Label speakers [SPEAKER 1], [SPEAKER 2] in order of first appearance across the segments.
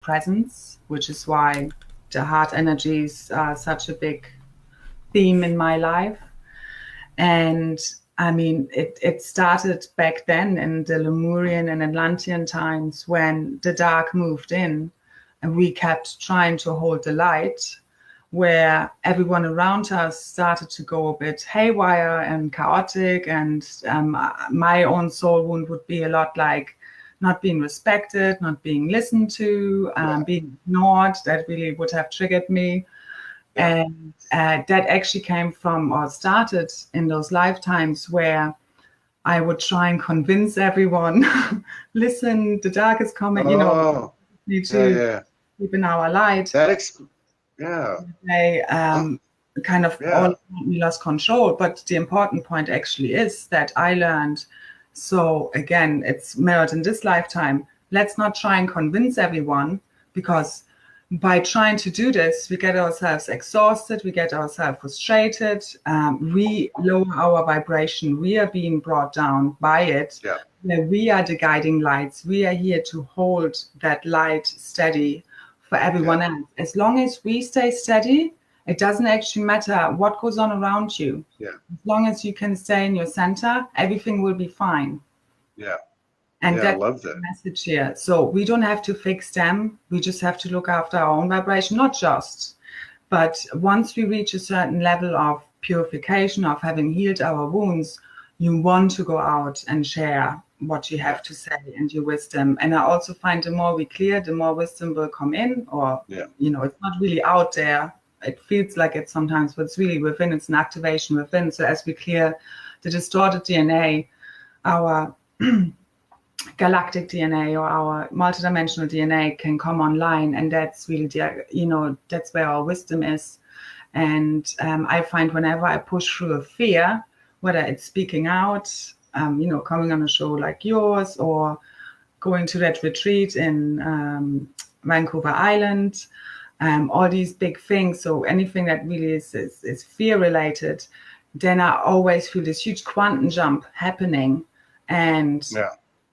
[SPEAKER 1] presence, which is why the heart energies are such a big theme in my life. And I mean, it started back then in the Lemurian and Atlantean times when the dark moved in, and we kept trying to hold the light, where everyone around us started to go a bit haywire and chaotic. And my own soul wound would be a lot like not being respected, not being listened to, being ignored. That really would have triggered me. And that actually came from, or started in those lifetimes where I would try and convince everyone, listen, the dark is coming, need to keep in our light. They kind of all we lost control. But the important point actually is that I learned, so again, it's mirrored in this lifetime. Let's not try and convince everyone, because by trying to do this, we get ourselves exhausted, we get ourselves frustrated, we lower our vibration, we are being brought down by it. We are the guiding lights. We are here to hold that light steady for everyone else. As long as we stay steady, it doesn't actually matter what goes on around you. As long as you can stay in your center, everything will be fine. And
[SPEAKER 2] I love that
[SPEAKER 1] message here. So we don't have to fix them. We just have to look after our own vibration, not just. But once we reach a certain level of purification, of having healed our wounds, you want to go out and share what you have to say and your wisdom. And I also find the more we clear, the more wisdom will come in, or, it's not really out there. It feels like it sometimes, but it's really within. It's an activation within. So as we clear the distorted DNA, our galactic DNA or our multidimensional DNA can come online, and that's really that's where our wisdom is. And I find whenever I push through a fear, whether it's speaking out, coming on a show like yours, or going to that retreat in Vancouver Island, all these big things, so anything that really is fear related, then I always feel this huge quantum jump happening, and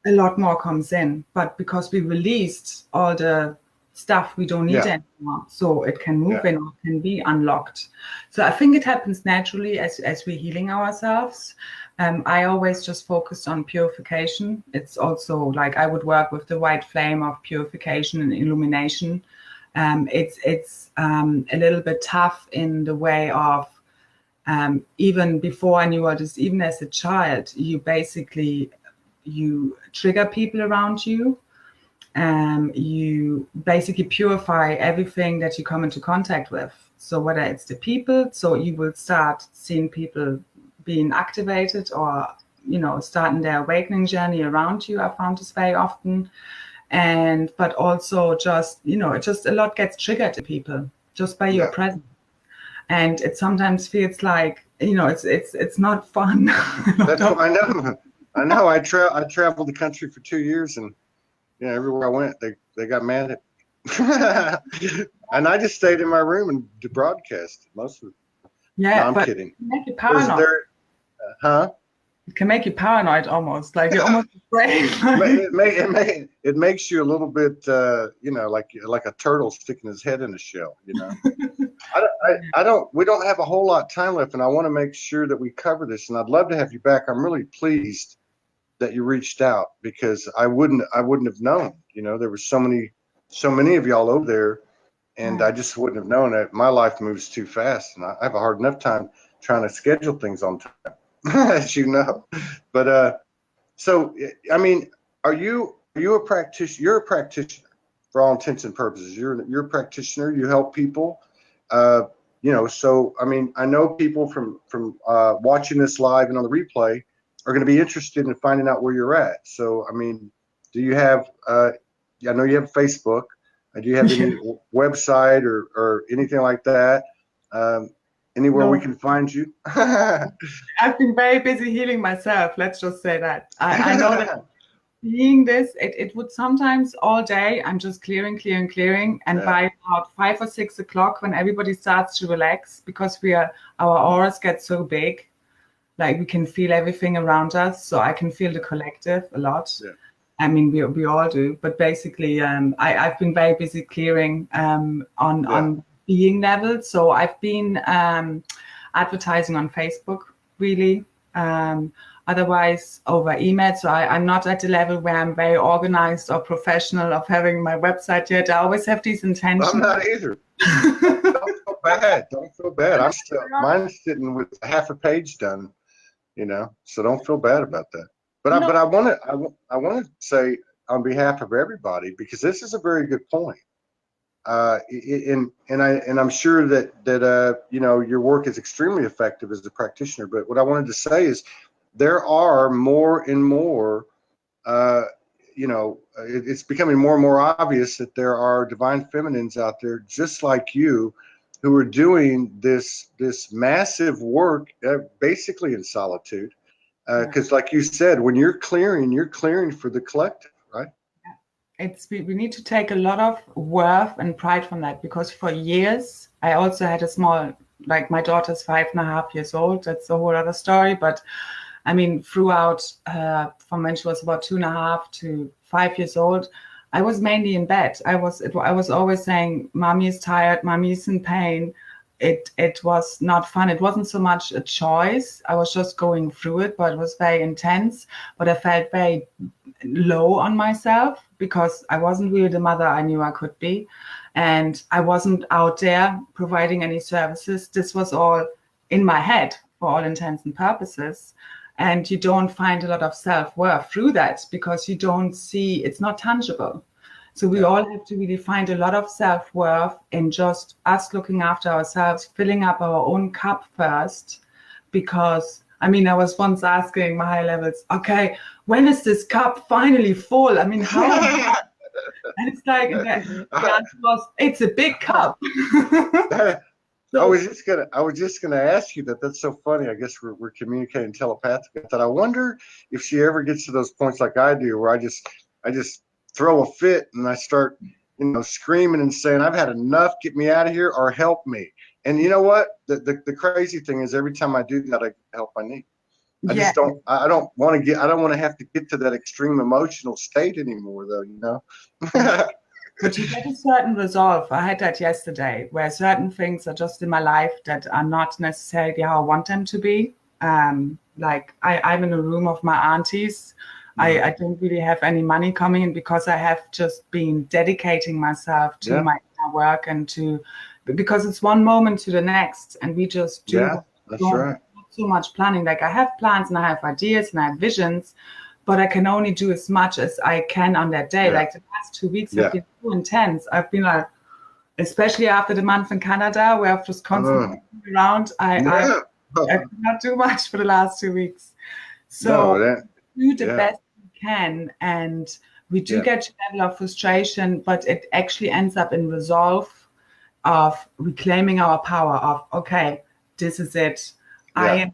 [SPEAKER 1] a lot more comes in. But because we released all the stuff we don't need anymore, so it can move in, or can be unlocked. So I think it happens naturally as we're healing ourselves. I always just focused on purification. It's also like I would work with the white flame of purification and illumination. It's a little bit tough in the way of even before I knew what is, even as a child, you trigger people around you. You basically purify everything that you come into contact with. So whether it's the people, so you will start seeing people being activated, or, starting their awakening journey around you. I found this very often. But also just, just a lot gets triggered in people just by your presence. And it sometimes feels like, it's not fun.
[SPEAKER 2] I know. I traveled the country for 2 years, and everywhere I went, they got mad at me. And I just stayed in my room and broadcast most of it. No, I'm kidding.
[SPEAKER 1] It can make you paranoid. It can make you paranoid almost. Like you're almost afraid.
[SPEAKER 2] It makes you a little bit, like a turtle sticking his head in a shell. We don't have a whole lot of time left, and I want to make sure that we cover this. And I'd love to have you back. I'm really pleased that you reached out, because I wouldn't have known. There were so many of y'all over there, and I just wouldn't have known that. My life moves too fast, and I have a hard enough time trying to schedule things on time, as you know. But so I mean, are you a practitioner? You're a practitioner for all intents and purposes. You're a practitioner. You help people. So I mean, I know people from watching this live and on the replay are going to be interested in finding out where you're at. So I mean, do you have? I know you have Facebook. Do you have any website or anything like that? Anywhere we can find you?
[SPEAKER 1] I've been very busy healing myself. Let's just say that. I know that seeing this, it would sometimes all day, I'm just clearing. And by about 5 or 6 o'clock, when everybody starts to relax, because our auras get so big, like we can feel everything around us. So I can feel the collective a lot. I mean, we all do, but basically, I've been very busy clearing on being level. So I've been advertising on Facebook, really. Otherwise, over email. So I'm not at the level where I'm very organized or professional of having my website yet. I always have these intentions.
[SPEAKER 2] I'm not either. Don't feel bad. Don't feel bad. I'm still, mine's sitting with half a page done, so don't feel bad about that. But I want to say on behalf of everybody, because this is a very good point. And I'm sure that your work is extremely effective as a practitioner. But what I wanted to say is there are more and more. It's becoming more and more obvious that there are divine feminines out there just like you, who are doing this massive work, basically in solitude. Because like you said, when you're clearing for the collective, right?
[SPEAKER 1] We need to take a lot of worth and pride from that, because for years I also had a small, like, my daughter's 5.5 years old. That's a whole other story. But I mean, throughout from when she was about 2.5 to 5 years old, I was mainly in bed. I was always saying, "Mommy is tired. Mommy is in pain." It was not fun. It wasn't so much a choice. I was just going through it, but it was very intense. But I felt very low on myself because I wasn't really the mother I knew I could be. And I wasn't out there providing any services. This was all in my head for all intents and purposes. And you don't find a lot of self-worth through that because you don't see, it's not tangible. So we all have to really find a lot of self-worth in just us looking after ourselves, filling up our own cup first. Because, I mean, I was once asking my high levels, okay, when is this cup finally full? I mean, how? And it's like, the answer was, it's a big cup.
[SPEAKER 2] So, I was just gonna ask you that. That's so funny. I guess we're communicating telepathically. I thought, I wonder if she ever gets to those points like I do, where I just throw a fit and I start, screaming and saying, "I've had enough. Get me out of here, or help me." And you know what? The crazy thing is, every time I do that, I get the help I need. I don't want to have to get to that extreme emotional state anymore, though.
[SPEAKER 1] But you get a certain resolve. I had that yesterday, where certain things are just in my life that are not necessarily how I want them to be. Like I'm in a room of my aunties. I don't really have any money coming in because I have just been dedicating myself to my inner work and because it's one moment to the next, and we just do.
[SPEAKER 2] Yeah, that's right.
[SPEAKER 1] Not so much planning. Like, I have plans and I have ideas and I have visions, but I can only do as much as I can on that day. Like, the last 2 weeks have been so intense. I've been like, especially after the month in Canada, where I've just constantly been around, I could not do much for the last 2 weeks. So do the best you can, and we do get to a level of frustration, but it actually ends up in resolve of reclaiming our power of, okay, this is it. I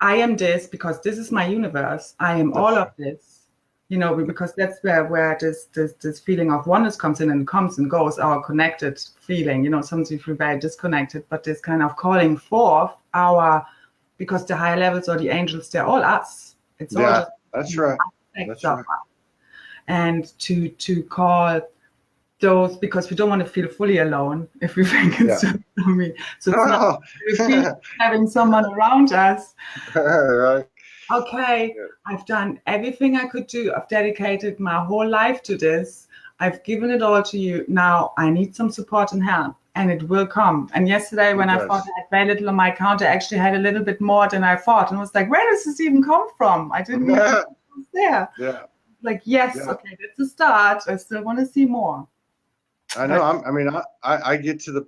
[SPEAKER 1] am this because this is my universe. I am all of this, because that's where this feeling of oneness comes in and comes and goes, our connected feeling. Sometimes we feel very disconnected, but this kind of calling forth because the higher levels or the angels, they're all us. It's all just
[SPEAKER 2] that's right. That's right.
[SPEAKER 1] And to call those, because we don't want to feel fully alone if we think it's just me. So it's not having someone around us.
[SPEAKER 2] Right.
[SPEAKER 1] Okay, I've done everything I could do. I've dedicated my whole life to this. I've given it all to you. Now I need some support and help, and it will come. And yesterday, when I thought I had very little on my account, I actually had a little bit more than I thought, and I was like, where does this even come from? I didn't even know it was there.
[SPEAKER 2] Yeah.
[SPEAKER 1] Like, okay, that's a start. I still want to see more.
[SPEAKER 2] I know. I get to the,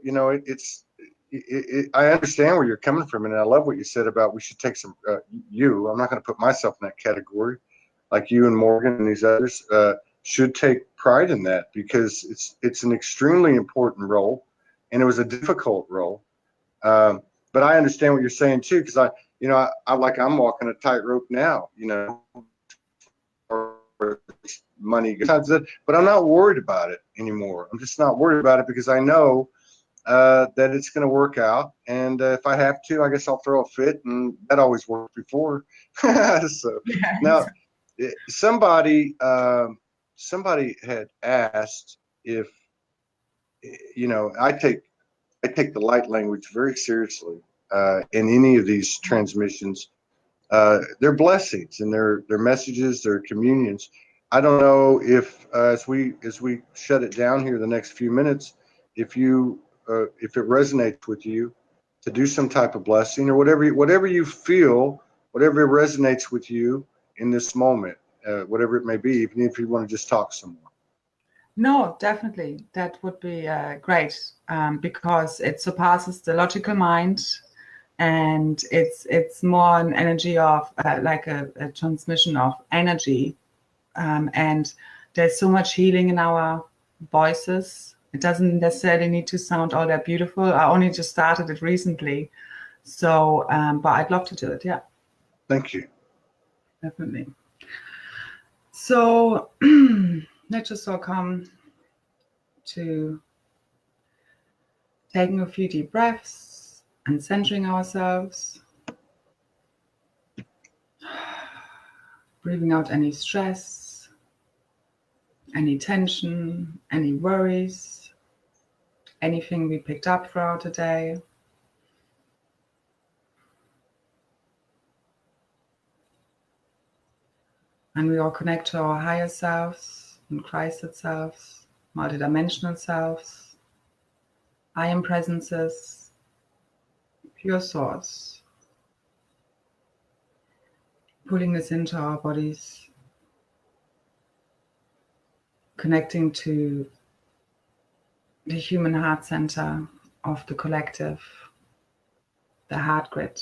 [SPEAKER 2] I understand where you're coming from, and I love what you said about we should take some. I'm not going to put myself in that category, like you and Morgan and these others should take pride in that, because it's an extremely important role, and it was a difficult role. But I understand what you're saying too, because I'm walking a tightrope now, or money, but I'm not worried about it anymore. I'm just not worried about it because I know that it's going to work out. And if I have to, I guess I'll throw a fit, and that always worked before. So now somebody somebody had asked if, I take the light language very seriously in any of these transmissions. They're blessings and they're messages, they're communions. I don't know if as we shut it down here the next few minutes, if it resonates with you to do some type of blessing or whatever you feel, whatever resonates with you in this moment, whatever it may be, even if you want to just talk some more.
[SPEAKER 1] No, definitely. That would be great because it surpasses the logical mind, and it's more an energy of like a transmission of energy, and there's so much healing in our voices. It doesn't necessarily need to sound all that beautiful. I only just started it recently, so but I'd love to do it. Yeah,
[SPEAKER 2] Thank you.
[SPEAKER 1] definitely. So let's just all come to taking a few deep breaths and centering ourselves, breathing out any stress, any tension, any worries, anything we picked up throughout the day. And we all connect to our higher selves and Christ itself, multidimensional selves, I am presences, pure source. Pulling this into our bodies, connecting to the human heart center of the collective, the heart grid.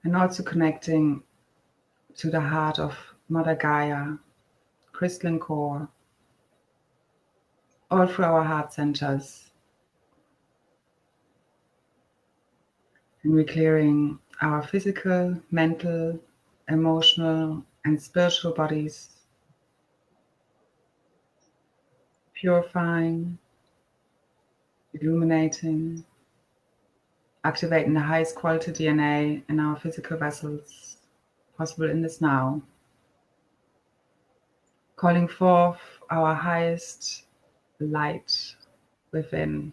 [SPEAKER 1] And also connecting to the heart of Mother Gaia, crystalline core, all through our heart centers. And we're clearing our physical, mental, emotional, and spiritual bodies, purifying, illuminating, activating the highest quality DNA in our physical vessels possible in this now, calling forth our highest light within.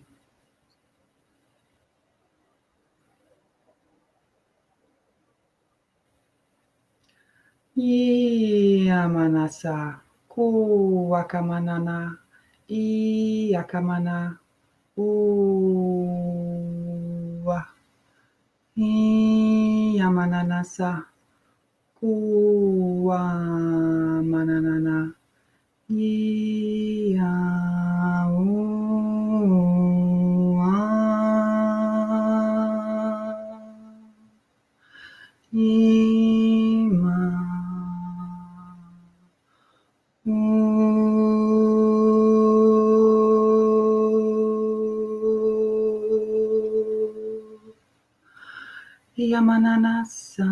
[SPEAKER 1] Yamanasa kuwakamanana yakamana uwa yamananasa kuwamanana Yamananasa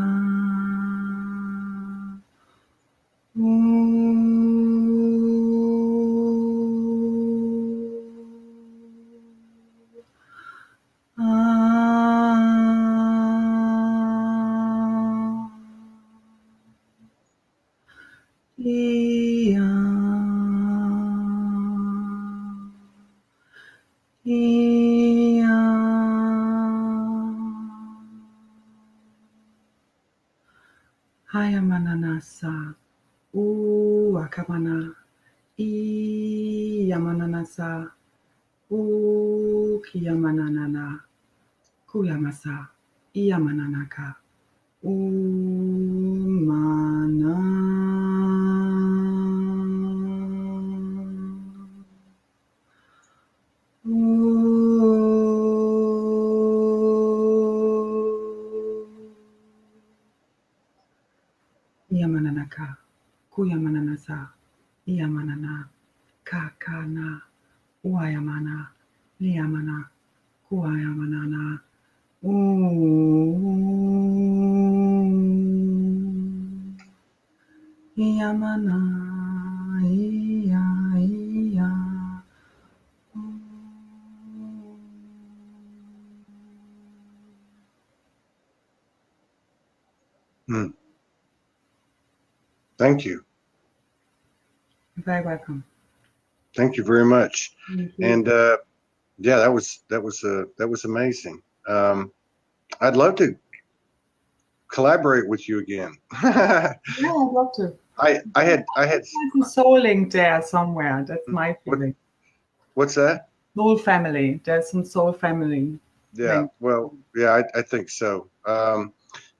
[SPEAKER 1] Hayamananasa akamana yamananasa kiyamananana kuyamasa yamananaka umana yamananaka kuyamananasa yamanana kakana uayamana yamana kuayamanana yamana iya
[SPEAKER 2] Mm. Thank you.
[SPEAKER 1] You're very welcome.
[SPEAKER 2] Thank you very much.
[SPEAKER 1] Thank you.
[SPEAKER 2] And yeah, that was amazing. I'd love to collaborate with you again.
[SPEAKER 1] Yeah, I'd love to.
[SPEAKER 2] I had
[SPEAKER 1] There's a soul link there somewhere. That's my feeling.
[SPEAKER 2] What's that?
[SPEAKER 1] Soul family. There's some soul family.
[SPEAKER 2] Yeah,
[SPEAKER 1] link.
[SPEAKER 2] well, yeah, I think so.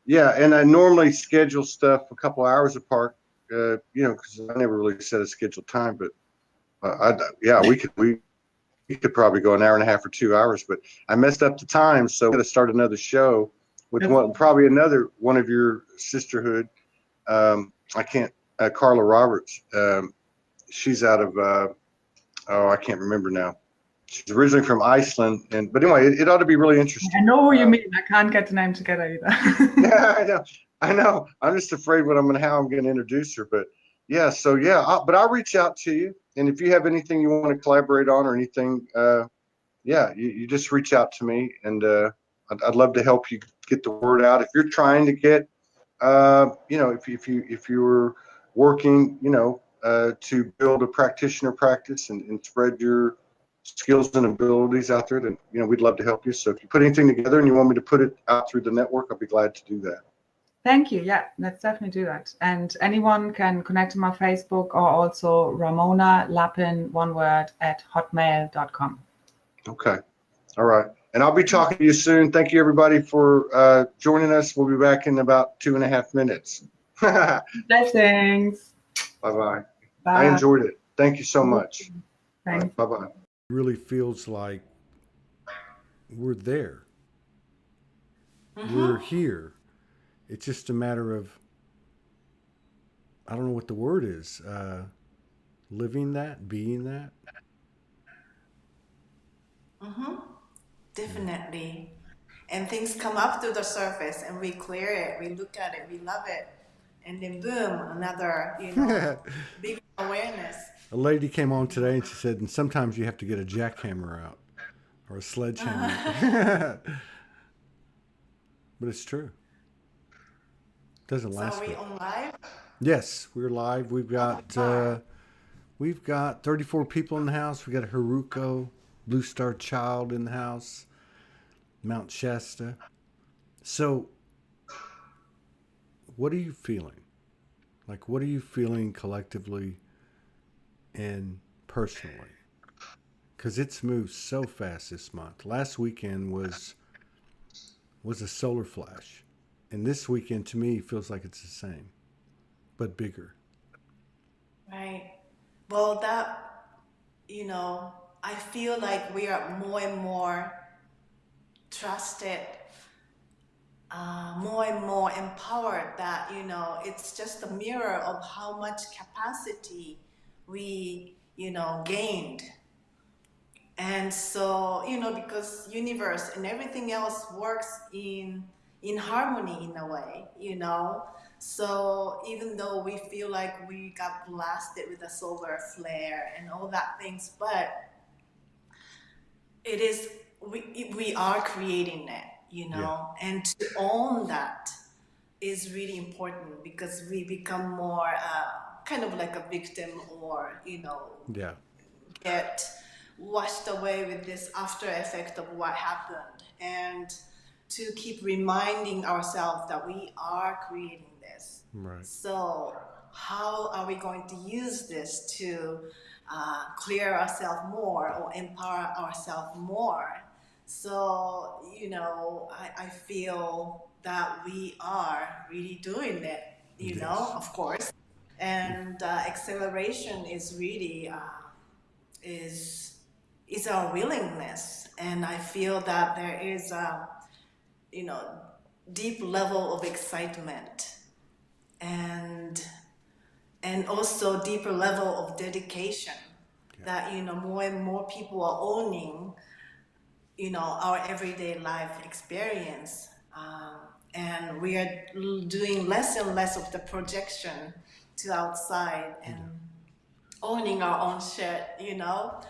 [SPEAKER 2] Yeah, and I normally schedule stuff a couple hours apart, you know, because I never really set a scheduled time. But yeah, we could probably go an hour and a half or 2 hours. But I messed up the time, so we got to start another show with probably another one of your sisterhood. I can't. Carla Roberts. She's out of oh, I can't remember now. She's originally from Iceland, but anyway, it ought to be really interesting.
[SPEAKER 1] I know who you mean. I can't get the name together either.
[SPEAKER 2] Yeah, I know. I'm just afraid how I'm going to introduce her. But yeah, so yeah, but I'll reach out to you, and if you have anything you want to collaborate on or anything, yeah, you just reach out to me, and I'd love to help you get the word out. If you're trying to get, you know, if you're working, you know, to build a practitioner practice and spread your skills and abilities out there, then, you know, we'd love to help you. So if you put anything together and you want me to put it out through the network, I'll be glad to do that.
[SPEAKER 1] Thank you. Yeah, let's definitely do that. And anyone can connect to my Facebook or also Ramona Lapin, one word, @hotmail.com.
[SPEAKER 2] Okay. All right. And I'll be talking to you soon. Thank you, everybody, for joining us. We'll be back in about 2.5 minutes.
[SPEAKER 1] Blessings.
[SPEAKER 2] Bye-bye.
[SPEAKER 1] Bye.
[SPEAKER 2] I enjoyed it. Thank you so much.
[SPEAKER 1] Thanks.
[SPEAKER 2] Right, bye-bye.
[SPEAKER 3] It really feels like we're there. We're here. It's just a matter of, I don't know what the word is, living that, being that.
[SPEAKER 4] Definitely. And things come up to the surface and we clear it, we look at it, we love it. And then boom, another, you know, big awareness.
[SPEAKER 3] A lady came on today and she said, and sometimes you have to get a jackhammer out or a sledgehammer. But it's true. It doesn't last.
[SPEAKER 4] So are we on live?
[SPEAKER 3] Yes, we're live. We've got 34 people in the house. We got a Haruko, Blue Star Child in the house, Mount Shasta. So, what are you feeling? Like, what are you feeling collectively and personally? Because it's moved so fast this month. Last weekend was a solar flash, and this weekend to me feels like it's the same, but bigger.
[SPEAKER 4] Right. Well, that, you know, I feel like we are more and more trusted, more and more empowered, that, you know, it's just a mirror of how much capacity we, you know, gained. And so, you know, because universe and everything else works in harmony in a way, you know. So even though we feel like we got blasted with a solar flare and all that things, but it is, we are creating it, you know. Yeah. And to own that is really important, because we become more kind of like a victim, or, you know, get washed away with this after effect of what happened. And to keep reminding ourselves that we are creating this.
[SPEAKER 3] Right.
[SPEAKER 4] So how are we going to use this to clear ourselves more or empower ourselves more? So, you know, I feel that we are really doing it, you know, of course. And acceleration is really is our willingness. And I feel that there is a, you know, deep level of excitement, and also deeper level of dedication, that, you know, more and more people are owning, you know, our everyday life experience, and we are doing less and less of the projection to outside, and owning our own shit, you know.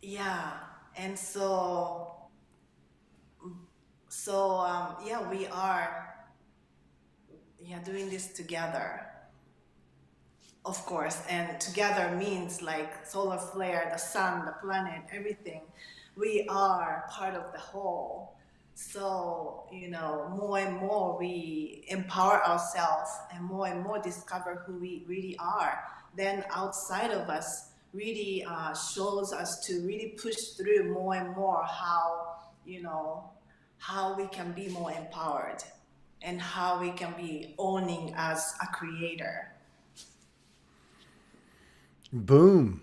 [SPEAKER 4] Yeah, and so yeah, we are yeah, doing this together, of course, and together means like solar flare, the sun, the planet, everything. We are part of the whole. So, more and more we empower ourselves and more discover who we really are. Then outside of us really shows us to really push through more and more how we can be more empowered and how we can be owning as a creator.
[SPEAKER 3] Boom.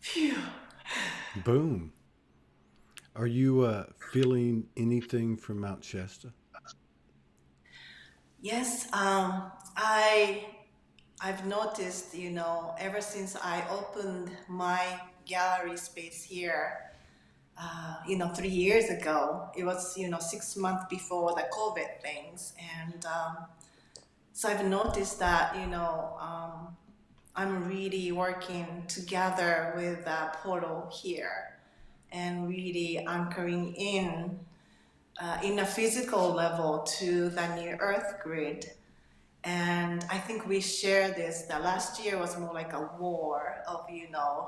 [SPEAKER 4] Phew.
[SPEAKER 3] Boom. Are you feeling anything from Mount Shasta?
[SPEAKER 4] Yes, I've noticed, ever since I opened my gallery space here, 3 years ago. It was, 6 months before the COVID things, and so I've noticed that, I'm really working together with the portal here, and really anchoring in a physical level to the new Earth grid. And I think we share this. The last year was more like a war of,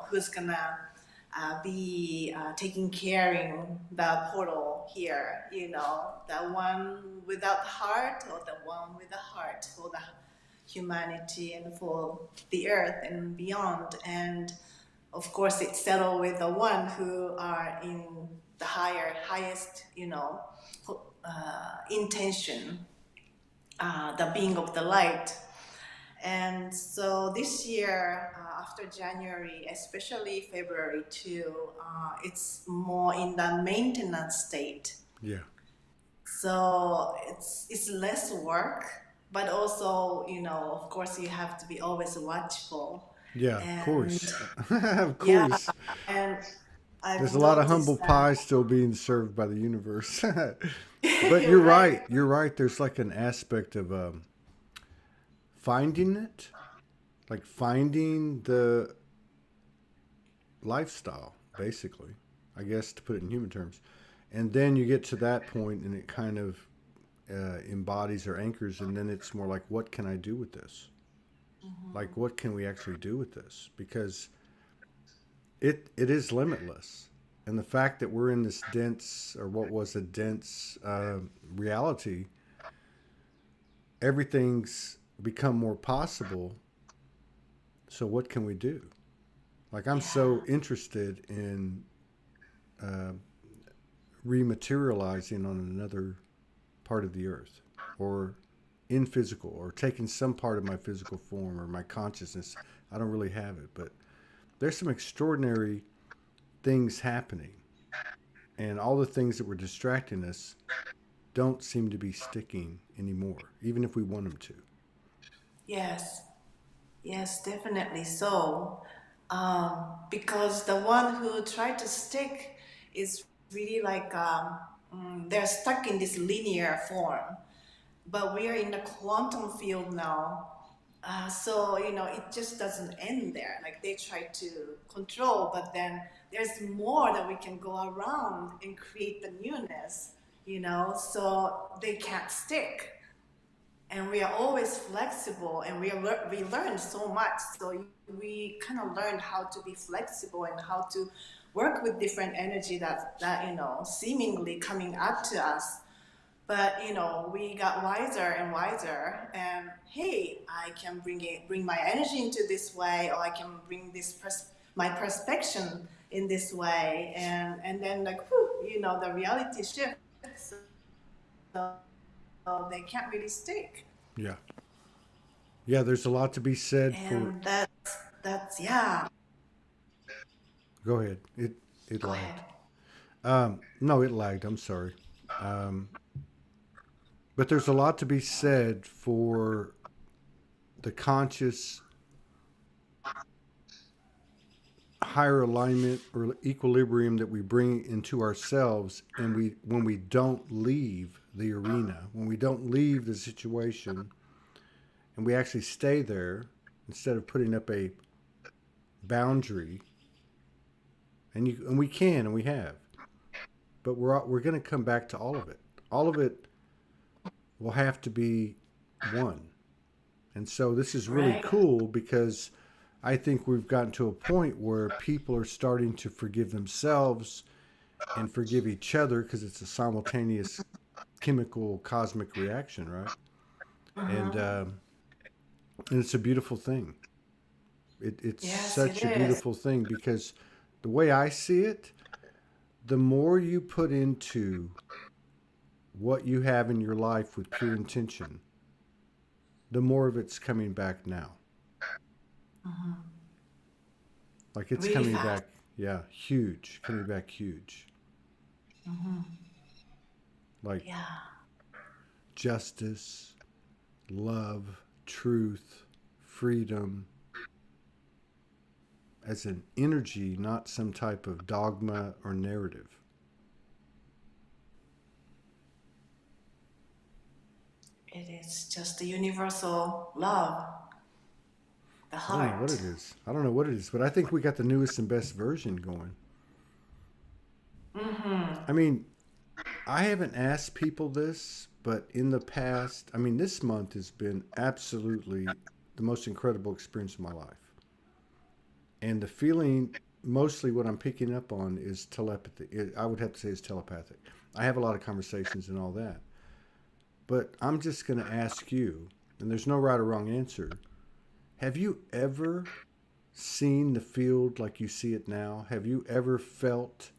[SPEAKER 4] who's gonna be taking caring the portal here, the one without heart or the one with the heart for the humanity and for the earth and beyond. And of course, it settled with the one who are in the highest, intention, the being of the light. And so this year, after January, especially February too, it's more in the maintenance state.
[SPEAKER 3] Yeah.
[SPEAKER 4] So it's less work, but also, of course, you have to be always watchful.
[SPEAKER 3] Yeah, of
[SPEAKER 4] And
[SPEAKER 3] course. Of
[SPEAKER 4] yeah,
[SPEAKER 3] course.
[SPEAKER 4] and
[SPEAKER 3] There's
[SPEAKER 4] I've
[SPEAKER 3] a lot of humble
[SPEAKER 4] noticed that.
[SPEAKER 3] pie still being served by the universe. But you're right.
[SPEAKER 4] Right.
[SPEAKER 3] You're right. There's like an aspect of finding it, like finding the lifestyle, basically, I guess, to put it in human terms. And then you get to that point and it kind of embodies or anchors, and then it's more like, what can I do with this?
[SPEAKER 4] Mm-hmm.
[SPEAKER 3] Like, what can we actually do with this? Because it is limitless. And the fact that we're in this dense, or what was a dense reality, everything's become more possible. So what can we do? Like, I'm
[SPEAKER 4] Yeah.
[SPEAKER 3] so interested in uh, rematerializing on another part of the earth, or in physical, or taking some part of my physical form or my consciousness. I don't really have it, but there's some extraordinary things happening, and all the things that were distracting us don't seem to be sticking anymore, even if we want them to.
[SPEAKER 4] Yes. Yes, definitely so. Because the one who tried to stick is really like they're stuck in this linear form. But we are in the quantum field now. So, it just doesn't end there. Like they try to control, but then there's more that we can go around and create the newness, so they can't stick, and we are always flexible, and we learn so much, so we kind of learned how to be flexible and how to work with different energy that seemingly coming up to us. But we got wiser and wiser, and hey, I can bring my energy into this way, or I can bring my perspective in this way, and then like whew, the reality shifts, so they can't really stick.
[SPEAKER 3] Yeah. Yeah, there's a lot to be said for.
[SPEAKER 4] And that's yeah.
[SPEAKER 3] Go ahead. It
[SPEAKER 4] Go ahead.
[SPEAKER 3] lagged. No, it lagged. I'm sorry. Um, but there's a lot to be said for the conscious higher alignment or equilibrium that we bring into ourselves, and we when we don't leave the arena, when we don't leave the situation, and we actually stay there instead of putting up a boundary. And we can, and we have, but we're going to come back to all of it. All of it will have to be one. And so this is really
[SPEAKER 4] Right.
[SPEAKER 3] cool because I think we've gotten to a point where people are starting to forgive themselves and forgive each other because it's a simultaneous chemical cosmic reaction, right? And
[SPEAKER 4] Mm-hmm.
[SPEAKER 3] um, and it's a beautiful thing. It's
[SPEAKER 4] Yes, it
[SPEAKER 3] such a
[SPEAKER 4] is.
[SPEAKER 3] beautiful thing because the way I see it, the more you put into what you have in your life with pure intention, the more of it's coming back now.
[SPEAKER 4] Mm-hmm.
[SPEAKER 3] Like it's
[SPEAKER 4] Really
[SPEAKER 3] coming
[SPEAKER 4] fast.
[SPEAKER 3] back, yeah, huge, coming back huge.
[SPEAKER 4] Mm-hmm.
[SPEAKER 3] Like
[SPEAKER 4] Yeah.
[SPEAKER 3] justice, love, truth, freedom as an energy, not some type of dogma or narrative.
[SPEAKER 4] It is just the universal love, the
[SPEAKER 3] I don't know what
[SPEAKER 4] heart.
[SPEAKER 3] it is. I don't know what it is, but I think we got the newest and best version going.
[SPEAKER 4] Mm-hmm.
[SPEAKER 3] I mean, I haven't asked people this, but in the past, I mean, this month has been absolutely the most incredible experience of my life. And the feeling, mostly what I'm picking up on is telepathy. I would have to say it's telepathic. I have a lot of conversations and all that. But I'm just going to ask you, and there's no right or wrong answer. Have you ever seen the field like you see it now? Have you ever felt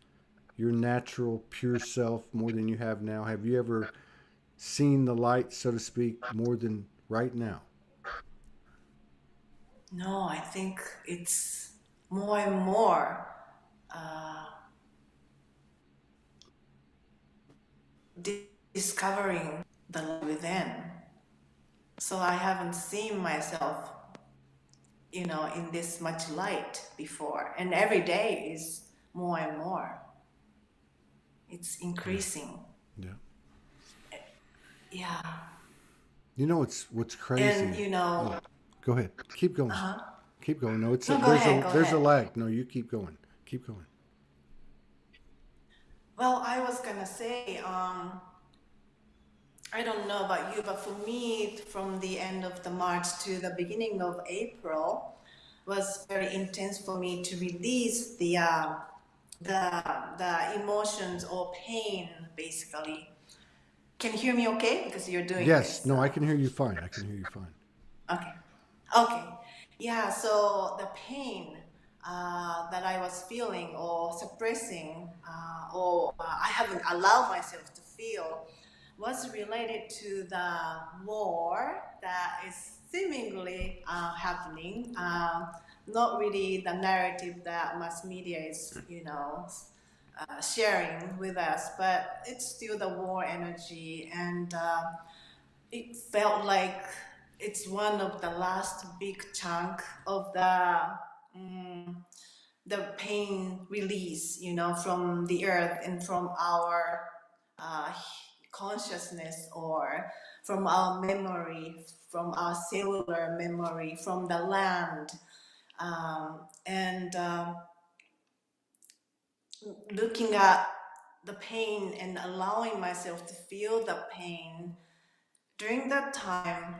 [SPEAKER 3] your natural, pure self more than you have now? Have you ever seen the light, so to speak, more than right now?
[SPEAKER 4] No, I think it's more and more uh, discovering the light within. So I haven't seen myself, in this much light before. And every day is more and more. It's
[SPEAKER 3] Yeah,
[SPEAKER 4] increasing.
[SPEAKER 3] yeah.
[SPEAKER 4] Yeah.
[SPEAKER 3] You know what's
[SPEAKER 4] And,
[SPEAKER 3] crazy? Oh, go ahead. Keep going.
[SPEAKER 4] uh-huh.
[SPEAKER 3] Keep going. No, it's
[SPEAKER 4] No, go
[SPEAKER 3] there's
[SPEAKER 4] ahead,
[SPEAKER 3] a
[SPEAKER 4] go
[SPEAKER 3] there's a
[SPEAKER 4] ahead.
[SPEAKER 3] lag. No, you keep going. Keep going.
[SPEAKER 4] Well, I was gonna say, I don't know about you, but for me, from the end of the March to the beginning of April, was very intense for me to release the emotions or pain, basically. Can you hear me okay? Because you're doing
[SPEAKER 3] Yes.
[SPEAKER 4] this.
[SPEAKER 3] No, I can hear you fine. I can hear you fine.
[SPEAKER 4] Okay. Okay. Yeah, so the pain that I was feeling or suppressing or I haven't allowed myself to feel was related to the war that is seemingly happening. Not really the narrative that mass media is, sharing with us, but it's still the war energy, and it felt like it's one of the last big chunk of the pain release, from the earth and from our uh, consciousness, or from our memory, from our cellular memory, from the land, and looking at the pain and allowing myself to feel the pain during that time.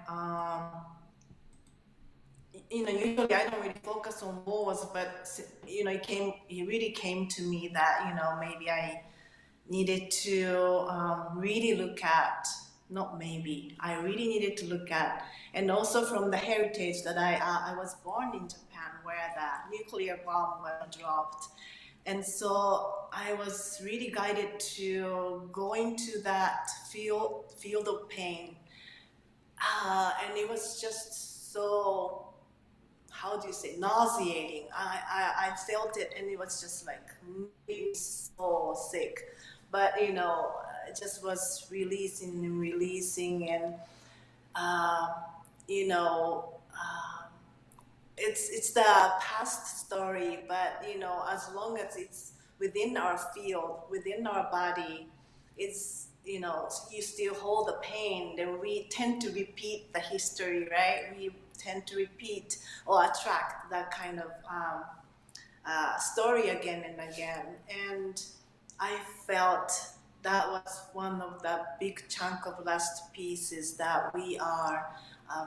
[SPEAKER 4] Usually I don't really focus on wars, but it really came to me that maybe I needed to really look at, not maybe, I really needed to look at, and also from the heritage that I was born in Japan, where the nuclear bomb was dropped, and so I was really guided to go into that field of pain, and it was just so, how do you say, nauseating. I felt it, and it was just like really so sick. But it just was releasing and releasing, and uh, you know, it's the past story. But as long as it's within our field, within our body, it's you still hold the pain. Then we tend to repeat the history, right? We tend to repeat or attract that kind of story again and again. And I felt that was one of the big chunk of last pieces that we are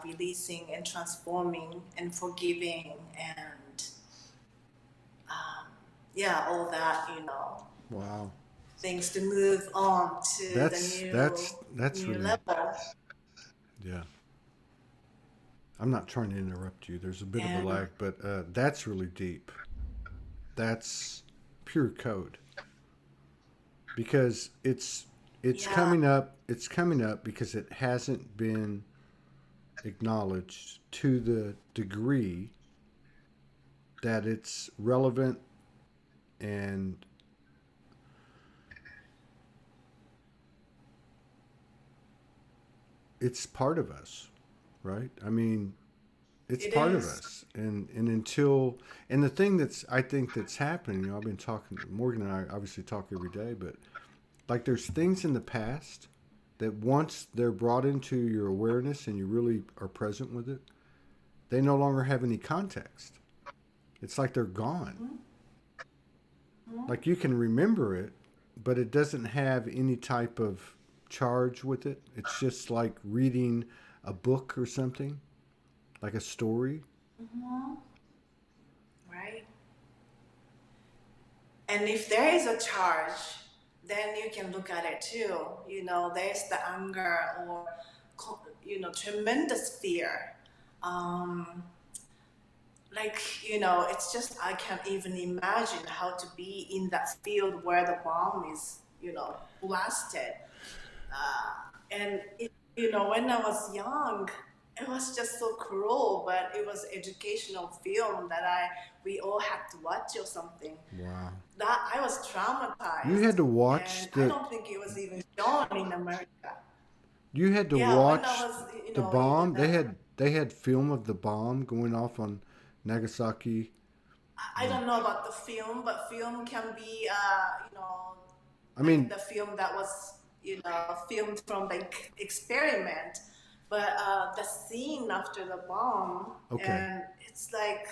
[SPEAKER 4] releasing and transforming and forgiving and yeah, all that,
[SPEAKER 3] Wow.
[SPEAKER 4] things to move on to the
[SPEAKER 3] That's
[SPEAKER 4] new
[SPEAKER 3] that's that's
[SPEAKER 4] new
[SPEAKER 3] really,
[SPEAKER 4] level.
[SPEAKER 3] yeah. I'm not trying to interrupt you. There's a bit of a
[SPEAKER 4] And
[SPEAKER 3] lag, but that's really deep. That's pure code because it's
[SPEAKER 4] yeah,
[SPEAKER 3] coming up. It's coming up because it hasn't been acknowledged to the degree that it's relevant and it's part of us, right? I mean, it's
[SPEAKER 4] it
[SPEAKER 3] part of
[SPEAKER 4] is.
[SPEAKER 3] us, and until and the thing that's I think that's happening. I've been talking. Morgan and I obviously talk every day, but like there's things in the past that once they're brought into your awareness and you really are present with it, they no longer have any context. It's like they're gone. Like you can remember it, but it doesn't have any type of charge with it. It's just like reading a book or something, like a story.
[SPEAKER 4] Mhm. Right. And if there is a charge, then you can look at it too. There's the anger or tremendous fear. Um, it's just I can't even imagine how to be in that field where the bomb is, blasted. And when I was young, it was just so cruel, but it was educational film that we all had to watch or something.
[SPEAKER 3] Wow.
[SPEAKER 4] That I was
[SPEAKER 3] You
[SPEAKER 4] traumatized,
[SPEAKER 3] had to watch
[SPEAKER 4] and I
[SPEAKER 3] the
[SPEAKER 4] don't think it was even shown in America.
[SPEAKER 3] you had to
[SPEAKER 4] Yeah, when I
[SPEAKER 3] watch
[SPEAKER 4] was,
[SPEAKER 3] the
[SPEAKER 4] in
[SPEAKER 3] bomb.
[SPEAKER 4] the,
[SPEAKER 3] They had film of the bomb going off on Nagasaki.
[SPEAKER 4] I don't know about the film, but film can be,
[SPEAKER 3] I
[SPEAKER 4] like
[SPEAKER 3] mean,
[SPEAKER 4] the film that was, filmed from the experiment. But the scene after the bomb,
[SPEAKER 3] okay.
[SPEAKER 4] and it's like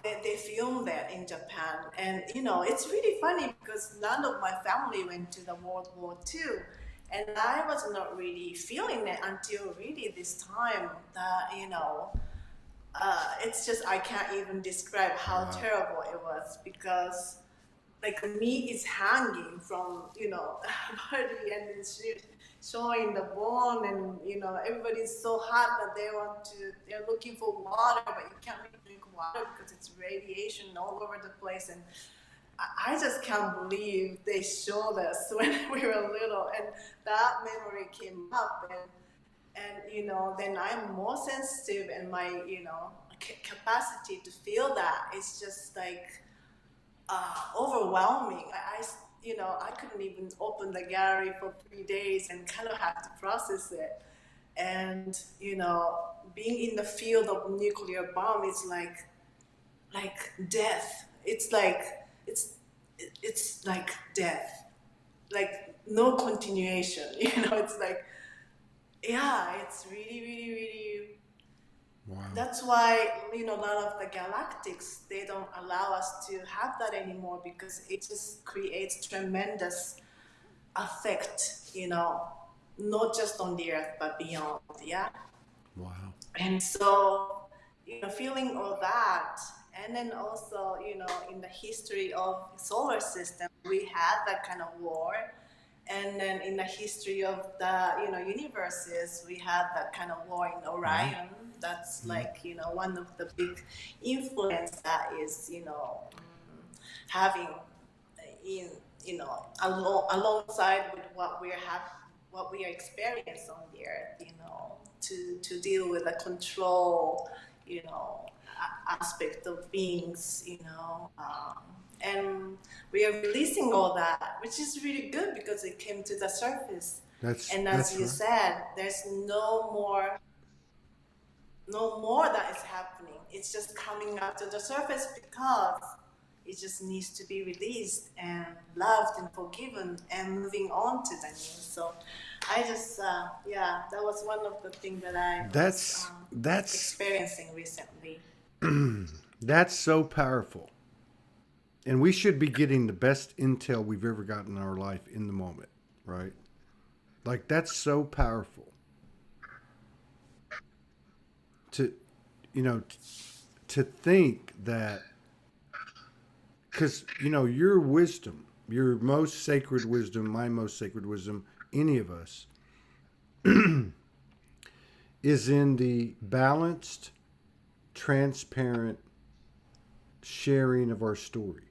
[SPEAKER 4] they filmed that in Japan, and it's really funny because none of my family went to the World War II, and I was not really feeling it until really this time that it's just I can't even describe how
[SPEAKER 3] Wow.
[SPEAKER 4] terrible it was because like the meat is hanging from body and it's showing the bone and everybody's so hot that they're looking for water but you can't really drink water because it's radiation all over the place and I just can't believe they showed us when we were little and that memory came up and then I'm more sensitive and my capacity to feel that is just like overwhelming. I couldn't even open the gallery for 3 days and kind of had to process it. And being in the field of nuclear bomb is like death. It's like death, like no continuation. It's like yeah, it's really, really, really.
[SPEAKER 3] Wow.
[SPEAKER 4] That's why a lot of the galactics they don't allow us to have that anymore because it just creates tremendous effect, not just on the Earth but beyond. Yeah,
[SPEAKER 3] Wow.
[SPEAKER 4] and so feeling all that, and then also in the history of solar system we had that kind of war. And then in the history of the universes, we had that kind of war in
[SPEAKER 3] Mm-hmm.
[SPEAKER 4] Orion. That's like one of the big influence that is having in alongside with what we are experiencing on the earth. To deal with the control, aspect of beings. And we are releasing all that, which is really good because it came to the surface. And as
[SPEAKER 3] That's
[SPEAKER 4] you
[SPEAKER 3] right.
[SPEAKER 4] said, there's no more that is happening. It's just coming up to the surface because it just needs to be released and loved and forgiven and moving on to the new. So I just, yeah, that was one of the things that I was
[SPEAKER 3] That's
[SPEAKER 4] experiencing recently.
[SPEAKER 3] that's so powerful. And we should be getting the best intel we've ever gotten in our life in the moment, right? Like, that's so powerful. To, you know, to think that, because, you know, your wisdom, your most sacred wisdom, my most sacred wisdom, any of us, is in the balanced, transparent sharing of our story.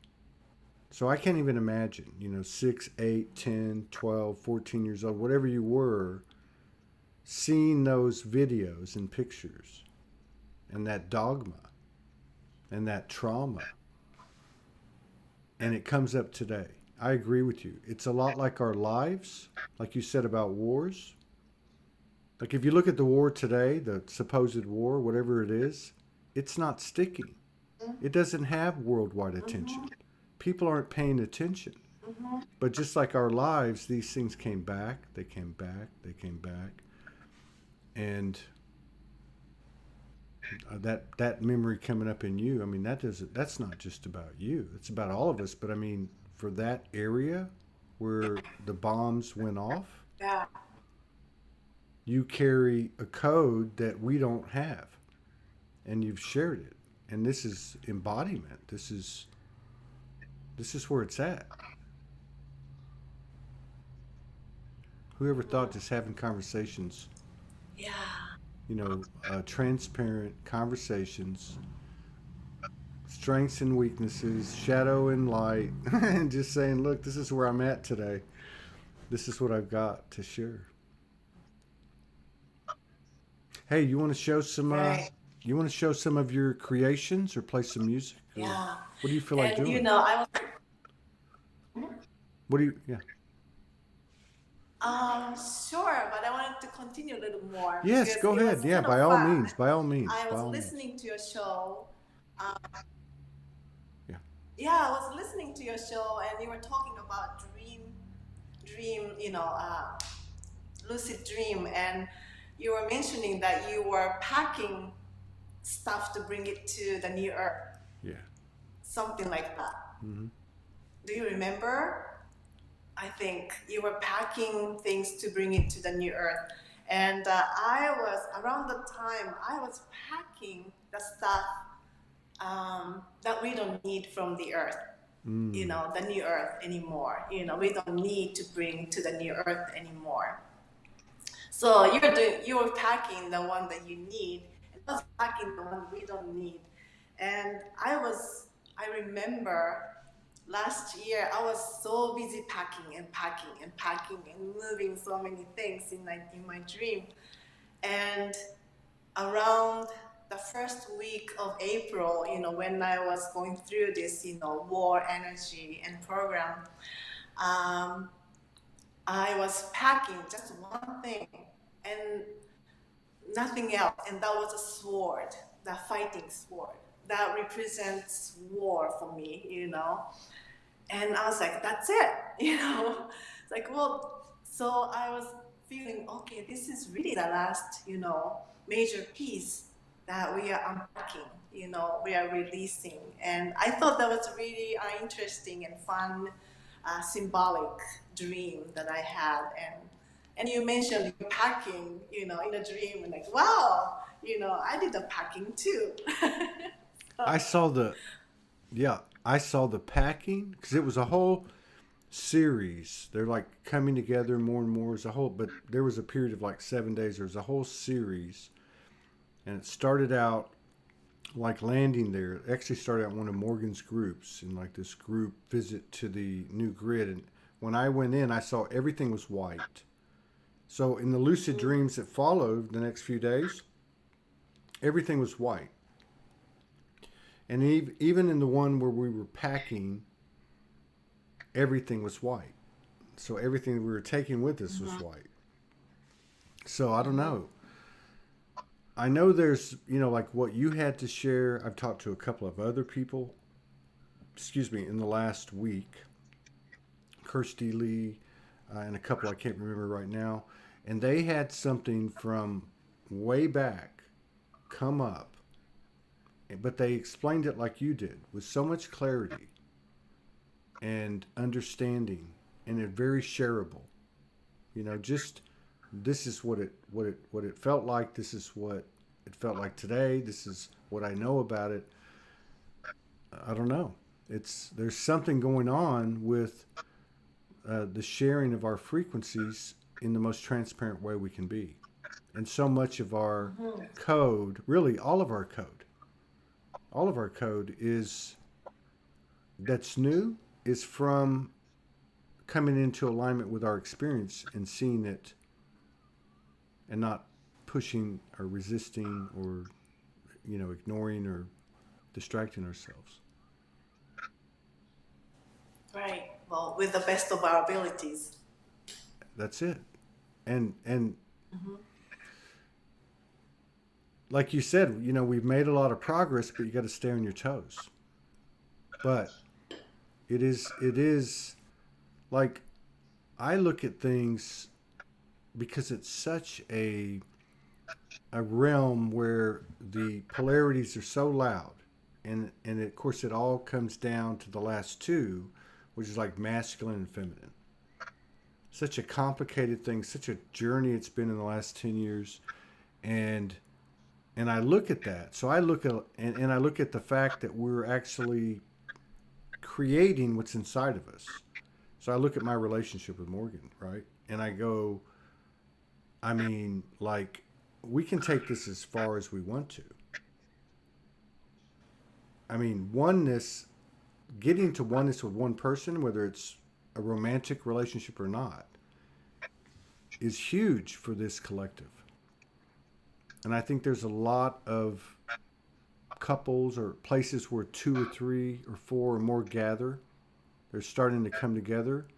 [SPEAKER 3] So I can't even imagine, you know, 6, 8, 10, 12, 14 years old, whatever you were, seeing those videos and pictures and that dogma and that trauma. And it comes up today. I agree with you. It's a lot like our lives, like you said about wars. Like if you look at the war today, the supposed war, whatever it is, it's not sticking. It doesn't have worldwide attention. People aren't paying attention. But just like our lives, these things came back, they came back, they came back. And that memory coming up in you, I mean, that's not just about you. It's about all of us. But I mean, for that area where the bombs went off,
[SPEAKER 4] Yeah.
[SPEAKER 3] you carry a code that we don't have. And you've shared it. And this is embodiment. This is where it's at. Whoever thought just having conversations,
[SPEAKER 4] Yeah.
[SPEAKER 3] you know, transparent conversations, strengths and weaknesses, shadow and light, and just saying, look, this is where I'm at today. This is what I've got to share. Hey, you want to show some?
[SPEAKER 4] Right.
[SPEAKER 3] You want to show some of your creations or play some music? Or
[SPEAKER 4] Yeah.
[SPEAKER 3] what do you feel like
[SPEAKER 4] And
[SPEAKER 3] doing?
[SPEAKER 4] you know, I was
[SPEAKER 3] What do you? Yeah.
[SPEAKER 4] sure, but I wanted to continue a little more.
[SPEAKER 3] Yes,
[SPEAKER 4] because
[SPEAKER 3] go
[SPEAKER 4] it
[SPEAKER 3] ahead.
[SPEAKER 4] was
[SPEAKER 3] Yeah,
[SPEAKER 4] kind of
[SPEAKER 3] by all
[SPEAKER 4] fun.
[SPEAKER 3] means. By all means.
[SPEAKER 4] I
[SPEAKER 3] by
[SPEAKER 4] was
[SPEAKER 3] all means.
[SPEAKER 4] listening to your show.
[SPEAKER 3] Yeah.
[SPEAKER 4] Yeah, I was listening to your show, and you were talking about dream, you know, lucid dream, and you were mentioning that you were packing stuff to bring it to the new earth,
[SPEAKER 3] Yeah.
[SPEAKER 4] something like that.
[SPEAKER 3] Mm-hmm.
[SPEAKER 4] Do you remember? I think you were packing things to bring it to the new earth. And I was, around the time, I was packing the stuff that we don't need from the earth, you know, the new earth anymore. You know, we don't need to bring to the new earth anymore. So you were packing the one that you need, and I was packing the one we don't need. And I remember last year, I was so busy packing and packing and packing and moving so many things in my dream. And around the first week of April, you know, when I was going through this, you know, war energy and program, I was packing just one thing and nothing else. And that was a sword, the fighting sword. That represents war for me, you know. And I was like, that's it, you know. It's like, well, so I was feeling, okay, this is really the last, you know, major piece that we are unpacking, you know, we are releasing. And I thought that was really interesting and fun, symbolic dream that I had. And you mentioned packing, you know, in a dream, and like, wow, you know, I did the packing too.
[SPEAKER 3] I saw the packing because it was a whole series. They're like coming together more and more as a whole. But there was a period of like 7 days. There was a whole series, and it started out like landing there. It actually started out one of Morgan's groups in like this group visit to the new grid. And when I went in, I saw everything was white. So in the lucid dreams that followed the next few days, everything was white. And even in the one where we were packing, everything was white. So everything we were taking with us was white. So I don't know. I know there's, you know, like what you had to share. I've talked to a couple of other people, in the last week. Kirsty Lee and a couple I can't remember right now. And they had something from way back come up. But they explained it like you did, with so much clarity. and understanding, and it very shareable. You know, just this is what it felt like. This is what it felt like today. This is what I know about it. I don't know. It's there's something going on with the sharing of our frequencies in the most transparent way we can be. And so much of our code, really all of our code is that's new is from coming into alignment with our experience and seeing it and not pushing or resisting or ignoring or distracting ourselves.
[SPEAKER 4] Right. Well, with the best of our abilities.
[SPEAKER 3] That's it. And like you said, we've made a lot of progress, but you got to stay on your toes. But it is like I look at things because it's such a realm where the polarities are so loud, and of course it all comes down to the last two, which is like masculine and feminine. Such a complicated thing, such a journey it's been in the last 10 years, and I look at that. So I look at and I look at the fact that we're actually creating what's inside of us. So I look at my relationship with Morgan, right? And I go, I mean, like, we can take this as far as we want to. I mean, oneness, getting to oneness with one person, whether it's a romantic relationship or not, is huge for this collective. And I think there's a lot of couples or places where 2 or 3 or 4 or more gather. They're starting to come together.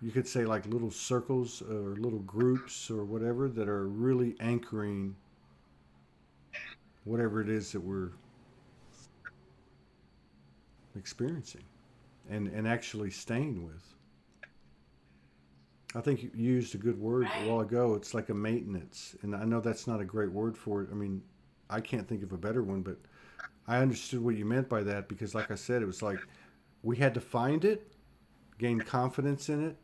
[SPEAKER 3] You could say like little circles or little groups or whatever that are really anchoring whatever it is that we're experiencing and actually staying with. I think you used a good word a while ago. It's like a maintenance. And I know that's not a great word for it. I mean, I can't think of a better one, but I understood what you meant by that because, like I said, it was like we had to find it, gain confidence in it,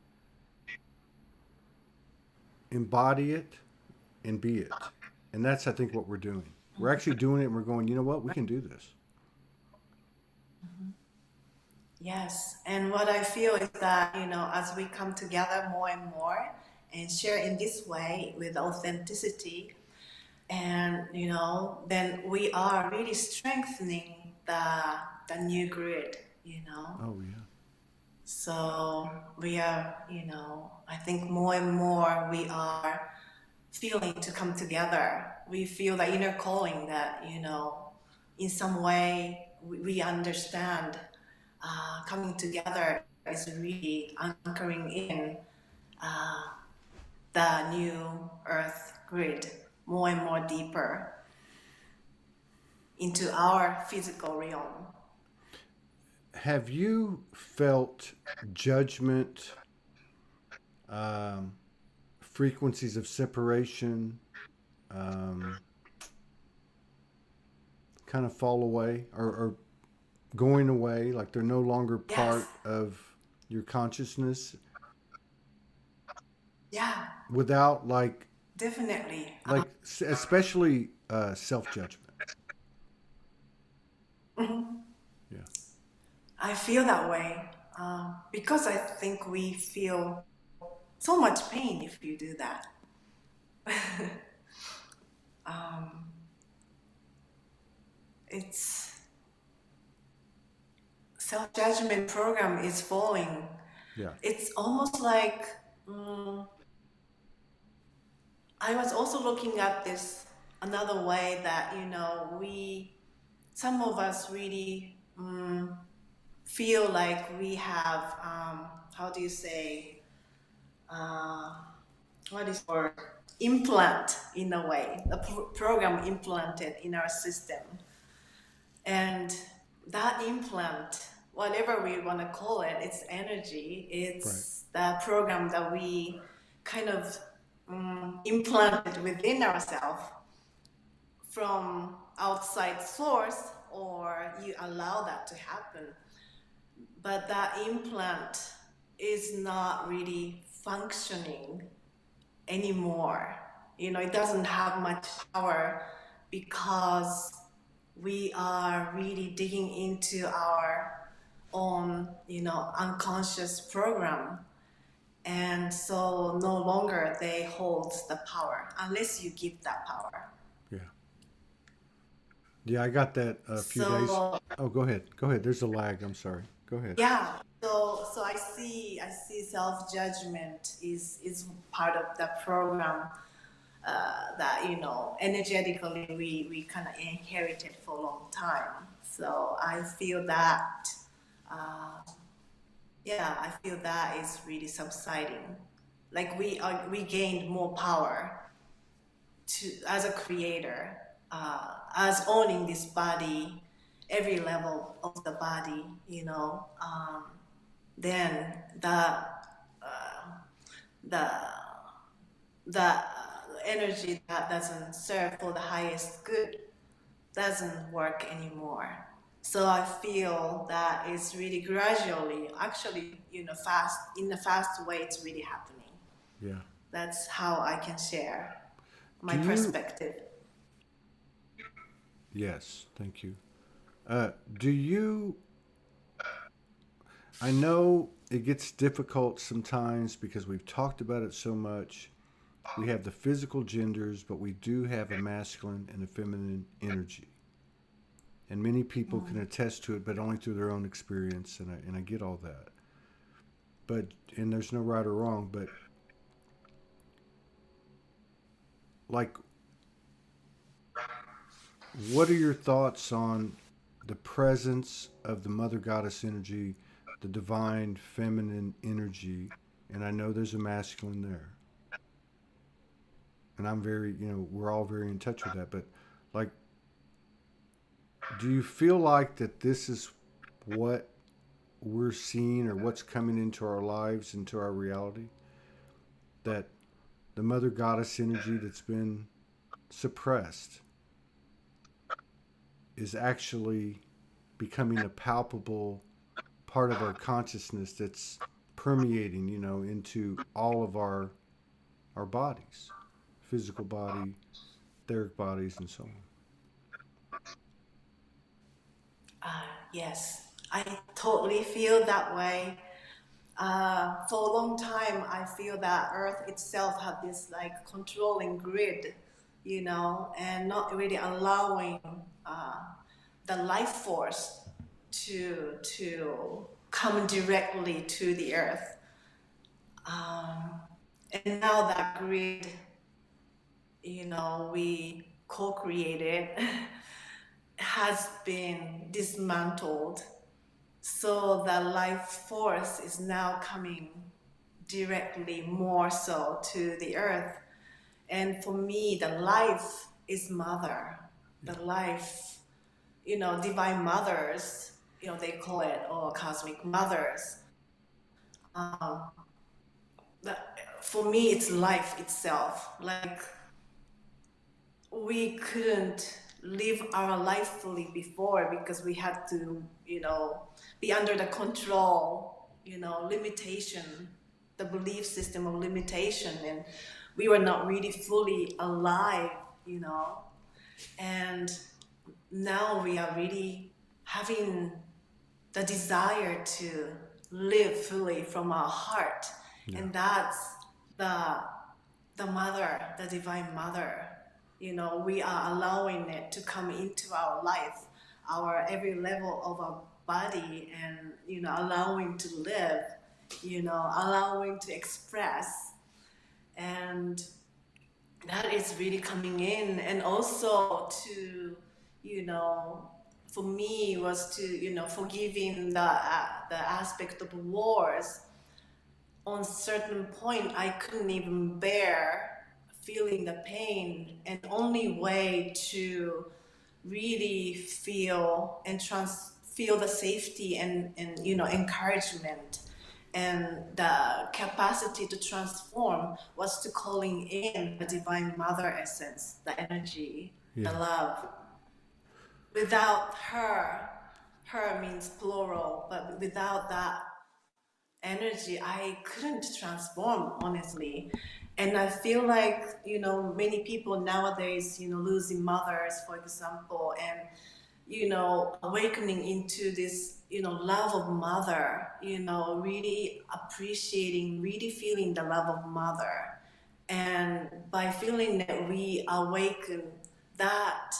[SPEAKER 3] embody it, and be it. And that's, I think, what we're doing. We're actually doing it, and we're going, you know what? We can do this.
[SPEAKER 4] Yes, and what I feel is that, as we come together more and more and share in this way with authenticity, and, then we are really strengthening the new grid,
[SPEAKER 3] Oh, yeah.
[SPEAKER 4] So we are, I think more and more we are feeling to come together. We feel the inner calling that, in some way we understand coming together is really anchoring in the new earth grid more and more deeper into our physical realm.
[SPEAKER 3] Have you felt judgment, frequencies of separation, kind of fall away or going away, like they're no longer part of your consciousness?
[SPEAKER 4] Yeah.
[SPEAKER 3] Without like
[SPEAKER 4] Definitely.
[SPEAKER 3] Like especially self-judgment. Yeah.
[SPEAKER 4] I feel that way because I think we feel so much pain if you do that. It's self-judgment program is falling.
[SPEAKER 3] Yeah.
[SPEAKER 4] It's almost like I was also looking at this another way that some of us really feel like we have how do you say what is word implant in a way, the program implanted in our system, and that implant, whatever we want to call it, it's energy, it's the program that we kind of implanted within ourselves from outside source, or you allow that to happen. but that implant is not really functioning anymore. You know, it doesn't have much power because we are really digging into our own, you know, unconscious program. And so no longer they hold the power unless you give that power.
[SPEAKER 3] Yeah. Yeah, I got that a few days.
[SPEAKER 4] So
[SPEAKER 3] Oh, go ahead. Go ahead. There's a lag. I'm sorry. Go ahead.
[SPEAKER 4] yeah, so I see self-judgment is part of the program that, you know, energetically we kind of inherited for a long time. So I feel that uh, yeah, I feel that is really subsiding. Like we gained more power to as a creator, as owning this body, every level of the body, you know. Then the the energy that doesn't serve for the highest good doesn't work anymore. So I feel that it's really gradually, actually, you know, fast in a fast way, it's really happening.
[SPEAKER 3] Yeah.
[SPEAKER 4] That's how I can share my
[SPEAKER 3] Do you?
[SPEAKER 4] perspective.
[SPEAKER 3] Yes. Thank you. Do you? I know it gets difficult sometimes because we've talked about it so much. We have the physical genders, but we do have a masculine and a feminine energy. And many people can attest to it, but only through their own experience. And I get all that. But, and there's no right or wrong, but like, what are your thoughts on the presence of the Mother Goddess energy, the divine feminine energy? And I know there's a masculine there. And I'm very, you know, we're all very in touch with that. But like, do you feel like that this is what we're seeing or what's coming into our lives, into our reality? That the Mother Goddess energy that's been suppressed is actually becoming a palpable part of our consciousness that's permeating, you know, into all of our bodies, physical body, etheric bodies, and so on.
[SPEAKER 4] Yes, I totally feel that way. For a long time, I feel that Earth itself had this like controlling grid, you know, and not really allowing uh, the life force to come directly to the Earth. And now that grid, you know, we co-created, has been dismantled. So the life force is now coming directly more so to the earth. And for me, the life is mother.
[SPEAKER 3] Yeah.
[SPEAKER 4] The life, you know, divine mothers, you know, they call it, or cosmic mothers. Um, for me, it's life itself. Like, we couldn't live our life fully before because we had to, you know, be under the control, you know, limitation, the belief system of limitation, and we were not really fully alive, you know. And now we are really having the desire to live fully from our heart.
[SPEAKER 3] Yeah.
[SPEAKER 4] And that's the mother, the divine mother. You know, we are allowing it to come into our life, our every level of our body, and, you know, allowing to live, you know, allowing to express. And that is really coming in. And also to, you know, for me was to, you know, forgiving the aspect of wars. On certain point, I couldn't even bear feeling the pain, and only way to really feel and feel the safety and you know, encouragement and the capacity to transform was to calling in the divine mother essence, the energy,
[SPEAKER 3] Yeah.
[SPEAKER 4] the love. Without her, her means plural, but without that energy, I couldn't transform, honestly. And I feel like, many people nowadays, losing mothers, for example, and, awakening into this, love of mother, really appreciating, really feeling the love of mother. And by feeling that we awaken that,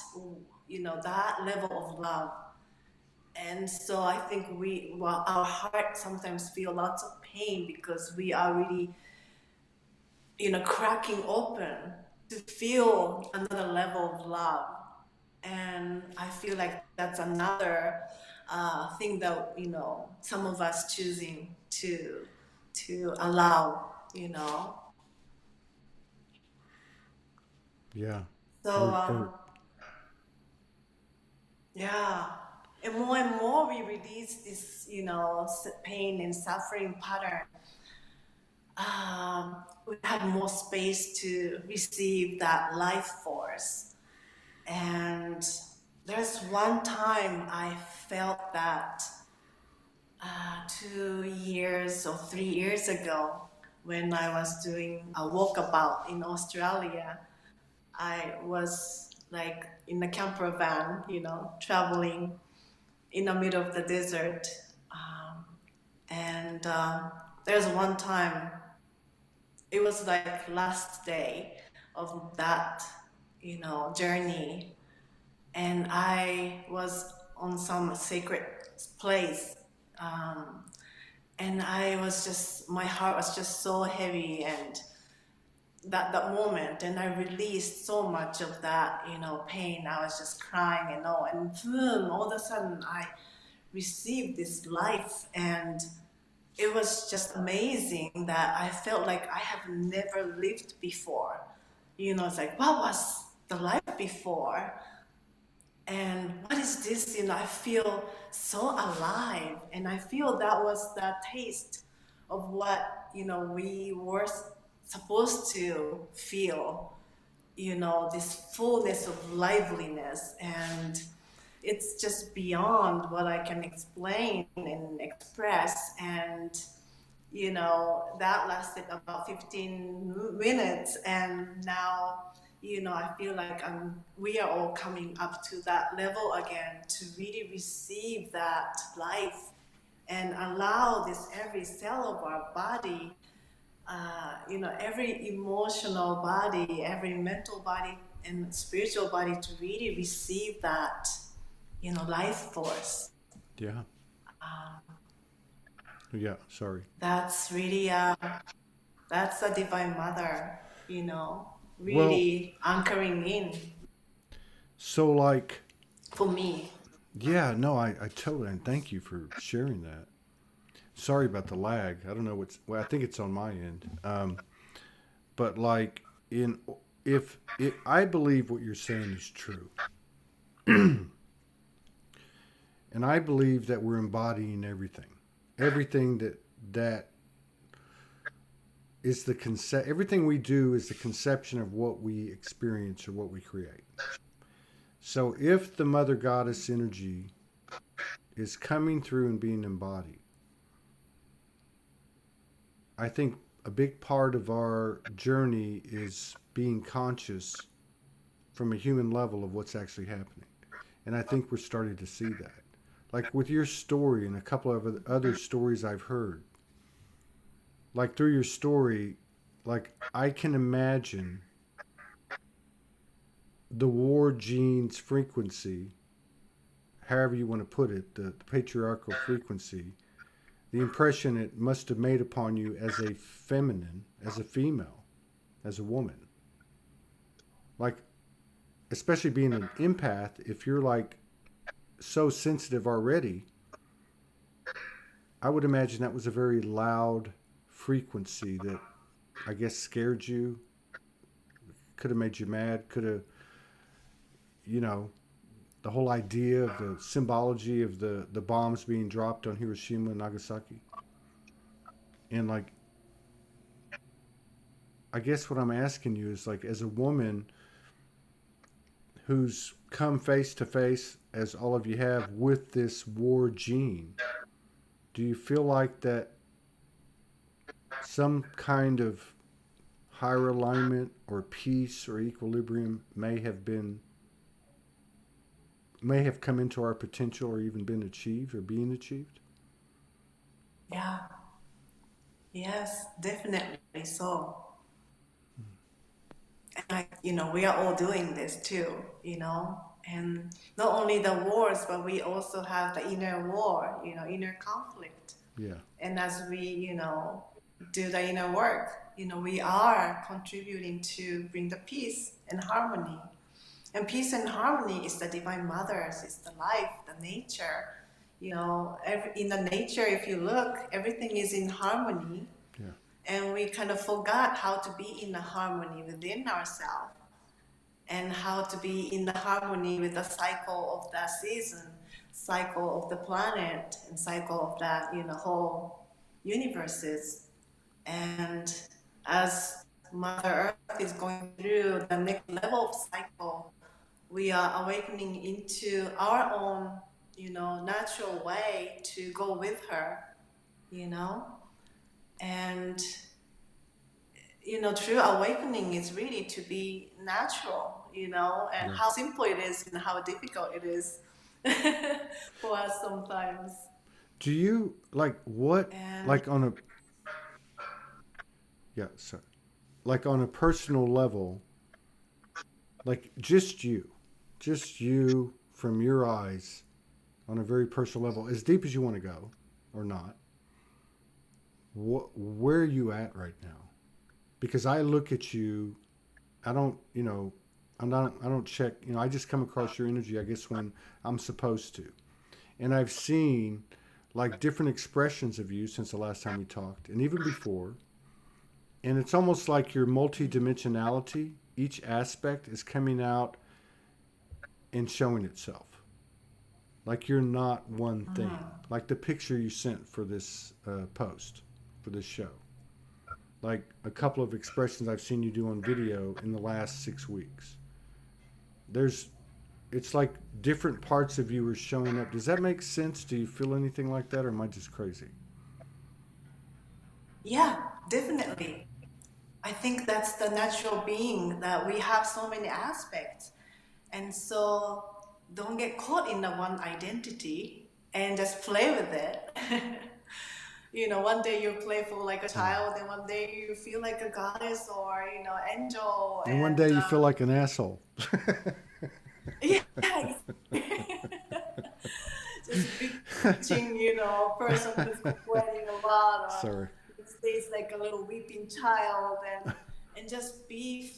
[SPEAKER 4] that level of love. And so I think our heart sometimes feel lots of pain because we are really, cracking open to feel another level of love. And I feel like that's another thing that, some of us choosing to allow,
[SPEAKER 3] Yeah.
[SPEAKER 4] So,
[SPEAKER 3] Or
[SPEAKER 4] yeah. And more we release this, pain and suffering pattern, we have more space to receive that life force. And there's one time I felt that 2 years or 3 years ago when I was doing a walkabout in Australia. I was like in a camper van, traveling in the middle of the desert. And there's one time, it was like last day of that, journey. And I was on some sacred place. Um, and my heart was just so heavy, and that moment, and I released so much of that, pain. I was just crying and all, and boom, all of a sudden I received this life, and it was just amazing that I felt like I have never lived before. It's like, what was the life before? And what is this? I feel so alive. And I feel that was the taste of what, we were supposed to feel, this fullness of liveliness. And it's just beyond what I can explain and express. And, that lasted about 15 minutes. And now, I feel like we are all coming up to that level again to really receive that life and allow this every cell of our body, every emotional body, every mental body and spiritual body to really receive that, life force.
[SPEAKER 3] yeah. Yeah, sorry.
[SPEAKER 4] That's really, that's a divine mother,
[SPEAKER 3] Well,
[SPEAKER 4] really anchoring in
[SPEAKER 3] so like,
[SPEAKER 4] for me.
[SPEAKER 3] yeah, no, I totally, and thank you for sharing that. Sorry about the lag. I don't know well, I think it's on my end. But like in, if it, I believe what you're saying is true. And I believe that we're embodying everything. Everything that is the concept, everything we do is the conception of what we experience or what we create. So if the mother goddess energy is coming through and being embodied, I think a big part of our journey is being conscious from a human level of what's actually happening. And I think we're starting to see that. Like with your story and a couple of other stories I've heard, like through your story, like I can imagine the war genes frequency, however you want to put it, the patriarchal frequency, the impression it must have made upon you as a feminine, as a female, as a woman. Like, especially being an empath, if you're like so sensitive already, I would imagine that was a very loud frequency that I guess scared you, could have made you mad, could have, you know, the whole idea of the symbology of the bombs being dropped on Hiroshima and Nagasaki. And like, I guess what I'm asking you is like, as a woman who's come face to face, as all of you have, with this war gene, do you feel like that some kind of higher alignment or peace or equilibrium may have come into our potential or even been achieved or being achieved?
[SPEAKER 4] Yeah. Yes, definitely so. And we are all doing this too, and not only the wars, but we also have the inner war, inner conflict.
[SPEAKER 3] Yeah.
[SPEAKER 4] And as we, do the inner work, we are contributing to bring the peace and harmony. And peace and harmony is the divine mothers, it's the life, the nature. In the nature, if you look, everything is in harmony.
[SPEAKER 3] Yeah.
[SPEAKER 4] And we kind of forgot how to be in the harmony within ourselves and how to be in the harmony with the cycle of that season, cycle of the planet, and cycle of that, whole universes. And as Mother Earth is going through the next level of cycle, we are awakening into our own, natural way to go with her, and true awakening is really to be natural, and
[SPEAKER 3] Yeah.
[SPEAKER 4] how simple it is and how difficult it is for us sometimes.
[SPEAKER 3] Do you what
[SPEAKER 4] And
[SPEAKER 3] on a sorry, on a personal level, just you from your eyes, on a very personal level, as deep as you want to go or not, where are you at right now? Because I look at you, I don't I don't check, I just come across your energy, I guess, when I'm supposed to. And I've seen different expressions of you since the last time we talked and even before. And it's almost like your multidimensionality, each aspect is coming out and showing itself. Like you're not one thing. Like the picture you sent for this post, for this show. Like a couple of expressions I've seen you do on video in the last 6 weeks. It's like different parts of you are showing up. Does that make sense? Do you feel anything like that, or am I just crazy?
[SPEAKER 4] yeah, definitely. I think that's the natural being, that we have so many aspects. And so don't get caught in the one identity and just play with it. One day you're playful like a child, and one day you feel like a goddess or, angel.
[SPEAKER 3] And one day you feel like an asshole.
[SPEAKER 4] Yeah, just bitching, person who's complaining a lot, or
[SPEAKER 3] Sorry.
[SPEAKER 4] stays like a little weeping child, and just be,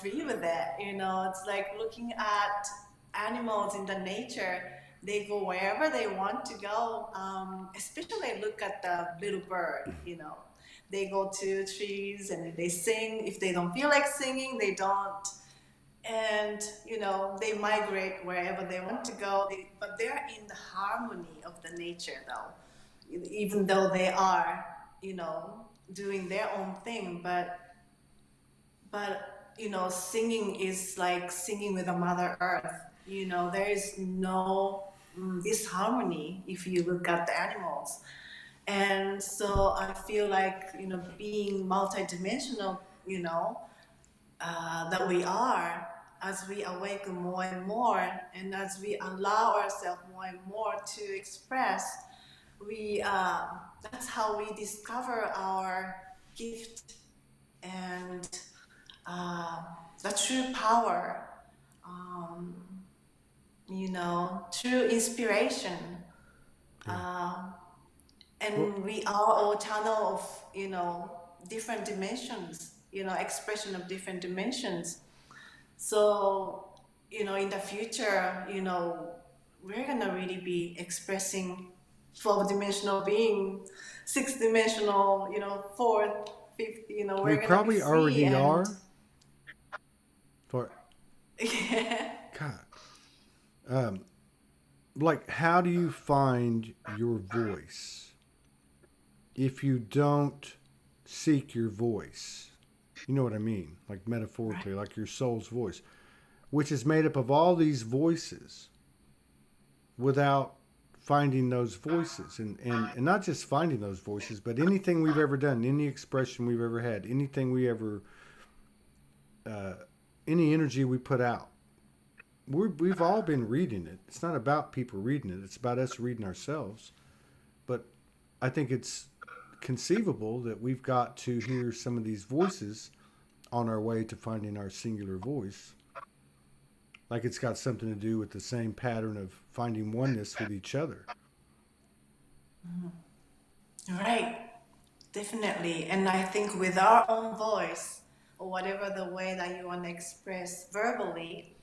[SPEAKER 4] free with it. It's like looking at animals in the nature. They go wherever they want to go. Especially look at the little bird. They go to trees and they sing. If they don't feel like singing, they don't. And they migrate wherever they want to go, but they're in the harmony of the nature, though, even though they are doing their own thing. But singing is like singing with a Mother Earth. There is no disharmony if you look at the animals. And so I feel like being multidimensional, that we are, as we awaken more and more, and as we allow ourselves more and more to express, that's how we discover our gift and the true power, true inspiration. And we are all channel of different dimensions, expression of different dimensions. So, in the future, we're gonna really be expressing 12-dimensional being, 6-dimensional, 4th, 5th, we're
[SPEAKER 3] We
[SPEAKER 4] gonna
[SPEAKER 3] probably
[SPEAKER 4] be
[SPEAKER 3] already are. For
[SPEAKER 4] Yeah.
[SPEAKER 3] God. How do you find your voice if you don't seek your voice? You know what I mean? Like metaphorically, like your soul's voice. which is made up of all these voices, without finding those voices, and not just finding those voices, but anything we've ever done, any expression we've ever had, anything we ever, any energy we put out. We've all been reading it. It's not about people reading it. It's about us reading ourselves. But I think it's conceivable that we've got to hear some of these voices on our way to finding our singular voice. Like it's got something to do with the same pattern of finding oneness with each other.
[SPEAKER 4] Right, definitely. And I think with our own voice, or whatever the way that you want to express verbally,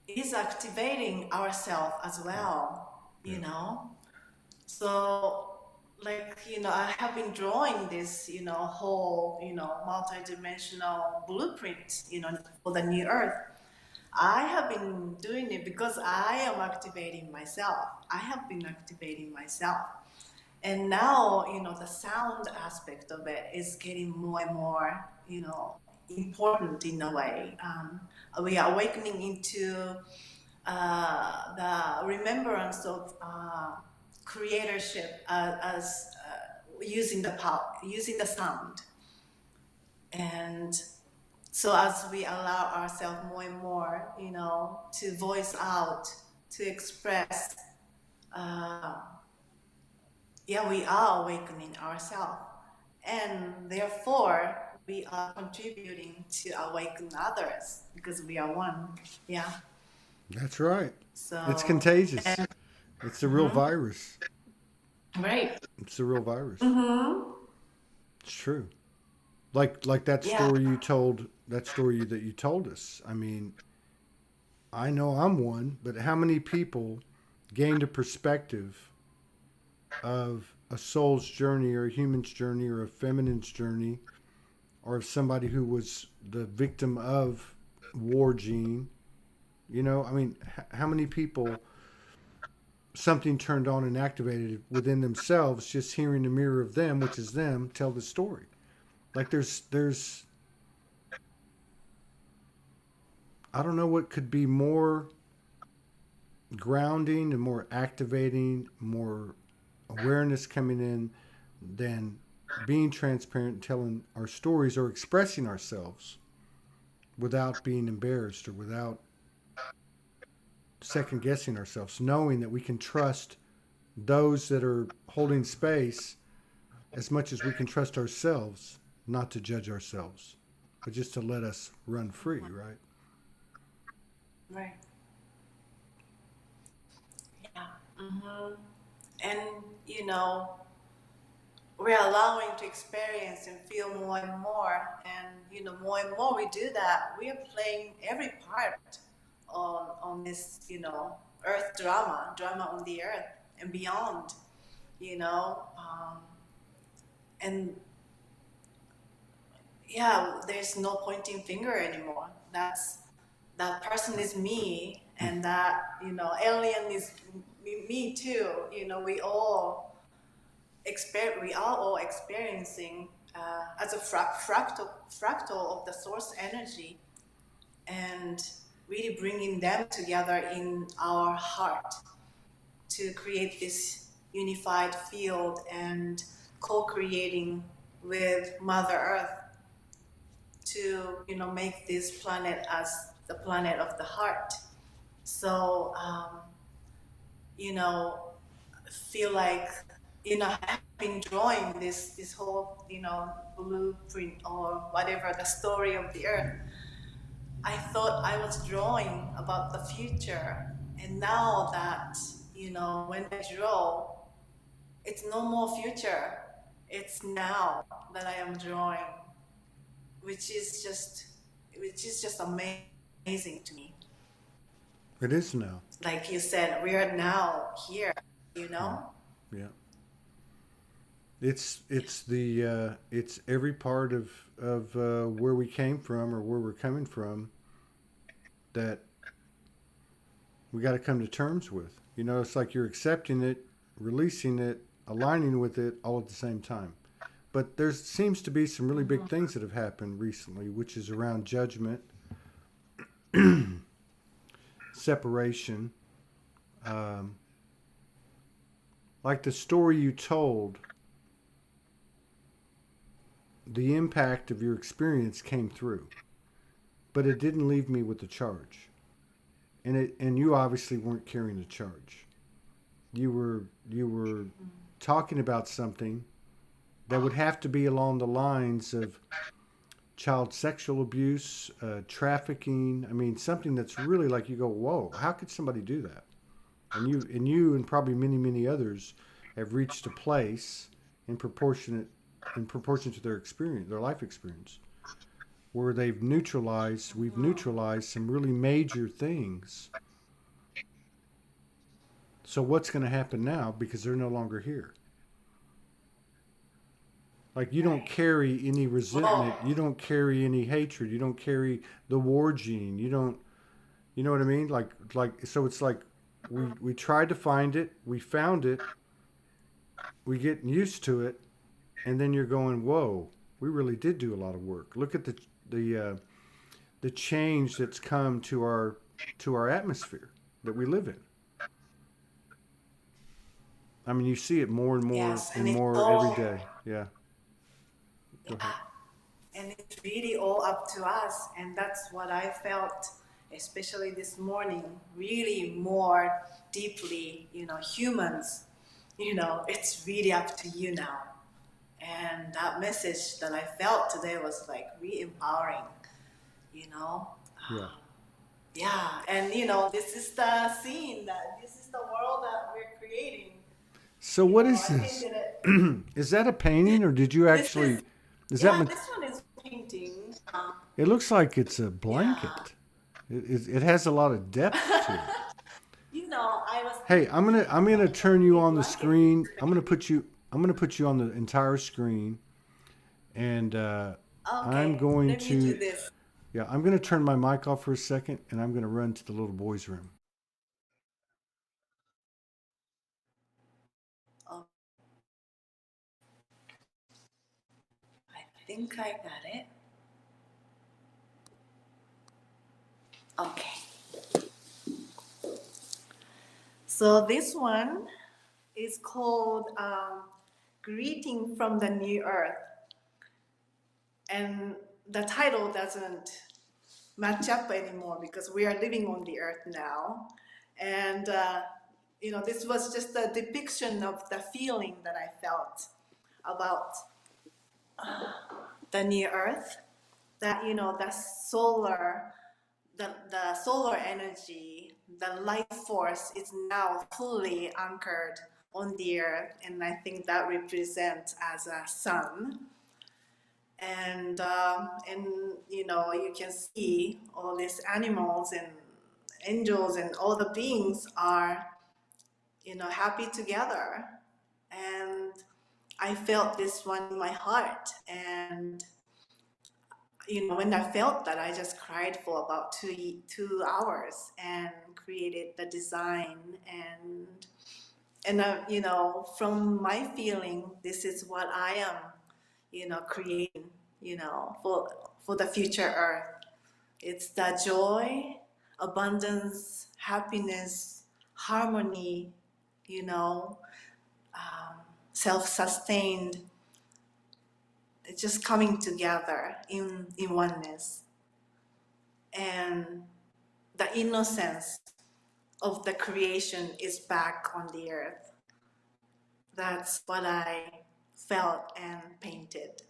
[SPEAKER 4] is activating ourselves as well, you know? So, like, I have been drawing this, whole, multi-dimensional blueprint, for the new earth. I have been doing it because I am activating myself. I have been activating myself. And now, the sound aspect of it is getting more and more, important in a way. We are awakening into the remembrance of creatorship as using the power, using the sound. And so as we allow ourselves more and more, to voice out, to express, we are awakening ourselves. And therefore, we are contributing to awaken others because we are one. Yeah.
[SPEAKER 3] That's right.
[SPEAKER 4] So
[SPEAKER 3] It's contagious. It's a real virus.
[SPEAKER 4] Right.
[SPEAKER 3] It's a real virus.
[SPEAKER 4] Mm-hmm.
[SPEAKER 3] It's true. Like that story you told, that story that you told us. I mean, I know I'm one, but how many people gained a perspective of a soul's journey or a human's journey or a feminine's journey or of somebody who was the victim of war gene? I mean, how many people something turned on and activated within themselves just hearing the mirror of them, which is them, tell the story? Like there's I don't know what could be more grounding and more activating, more awareness coming in than being transparent and telling our stories or expressing ourselves without being embarrassed or without second guessing ourselves, knowing that we can trust those that are holding space as much as we can trust ourselves, not to judge ourselves, but just to let us run free, right?
[SPEAKER 4] Right. Yeah. Mm-hmm. And, we're allowing to experience and feel more and more. And, more and more we do that, we are playing every part on this, earth drama on the earth and beyond, and there's no pointing finger anymore. That person is me, and that, alien is me too. We all we are all experiencing as a fractal of the source energy, and really bringing them together in our heart to create this unified field and co-creating with Mother Earth to, make this planet as the planet of the heart. So, feel like, I've been drawing this whole, blueprint or whatever, the story of the earth. I thought I was drawing about the future. And now that, when I draw, it's no more future. It's now that I am drawing, which is just amazing to me.
[SPEAKER 3] It is now.
[SPEAKER 4] Like you said, we are now here,
[SPEAKER 3] Yeah. It's it's every part of where we came from or where we're coming from that we got to come to terms with. It's like you're accepting it, releasing it, aligning with it all at the same time. But there seems to be some really big things that have happened recently, which is around judgment, separation, like the story you told, the impact of your experience came through, but it didn't leave me with the charge. And you obviously weren't carrying the charge. You were talking about something that would have to be along the lines of child sexual abuse, trafficking. I mean, something that's really like you go, whoa, how could somebody do that? And probably many others have reached a place in proportion to their experience, their life experience, where we've neutralized some really major things. So what's going to happen now, because they're no longer here? Like, you don't carry any resentment, you don't carry any hatred, you don't carry the war gene, you don't, you know what I mean? So it's like we tried to find it, we found it, we get used to it, and then you're going, whoa, we really did do a lot of work. Look at the change that's come to our atmosphere that we live in. I mean, you see it more and more
[SPEAKER 4] Yes,
[SPEAKER 3] and
[SPEAKER 4] and it's
[SPEAKER 3] more
[SPEAKER 4] all,
[SPEAKER 3] every day. Yeah. Go ahead.
[SPEAKER 4] and it's really all up to us, and that's what I felt, especially this morning, really more deeply, humans, it's really up to you now. And that message that I felt today was like re-empowering, you know.
[SPEAKER 3] Yeah.
[SPEAKER 4] Yeah, and this is the scene, this is the world that we're creating.
[SPEAKER 3] So what is
[SPEAKER 4] I
[SPEAKER 3] this?
[SPEAKER 4] painted it.
[SPEAKER 3] Is that a painting, or did you
[SPEAKER 4] This
[SPEAKER 3] actually?
[SPEAKER 4] is,
[SPEAKER 3] Is
[SPEAKER 4] yeah,
[SPEAKER 3] that?
[SPEAKER 4] this one is painting.
[SPEAKER 3] It looks like it's a blanket.
[SPEAKER 4] Yeah.
[SPEAKER 3] It has a lot of depth to it.
[SPEAKER 4] I was.
[SPEAKER 3] Hey, I'm gonna turn you on the
[SPEAKER 4] Blanket.
[SPEAKER 3] screen. I'm gonna put you on the entire screen, and
[SPEAKER 4] Okay,
[SPEAKER 3] I'm going
[SPEAKER 4] let me
[SPEAKER 3] to.
[SPEAKER 4] do this.
[SPEAKER 3] Yeah, I'm gonna turn my mic off for a second, and I'm gonna run to the little boy's room.
[SPEAKER 4] Oh, I think I got it. Okay. So this one is called Greeting from the New Earth. And the title doesn't match up anymore because we are living on the earth now. And, this was just a depiction of the feeling that I felt about the new earth, that, the solar energy, the life force is now fully anchored on the earth. And I think that represents as a sun. And you can see all these animals and angels and all the beings are happy together. And I felt this one in my heart. And when I felt that, I just cried for about 2 hours and created the design. And from my feeling, this is what I am creating, for the future earth. It's the joy, abundance, happiness, harmony, self-sustained. It's just coming together in oneness. And the innocence of the creation is back on the earth. That's what I felt and painted.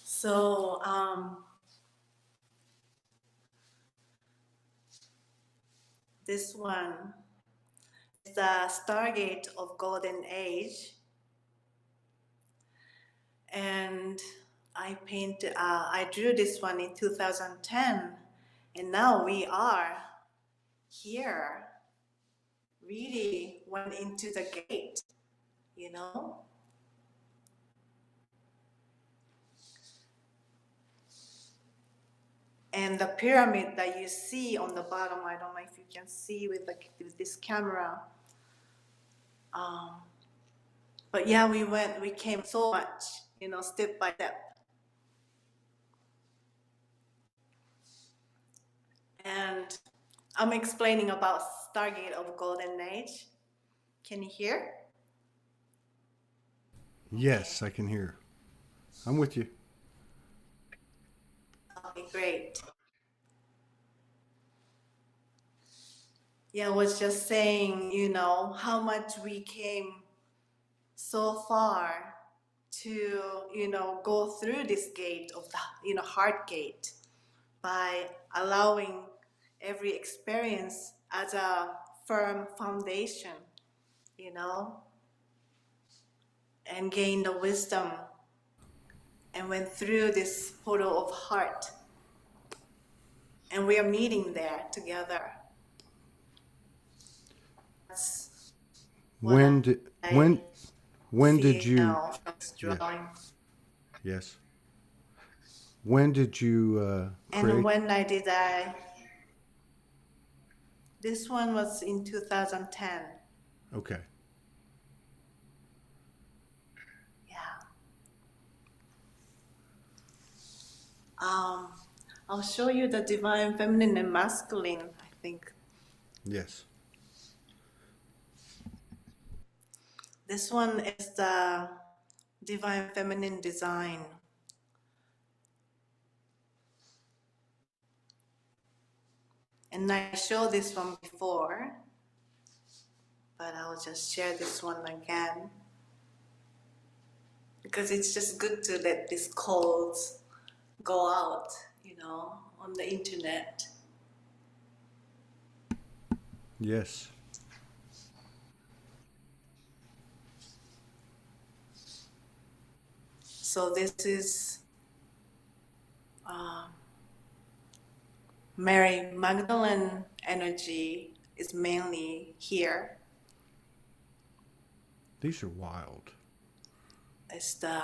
[SPEAKER 4] So this one is the Stargate of Golden Age, and I drew this one in 2010, and now we are here, really went into the gate, And the pyramid that you see on the bottom, I don't know if you can see with this camera. But yeah, we came so much, step by step. I'm explaining about Stargate of Golden Age. Can you hear?
[SPEAKER 3] Yes, I can hear. I'm with you.
[SPEAKER 4] Okay, great. Yeah, I was just saying, how much we came so far to, go through this gate of the, heart gate by allowing every experience as a firm foundation, you know, and gain the wisdom and went through this portal of heart. And we are meeting there together. That's what
[SPEAKER 3] When did when did
[SPEAKER 4] see
[SPEAKER 3] you?
[SPEAKER 4] now from this
[SPEAKER 3] Yeah.
[SPEAKER 4] drawing.
[SPEAKER 3] Yes. When did you
[SPEAKER 4] And
[SPEAKER 3] create?
[SPEAKER 4] when this one was in 2010.
[SPEAKER 3] Okay.
[SPEAKER 4] Yeah. I'll show you the divine feminine and masculine, I think.
[SPEAKER 3] Yes.
[SPEAKER 4] This one is the divine feminine design. And I showed this one before, but I'll just share this one again. Because it's just good to let these codes go out, on the internet.
[SPEAKER 3] Yes.
[SPEAKER 4] So this is Mary Magdalene energy is mainly here.
[SPEAKER 3] These are wild.
[SPEAKER 4] It's the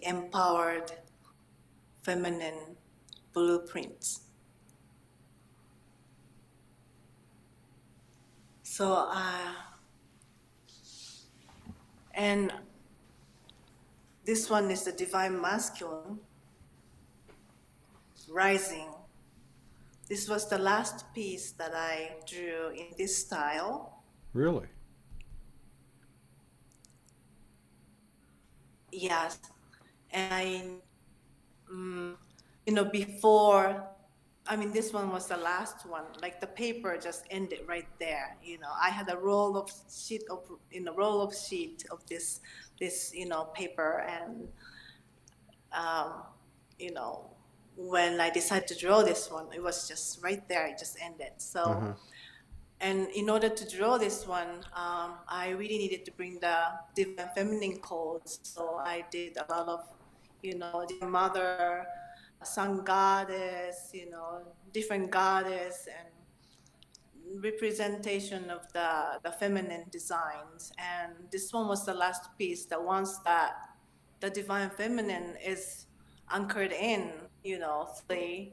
[SPEAKER 4] empowered feminine blueprints. So, and this one is the divine masculine rising. This was the last piece that I drew in this style.
[SPEAKER 3] Really?
[SPEAKER 4] Yes. And before, this one was the last one. Like the paper just ended right there. I had a roll of sheet of this paper, and when I decided to draw this one, it was just right there. It just ended. So, and in order to draw this one, I really needed to bring the divine feminine codes. So I did a lot of, the mother, sun goddess, different goddess, and representation of the feminine designs. And this one was the last piece that once that the divine feminine is anchored in, fully,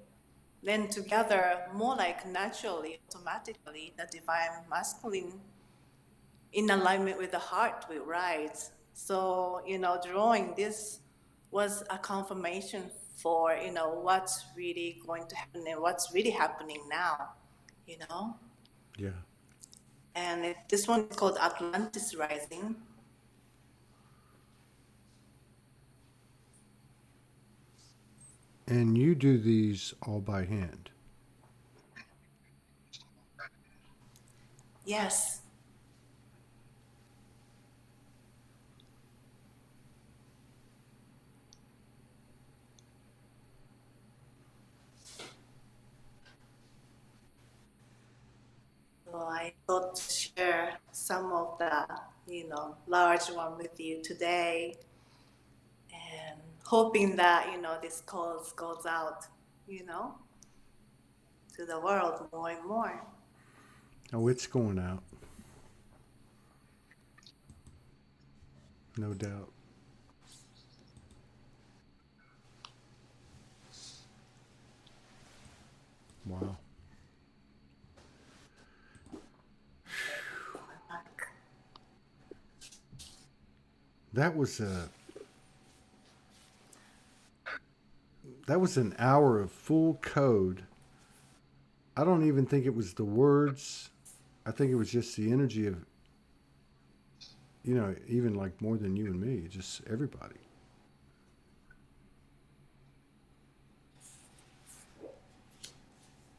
[SPEAKER 4] then together, more like naturally, automatically, the divine masculine in alignment with the heart will rise. So, drawing this was a confirmation for, what's really going to happen and what's really happening now,
[SPEAKER 3] Yeah.
[SPEAKER 4] And this one is called Atlantis Rising.
[SPEAKER 3] And you do these all by hand?
[SPEAKER 4] Yes. So I thought to share some of the, large one with you today, and hoping that, this calls goes out, to the world more and more.
[SPEAKER 3] Oh, it's going out. No doubt. Wow. That That was an hour of full code. I don't even think it was the words. I think it was just the energy of, even like more than you and me, just everybody.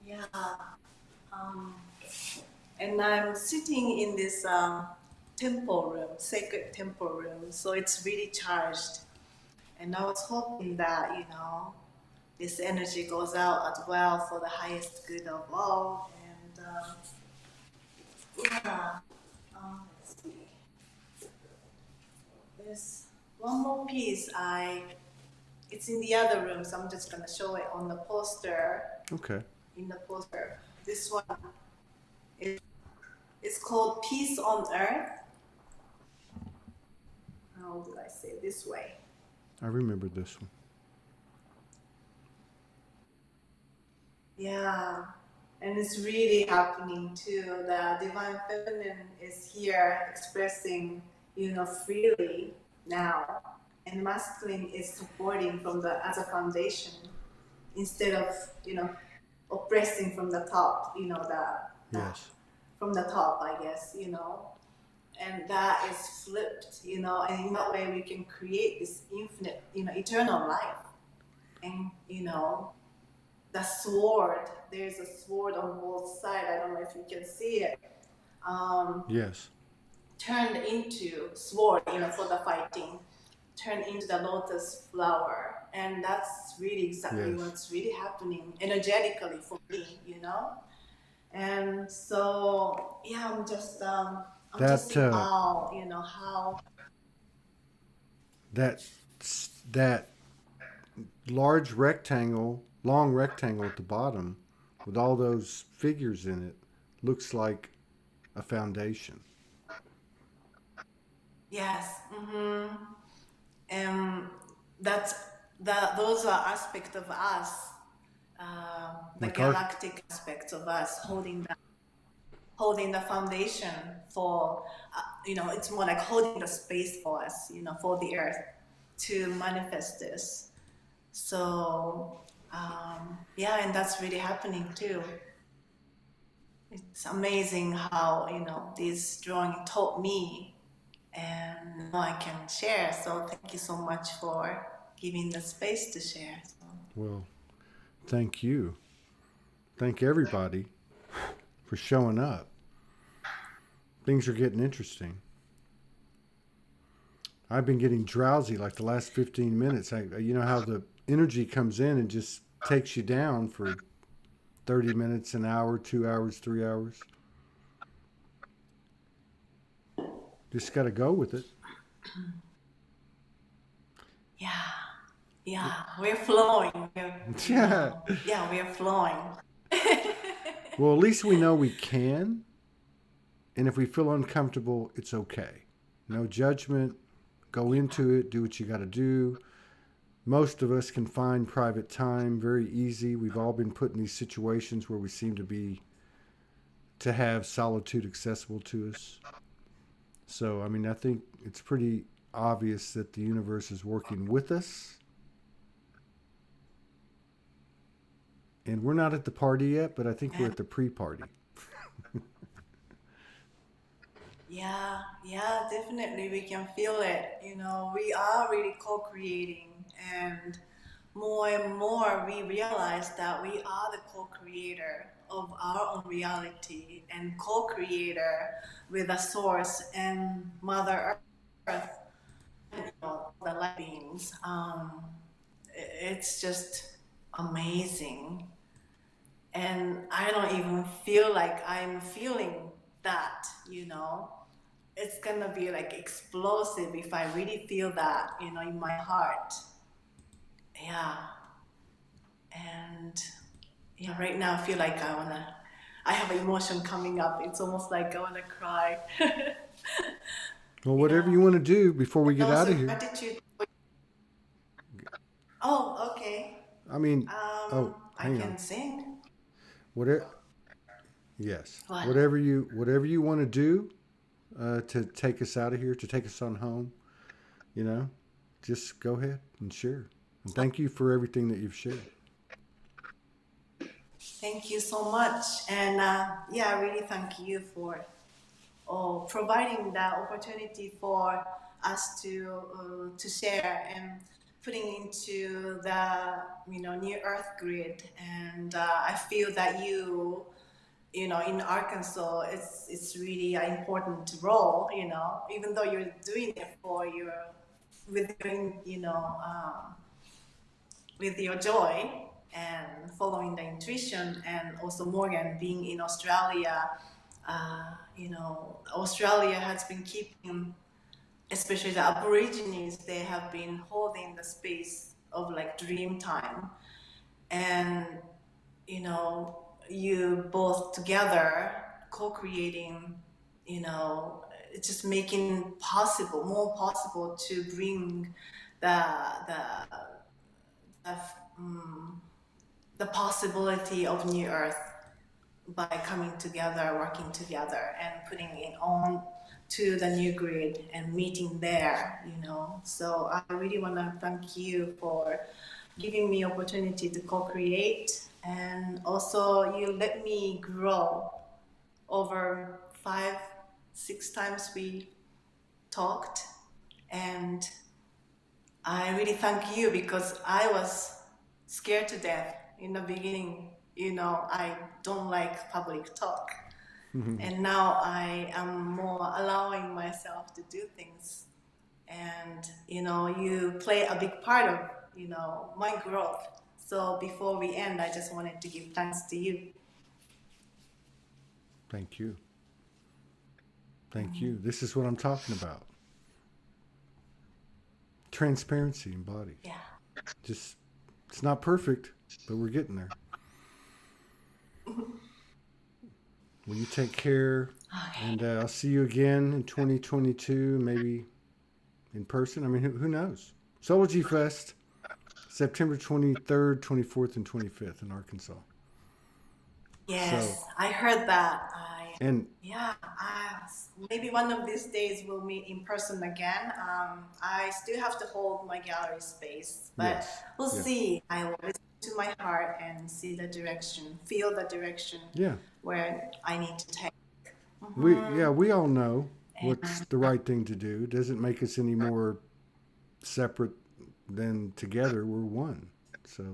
[SPEAKER 4] Yeah. Um, and I'm sitting in this temple room, sacred temple room, so it's really charged. And I was hoping that, this energy goes out as well for the highest good of all. And yeah, let's see. There's one more piece. It's in the other room, so I'm just gonna show it on the poster.
[SPEAKER 3] Okay.
[SPEAKER 4] In the poster, this one is called Peace on Earth. How did I say it this way?
[SPEAKER 3] I remember this one.
[SPEAKER 4] Yeah, and it's really happening too. The divine feminine is here expressing, freely now, and masculine is supporting as a foundation instead of, oppressing from the top.
[SPEAKER 3] Yes.
[SPEAKER 4] From the top, I guess, and that is flipped, and in that way we can create this infinite, eternal life, and the sword. There's a sword on both sides. I don't know if you can see it.
[SPEAKER 3] Yes.
[SPEAKER 4] Turned into sword, for the fighting. Turned into the lotus flower, and that's really exactly what's really happening energetically for me, And so, yeah, I'm just in awe, how.
[SPEAKER 3] That large rectangle, long rectangle at the bottom, with all those figures in it, looks like a foundation.
[SPEAKER 4] Yes. Mm-hmm. And those are aspects of us, the
[SPEAKER 3] Like
[SPEAKER 4] galactic aspects of us holding the foundation for, it's more like holding the space for us, for the earth to manifest this. So, yeah, and that's really happening too. It's amazing how, this drawing taught me, and now I can share. So thank you so much for giving the space to share. So.
[SPEAKER 3] Well, thank you. Thank everybody for showing up. Things are getting interesting. I've been getting drowsy like the last 15 minutes. You know how the energy comes in and just takes you down for 30 minutes, an hour, 2 hours, 3 hours. Just got to go with it.
[SPEAKER 4] Yeah, we're flowing.
[SPEAKER 3] Yeah.
[SPEAKER 4] We're flowing.
[SPEAKER 3] Well, at least we know we can. And if we feel uncomfortable, it's okay. No judgment. Go into it. Do what you got to do. Most of us can find private time very easy. We've all been put in these situations where we seem to have solitude accessible to us. So, I think it's pretty obvious that the universe is working with us. And we're not at the party yet, but I think we're at the pre-party.
[SPEAKER 4] Yeah, definitely. We can feel it. We are really co-creating, and more we realize that we are the co-creator of our own reality and co-creator with the source and Mother Earth, the light beings. It's just amazing. And I don't even feel like I'm feeling that. It's gonna be like explosive if I really feel that, in my heart. Yeah. And yeah, right now I feel like I have emotion coming up. It's almost like I wanna cry.
[SPEAKER 3] Well, whatever you want to do before we get out of here.
[SPEAKER 4] Gratitude. Oh, okay. I can sing.
[SPEAKER 3] Whatever. Yes.
[SPEAKER 4] What?
[SPEAKER 3] Whatever you want to do to take us out of here, to take us on home, just go ahead and share. And thank you for everything that you've shared.
[SPEAKER 4] Thank you so much. And yeah, I really thank you for providing that opportunity for us to share and putting into the New Earth grid. And I feel that in Arkansas, it's really an important role. Even though you're doing it for with your joy and following the intuition, and also Morgan being in Australia. Australia has been keeping, especially the Aborigines, they have been holding the space of like dream time. And, you both together co-creating, it's just making more possible to bring the, the possibility of New Earth by coming together, working together, and putting it on to the new grid and meeting there. So I really want to thank you for giving me opportunity to co-create, and also you let me grow over 5-6 times we talked. And I really thank you, because I was scared to death in the beginning. I don't like public talk. And now I am more allowing myself to do things. And, you play a big part of, my growth. So before we end, I just wanted to give thanks to you.
[SPEAKER 3] Thank you. Thank you. This is what I'm talking about. Transparency embodied.
[SPEAKER 4] Yeah.
[SPEAKER 3] Just, it's not perfect, but we're getting there. Well, you take care, and I'll see you again in 2022, maybe in person. I mean, who knows? Soulogy Fest, September 23rd, 24th, and 25th in Arkansas.
[SPEAKER 4] Yes,
[SPEAKER 3] So,
[SPEAKER 4] I heard that. Maybe one of these days we'll meet in person again. I still have to hold my gallery space, but we'll see. I will listen to my heart and see the direction, feel the direction where I need to take.
[SPEAKER 3] We all know what's the right thing to do. It doesn't make us any more separate than together. We're one. So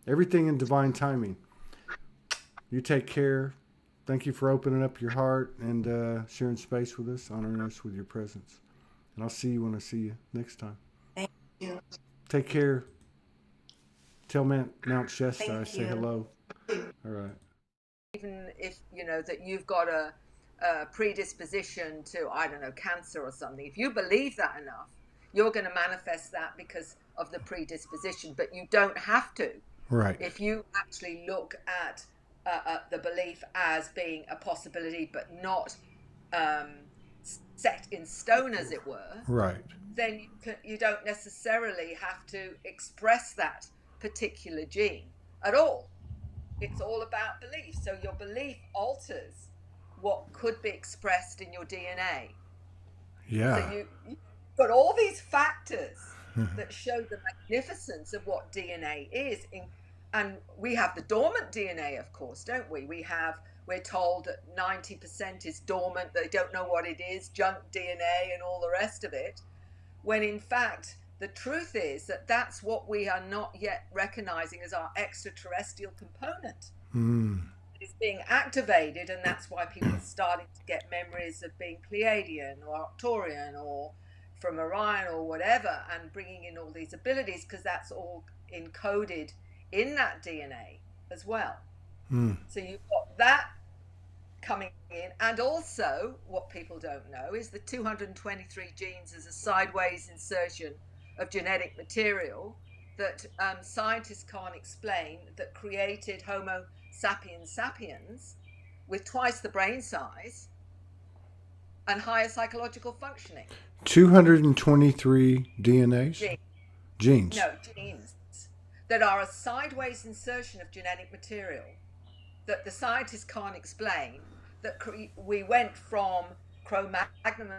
[SPEAKER 3] everything in divine timing. You take care. Thank you for opening up your heart and sharing space with us, honoring us with your presence. And I'll see you when I see you next time.
[SPEAKER 4] Thank you.
[SPEAKER 3] Take care. Tell Mount Shasta
[SPEAKER 4] Thank
[SPEAKER 3] I say
[SPEAKER 4] you.
[SPEAKER 3] hello. All right.
[SPEAKER 5] Even if that you've got a predisposition to, I don't know, cancer or something, if you believe that enough, you're going to manifest that because of the predisposition. But you don't have to.
[SPEAKER 3] Right.
[SPEAKER 5] If you actually look at the belief as being a possibility, but not set in stone, as it were.
[SPEAKER 3] Right.
[SPEAKER 5] Then you don't necessarily have to express that particular gene at all. It's all about belief. So your belief alters what could be expressed in your DNA.
[SPEAKER 3] Yeah.
[SPEAKER 5] So you've got all these factors that show the magnificence of what DNA is. And we have the dormant DNA, of course, don't we? We're told that 90% is dormant. They don't know what it is, junk DNA and all the rest of it. When in fact, the truth is that that's what we are not yet recognizing as our extraterrestrial component. It's being activated, and that's why people are starting to get memories of being Pleiadian or Arcturian or from Orion or whatever, and bringing in all these abilities, because that's all encoded in that DNA as well. So you've got that coming in, and also what people don't know is the 223 genes as a sideways insertion of genetic material that scientists can't explain, that created Homo sapiens sapiens with twice the brain size and higher psychological functioning.
[SPEAKER 3] 223 DNAs? Genes.
[SPEAKER 5] No, genes that are a sideways insertion of genetic material that the scientists can't explain, that we went from Cro-Magnon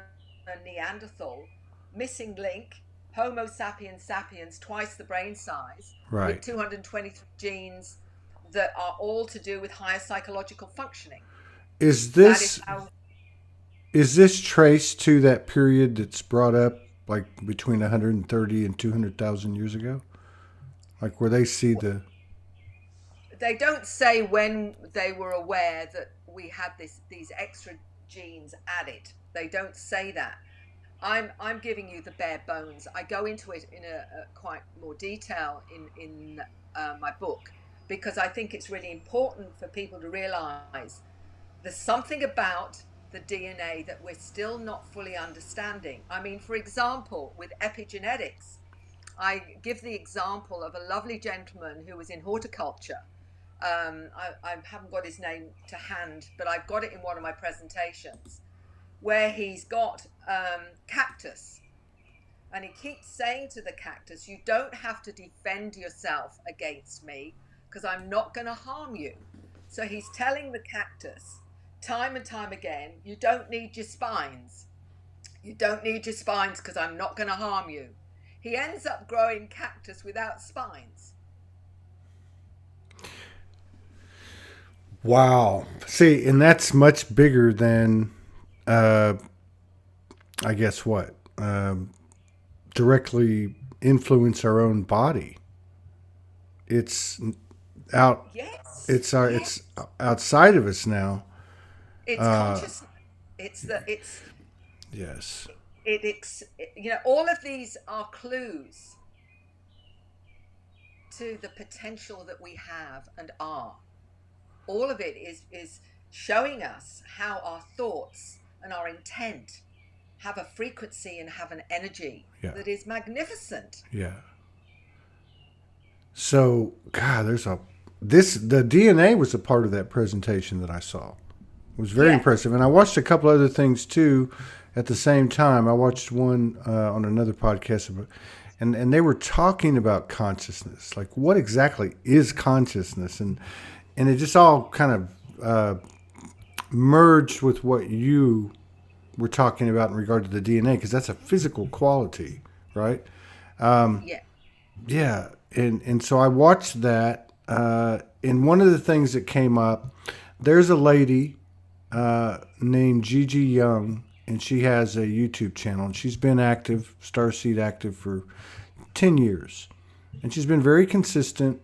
[SPEAKER 5] and Neanderthal, missing link, Homo sapiens sapiens, twice the brain size,
[SPEAKER 3] Right.
[SPEAKER 5] with 223 genes that are all to do with higher psychological functioning.
[SPEAKER 3] Is
[SPEAKER 5] That is
[SPEAKER 3] this
[SPEAKER 5] how.
[SPEAKER 3] is this traced to that period that's brought up, like between 130 and 200,000 years ago? Like where they see the
[SPEAKER 5] They don't say when they were aware that we had these extra genes added. They don't say that. I'm giving you the bare bones. I go into it in a quite more detail in my book, because I think it's really important for people to realize there's something about the DNA that we're still not fully understanding. I mean, for example, with epigenetics, I give the example of a lovely gentleman who was in horticulture. I haven't got his name to hand, but I've got it in one of my presentations, where he's got cactus, and he keeps saying to the cactus, you don't have to defend yourself against me, because I'm not going to harm you. So he's telling the cactus time and time again, you don't need your spines. You don't need your spines because I'm not going to harm you. He ends up growing cactus without spines.
[SPEAKER 3] Wow. See, and that's much bigger than, I guess what, directly influence our own body. It's out.
[SPEAKER 5] Yes.
[SPEAKER 3] It's
[SPEAKER 5] yes.
[SPEAKER 3] it's outside of us now.
[SPEAKER 5] It's consciousness.
[SPEAKER 3] Yes.
[SPEAKER 5] All of these are clues to the potential that we have and are. All of it is showing us how our thoughts and our intent have a frequency and have an energy that is magnificent.
[SPEAKER 3] Yeah. So, God, the DNA was a part of that presentation that I saw. It was very impressive. And I watched a couple other things too at the same time. I watched one on another podcast and they were talking about consciousness. Like, what exactly is consciousness? And it just all kind of merged with what you were talking about in regard to the DNA, because that's a physical quality, right? Yeah. And so I watched that. And one of the things that came up, there's a lady named Gigi Young, and she has a YouTube channel, and she's been active, Starseed active, for 10 years. And she's been very consistent.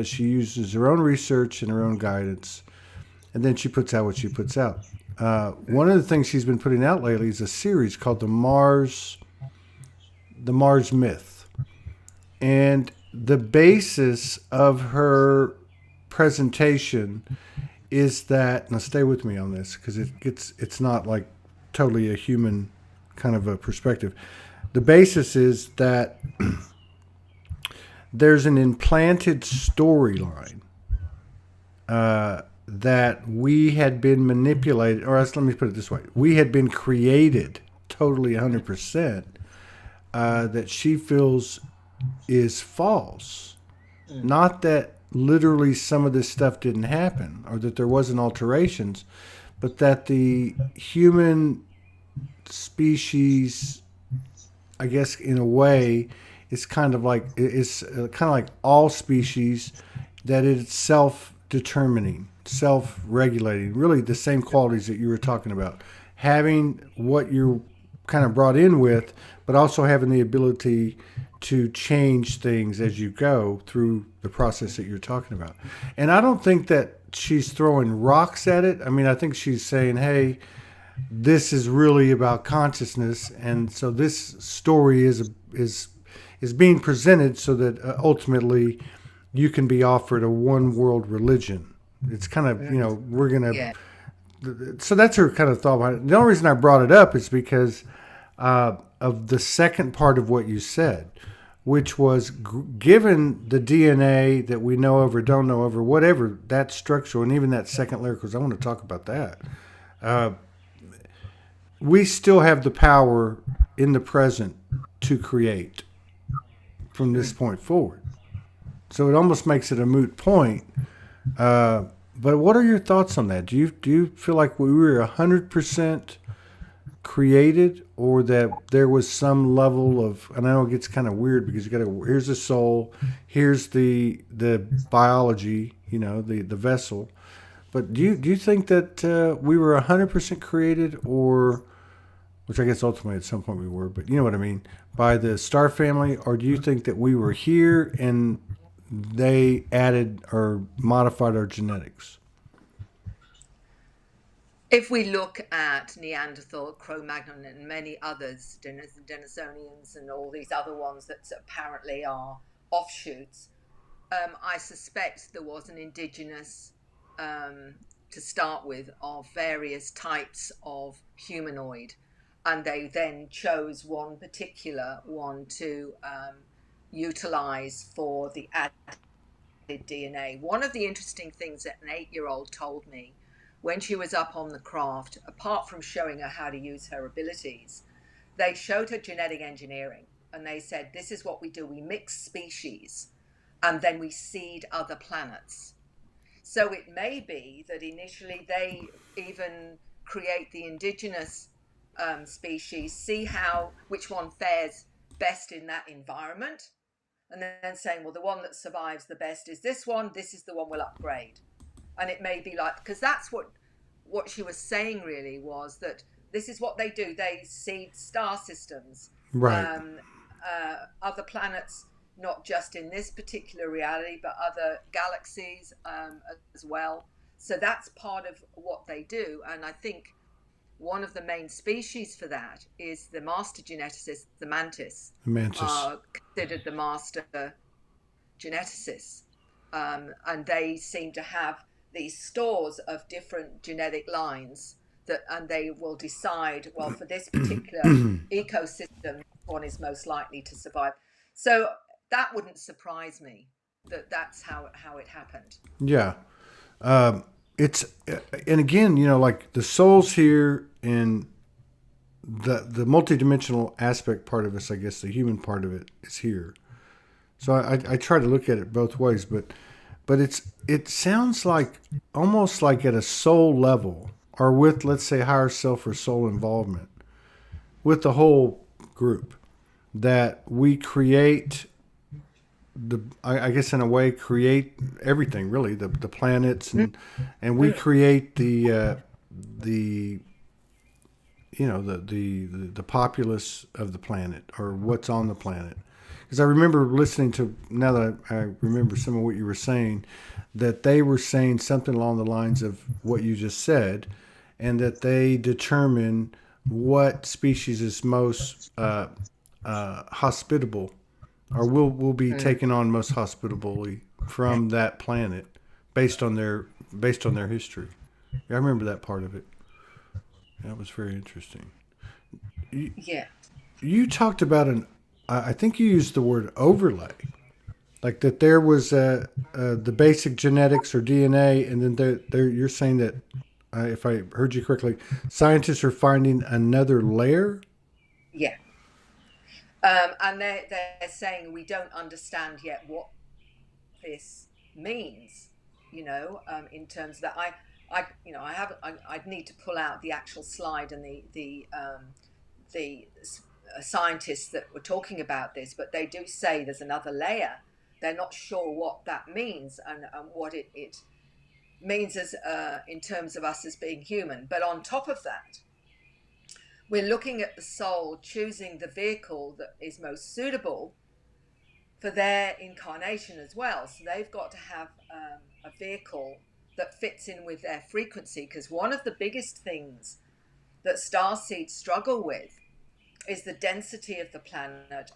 [SPEAKER 3] She uses her own research and her own guidance, and then she puts out what she puts out. One of the things she's been putting out lately is a series called the Mars Myth. And the basis of her presentation is that, now stay with me on this, because it's not like totally a human kind of a perspective. The basis is that there's an implanted storyline that we had been manipulated, or else, let me put it this way, we had been created totally 100%, that she feels is false. Not that literally some of this stuff didn't happen or that there wasn't alterations, but that the human species, I guess in a way, is kind of like all species, that it's self-determining, self-regulating, really the same qualities that you were talking about, having what you're kind of brought in with, but also having the ability to change things as you go through the process that you're talking about. And I don't think that she's throwing rocks at it. I mean, I think she's saying, hey, this is really about consciousness, and so this story is being presented so that ultimately you can be offered a one world religion. It's kind of, we're going to, so that's her kind of thought behind it. The only reason I brought it up is because of the second part of what you said, which was given the DNA that we know of or don't know of, or whatever that structure, and even that second layer, because I want to talk about that. We still have the power in the present to create from this point forward. So it almost makes it a moot point. But what are your thoughts on that? Do you feel like we were 100% created, or that there was some level of, and I know it gets kind of weird because you got to, here's the soul, here's the biology, you know, the vessel. But do you think that we were 100% created, or, which I guess ultimately at some point we were, but you know what I mean, by the star family, or do you think that we were here and they added or modified our genetics?
[SPEAKER 5] If we look at Neanderthal, Cro-Magnon, and many others, Denisonians, and all these other ones that apparently are offshoots, I suspect there was an indigenous, to start with, of various types of humanoid, and they then chose one particular one to utilize for the added DNA. One of the interesting things that an 8-year-old told me when she was up on the craft, apart from showing her how to use her abilities, they showed her genetic engineering, and they said, this is what we do. We mix species and then we seed other planets. So it may be that initially they even create the indigenous species, see which one fares best in that environment, and then saying, well, the one that survives the best is this one. This is the one we'll upgrade. And it may be like, because that's what she was saying really, was that this is what they do. They seed star systems,
[SPEAKER 3] Right.
[SPEAKER 5] Other planets, not just in this particular reality, but other galaxies as well. So that's part of what they do. And I think one of the main species for that is the master geneticist, the mantis. Considered the master geneticists. And they seem to have these stores of different genetic lines and they will decide, well, for this particular ecosystem, one is most likely to survive. So that wouldn't surprise me that's how it happened.
[SPEAKER 3] Yeah. It's, and again, you know, like the soul's here, and the multidimensional aspect part of us, I guess the human part of it is here. So I try to look at it both ways, but it sounds like almost like at a soul level, or with, let's say, higher self or soul involvement with the whole group, that we create I guess in a way create everything, really, the planets, and we create the you know, the populace of the planet, or what's on the planet. Because I remember listening to, now that I remember some of what you were saying, that they were saying something along the lines of what you just said, and that they determine what species is most hospitable, or will be taken on most hospitably from that planet based on their history. Yeah, I remember that part of it. That was very interesting.
[SPEAKER 5] Yeah.
[SPEAKER 3] You talked about I think you used the word overlay, like that there was the basic genetics or DNA, and then you're saying that, if I heard you correctly, scientists are finding another layer.
[SPEAKER 5] Yeah. And they're saying we don't understand yet what this means, you know, in terms of that. I'd need to pull out the actual slide and the scientists that were talking about this, but they do say there's another layer. They're not sure what that means and what it means as in terms of us as being human. But on top of that, we're looking at the soul choosing the vehicle that is most suitable for their incarnation as well. So they've got to have a vehicle that fits in with their frequency, because one of the biggest things that starseeds struggle with is the density of the planet,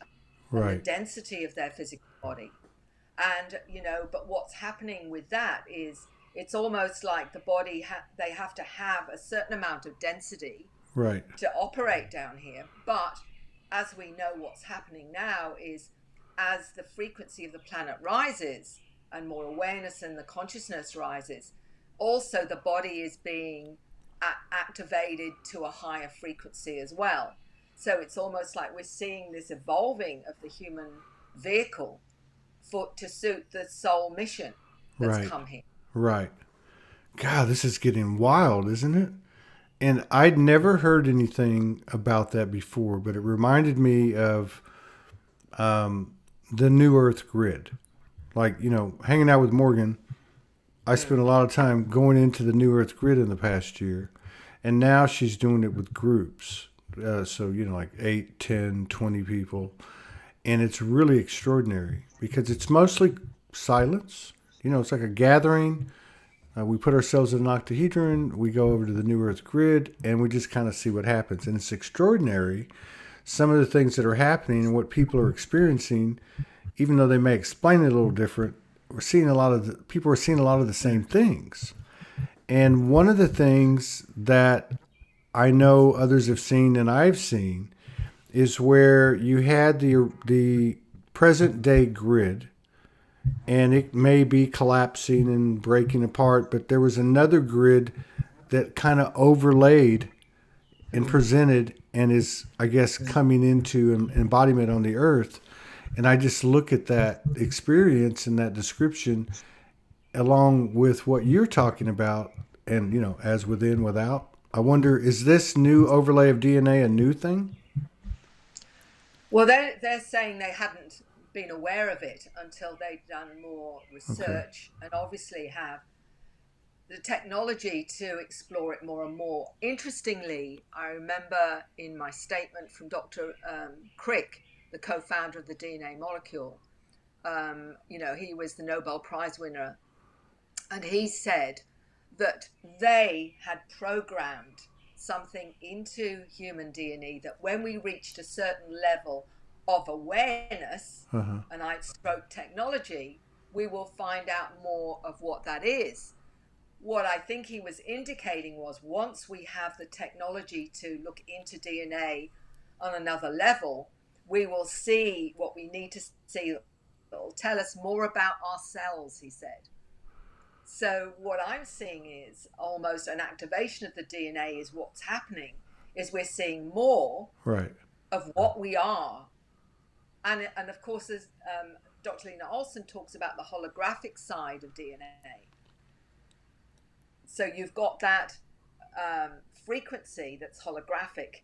[SPEAKER 5] and the density of their physical body. And, you know, but what's happening with that is it's almost like the body, they have to have a certain amount of density to operate down here. But as we know, what's happening now is, as the frequency of the planet rises and more awareness and the consciousness rises, also the body is being activated to a higher frequency as well. So it's almost like we're seeing this evolving of the human vehicle to suit the soul mission that's come here.
[SPEAKER 3] Right. God, this is getting wild, isn't it? And I'd never heard anything about that before, but it reminded me of the New Earth grid. Like, hanging out with Morgan, I spent a lot of time going into the New Earth grid in the past year. And now she's doing it with groups. So, like 8, 10, 20 people. And it's really extraordinary because it's mostly silence. It's like a gathering. We put ourselves in an octahedron. We go over to the New Earth grid and we just kind of see what happens. And it's extraordinary. Some of the things that are happening and what people are experiencing, even though they may explain it a little different, people are seeing a lot of the same things. And one of the things that I know others have seen and I've seen is where you had the present day grid, and it may be collapsing and breaking apart, but there was another grid that kind of overlaid and presented and is, I guess, coming into an embodiment on the earth. And I just look at that experience and that description along with what you're talking about and, as within, without. I wonder, is this new overlay of DNA a new thing?
[SPEAKER 5] Well, they're saying they hadn't been aware of it until they'd done more research and obviously have the technology to explore it more and more. Interestingly, I remember in my statement from Dr. Crick, the co-founder of the DNA molecule, he was the Nobel Prize winner, and he said that they had programmed something into human DNA that when we reached a certain level of awareness, and I stroke technology, we will find out more of what that is. What I think he was indicating was once we have the technology to look into DNA on another level, we will see what we need to see. It'll tell us more about ourselves, he said. So what I'm seeing is almost an activation of the DNA is what's happening, is we're seeing more of what we are. And of course, as Dr. Lena Olson talks about the holographic side of DNA. So you've got that frequency that's holographic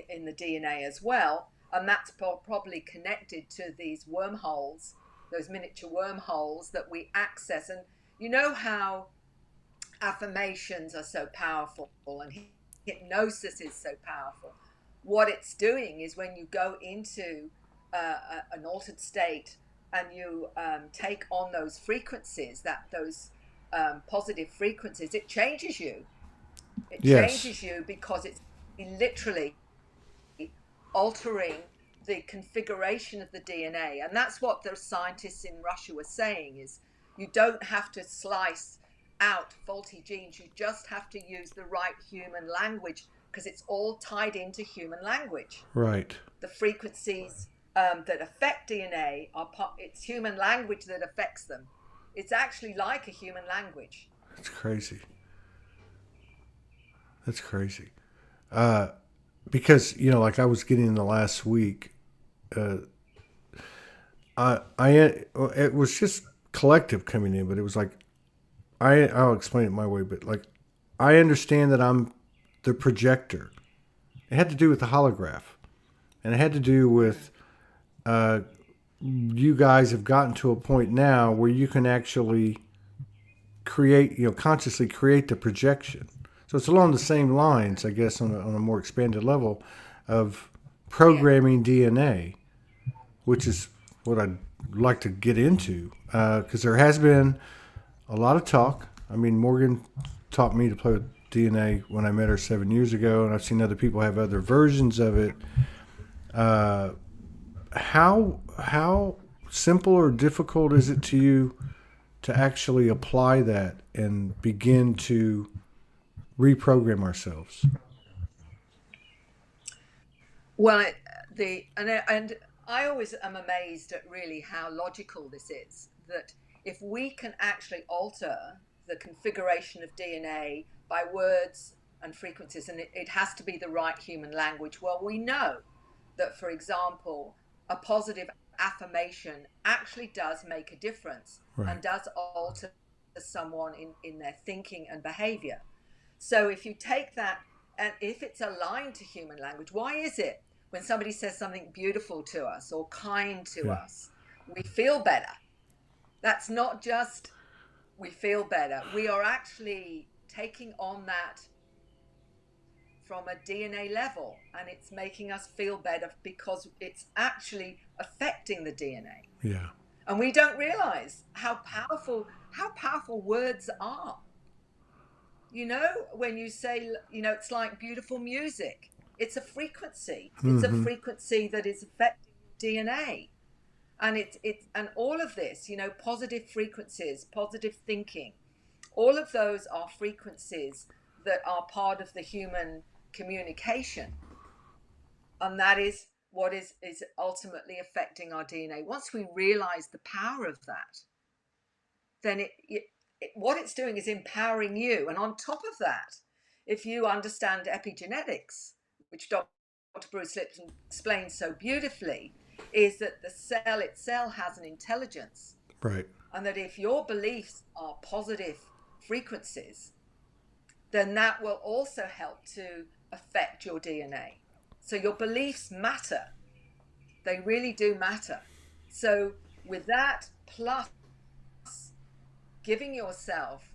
[SPEAKER 5] in the DNA as well. And that's probably connected to these wormholes, those miniature wormholes that we access. And you know how affirmations are so powerful and hypnosis is so powerful. What it's doing is when you go into an altered state and you take on those frequencies, those positive frequencies, it changes you. It changes you because it's literally altering the configuration of the DNA. And that's what the scientists in Russia were saying, is you don't have to slice out faulty genes. You just have to use the right human language because it's all tied into human language.
[SPEAKER 3] Right.
[SPEAKER 5] The frequencies that affect DNA it's human language that affects them. It's actually like a human language.
[SPEAKER 3] That's crazy. That's crazy. Because, like I was getting in the last week, it was just collective coming in, but it was like, I'll explain it my way, but like, I understand that I'm the projector. It had to do with the holograph, and it had to do with, you guys have gotten to a point now where you can actually create, consciously create the projection. So it's along the same lines, I guess, on a more expanded level of programming DNA, which is what I'd like to get into, because there has been a lot of talk. I mean, Morgan taught me to play with DNA when I met her 7 years ago, and I've seen other people have other versions of it. How simple or difficult is it to you to actually apply that and begin to reprogram ourselves?
[SPEAKER 5] Well, and I always am amazed at really how logical this is, that if we can actually alter the configuration of DNA by words and frequencies, and it has to be the right human language. Well, we know that, for example, a positive affirmation actually does make a difference and does alter someone in their thinking and behavior. So if you take that, and if it's aligned to human language, why is it when somebody says something beautiful to us or kind to us, we feel better? That's not just we feel better. We are actually taking on that from a DNA level, and it's making us feel better because it's actually affecting the DNA.
[SPEAKER 3] Yeah.
[SPEAKER 5] And we don't realize how powerful words are. You know, when you say, you know, it's like beautiful music. It's a frequency. It's a frequency that is affecting your DNA. And it's and all of this, you know, positive frequencies, positive thinking, all of those are frequencies that are part of the human communication. And that is what is ultimately affecting our DNA. Once we realize the power of that, then what it's doing is empowering you. And on top of that, if you understand epigenetics, which Dr. Bruce Lipton explains so beautifully, is that the cell itself has an intelligence.
[SPEAKER 3] Right.
[SPEAKER 5] And that if your beliefs are positive frequencies, then that will also help to affect your DNA. So your beliefs matter. They really do matter. So with that, plus giving yourself,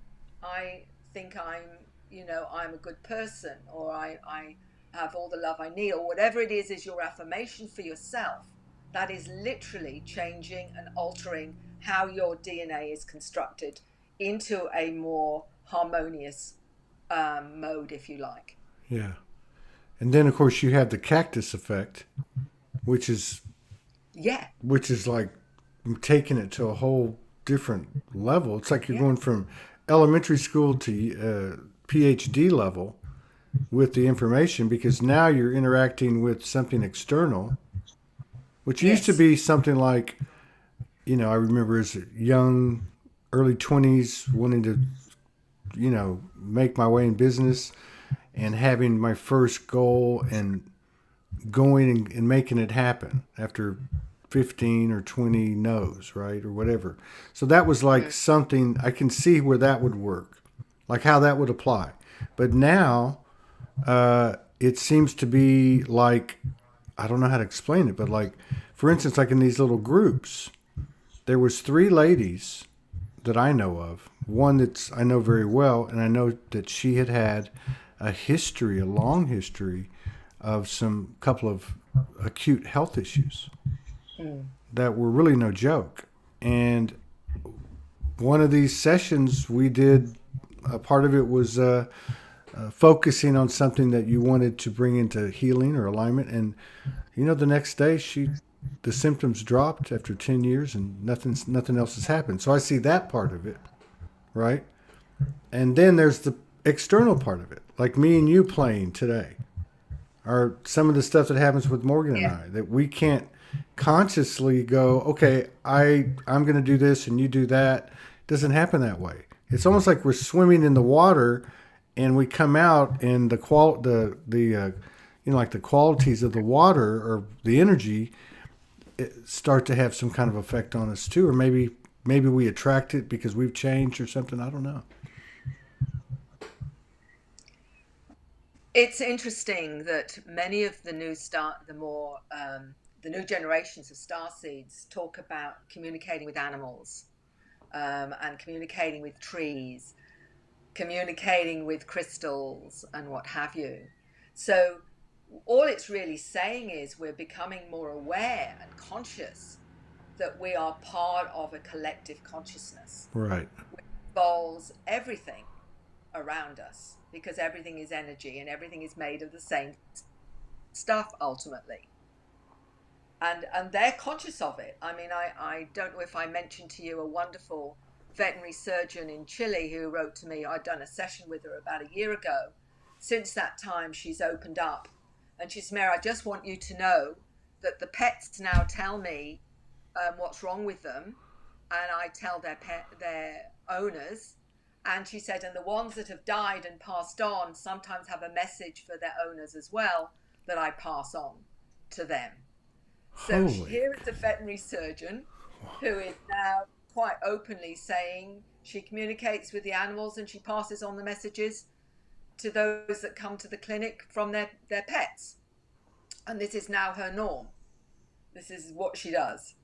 [SPEAKER 5] I think I'm a good person, or I have all the love I need, or whatever it is your affirmation for yourself, that is literally changing and altering how your DNA is constructed into a more harmonious mode, if you like.
[SPEAKER 3] Yeah. And then, of course, you have the cactus effect, which is like taking it to a whole different level. It's like you're going from elementary school to PhD level with the information, because now you're interacting with something external, which used to be something like, you know, I remember as a young, early 20s, wanting to, you know, make my way in business and having my first goal and going and making it happen after 15 or 20 no's, right? Or whatever. So that was like something I can see where that would work, like how that would apply. But now it seems to be like, I don't know how to explain it, but like, for instance, like in these little groups, there was 3 ladies that I know of. One that I know very well, and I know that she had a history, a long history of some couple of acute health issues that were really no joke. And one of these sessions we did, a part of it was focusing on something that you wanted to bring into healing or alignment. And, you know, the next day the symptoms dropped after 10 years and nothing else has happened. So I see that part of it, right? And then there's the external part of it, like me and you playing today, or some of the stuff that happens with Morgan and I, that we can't consciously go, okay, I'm going to do this and you do that. It doesn't happen that way. It's almost like we're swimming in the water and we come out, and the qualities of the water or the energy start to have some kind of effect on us too, or maybe we attract it because we've changed or something. I don't know.
[SPEAKER 5] It's interesting that many of the new generations of starseeds talk about communicating with animals, and communicating with trees, communicating with crystals, and what have you. So all it's really saying is we're becoming more aware and conscious that we are part of a collective consciousness,
[SPEAKER 3] right,
[SPEAKER 5] which involves everything around us, because everything is energy and everything is made of the same stuff ultimately. And they're conscious of it. I mean, I don't know if I mentioned to you a wonderful veterinary surgeon in Chile who wrote to me. I'd done a session with her about a year ago. Since that time, she's opened up. And she said, Mary, I just want you to know that the pets now tell me what's wrong with them. And I tell their owners. And she said, and the ones that have died and passed on sometimes have a message for their owners as well that I pass on to them. So here is a veterinary surgeon who is now quite openly saying she communicates with the animals and she passes on the messages to those that come to the clinic from their pets. And this is now her norm. This is what she does.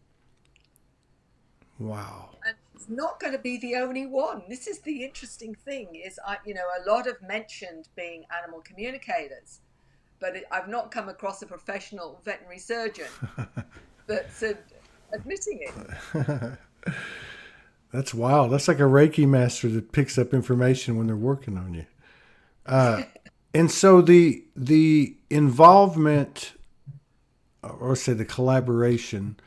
[SPEAKER 3] Wow.
[SPEAKER 5] And she's not going to be the only one. This is the interesting thing is, a lot have mentioned being animal communicators, but I've not come across a professional veterinary surgeon that's admitting it.
[SPEAKER 3] That's wild. That's like a Reiki master that picks up information when they're working on you. And so the involvement, or say the collaboration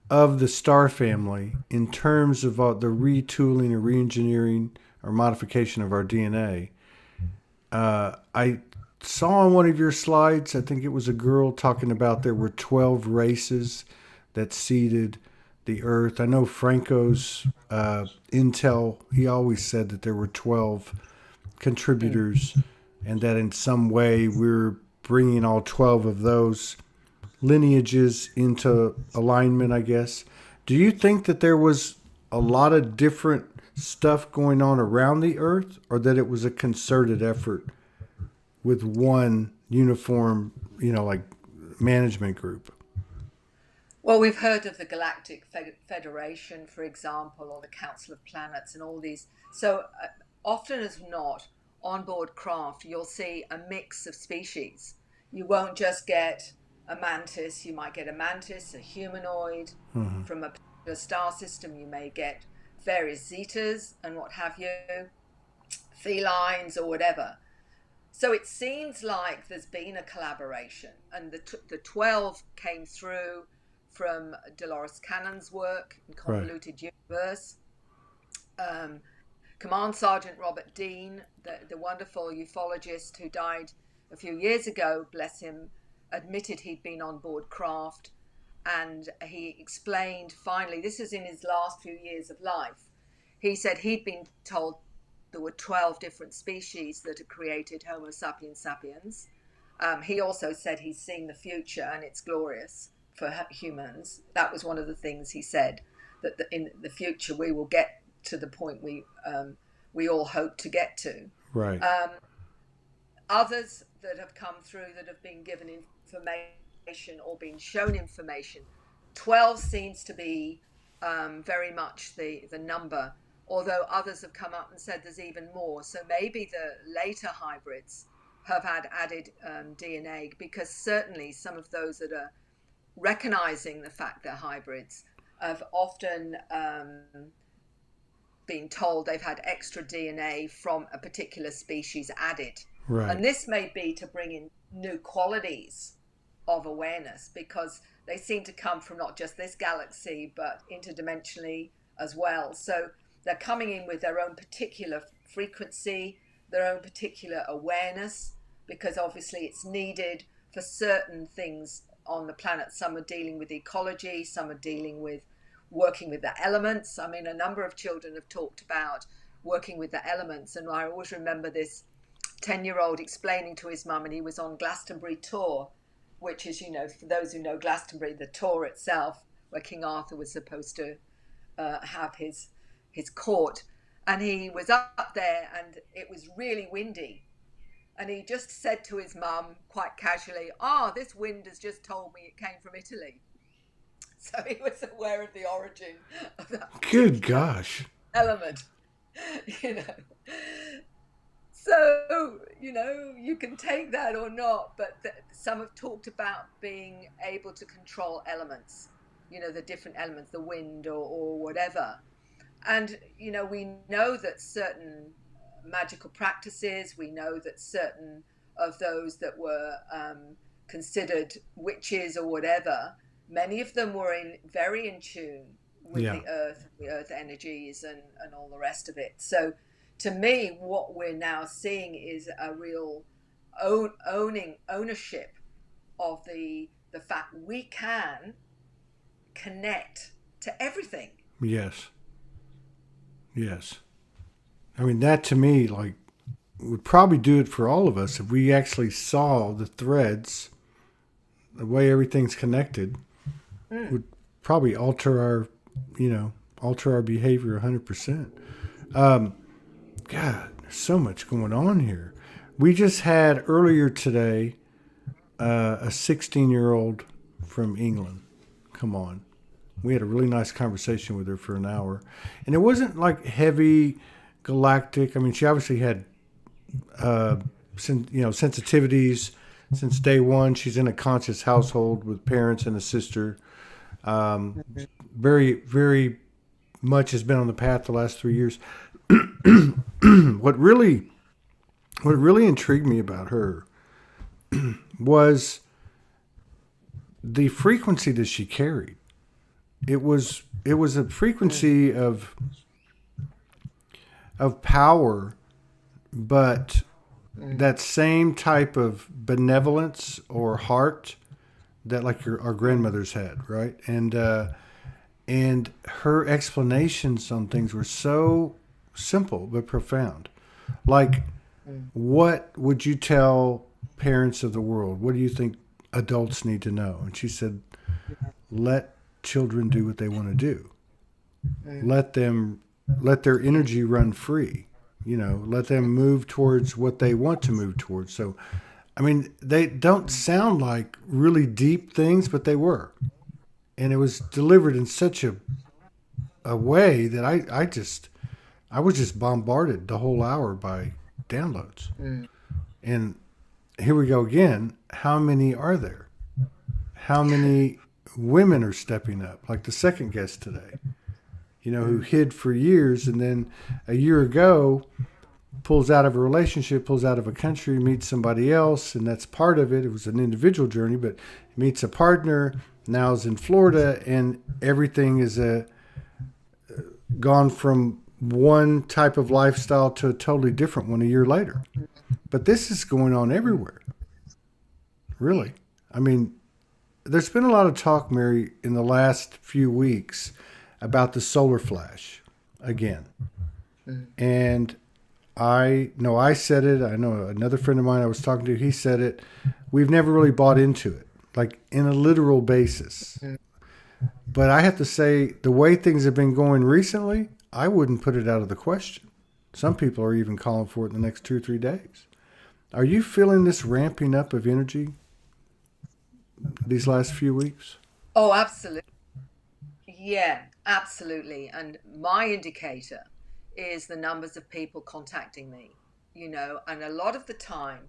[SPEAKER 3] of the star family in terms of the retooling or reengineering or modification of our DNA. I saw on one of your slides, I think it was a girl talking about there were 12 races that seeded the earth. I know Franco's intel, he always said that there were 12 contributors and that in some way we're bringing all 12 of those lineages into alignment, I guess. Do you think that there was a lot of different stuff going on around the earth, or that it was a concerted effort with one uniform, like management group?
[SPEAKER 5] Well, we've heard of the Galactic Federation, for example, or the Council of Planets and all these. So often as not, on board craft, you'll see a mix of species. You won't just get a mantis. You might get a mantis, a humanoid. From a particular star system. You may get various zetas and what have you, felines or whatever. So it seems like there's been a collaboration, and the 12 came through from Dolores Cannon's work in Convoluted Universe. Command Sergeant Robert Dean, the wonderful ufologist who died a few years ago, bless him, admitted he'd been on board craft, and he explained finally, this is in his last few years of life, he said he'd been told there were 12 different species that had created Homo sapiens sapiens. He also said he's seen the future and it's glorious for humans. That was one of the things he said, that in the future we will get to the point we all hope to get to.
[SPEAKER 3] Right.
[SPEAKER 5] Others that have come through that have been given information or been shown information, 12 seems to be very much the number, although others have come up and said there's even more. So maybe the later hybrids have had added DNA, because certainly some of those that are recognizing the fact they're hybrids have often been told they've had extra DNA from a particular species added.
[SPEAKER 3] Right.
[SPEAKER 5] And this may be to bring in new qualities of awareness, because they seem to come from not just this galaxy, but interdimensionally as well. So they're coming in with their own particular frequency, their own particular awareness, because obviously it's needed for certain things on the planet. Some are dealing with ecology, some are dealing with working with the elements. I mean, a number of children have talked about working with the elements, and I always remember this 10-year-old explaining to his mum, and he was on Glastonbury tour, which is, for those who know Glastonbury, the tour itself, where King Arthur was supposed to have his court. And he was up there and it was really windy. And he just said to his mum quite casually, this wind has just told me it came from Italy. So he was aware of the origin of that.
[SPEAKER 3] Good gosh.
[SPEAKER 5] Element, So, you can take that or not, but some have talked about being able to control elements, the different elements, the wind or whatever. And, we know that certain magical practices, we know that certain of those that were considered witches or whatever, many of them were very in tune with the earth energies and all the rest of it. So to me, what we're now seeing is a real ownership of the fact we can connect to everything.
[SPEAKER 3] Yes. I mean, that to me, would probably do it for all of us if we actually saw the threads, the way everything's connected, would probably alter our behavior 100%. God, there's so much going on here. We just had earlier today a 16-year-old from England. Come on. We had a really nice conversation with her for an hour. And it wasn't like heavy galactic. I mean, she obviously had, sensitivities since day one. She's in a conscious household with parents and a sister. Very, very much has been on the path the last 3 years. What really intrigued me about her was the frequency that she carried. It was a frequency of power, but that same type of benevolence or heart that like our grandmothers had, right? And her explanations on things were so simple but profound. Like, what would you tell parents of the world? What do you think adults need to know? And she said, let children do what they want to do. Let their energy run free. Let them move towards what they want to move towards. So, I mean, they don't sound like really deep things, but they were. And it was delivered in such a way that I was just bombarded the whole hour by downloads. And here we go again. How many are there? How many women are stepping up? Like the second guest today, who hid for years and then a year ago pulls out of a relationship, pulls out of a country, meets somebody else, and that's part of it. It was an individual journey, but meets a partner, now is in Florida, and everything is gone from one type of lifestyle to a totally different one a year later. But this is going on everywhere. Really. I mean, there's been a lot of talk, Mary, in the last few weeks about the solar flash again. And I said it. I know another friend of mine I was talking to, he said it. We've never really bought into it, like in a literal basis. But I have to say, the way things have been going recently, I wouldn't put it out of the question. Some people are even calling for it in the next 2 or 3 days. Are you feeling this ramping up of energy these last few weeks?
[SPEAKER 5] Oh, absolutely. Yeah, absolutely. And my indicator is the numbers of people contacting me, and a lot of the time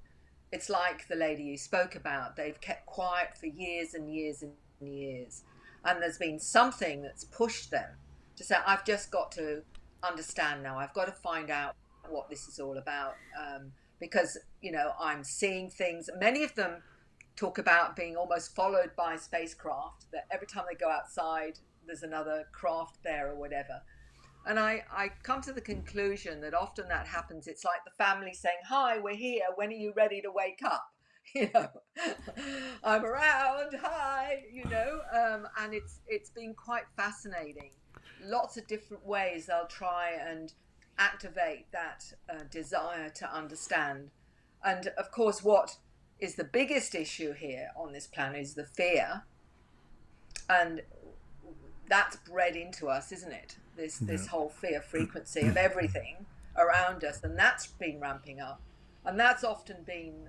[SPEAKER 5] it's like the lady you spoke about. They've kept quiet for years and years and years. And there's been something that's pushed them to say, I've just got to understand now. I've got to find out what this is all about. Because, I'm seeing things. Many of them talk about being almost followed by spacecraft, that every time they go outside, there's another craft there or whatever. And I come to the conclusion that often that happens. It's like the family saying, hi, we're here. When are you ready to wake up? I'm around. Hi, and it's been quite fascinating. Lots of different ways they'll try and activate that desire to understand. And of course, what is the biggest issue here on this planet is the fear. And that's bred into us, isn't it? This whole fear frequency of everything around us, and that's been ramping up, and that's often been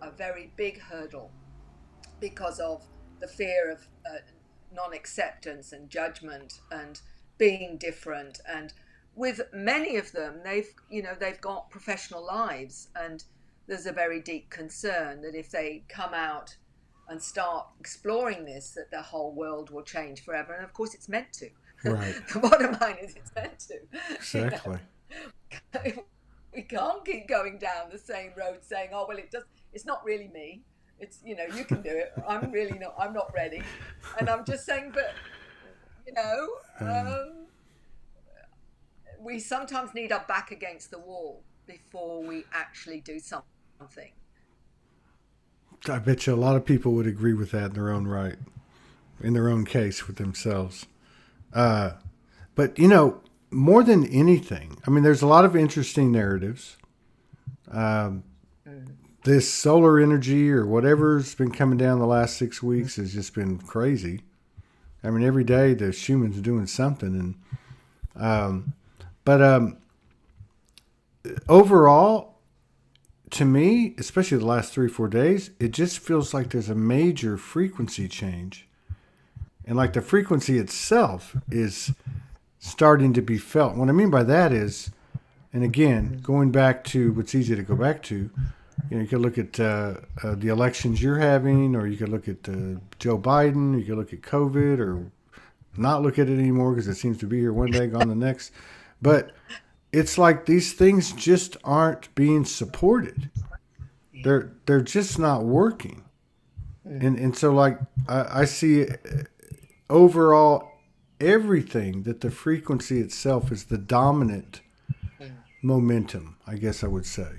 [SPEAKER 5] a very big hurdle because of the fear of non-acceptance and judgment and being different. And with many of them, they've got professional lives, and there's a very deep concern that if they come out and start exploring this, that the whole world will change forever. And of course it's meant to.
[SPEAKER 3] Right.
[SPEAKER 5] The bottom line is it's meant to.
[SPEAKER 3] Exactly.
[SPEAKER 5] We can't keep going down the same road saying, oh, well, it's not really me. It's, you can do it. I'm not ready. And I'm just saying, but, we sometimes need our back against the wall before we actually do something.
[SPEAKER 3] I bet you a lot of people would agree with that in their own right, in their own case with themselves. But, more than anything, I mean, there's a lot of interesting narratives. This solar energy or whatever's been coming down the last 6 weeks has just been crazy. I mean, every day the Schumann's doing something. And, but overall, to me, especially the last 3 or 4 days, it just feels like there's a major frequency change. And like the frequency itself is starting to be felt. What I mean by that is, and again, going back to what's easy to go back to, you could look at the elections you're having, or you could look at Joe Biden, or you could look at COVID, or not look at it anymore because it seems to be here one day, gone the next. But it's like these things just aren't being supported. They're just not working. And so like I see overall everything that the frequency itself is the dominant momentum, I guess I would say.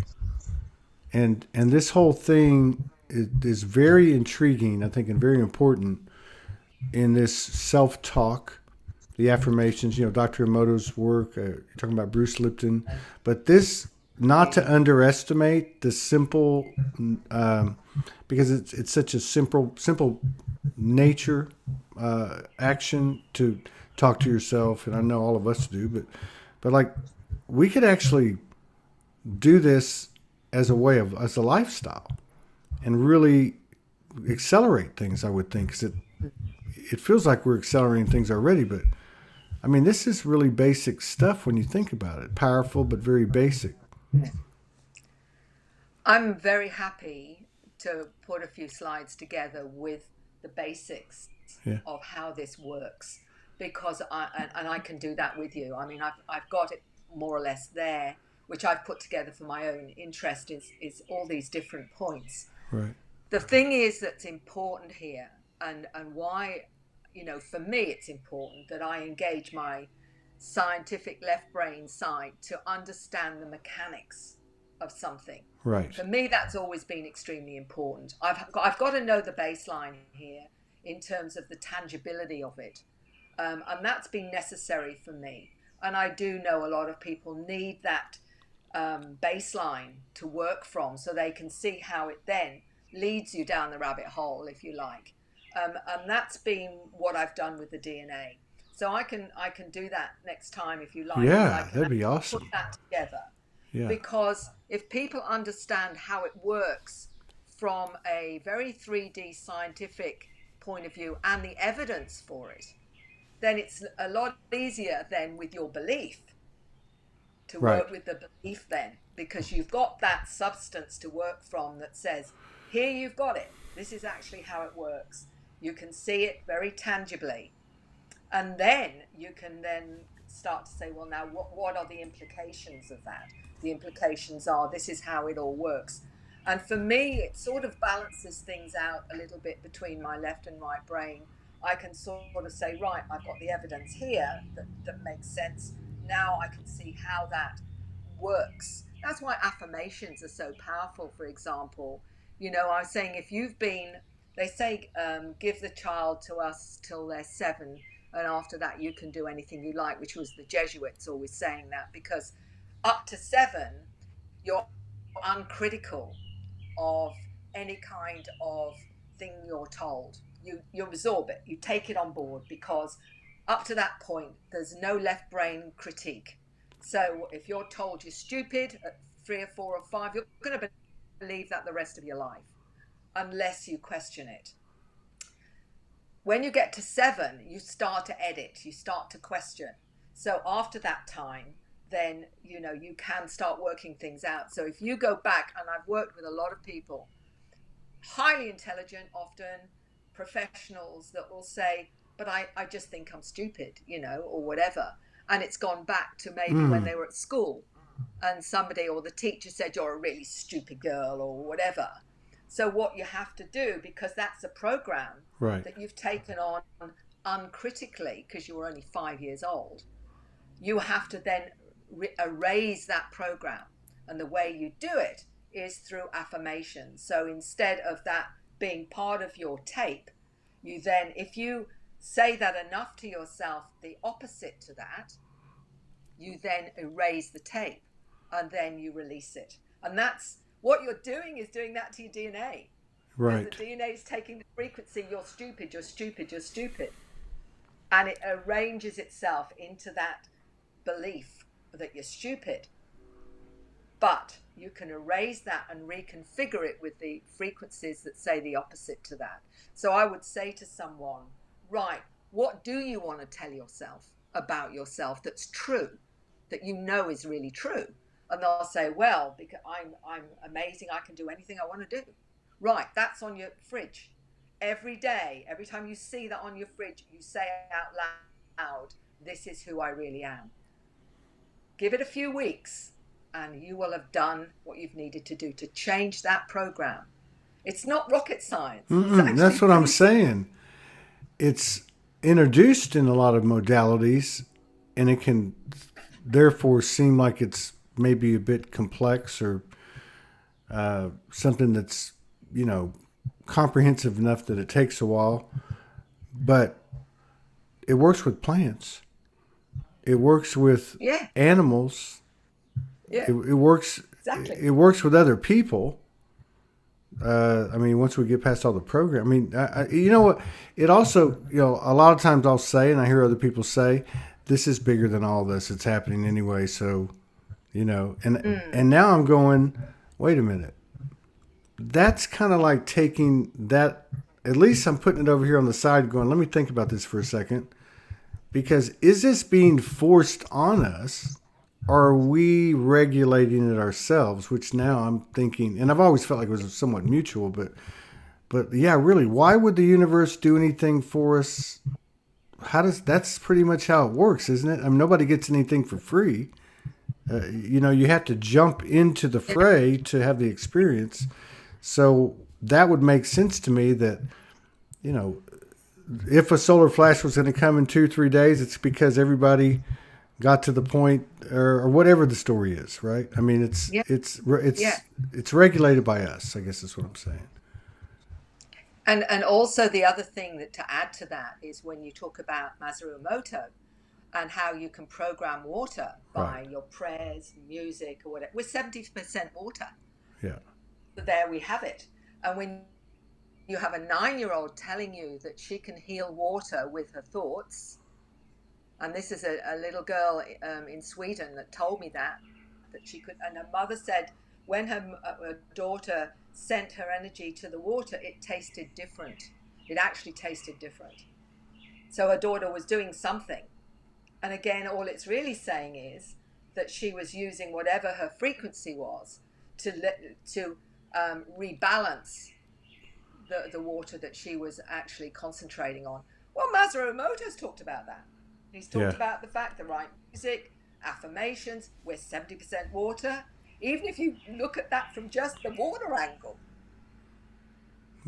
[SPEAKER 3] And this whole thing is very intriguing, I think, and very important in this self-talk, the affirmations, Dr. Emoto's work, you're talking about Bruce Lipton, but this, not to underestimate the simple, because it's such a simple nature action to talk to yourself, and I know all of us do, but like we could actually do this as a lifestyle and really accelerate things, I would think, because it feels like we're accelerating things already, but I mean, this is really basic stuff when you think about it. Powerful, but very basic.
[SPEAKER 5] I'm very happy to put a few slides together with the basics of how this works, because I can do that with you. I mean, I've got it more or less there, which I've put together for my own interest is all these different points.
[SPEAKER 3] Right.
[SPEAKER 5] The thing is that's important here, and why, for me it's important that I engage my scientific left brain side to understand the mechanics of something.
[SPEAKER 3] Right.
[SPEAKER 5] For me, that's always been extremely important. I've got to know the baseline here in terms of the tangibility of it, and that's been necessary for me. And I do know a lot of people need that baseline to work from, so they can see how it then leads you down the rabbit hole, if you like. And that's been what I've done with the DNA. So I can do that next time if you like.
[SPEAKER 3] Yeah, that'd be awesome.
[SPEAKER 5] Put that together.
[SPEAKER 3] Yeah.
[SPEAKER 5] Because if people understand how it works from a very 3D scientific point of view and the evidence for it, then it's a lot easier then with your belief to work with the belief then, because you've got that substance to work from that says, here you've got it. This is actually how it works. You can see it very tangibly. And then you can then start to say, well, now what are the implications of that? The implications are, this is how it all works. And for me, it sort of balances things out a little bit between my left and right brain. I can sort of say, right, I've got the evidence here that makes sense. Now I can see how that works. That's why affirmations are so powerful, for example. I was saying, they say, give the child to us till they're 7, and after that you can do anything you like, which was the Jesuits always saying that, because up to 7, you're uncritical of any kind of thing you're told. You absorb it, you take it on board, because up to that point, there's no left brain critique. So if you're told you're stupid at 3 or 4 or 5, you're going to believe that the rest of your life, unless you question it. When you get to 7, you start to edit, you start to question. So after that time, then, you can start working things out. So if you go back, and I've worked with a lot of people, highly intelligent, often professionals, that will say, but I just think I'm stupid, or whatever. And it's gone back to maybe when they were at school and somebody or the teacher said, you're a really stupid girl or whatever. So what you have to do, because that's a program that you've taken on uncritically because you were only 5 years old, you have to then erase that program. And the way you do it is through affirmation. So instead of that being part of your tape, you then, if you say that enough to yourself, the opposite to that, you then erase the tape and then you release it. And that's what you're doing, is doing that to your DNA.
[SPEAKER 3] Right.
[SPEAKER 5] The DNA is taking the frequency, you're stupid, you're stupid, you're stupid. And it arranges itself into that belief that you're stupid. But you can erase that and reconfigure it with the frequencies that say the opposite to that. So I would say to someone, right, what do you want to tell yourself about yourself that's true, that you know is really true? And they'll say, well, because I'm amazing, I can do anything I want to do. Right, that's on your fridge. Every day, every time you see that on your fridge, you say out loud, this is who I really am. Give it a few weeks and you will have done what you've needed to do to change that program. It's not rocket science.
[SPEAKER 3] That's what I'm saying. It's introduced in a lot of modalities, and it can therefore seem like it's maybe a bit complex or something that's, comprehensive enough that it takes a while. But it works with plants. It works with animals.
[SPEAKER 5] Yeah.
[SPEAKER 3] It works.
[SPEAKER 5] Exactly.
[SPEAKER 3] It works with other people. Once we get past all the program, you know what? It also, a lot of times I'll say, and I hear other people say, this is bigger than all this. It's happening anyway. So, and now I'm going, wait a minute. That's kind of like taking that, at least I'm putting it over here on the side going, let me think about this for a second. Because is this being forced on us? Or are we regulating it ourselves? Which now I'm thinking, and I've always felt like it was somewhat mutual, but yeah, really, why would the universe do anything for us? That's pretty much how it works, isn't it? Nobody gets anything for free. You have to jump into the fray to have the experience. So that would make sense to me that, if a solar flash was going to come in 2-3 days, it's because everybody got to the point, or whatever the story is, right? It's regulated by us, I guess is what I'm saying.
[SPEAKER 5] And also the other thing that to add to that is when you talk about Masaru Emoto and how you can program water by your prayers, music, or whatever. We're 70% water.
[SPEAKER 3] Yeah.
[SPEAKER 5] So there we have it. And when you have a 9-year-old telling you that she can heal water with her thoughts, and this is a little girl in Sweden that told me that she could, and her mother said when her daughter sent her energy to the water, it tasted different. It actually tasted different. So her daughter was doing something. And again, all it's really saying is that she was using whatever her frequency was to rebalance the water that she was actually concentrating on. Well, Masaru Emoto's talked about that. He's talked about the fact that right music, affirmations, we're 70% water. Even if you look at that from just the water angle.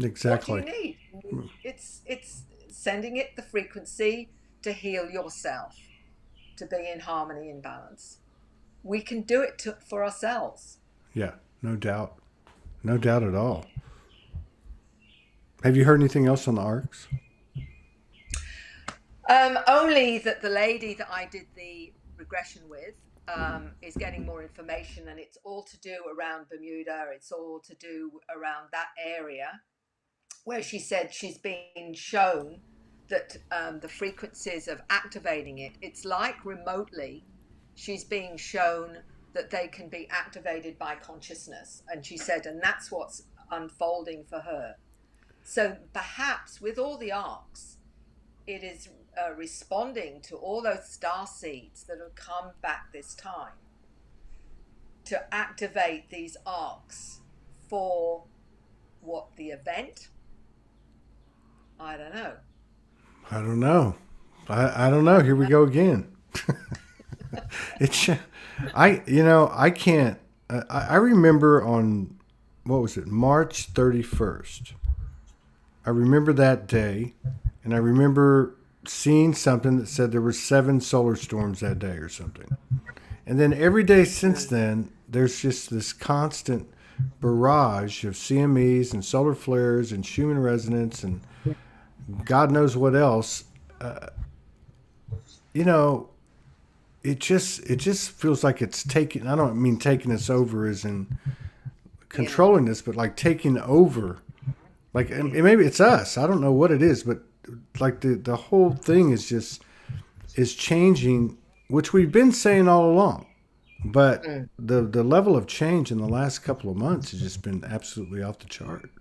[SPEAKER 3] Exactly.
[SPEAKER 5] What do you need? It's sending it the frequency to heal yourself, to be in harmony and balance. We can do it for ourselves.
[SPEAKER 3] Yeah, no doubt. No doubt at all. Have you heard anything else on the arcs?
[SPEAKER 5] Only that the lady that I did the regression with is getting more information, and it's all to do around Bermuda. It's all to do around that area where she said she's been shown that the frequencies of activating it's like remotely, she's being shown that they can be activated by consciousness. And she said, and that's what's unfolding for her. So perhaps with all the arcs, it is responding to all those star seeds that have come back this time to activate these arcs for what the event? I don't know.
[SPEAKER 3] I don't know. Here we go again. I can't. I remember on, what was it, March 31st. I remember that day, and I remember seeing something that said there were 7 solar storms that day or something. And then every day since then, there's just this constant barrage of CMEs and solar flares and Schumann resonance and God knows what else. It just feels like it's taking, I don't mean taking us over as in controlling us, but like taking over. Like, and maybe it's us. I don't know what it is, but like the whole thing is changing, which we've been saying all along. But the level of change in the last couple of months has just been absolutely off the chart.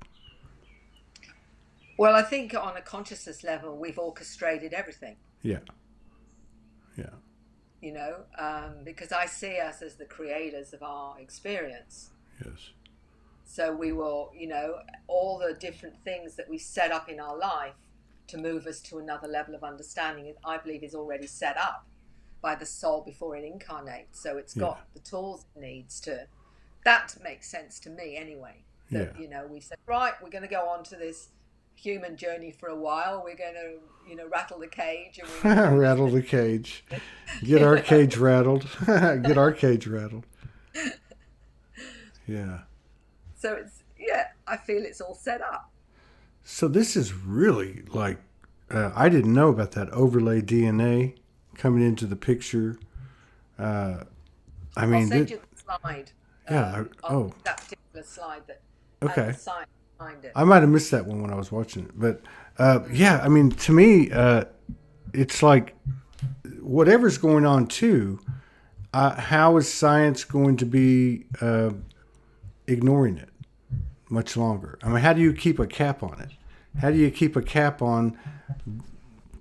[SPEAKER 5] Well, I think on a consciousness level, we've orchestrated everything.
[SPEAKER 3] Yeah. Yeah.
[SPEAKER 5] You know, because I see us as the creators of our experience.
[SPEAKER 3] Yes.
[SPEAKER 5] So we will, you know, all the different things that we set up in our life to move us to another level of understanding, I believe, is already set up by the soul before it incarnates. So it's got the tools it needs to. That makes sense to me anyway. That, you know, we said, right, we're going to go on to this human journey for a while. We're going to, you know, rattle the cage. And
[SPEAKER 3] rattle the cage. Get our cage rattled. Get our cage rattled. Yeah.
[SPEAKER 5] So it's, I feel it's all set up.
[SPEAKER 3] So this is really like, I didn't know about that overlay DNA coming into the picture. I mean,
[SPEAKER 5] I'll send you the slide.
[SPEAKER 3] Yeah.
[SPEAKER 5] That particular slide that
[SPEAKER 3] okay.
[SPEAKER 5] has the sign behind it.
[SPEAKER 3] I might have missed that one when I was watching it, but yeah, I mean, to me, it's like whatever's going on too. How is science going to be ignoring it much longer? I mean, how do you keep a cap on it? How do you keep a cap on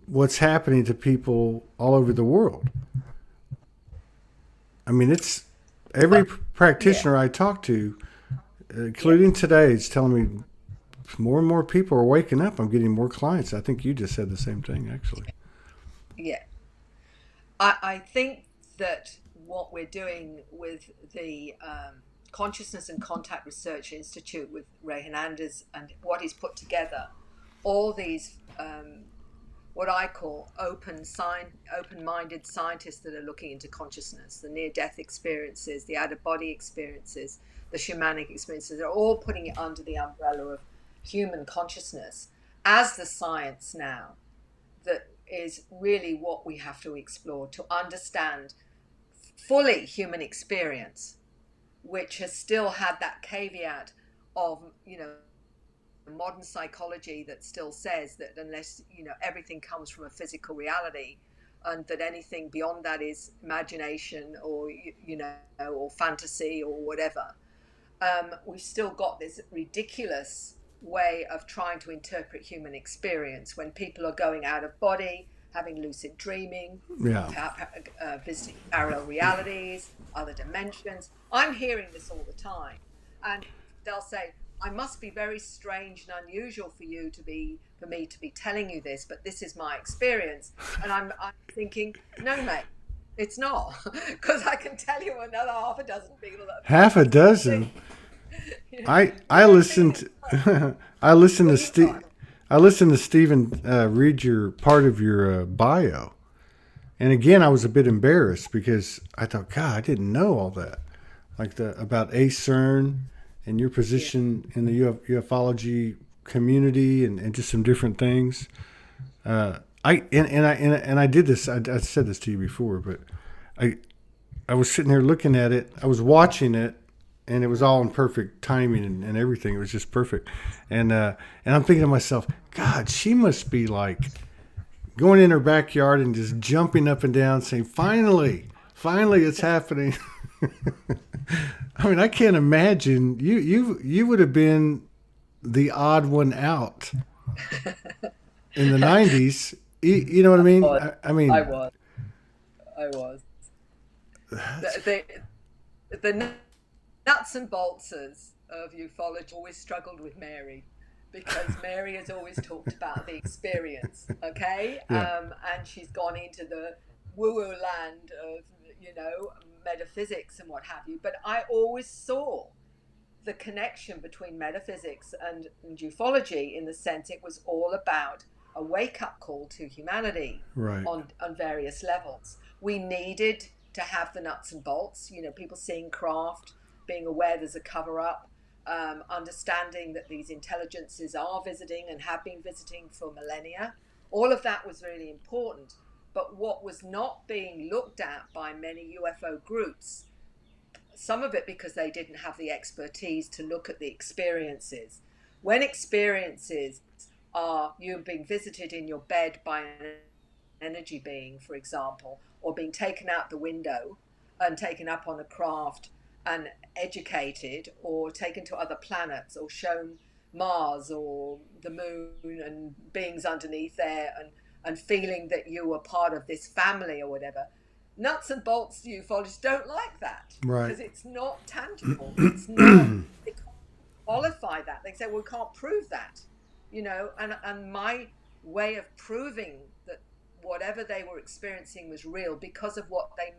[SPEAKER 3] what's happening to people all over the world? I mean, it's every practitioner I talk to, including today, is telling me more and more people are waking up. I'm getting more clients. I think you just said the same thing, actually.
[SPEAKER 5] Yeah. I think that what we're doing with the Consciousness and Contact Research Institute with Ray Hernandez and what he's put together, all these what I call open-minded scientists that are looking into consciousness, the near-death experiences, the out-of-body experiences, the shamanic experiences, they're all putting it under the umbrella of human consciousness as the science now that is really what we have to explore to understand fully human experience, which has still had that caveat of, you know, modern psychology that still says that unless, you know, everything comes from a physical reality and that anything beyond that is imagination or, you know, or fantasy or whatever, we've still got this ridiculous way of trying to interpret human experience when people are going out of body, having lucid dreaming, visiting parallel realities, other dimensions. I'm hearing this all the time, and they'll say, I must be very strange and unusual for me to be telling you this, but this is my experience. And I'm thinking, no, mate, it's not, because I can tell you another half a dozen people.
[SPEAKER 3] Half a dozen. I listened to Stephen read your part of your bio, and again I was a bit embarrassed because I thought, God, I didn't know all that, like about ACERN and your position in the ufology community and just some different things. I did this. I said this to you before, but I was sitting there looking at it. I was watching it. And it was all in perfect timing and everything. It was just perfect. And I'm thinking to myself, God, she must be like going in her backyard and just jumping up and down saying, finally, it's happening. I mean, I can't imagine. You would have been the odd one out in the 90s. You know what I mean?
[SPEAKER 5] I was. The nuts and bolts of ufology always struggled with Mary, because Mary has always talked about the experience, okay? And she's gone into the woo-woo land of, you know, metaphysics and what have you. But I always saw the connection between metaphysics and ufology in the sense it was all about a wake-up call to humanity on various levels. We needed to have the nuts and bolts, you know, people seeing craft, being aware there's a cover-up, understanding that these intelligences are visiting and have been visiting for millennia. All of that was really important. But what was not being looked at by many UFO groups, some of it because they didn't have the expertise to look at the experiences. When experiences are you being visited in your bed by an energy being, for example, or being taken out the window, and taken up on a craft and educated, or taken to other planets, or shown Mars or the moon and beings underneath there, and feeling that you were part of this family or whatever. Nuts and bolts ufologists don't like that,
[SPEAKER 3] Right.
[SPEAKER 5] because it's not tangible. It's not, they can't qualify that. They say, well, we can't prove that, you know, and my way of proving that whatever they were experiencing was real, because of what they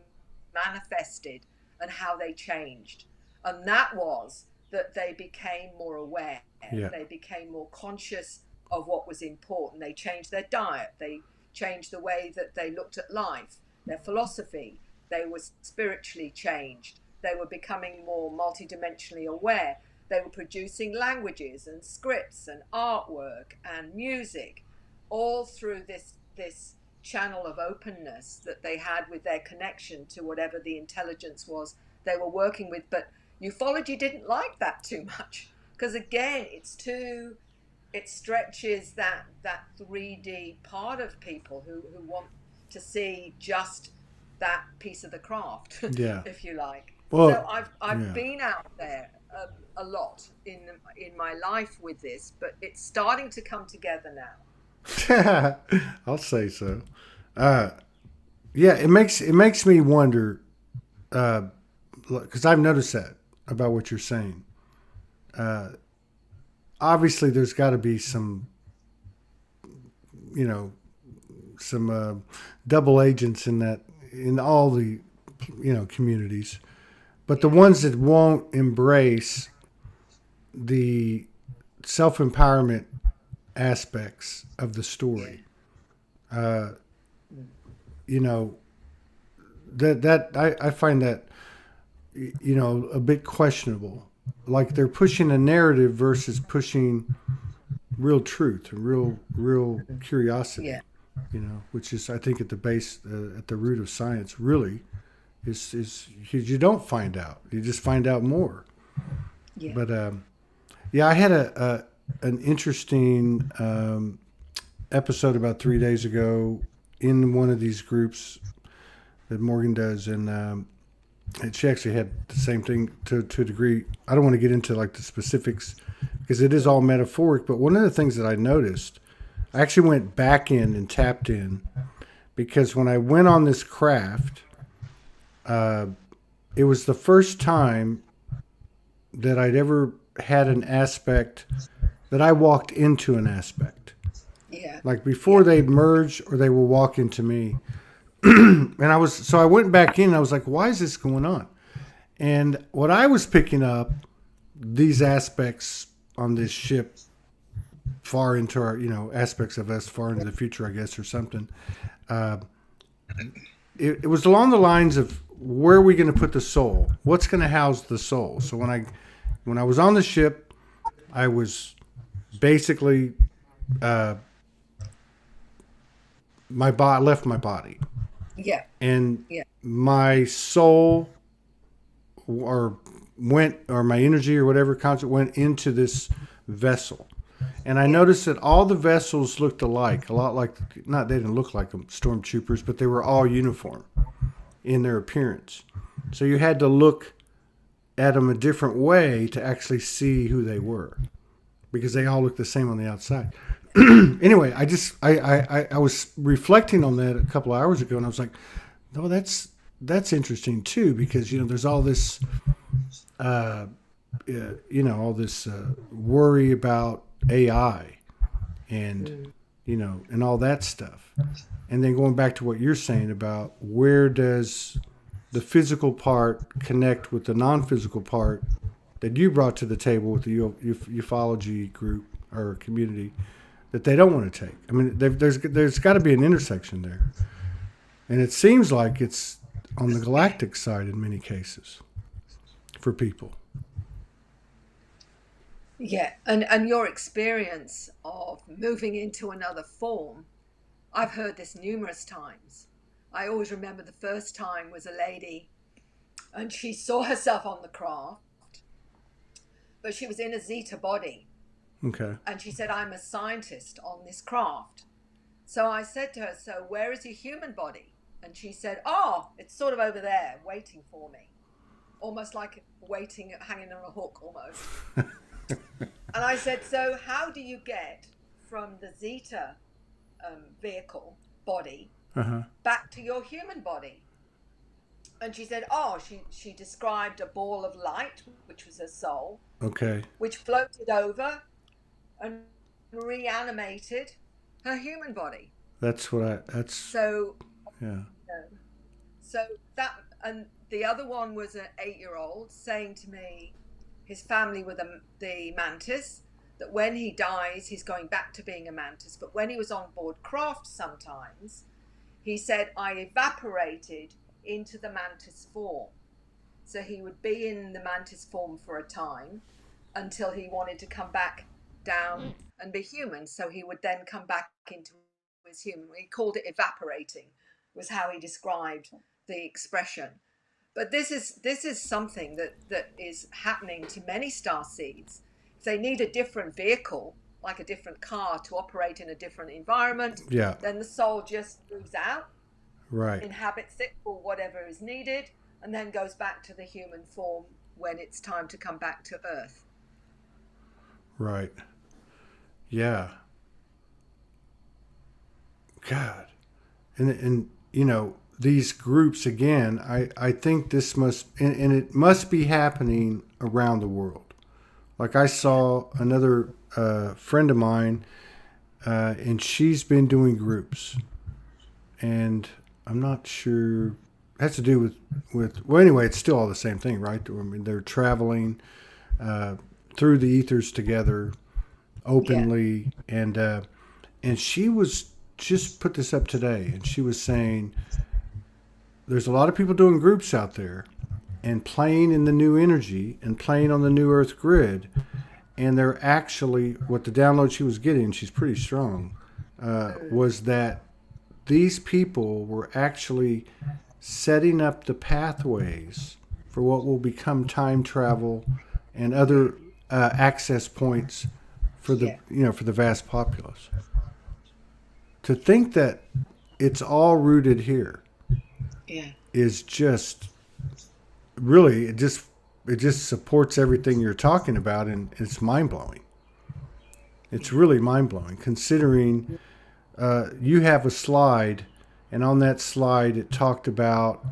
[SPEAKER 5] manifested and how they changed. And that was that they became more aware.
[SPEAKER 3] Yeah.
[SPEAKER 5] They became more conscious of what was important. They changed their diet. They changed the way that they looked at life, their philosophy. They were spiritually changed. They were becoming more multidimensionally aware. They were producing languages and scripts and artwork and music, all through this channel of openness that they had with their connection to whatever the intelligence was they were working with. But ufology didn't like that too much, because again, it stretches that 3D part of people who want to see just that piece of the craft,
[SPEAKER 3] Yeah.
[SPEAKER 5] if you like.
[SPEAKER 3] Well,
[SPEAKER 5] so I've
[SPEAKER 3] yeah.
[SPEAKER 5] been out there a lot in my life with this, but it's starting to come together now.
[SPEAKER 3] I'll say so. Yeah, it makes me wonder, because I've noticed that about what you're saying. Obviously, there's got to be some, you know, some double agents in all the, you know, communities, but the ones that won't embrace the self-empowerment aspects of the story, you know, that I find that, you know, a bit questionable. Like they're pushing a narrative versus pushing real truth and real curiosity.
[SPEAKER 5] Yeah.
[SPEAKER 3] You know, which is, I think, at the base, at the root of science, really, is you don't find out, you just find out more.
[SPEAKER 5] Yeah.
[SPEAKER 3] But yeah, I had an interesting episode about 3 days ago in one of these groups that Morgan does, and she actually had the same thing to a degree. I don't want to get into like the specifics because it is all metaphoric, but one of the things that I noticed, I actually went back in and tapped in, because when I went on this craft, it was the first time that I'd ever had an aspect that I walked into an aspect.
[SPEAKER 5] Yeah.
[SPEAKER 3] Like before they'd merge or they will walk into me. And I went back in and I was like, why is this going on? And what I was picking up, these aspects on this ship far into our, you know, aspects of us far into the future, I guess, or something. It was along the lines of, where are we going to put the soul? What's going to house the soul? So when I was on the ship, I was basically, left my body.
[SPEAKER 5] Yeah.
[SPEAKER 3] And my soul or my energy or whatever concept went into this vessel. And I noticed that all the vessels looked alike, a lot like, they didn't look like them, stormtroopers, but they were all uniform in their appearance. So you had to look at them a different way to actually see who they were, because they all looked the same on the outside. Anyway, I was reflecting on that a couple of hours ago, and I was like, no, that's interesting too, because, you know, there's all this, you know, all this worry about AI and, you know, and all that stuff. And then going back to what you're saying about, where does the physical part connect with the non-physical part that you brought to the table with the ufology group or community that they don't want to take? I mean, there's got to be an intersection there. And it seems like it's on the galactic side in many cases for people.
[SPEAKER 5] Yeah, and your experience of moving into another form, I've heard this numerous times. I always remember the first time was a lady, and she saw herself on the craft, but she was in a Zeta body.
[SPEAKER 3] Okay.
[SPEAKER 5] And she said, I'm a scientist on this craft. So I said to her, so where is your human body? And she said, oh, it's sort of over there waiting for me. Almost like waiting, hanging on a hook almost. And I said, so how do you get from the Zeta vehicle body back to your human body? And she said, oh, she described a ball of light, which was her soul,
[SPEAKER 3] Okay.
[SPEAKER 5] which floated over and reanimated her human body.
[SPEAKER 3] That's what that's
[SPEAKER 5] So,
[SPEAKER 3] yeah.
[SPEAKER 5] So that, and the other one was an 8-year-old saying to me, his family were the mantis, that when he dies, he's going back to being a mantis. But when he was on board craft sometimes, he said, I evaporated into the mantis form. So he would be in the mantis form for a time until he wanted to come back down and be human. So he would then come back into his human. He called it evaporating, was how he described the expression. But this is something that is happening to many starseeds. If they need a different vehicle, like a different car to operate in a different environment, then the soul just moves out, inhabits it for whatever is needed, and then goes back to the human form when it's time to come back to Earth.
[SPEAKER 3] Right. Yeah. God. And you know, these groups, again, I think this must, and it must be happening around the world. Like I saw another friend of mine, and she's been doing groups. And I'm not sure, it has to do with well, anyway, it's still all the same thing, right? I mean, they're traveling through the ethers together openly. And she was just put this up today, and she was saying, there's a lot of people doing groups out there and playing in the new energy and playing on the new Earth grid. And they're actually, what the download she was getting, she's pretty strong, was that these people were actually setting up the pathways for what will become time travel and other access points for the, for the vast populace. To think that it's all rooted here. Is just really, it just supports everything you're talking about, and it's mind-blowing. It's really mind-blowing, considering you have a slide, and on that slide it talked about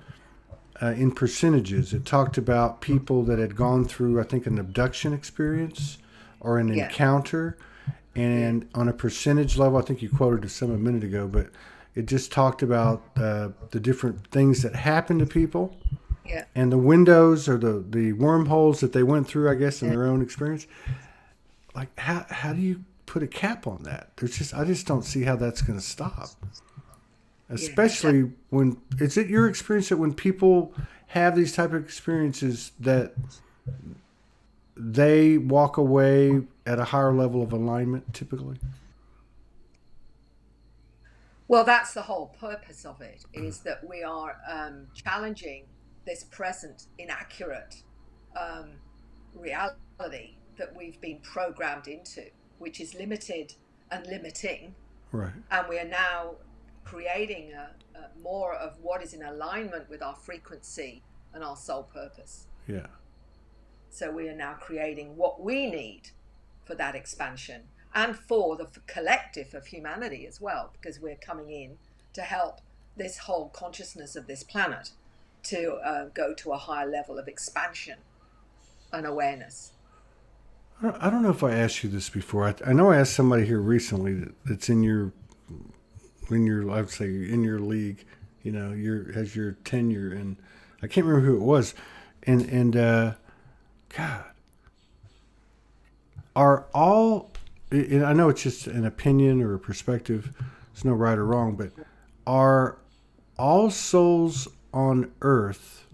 [SPEAKER 3] in percentages, it talked about people that had gone through, I think, an abduction experience or an encounter, and on a percentage level, I think you quoted some a minute ago, but it just talked about the different things that happen to people, and the windows or the wormholes that they went through, I guess, in their own experience. Like, how do you put a cap on that? I just don't see how that's going to stop. Especially when, is it your experience that when people have these type of experiences that they walk away at a higher level of alignment typically?
[SPEAKER 5] Well, that's the whole purpose of it, is that we are challenging this present inaccurate reality that we've been programmed into, which is limited and limiting.
[SPEAKER 3] Right.
[SPEAKER 5] And we are now creating more of what is in alignment with our frequency and our soul purpose.
[SPEAKER 3] Yeah.
[SPEAKER 5] So we are now creating what we need for that expansion, and for the collective of humanity as well, because we're coming in to help this whole consciousness of this planet to go to a higher level of expansion and awareness.
[SPEAKER 3] I don't know if I asked you this before. I know I asked somebody here recently that's in your I'd say in your league, has your tenure, and I can't remember who it was, and God, are all, and I know it's just an opinion or a perspective, there's no right or wrong, but are all souls on Earth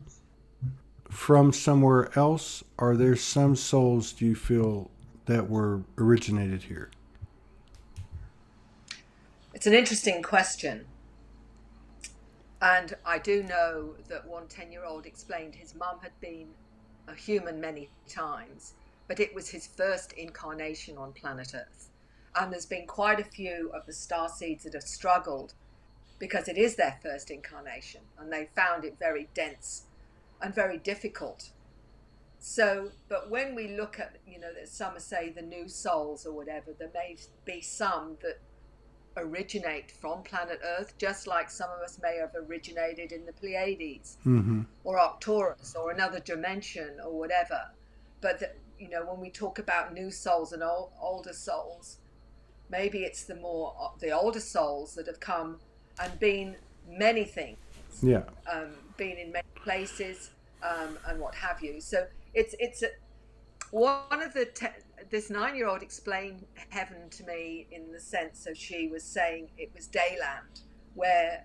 [SPEAKER 3] from somewhere else? Are there some souls, do you feel, that were originated here?
[SPEAKER 5] It's an interesting question. And I do know that one 10-year-old explained his mum had been a human many times, but it was his first incarnation on planet Earth. And there's been quite a few of the starseeds that have struggled because it is their first incarnation, and they found it very dense and very difficult. So, but when we look at, some say the new souls or whatever, there may be some that originate from planet Earth, just like some of us may have originated in the Pleiades or Arcturus or another dimension or whatever. But when we talk about new souls and older souls, maybe it's the older souls that have come and been many things, been in many places, and what have you. So one of this 9-year-old explained heaven to me in the sense of, she was saying it was Dayland, where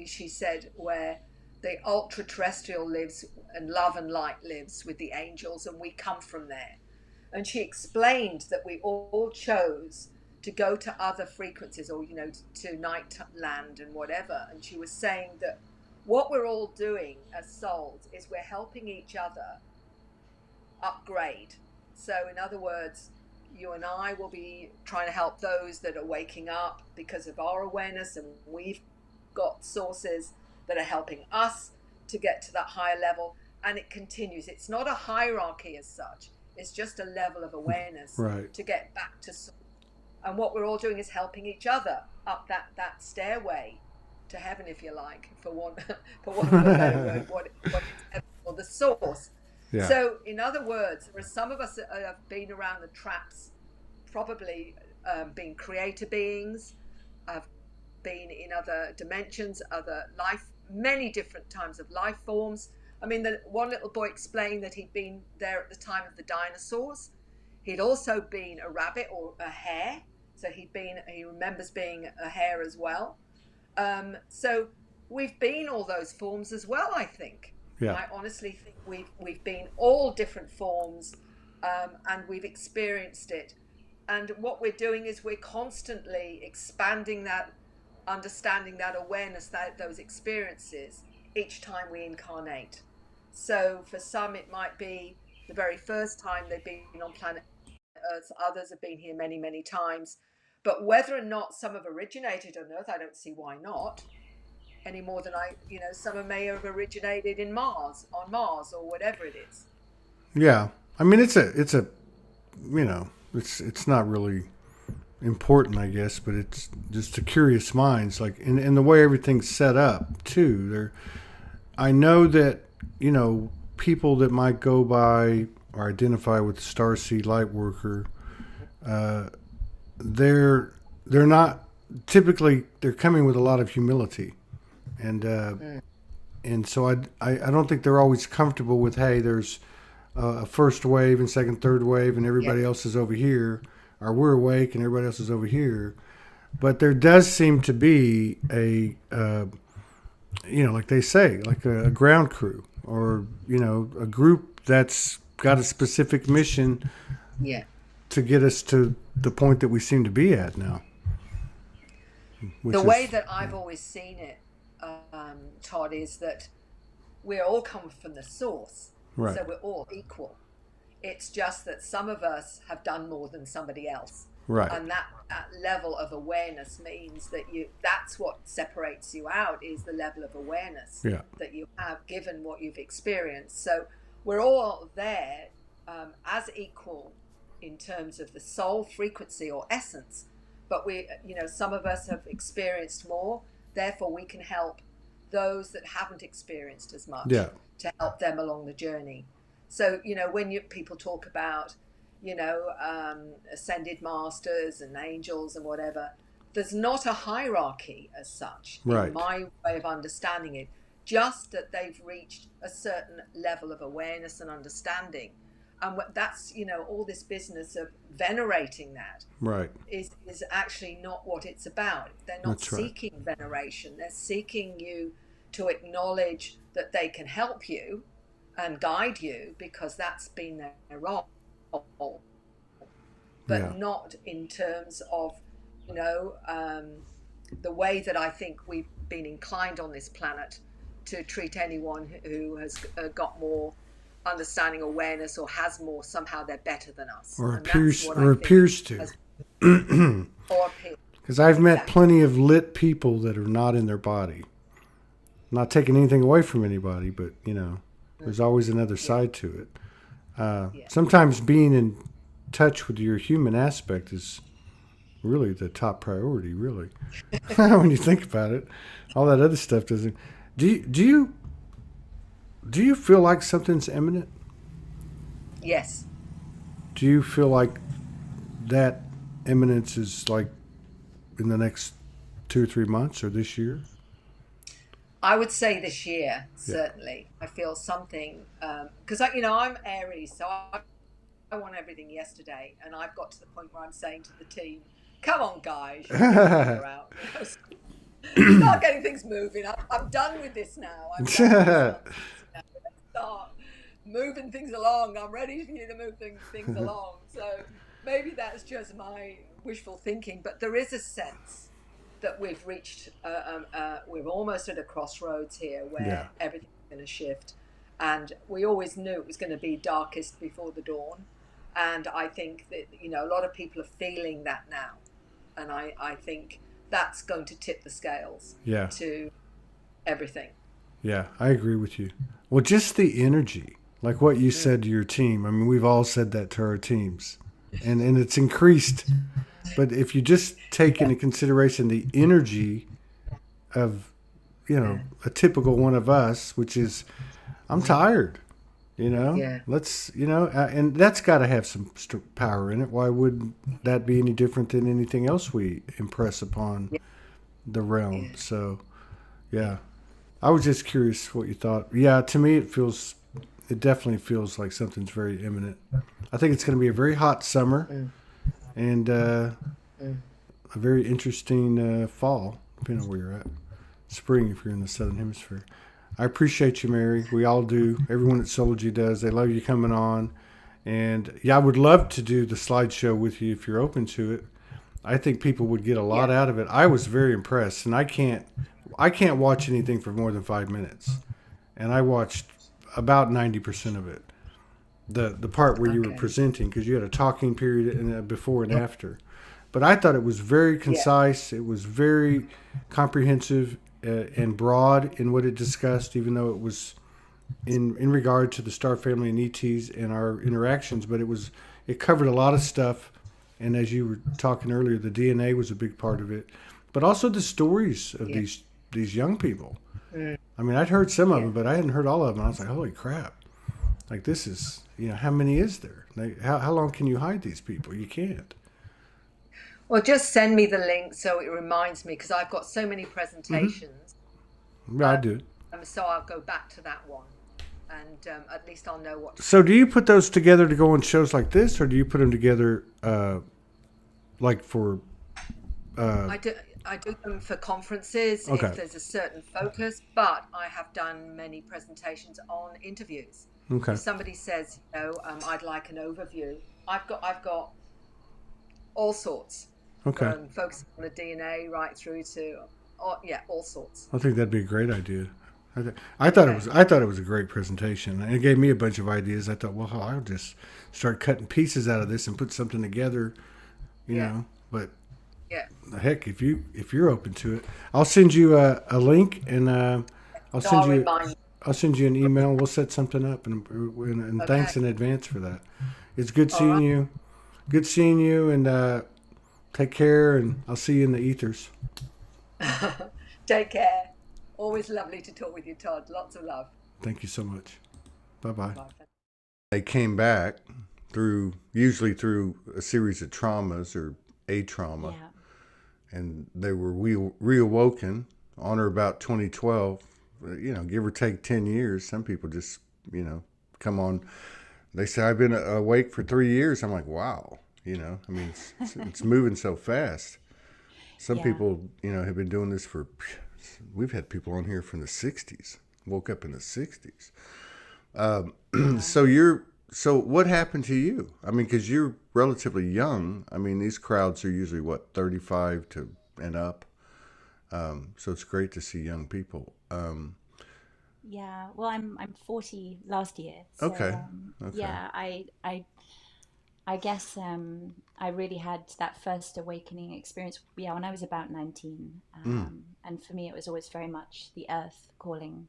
[SPEAKER 5] she said where the ultra terrestrial lives and love and light lives with the angels, and we come from there. And she explained that we all chose to go to other frequencies, or to night land and whatever. And she was saying that what we're all doing as souls is we're helping each other upgrade. So in other words, you and I will be trying to help those that are waking up because of our awareness, and we've got sources that are helping us to get to that higher level. And it continues. It's not a hierarchy as such. It's just a level of awareness to get back to source. And what we're all doing is helping each other up that stairway to heaven, if you like, for want of a better word, or the source. Yeah. So, in other words, there are some of us that have been around the traps, probably being creator beings, have been in other dimensions, other life, many different times of life forms. I mean, the one little boy explained that he'd been there at the time of the dinosaurs. He'd also been a rabbit or a hare. So he remembers being a hare as well. So we've been all those forms as well, I think. Yeah. I honestly think we've been all different forms, and we've experienced it. And what we're doing is we're constantly expanding that understanding, that awareness, those experiences each time we incarnate. So for some, it might be the very first time they've been on planet Earth. Others have been here many, many times. But whether or not some have originated on Earth, I don't see why not. Any more than some may have originated on Mars or whatever it is.
[SPEAKER 3] Yeah, I mean it's not really important, I guess, but it's just to curious minds, like in the way everything's set up too. I know that people that might go by or identify with the Starseed Lightworker, they're not typically, they're coming with a lot of humility. And so I don't think they're always comfortable with, hey, there's a first wave and second, third wave, and everybody else is over here, or we're awake and everybody else is over here. But there does seem to be a, like they say, like a ground crew, or a group that's got a specific mission to get us to the point that we seem to be at now.
[SPEAKER 5] The way that I've always seen it, Todd, is that we're all coming from the source, so we're all equal. It's just that some of us have done more than somebody else, and that level of awareness means that that's what separates you out, is the level of awareness that you have given what you've experienced. So we're all there as equal in terms of the soul frequency or essence, but we, some of us have experienced more, therefore we can help those that haven't experienced as much to help them along the journey. So, when people talk about, ascended masters and angels and whatever, there's not a hierarchy as such, in my way of understanding it, just that they've reached a certain level of awareness and understanding. And that's, all this business of venerating that is actually not what it's about. They're not seeking veneration. They're seeking you to acknowledge that they can help you and guide you, because that's been their role. But not in terms of, the way that I think we've been inclined on this planet to treat anyone who has got more understanding, awareness, or has more, somehow they're better than us,
[SPEAKER 3] or appears to. Because I've met plenty of lit people that are not in their body. Not taking anything away from anybody, but, you know, there's always another side to it. Sometimes being in touch with your human aspect is really the top priority, really. When you think about it, all that other stuff doesn't. Do you feel like something's imminent?
[SPEAKER 5] Yes.
[SPEAKER 3] Do you feel like that imminence is like in the next 2 or 3 months or this year?
[SPEAKER 5] I would say this year, certainly. I feel something, because I'm Aries, so I want everything yesterday, and I've got to the point where I'm saying to the team, "Come on, guys, you're out. Start getting things moving. I'm done with this now. I'm done with this now. Let's start moving things along. I'm ready for you to move things along." So maybe that's just my wishful thinking, but there is a sense that we've reached, we're almost at a crossroads here where everything's going to shift. And we always knew it was going to be darkest before the dawn. And I think that, a lot of people are feeling that now. And I think that's going to tip the scales to everything.
[SPEAKER 3] Yeah, I agree with you. Well, just the energy, like what you said to your team. I mean, we've all said that to our teams. And it's increased. But if you just take into consideration the energy of, a typical one of us, which is, I'm tired, let's, and that's got to have some power in it. Why would that be any different than anything else we impress upon the realm? So, yeah, I was just curious what you thought. Yeah, to me, it definitely feels like something's very imminent. I think it's going to be a very hot summer and a very interesting fall, depending on where you're at. Spring, if you're in the Southern Hemisphere. I appreciate you, Mary. We all do. Everyone at Soulogy does. They love you coming on. And, I would love to do the slideshow with you if you're open to it. I think people would get a lot out of it. I was very impressed, and I can't watch anything for more than 5 minutes. And I watched about 90% of it. The part where you were presenting, because you had a talking period and before and after. But I thought it was very concise. It was very comprehensive and broad in what it discussed, even though it was in regard to the Star Family and ETs and our interactions. But it covered a lot of stuff. And as you were talking earlier, the DNA was a big part of it. But also the stories of these young people. I mean, I'd heard some of them, but I hadn't heard all of them. I was like, holy crap. Like, this is, how many is there? Like, how long can you hide these people? You can't.
[SPEAKER 5] Well, just send me the link so it reminds me, because I've got so many presentations.
[SPEAKER 3] Yeah, I do.
[SPEAKER 5] So I'll go back to that one, and at least I'll know what.
[SPEAKER 3] So do you put those together to go on shows like this, or do you put them together like for...
[SPEAKER 5] I do them for conferences if there's a certain focus, but I have done many presentations on interviews.
[SPEAKER 3] Okay.
[SPEAKER 5] If somebody says, I'd like an overview, I've got all sorts.
[SPEAKER 3] Okay.
[SPEAKER 5] Focusing on the DNA right through to, all sorts.
[SPEAKER 3] I think that'd be a great idea. I thought it was a great presentation, and it gave me a bunch of ideas. I thought, well, I'll just start cutting pieces out of this and put something together, you know. But heck, if you're open to it, I'll send you a link, and I'll send you an email. We'll set something up, and thanks in advance for that. It's good seeing you. Good seeing you, and take care, and I'll see you in the ethers.
[SPEAKER 5] Take care. Always lovely to talk with you, Todd. Lots of love.
[SPEAKER 3] Thank you so much. Bye-bye. They came back usually through a series of traumas or a trauma, and they were reawoken on or about 2012, give or take 10 years. Some people just, come on. They say, I've been awake for 3 years. I'm like, wow, I mean, it's moving so fast. Some people, have been doing this we've had people on here from the 60s, woke up in the 60s. So what happened to you? I mean, because you're relatively young. I mean, these crowds are usually, 35 and up. So it's great to see young people.
[SPEAKER 6] Yeah, well, I'm 40 last year. So,
[SPEAKER 3] okay.
[SPEAKER 6] Yeah, I guess I really had that first awakening experience, yeah, when I was about 19.
[SPEAKER 3] Mm,
[SPEAKER 6] And for me, it was always very much the earth calling,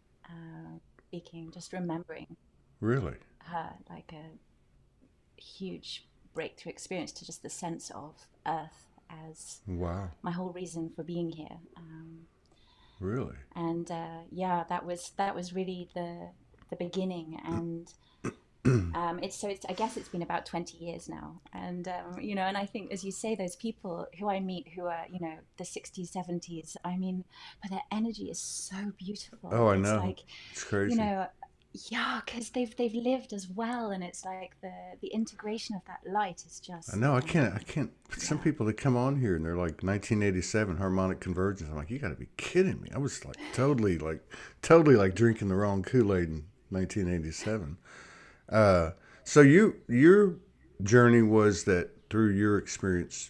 [SPEAKER 6] speaking, just remembering
[SPEAKER 3] really?
[SPEAKER 6] her, like a huge breakthrough experience to just the sense of earth as
[SPEAKER 3] Wow.
[SPEAKER 6] my whole reason for being here.
[SPEAKER 3] Really?
[SPEAKER 6] And yeah, that was really the beginning. And it's I guess it's been about 20 years now. And and I think, as you say, those people who I meet who are, the 60s, 70s, I mean, but their energy is so beautiful.
[SPEAKER 3] Oh, I
[SPEAKER 6] It's
[SPEAKER 3] know.
[SPEAKER 6] like,
[SPEAKER 3] It's
[SPEAKER 6] you
[SPEAKER 3] crazy.
[SPEAKER 6] know yeah, because they've lived as well, and it's like the integration of that light is
[SPEAKER 3] I
[SPEAKER 6] just
[SPEAKER 3] know. I can't. Some
[SPEAKER 6] yeah.
[SPEAKER 3] people that come on here and they're like 1987 harmonic convergence. I'm like, you got to be kidding me. I was like totally like drinking the wrong Kool-Aid in 1987. Uh, so your journey was that through your experience,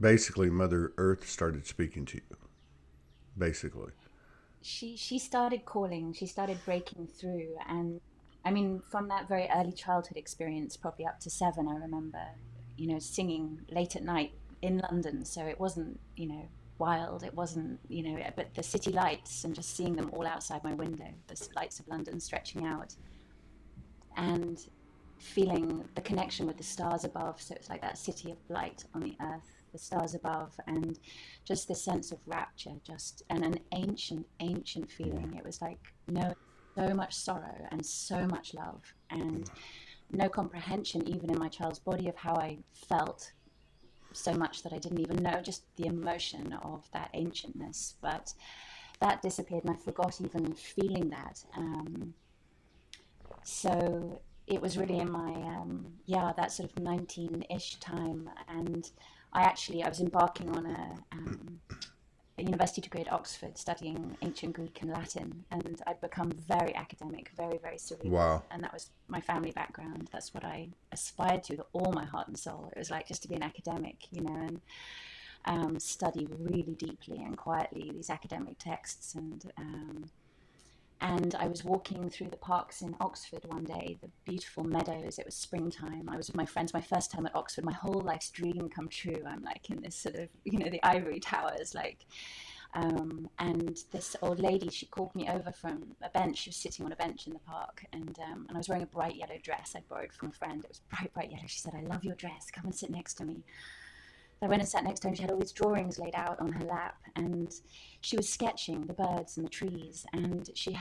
[SPEAKER 3] basically Mother Earth started speaking to you, basically.
[SPEAKER 6] She started calling, she started breaking through. And I mean, from that very early childhood experience, probably up to 7, I remember, singing late at night in London. So it wasn't, wild, it wasn't, but the city lights and just seeing them all outside my window, the lights of London stretching out, and feeling the connection with the stars above. So it's like that city of light on the earth, the stars above, and just this sense of rapture, just and an ancient feeling. It was like knowing so much sorrow and so much love, and no comprehension, even in my child's body, of how I felt, so much that I didn't even know, just the emotion of that ancientness. But that disappeared, and I forgot even feeling that. So it was really in my that sort of 19-ish time. And I was embarking on a university degree at Oxford, studying ancient Greek and Latin, and I'd become very academic, very, very
[SPEAKER 3] Wow.
[SPEAKER 6] cerebral, and that was my family background. That's what I aspired to with all my heart and soul. It was like just to be an academic, and study really deeply and quietly these academic texts. And I was walking through the parks in Oxford one day, the beautiful meadows. It was springtime. I was with my friends, my first time at Oxford, my whole life's dream come true. I'm like in this sort of, the ivory towers, like, and this old lady, she called me over from a bench. She was sitting on a bench in the park, and I was wearing a bright yellow dress I'd borrowed from a friend. It was bright, bright yellow. She said, "I love your dress. Come and sit next to me." I went and sat next to her, and she had all these drawings laid out on her lap, and she was sketching the birds and the trees, and she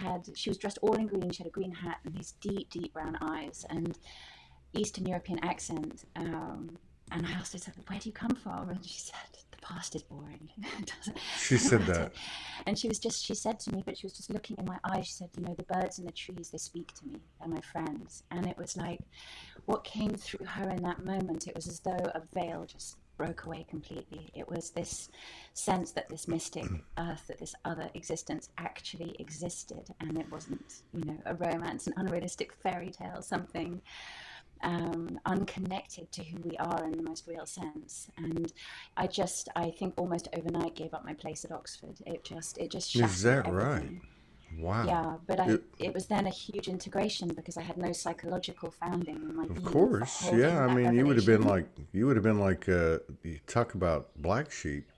[SPEAKER 6] was dressed all in green. She had a green hat and these deep, deep brown eyes and Eastern European accent. And I asked her, "Where do you come from?" And she said, "The past is boring." It
[SPEAKER 3] She
[SPEAKER 6] doesn't
[SPEAKER 3] said
[SPEAKER 6] matter.
[SPEAKER 3] that.
[SPEAKER 6] And she said to me, but she was just looking in my eyes. She said, "The birds and the trees, they speak to me. They're my friends." And it was like what came through her in that moment. It was as though a veil just broke away completely. It was this sense that this mystic earth, that this other existence actually existed, and it wasn't, a romance, an unrealistic fairy tale, something unconnected to who we are in the most real sense. And I think almost overnight gave up my place at Oxford. It just
[SPEAKER 3] Is
[SPEAKER 6] shattered
[SPEAKER 3] that right?
[SPEAKER 6] everything.
[SPEAKER 3] Wow.
[SPEAKER 6] Yeah, but
[SPEAKER 3] It,
[SPEAKER 6] it was then a huge integration because I had no psychological founding in my
[SPEAKER 3] of
[SPEAKER 6] being for
[SPEAKER 3] course. Yeah.
[SPEAKER 6] holding
[SPEAKER 3] I
[SPEAKER 6] that
[SPEAKER 3] mean,
[SPEAKER 6] revelation.
[SPEAKER 3] you would have been like, you talk about black sheep.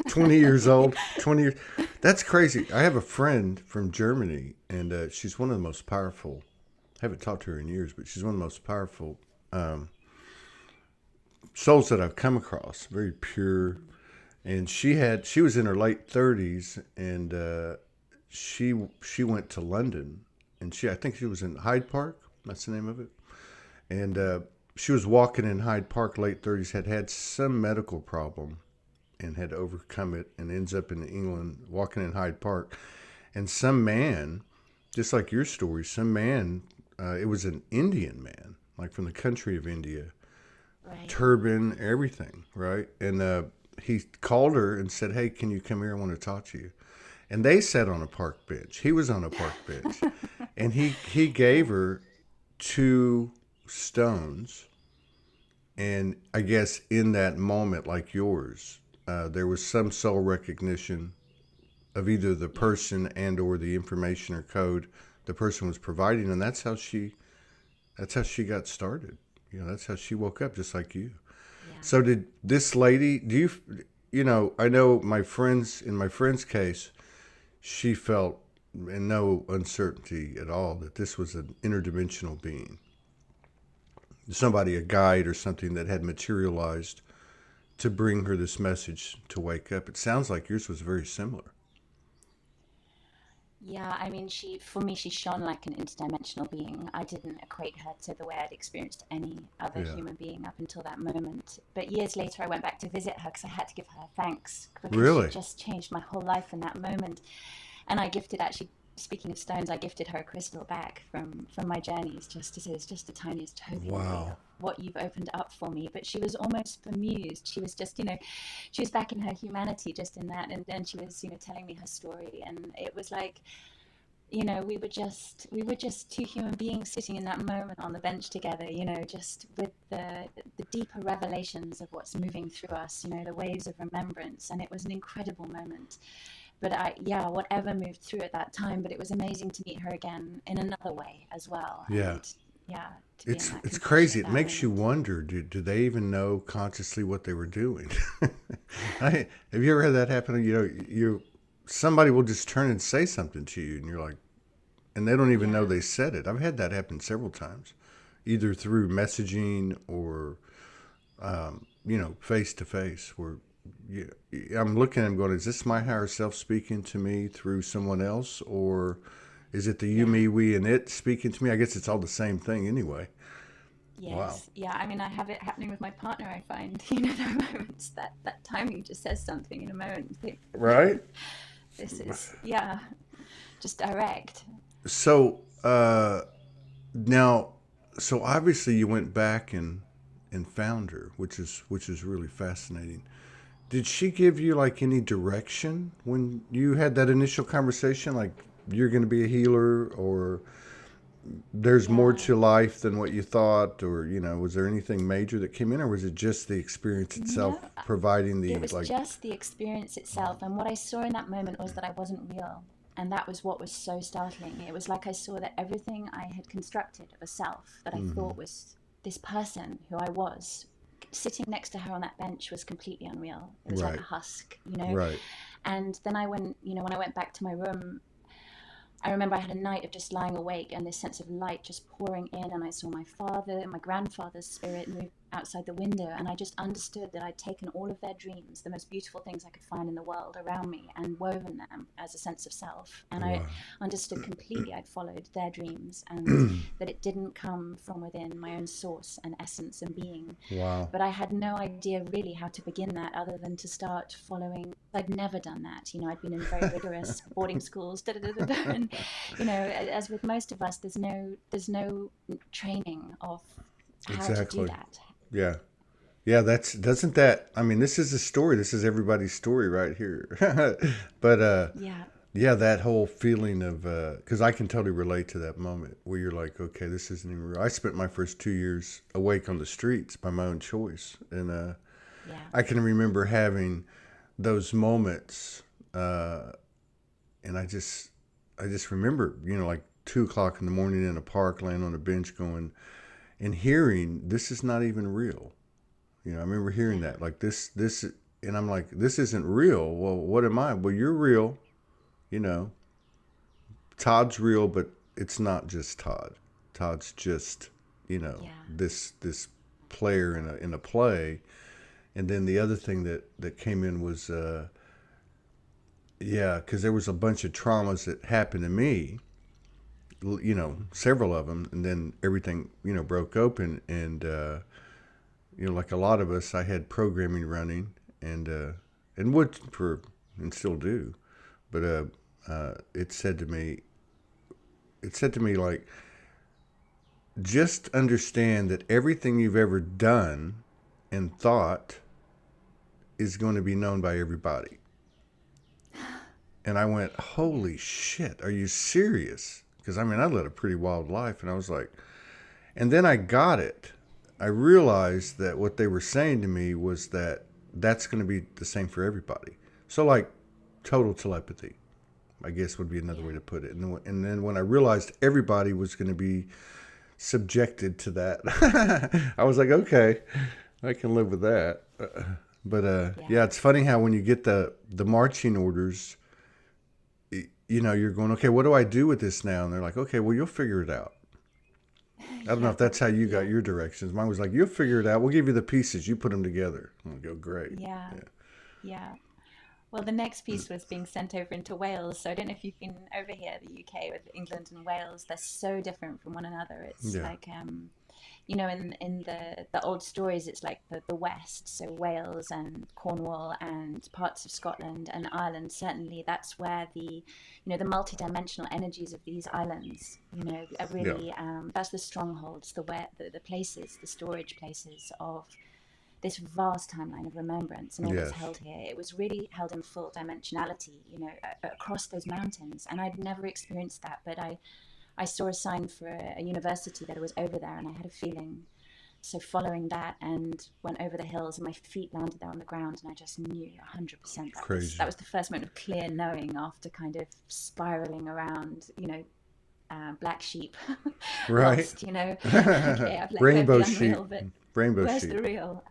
[SPEAKER 3] 20 years old, 20 years. That's crazy. I have a friend from Germany, and she's one of the most powerful. I haven't talked to her in years, but she's one of the most powerful um, souls that I've come across. Very pure, and she was in her late 30s, and she went to London, and I think she was in Hyde Park. That's the name of it, and she was walking in Hyde Park, late 30s, had some medical problem, and had overcome it, and ends up in England, walking in Hyde Park, and some man, just like your story, some man, it was an Indian man, like from the country of India,
[SPEAKER 6] Right.
[SPEAKER 3] turban, everything, right? And he called her and said, "Hey, can you come here? I want to talk to you." And they sat on a park bench. He was on a park bench, and he gave her 2 stones. And I guess in that moment, like yours, there was some soul recognition of either the person and or the information or code the person was providing, and that's how she That's how she got started. You know, that's how she woke up, just like you.
[SPEAKER 6] Yeah.
[SPEAKER 3] So did this lady, I know in my friend's case, she felt in no uncertainty at all that this was an interdimensional being. Somebody, a guide or something that had materialized to bring her this message to wake up. It sounds like yours was very similar.
[SPEAKER 6] Yeah, I mean, for me, she shone like an interdimensional being. I didn't equate her to the way I'd experienced any other
[SPEAKER 3] Yeah.
[SPEAKER 6] human being up until that moment. But years later, I went back to visit her because I had to give her thanks because
[SPEAKER 3] Really?
[SPEAKER 6] she just changed my whole life in that moment. And I gifted, actually, speaking of stones, I gifted her a crystal back from my journeys, just as it's just the tiniest token
[SPEAKER 3] Wow.
[SPEAKER 6] of what you've opened up for me. But she was almost bemused. She was just, she was back in her humanity just in that. And then she was, telling me her story. And it was like, we were just two human beings sitting in that moment on the bench together, just with the deeper revelations of what's moving through us, the waves of remembrance. And it was an incredible moment. But whatever moved through at that time, but it was amazing to meet her again in another way as well.
[SPEAKER 3] Yeah.
[SPEAKER 6] And, yeah. To be in that
[SPEAKER 3] It's
[SPEAKER 6] compassion
[SPEAKER 3] crazy.
[SPEAKER 6] at
[SPEAKER 3] It
[SPEAKER 6] that
[SPEAKER 3] makes you
[SPEAKER 6] moment.
[SPEAKER 3] wonder, do they even know consciously what they were doing? Have you ever had that happen? Somebody will just turn and say something to you and you're like, and they don't even know
[SPEAKER 6] Yeah.
[SPEAKER 3] they said it. I've had that happen several times, either through messaging or, face to face, where I'm looking at them going, is this my higher self speaking to me through someone else? Or is it the you,
[SPEAKER 6] Yeah.
[SPEAKER 3] me, we, and it speaking to me? I guess it's all the same thing anyway.
[SPEAKER 6] Yes.
[SPEAKER 3] Wow.
[SPEAKER 6] Yeah. I mean, I have it happening with my partner, I find. There are moments that timing just says something in a moment. You think,
[SPEAKER 3] Right?
[SPEAKER 6] this is, just direct.
[SPEAKER 3] So, now, so obviously you went back and found her, which is really fascinating. Did she give you like any direction when you had that initial conversation, like you're going to be a healer, or there's more
[SPEAKER 6] Yeah.
[SPEAKER 3] to life than what you thought, or was there anything major that came in, or was it just the experience itself
[SPEAKER 6] No,
[SPEAKER 3] providing the
[SPEAKER 6] it was
[SPEAKER 3] like?
[SPEAKER 6] just the experience itself. And what I saw in that moment was that I wasn't real. And that was what was so startling. It was like I saw that everything I had constructed of a self that I thought was this person who I was, sitting next to her on that bench, was completely unreal. It was like
[SPEAKER 3] Right.
[SPEAKER 6] a husk,
[SPEAKER 3] Right.
[SPEAKER 6] And then when I went back to my room, I remember I had a night of just lying awake and this sense of light just pouring in, and I saw my father and my grandfather's spirit move outside the window, and I just understood that I'd taken all of their dreams, the most beautiful things I could find in the world around me, and woven them as a sense of self. And I
[SPEAKER 3] Wow.
[SPEAKER 6] understood completely I'd followed their dreams, and that it didn't come from within my own source and essence and being.
[SPEAKER 3] Wow.
[SPEAKER 6] But I had no idea really how to begin that other than to start following. I'd never done that. I'd been in very rigorous boarding schools, and as with most of us, there's no training of how to do
[SPEAKER 3] Exactly.
[SPEAKER 6] that.
[SPEAKER 3] Yeah. Yeah, doesn't that, I mean, this is a story. This is everybody's story right here. But
[SPEAKER 6] Yeah,
[SPEAKER 3] yeah, that whole feeling of, because I can totally relate to that moment where you're like, okay, this isn't even real. I spent my first 2 years awake on the streets by my own choice. And
[SPEAKER 6] yeah,
[SPEAKER 3] I can remember having those moments. And I just remember, like 2 o'clock in the morning in a park, laying on a bench going, and hearing, this is not even real. I remember hearing that, like this, and I'm like, this isn't real. Well, what am I? Well, you're real. Todd's real, but it's not just Todd. Todd's just,
[SPEAKER 6] yeah,
[SPEAKER 3] this player in a play. And then the other thing that came in was, because there was a bunch of traumas that happened to me, several of them, and then everything, broke open, and like a lot of us, I had programming running, and would and still do, but it said to me like, just understand that everything you've ever done and thought is going to be known by everybody. And I went, holy shit, are you serious? Because I led a pretty wild life, and I was like, and then I got it. I realized that what they were saying to me was that that's going to be the same for everybody. So like total telepathy, I guess would be another way to put it. And then when I realized everybody was going to be subjected to that. I was like, okay, I can live with that. But yeah, it's funny how when you get the marching orders, you know, you're going, okay, what do I do with this now? And they're like, okay, well, you'll figure it out. I don't know if that's how you got your directions. Mine was like, you'll figure it out. We'll give you the pieces. You put them together. I'm go, great.
[SPEAKER 6] Yeah. Well, the next piece was being sent over into Wales. So I don't know if you've been over here, the UK, with England and Wales. They're so different from one another. It's like, you know, in the old stories, it's like the West. So Wales and Cornwall and parts of Scotland and Ireland. Certainly, that's where the, you know, the multidimensional energies of these islands, you know, are really, that's the strongholds, the places, the storage places of this vast timeline of remembrance, and all that's held here. It was really held in full dimensionality, you know, across those mountains. And I'd never experienced that, but I saw a sign for a university that it was over there, and I had a feeling. So following that, and went over the hills, and my feet landed there on the ground, and I just knew 100% that was the first moment of clear knowing after kind of spiraling around, you know, black sheep, lost, you know,
[SPEAKER 3] rainbow sheep. Rainbow
[SPEAKER 6] where's
[SPEAKER 3] sheep.
[SPEAKER 6] the real?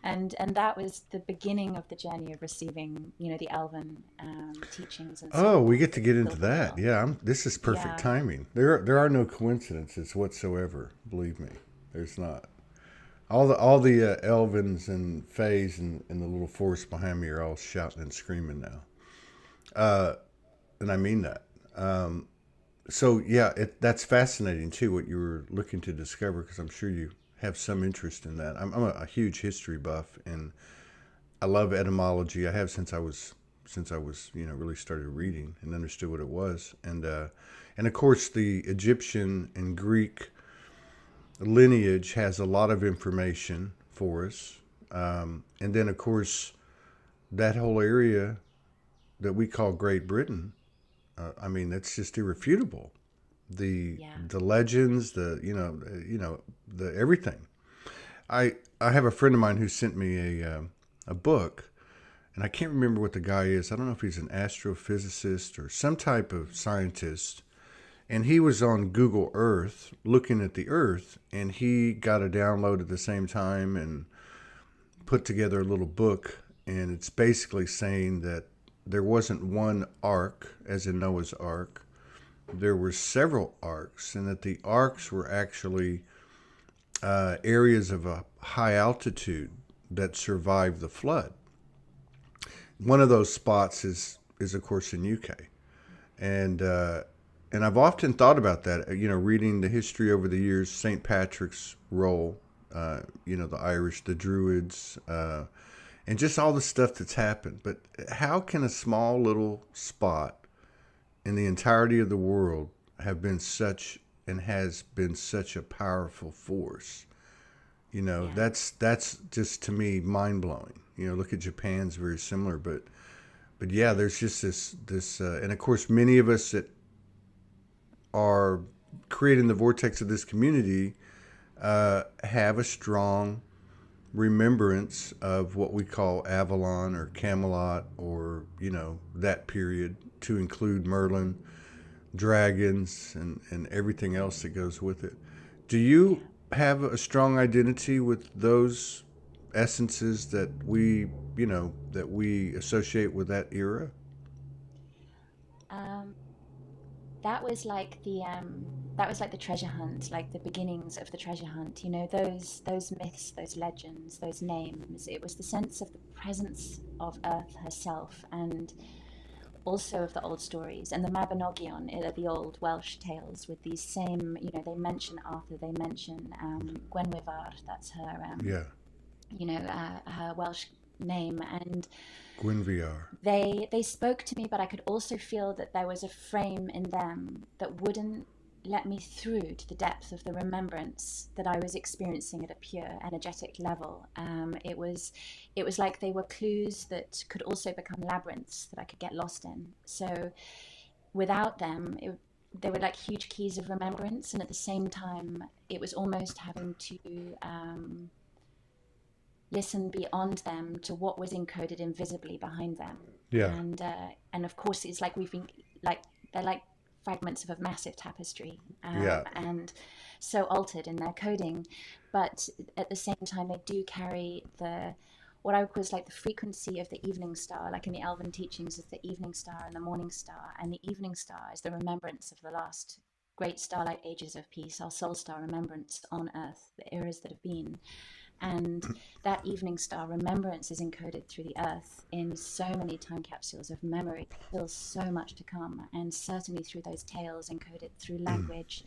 [SPEAKER 6] And that was the beginning of the journey of receiving, you know, the Elven teachings. And
[SPEAKER 3] so we get to get into that. Yeah, this is perfect timing. There are no coincidences whatsoever. Believe me, there's not. All the Elvens and Fays and the little forest behind me are all shouting and screaming now, and I mean that. So yeah, that's fascinating too. What you were looking to discover, because I'm sure you have some interest in that. I'm a huge history buff, and I love etymology. I have since I was you know, really started reading and understood what it was, and of course the Egyptian and Greek lineage has a lot of information for us, and then of course that whole area that we call Great Britain. I mean, that's just irrefutable. The legends, the everything. I have a friend of mine who sent me a book, and I can't remember what the guy is. I don't know if he's an astrophysicist or some type of scientist. And he was on Google Earth looking at the Earth, and he got a download at the same time and put together a little book. And it's basically saying that there wasn't one ark, as in Noah's Ark. There were several arks, and that the arks were actually areas of a high altitude that survived the flood. One of those spots is of course in UK, and I've often thought about that. You know, reading the history over the years, St. Patrick's role, you know, the Irish, the Druids, and just all the stuff that's happened. But how can a small little spot in the entirety of the world have been such and has been such a powerful force? You know, that's just, to me, mind blowing. You know, look at Japan's very similar, but yeah, there's just this, and of course, many of us that are creating the vortex of this community have a strong remembrance of what we call Avalon or Camelot, or, you know, that period, to include Merlin, dragons, and everything else that goes with it. Do you have a strong identity with those essences that we associate with that era?
[SPEAKER 6] That was like the treasure hunt, like the beginnings of the treasure hunt. You know, those myths, those legends, those names. It was the sense of the presence of Earth herself, and also of the old stories. And the Mabinogion are the old Welsh tales with these same, you know, they mention Arthur, they mention Gwenwyvar, that's her, you know, her Welsh name, and
[SPEAKER 3] Gwenwyvar.
[SPEAKER 6] They spoke to me, but I could also feel that there was a frame in them that wouldn't let me through to the depth of the remembrance that I was experiencing at a pure energetic level. It was like they were clues that could also become labyrinths that I could get lost in. So without them, they were like huge keys of remembrance, and at the same time, it was almost having to listen beyond them to what was encoded invisibly behind them. And of course, it's like we've been like, they're like fragments of a massive tapestry,
[SPEAKER 3] Yeah.
[SPEAKER 6] and so altered in their coding, but at the same time they do carry the what I would call like the frequency of the evening star, like in the Elven teachings is the evening star and the morning star, and the evening star is the remembrance of the last great starlight ages of peace, our soul star remembrance on earth, the eras that have been. And that evening star remembrance is encoded through the earth in so many time capsules of memory, still so much to come, and certainly through those tales encoded through language.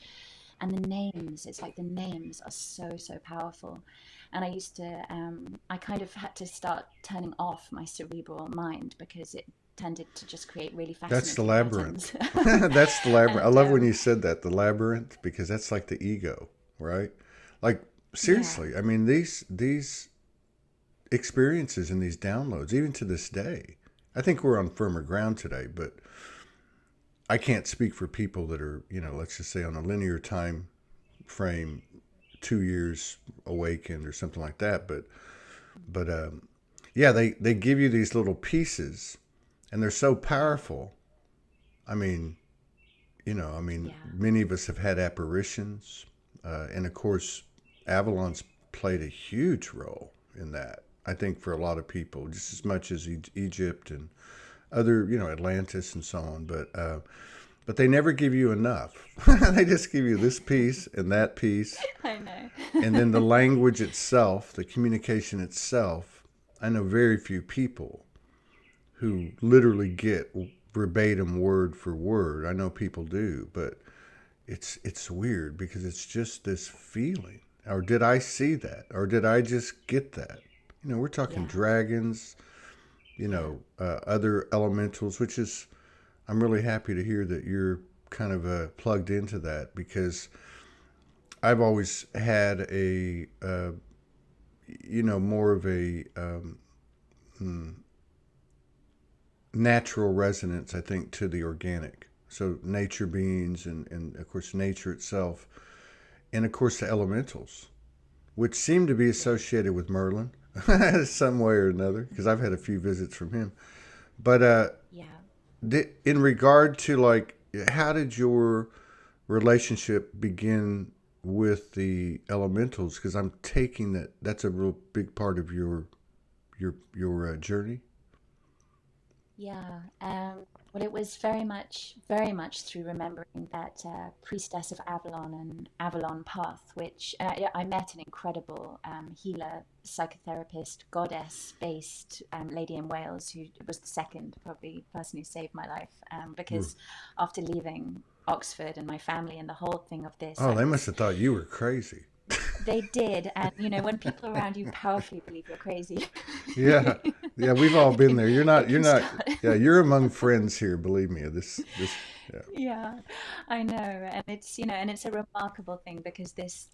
[SPEAKER 6] And the names, it's like the names are so powerful. And I used to, I kind of had to start turning off my cerebral mind because it tended to just create really
[SPEAKER 3] That's the
[SPEAKER 6] fascinating
[SPEAKER 3] labyrinth.
[SPEAKER 6] patterns.
[SPEAKER 3] That's the labyrinth. I
[SPEAKER 6] And
[SPEAKER 3] love when you said that, the labyrinth, because that's like the ego, right? Like
[SPEAKER 6] yeah,
[SPEAKER 3] seriously, I mean these experiences and these downloads, even to this day, I think we're on firmer ground today, but I can't speak for people that are, let's just say on a linear time frame, 2 years awakened or something like that. But yeah, they give you these little pieces, and they're so powerful. I mean,
[SPEAKER 6] yeah,
[SPEAKER 3] many of us have had apparitions, and of course, Avalon's played a huge role in that. I think for a lot of people, just as much as Egypt and other, Atlantis and so on. But they never give you enough. They just give you this piece and that piece,
[SPEAKER 6] I know.
[SPEAKER 3] and then the language itself, the communication itself. I know very few people who literally get verbatim word for word. I know people do, but it's weird because it's just this feeling. Or did I see that? Or did I just get that? We're talking
[SPEAKER 6] Yeah,
[SPEAKER 3] dragons,
[SPEAKER 6] yeah,
[SPEAKER 3] other elementals, which is, I'm really happy to hear that you're kind of plugged into that, because I've always had a, more of a natural resonance, I think, to the organic. So nature beings and of course nature itself, and of course the elementals, which seem to be
[SPEAKER 6] yeah,
[SPEAKER 3] associated with Merlin some way or another, because I've had a few visits from him. But
[SPEAKER 6] yeah.
[SPEAKER 3] in regard to, like, how did your relationship begin with the elementals? Because I'm taking that that's a real big part of your journey.
[SPEAKER 6] Yeah, well, it was very much through remembering that priestess of Avalon and Avalon path, which yeah, I met an incredible healer, psychotherapist, goddess-based lady in Wales who was the second probably person who saved my life,
[SPEAKER 3] Ooh.
[SPEAKER 6] because after leaving Oxford and my family and the whole thing of this,
[SPEAKER 3] Oh,
[SPEAKER 6] I
[SPEAKER 3] they must
[SPEAKER 6] was
[SPEAKER 3] have thought you were crazy.
[SPEAKER 6] they did, and when people around you powerfully believe you're crazy,
[SPEAKER 3] Yeah, yeah, we've all
[SPEAKER 6] it
[SPEAKER 3] been
[SPEAKER 6] can
[SPEAKER 3] there.
[SPEAKER 6] it
[SPEAKER 3] You're
[SPEAKER 6] can
[SPEAKER 3] not.
[SPEAKER 6] start.
[SPEAKER 3] Yeah, you're among friends here. Believe me. Yeah.
[SPEAKER 6] Yeah, I know, and it's and it's a remarkable thing because this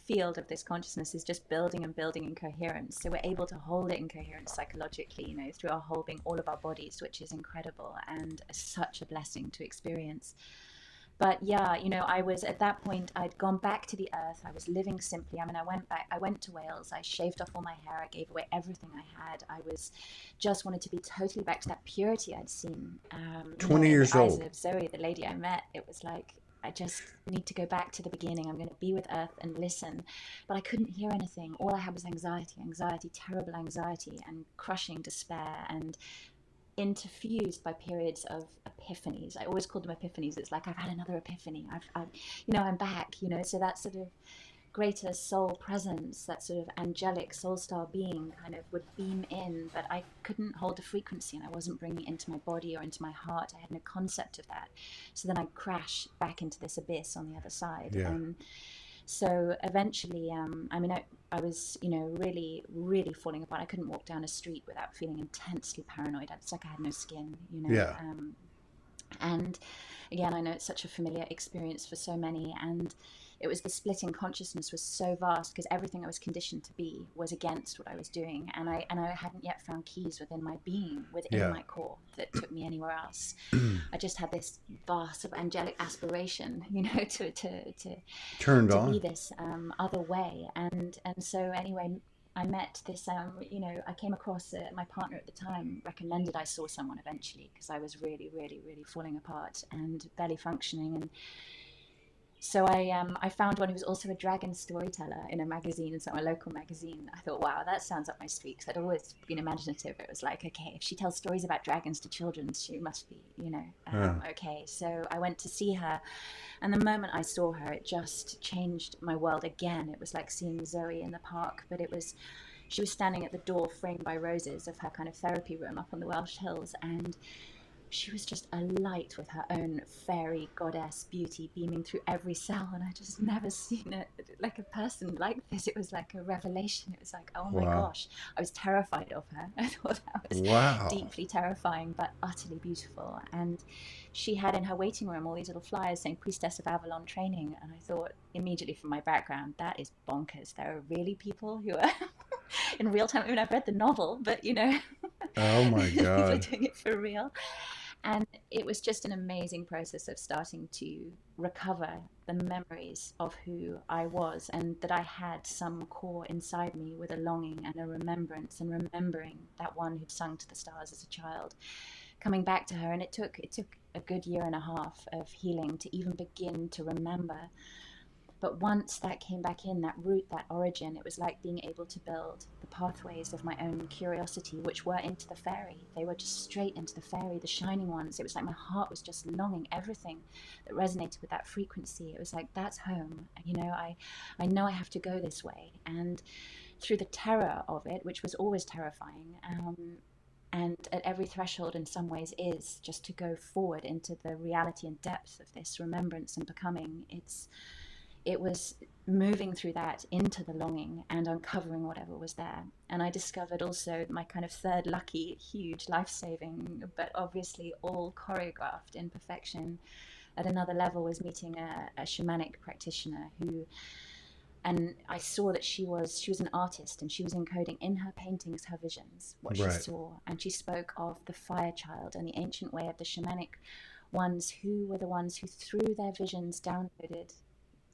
[SPEAKER 6] field of this consciousness is just building and building in coherence. So we're able to hold it in coherence psychologically, through our whole being, all of our bodies, which is incredible and such a blessing to experience. But yeah, I was at that point, I'd gone back to the earth. I was living simply. I mean, I went to Wales. I shaved off all my hair. I gave away everything I had. I was just wanted to be totally back to that purity I'd seen,
[SPEAKER 3] 20
[SPEAKER 6] in the
[SPEAKER 3] years
[SPEAKER 6] eyes
[SPEAKER 3] old.
[SPEAKER 6] of Zoe, the lady I met. It was like, I just need to go back to the beginning. I'm going to be with earth and listen. But I couldn't hear anything. All I had was anxiety, terrible anxiety and crushing despair, and interfused by periods of epiphanies. I always call them epiphanies. It's like I've had another epiphany. I'm back. So that sort of greater soul presence, that sort of angelic soul star being, kind of would beam in, but I couldn't hold a frequency, and I wasn't bringing it into my body or into my heart. I had no concept of that. So then I'd crash back into this abyss on the other side,
[SPEAKER 3] Yeah.
[SPEAKER 6] and so eventually, I was, really, really falling apart. I couldn't walk down a street without feeling intensely paranoid. It's like I had no skin,
[SPEAKER 3] Yeah.
[SPEAKER 6] And again, I know it's such a familiar experience for so many. And it was the splitting consciousness was so vast because everything I was conditioned to be was against what I was doing. And I hadn't yet found keys within my being, within
[SPEAKER 3] Yeah.
[SPEAKER 6] my core, that took me anywhere else. I just had this vast of angelic aspiration,
[SPEAKER 3] Turned
[SPEAKER 6] to be
[SPEAKER 3] on.
[SPEAKER 6] this other way. And so anyway, I met this, I came across my partner at the time recommended I saw someone eventually because I was really, really, really falling apart and barely functioning. And so I found one who was also a dragon storyteller in a magazine, a local magazine. I thought, wow, that sounds up my street, because I'd always been imaginative. It was like, okay, if she tells stories about dragons to children, she must be, okay. So I went to see her, and the moment I saw her, it just changed my world again. It was like seeing Zoe in the park, but she was standing at the door framed by roses of her kind of therapy room up on the Welsh Hills, and she was just alight with her own fairy goddess beauty beaming through every cell, and I just never seen it like a person like this. It was like a revelation. It was like, oh my
[SPEAKER 3] Wow.
[SPEAKER 6] gosh, I was terrified of her. I thought that was
[SPEAKER 3] Wow.
[SPEAKER 6] deeply terrifying, but utterly beautiful. And she had in her waiting room all these little flyers saying Priestess of Avalon training, and I thought immediately from my background, that is bonkers. There are really people who are in real time. I mean, I've read the novel, but
[SPEAKER 3] Oh my
[SPEAKER 6] people are
[SPEAKER 3] God.
[SPEAKER 6] doing it for real. And it was just an amazing process of starting to recover the memories of who I was, and that I had some core inside me with a longing and a remembrance, and remembering that one who'd sung to the stars as a child, coming back to her. And it took a good year and a half of healing to even begin to remember. But once that came back in, that root, that origin, it was like being able to build the pathways of my own curiosity, which were into the fairy. They were just straight into the fairy, the shining ones. It was like my heart was just longing everything that resonated with that frequency. It was like, that's home. I know I have to go this way. And through the terror of it, which was always terrifying, and at every threshold in some ways is just to go forward into the reality and depth of this remembrance and becoming. It was moving through that into the longing and uncovering whatever was there. And I discovered also my kind of third lucky, huge, life-saving, but obviously all choreographed in perfection at another level, was meeting a shamanic practitioner and I saw that she was an artist, and she was encoding in her paintings her visions, what she
[SPEAKER 3] Right.
[SPEAKER 6] saw. And she spoke of the fire child and the ancient way of the shamanic ones, who were the ones who through their visions downloaded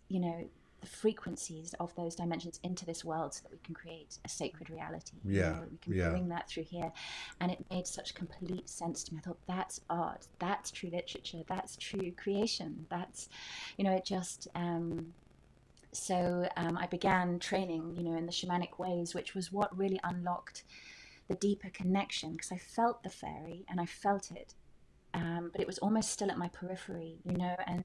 [SPEAKER 6] the frequencies of those dimensions into this world, so that we can create a sacred reality.
[SPEAKER 3] Yeah.
[SPEAKER 6] We can
[SPEAKER 3] Yeah.
[SPEAKER 6] bring that through here. And it made such complete sense to me. I thought, that's art, that's true literature, that's true creation, that's it just so I began training in the shamanic ways, which was what really unlocked the deeper connection, because I felt the fairy and I felt it, but it was almost still at my periphery, and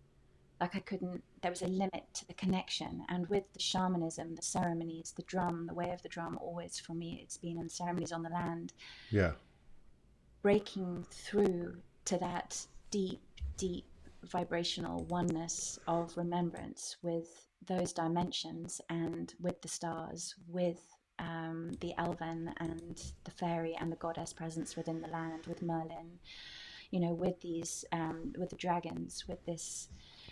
[SPEAKER 6] like I couldn't, there was a limit to the connection. And with the shamanism, the ceremonies, the drum, the way of the drum, always for me, it's been in ceremonies on the land,
[SPEAKER 3] Yeah.
[SPEAKER 6] breaking through to that deep, deep vibrational oneness of remembrance with those dimensions, and with the stars, with the elven and the fairy and the goddess presence within the land, with Merlin, with these, with the dragons, with this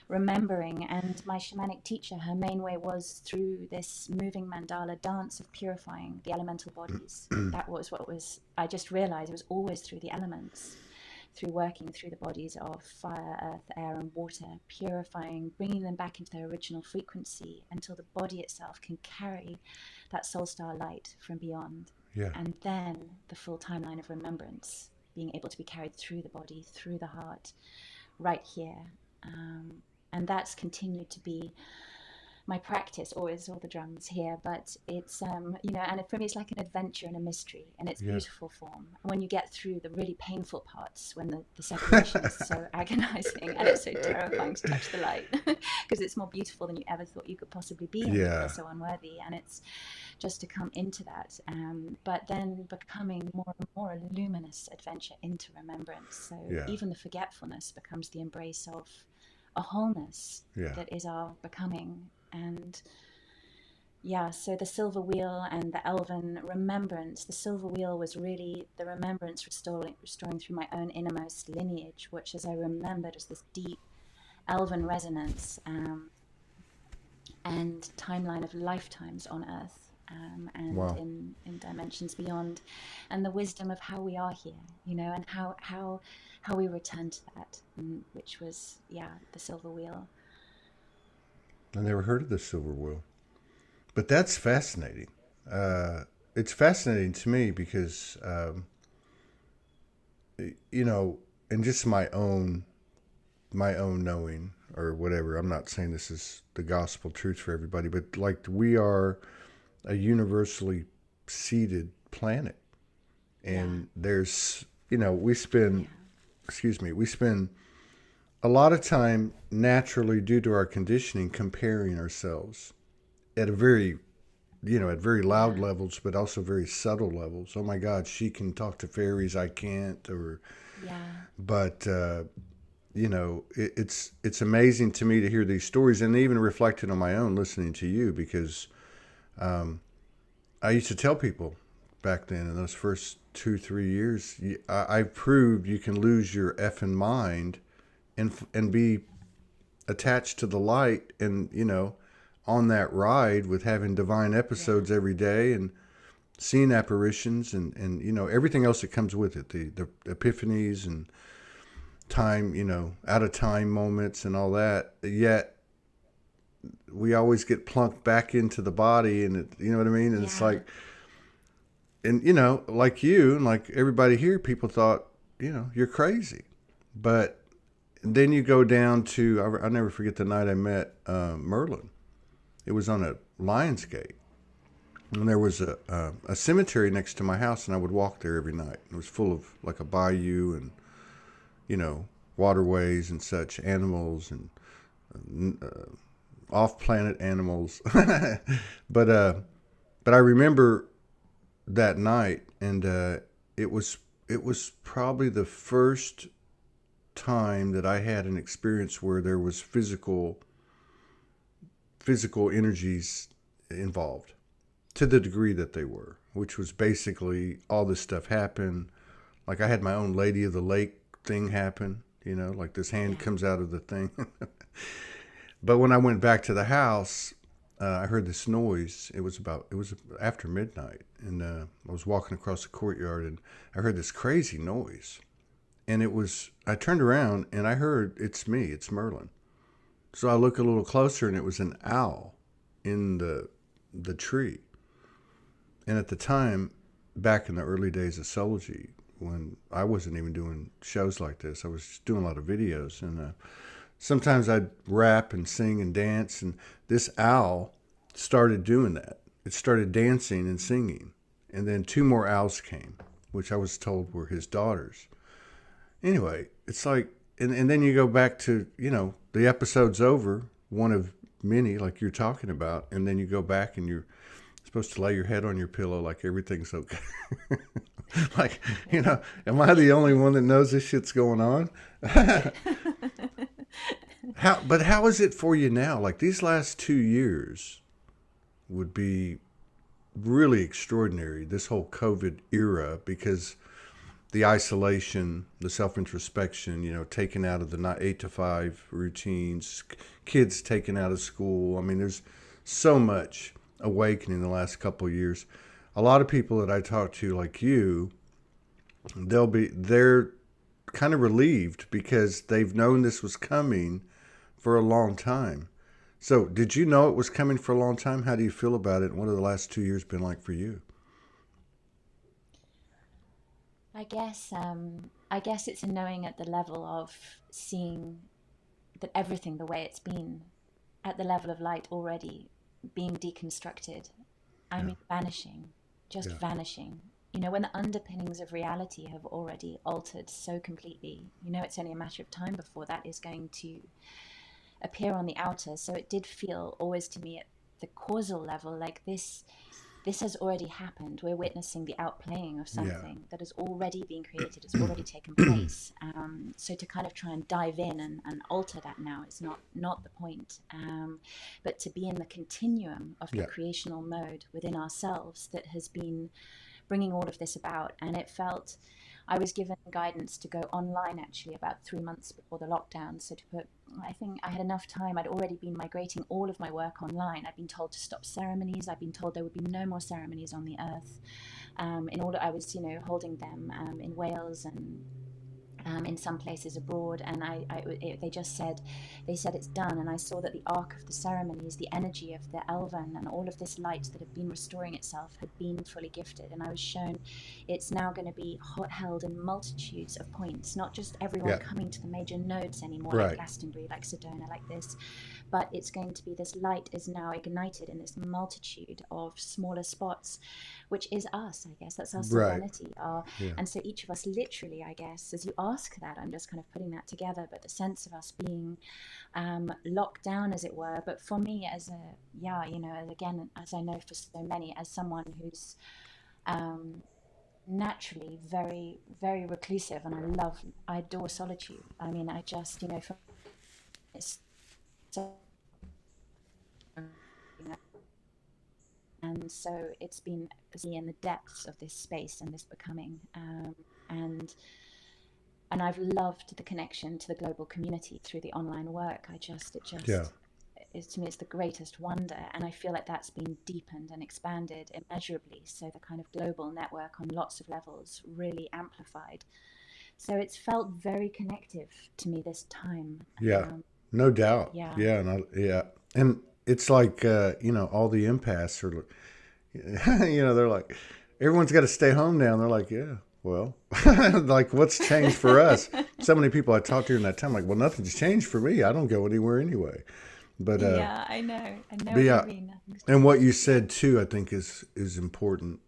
[SPEAKER 6] remembering. And my shamanic teacher, her main way was through this moving mandala dance of purifying the elemental bodies. That was what was, I just realized it was always through the elements, through working through the bodies of fire, earth, air, and water, purifying, bringing them back into their original frequency until the body itself can carry that soul star light from beyond.
[SPEAKER 3] Yeah.
[SPEAKER 6] And then the full timeline of remembrance being able to be carried through the body, through the heart, right here. And that's continued to be my practice, always all the drums here, but it's and for me it's like an adventure and a mystery, and it's
[SPEAKER 3] Yeah.
[SPEAKER 6] beautiful form. When you get through the really painful parts, when the separation is so agonizing and it's so terrifying to touch the light, because it's more beautiful than you ever thought you could possibly be, and you
[SPEAKER 3] Yeah.
[SPEAKER 6] feel so unworthy, and it's just to come into that, but then becoming more and more a luminous adventure into remembrance. So
[SPEAKER 3] Yeah.
[SPEAKER 6] even the forgetfulness becomes the embrace of a wholeness
[SPEAKER 3] Yeah.
[SPEAKER 6] that is our becoming. And so the silver wheel and the elven remembrance, the silver wheel was really the remembrance restoring through my own innermost lineage, which, as I remembered, was this deep elven resonance, and timeline of lifetimes on earth, and
[SPEAKER 3] Wow.
[SPEAKER 6] in dimensions beyond, and the wisdom of how we are here, and how we return to that, which was the silver wheel.
[SPEAKER 3] I never heard of the silver wheel, but that's fascinating. it's fascinating to me because, you know, and just my own knowing or whatever. I'm not saying this is the gospel truth for everybody, but like we are a universally seeded planet, and there's, you know, we spend, excuse me, we spend a lot of time naturally due to our conditioning comparing ourselves at a very, you know, at very loud levels, but also very subtle levels. Oh my God, she can talk to fairies, I can't, or, but, you know, it's amazing to me to hear these stories and even reflected on my own listening to you, because I used to tell people back then in those first 2-3 years, I proved you can lose your effing mind and be attached to the light, and, you know, on that ride with having divine episodes every day and seeing apparitions and you know, everything else that comes with it, the epiphanies and time, you know, out of time moments and all that. Yet we always get plunked back into the body, and it, you know what I mean? And it's like, and, you know, like you and like everybody here, people thought, you know, you're crazy. But then you go down to, I'll never forget the night I met Merlin. It was on a Lionsgate. And there was a cemetery next to my house, and I would walk there every night. It was full of like a bayou and, you know, waterways and such, animals and off-planet animals. But I remember that night, and it was probably the first time that I had an experience where there was physical energies involved, to the degree that they were, which was basically all this stuff happened. Like I had my own Lady of the Lake thing happen, you know, like this hand comes out of the thing. But when I went back to the house, I heard this noise. It was after midnight, and I was walking across the courtyard, and I heard this crazy noise. And I turned around and I heard, it's me, it's Merlin. So I look a little closer, and it was an owl in the tree. And at the time, back in the early days of Soulogy, when I wasn't even doing shows like this, I was just doing a lot of videos. And sometimes I'd rap and sing and dance. And this owl started doing that. It started dancing and singing. And then 2 more owls came, which I was told were his daughters. Anyway, it's like, and then you go back to, you know, the episode's over, one of many like you're talking about, and then you go back and you're supposed to lay your head on your pillow like everything's okay. Like, you know, am I the only one that knows this shit's going on? How is it for you now? Like these last 2 years would be really extraordinary, this whole COVID era, because the isolation, the self-introspection, you know, taken out of the 8 to 5 routines, kids taken out of school. I mean, there's so much awakening the last couple of years. A lot of people that I talk to, like you, they're kind of relieved because they've known this was coming for a long time. So did you know it was coming for a long time? How do you feel about it? And what have the last 2 years been like for you?
[SPEAKER 6] I guess it's a knowing at the level of seeing that everything the way it's been, at the level of light already being deconstructed. I mean, vanishing, just vanishing. You know, when the underpinnings of reality have already altered so completely, you know, it's only a matter of time before that is going to appear on the outer. So it did feel always to me at the causal level like this has already happened. We're witnessing the outplaying of something that has already been created, it's already taken place. So to kind of try and dive in and alter that now is not the point. But to be in the continuum of the creational mode within ourselves that has been bringing all of this about. And it felt, I was given guidance to go online actually about 3 months before the lockdown. So I think I had enough time. I'd already been migrating all of my work online. I'd been told to stop ceremonies. I'd been told there would be no more ceremonies on the earth. In order, I was, you know, holding them in Wales and in some places abroad, and they just said, it's done, and I saw that the arc of the ceremonies, the energy of the Elven, and all of this light that had been restoring itself had been fully gifted, and I was shown it's now going to be held in multitudes of points, not just everyone coming to the major nodes anymore, like Glastonbury, like Sedona, like this, but it's going to be, this light is now ignited in this multitude of smaller spots, which is us, I guess. That's our sovereignty. And so each of us, literally, I guess, as you ask that, I'm just kind of putting that together, but the sense of us being locked down, as it were. But for me, as as I know for so many, as someone who's naturally very, very reclusive, and I adore solitude. I mean, I just, for it's so, and so it's been in the depths of this space and this becoming, and I've loved the connection to the global community through the online work. To me, it's the greatest wonder, and I feel like that's been deepened and expanded immeasurably. So the kind of global network on lots of levels really amplified. So it's felt very connective to me this time.
[SPEAKER 3] No doubt. And it's like all the empaths are they're like, everyone's got to stay home now, and they're like, well, like, what's changed for us? So many people I talked to in that time, like, well, nothing's changed for me, I don't go anywhere anyway. But
[SPEAKER 6] I know
[SPEAKER 3] what you mean. And what you said too, I think is important,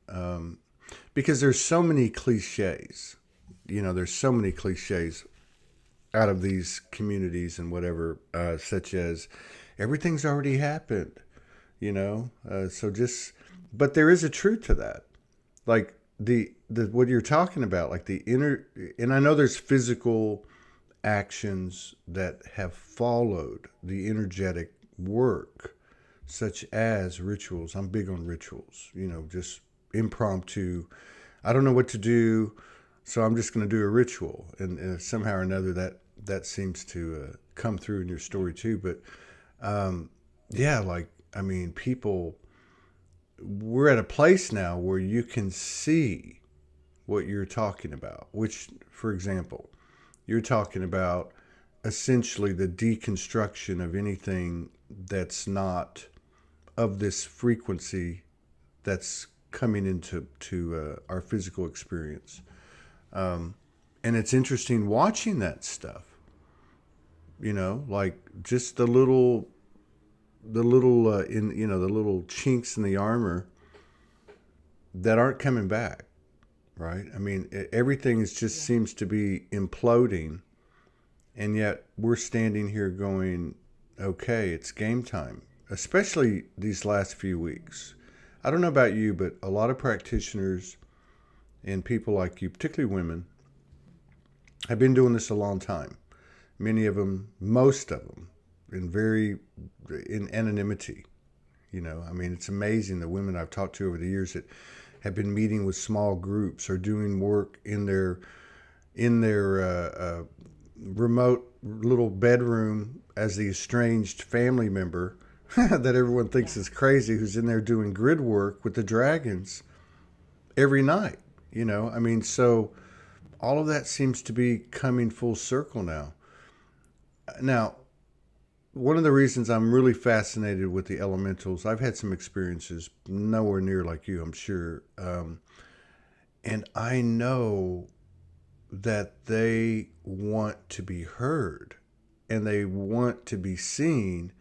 [SPEAKER 3] because there's so many cliches. There's so many cliches out of these communities and whatever, such as everything's already happened, but there is a truth to that. Like the what you're talking about, like the inner, and I know there's physical actions that have followed the energetic work, such as rituals. I'm big on rituals, just impromptu. I don't know what to do, so I'm just going to do a ritual, and somehow or another that seems to come through in your story too. But people, we're at a place now where you can see what you're talking about, which, for example, you're talking about essentially the deconstruction of anything that's not of this frequency that's coming into our physical experience. And it's interesting watching that stuff, like just the little the little chinks in the armor that aren't coming back, right? I mean, everything seems to be imploding, and yet we're standing here going, okay, it's game time, especially these last few weeks. I don't know about you, but a lot of practitioners and people like you, particularly women, have been doing this a long time. Many of them, most of them, in anonymity. I mean, it's amazing the women I've talked to over the years that have been meeting with small groups or doing work in their remote little bedroom as the estranged family member that everyone thinks is crazy, who's in there doing grid work with the dragons every night. I mean, so all of that seems to be coming full circle now. Now, one of the reasons I'm really fascinated with the elementals, I've had some experiences nowhere near like you, I'm sure. And I know that they want to be heard and they want to be seen,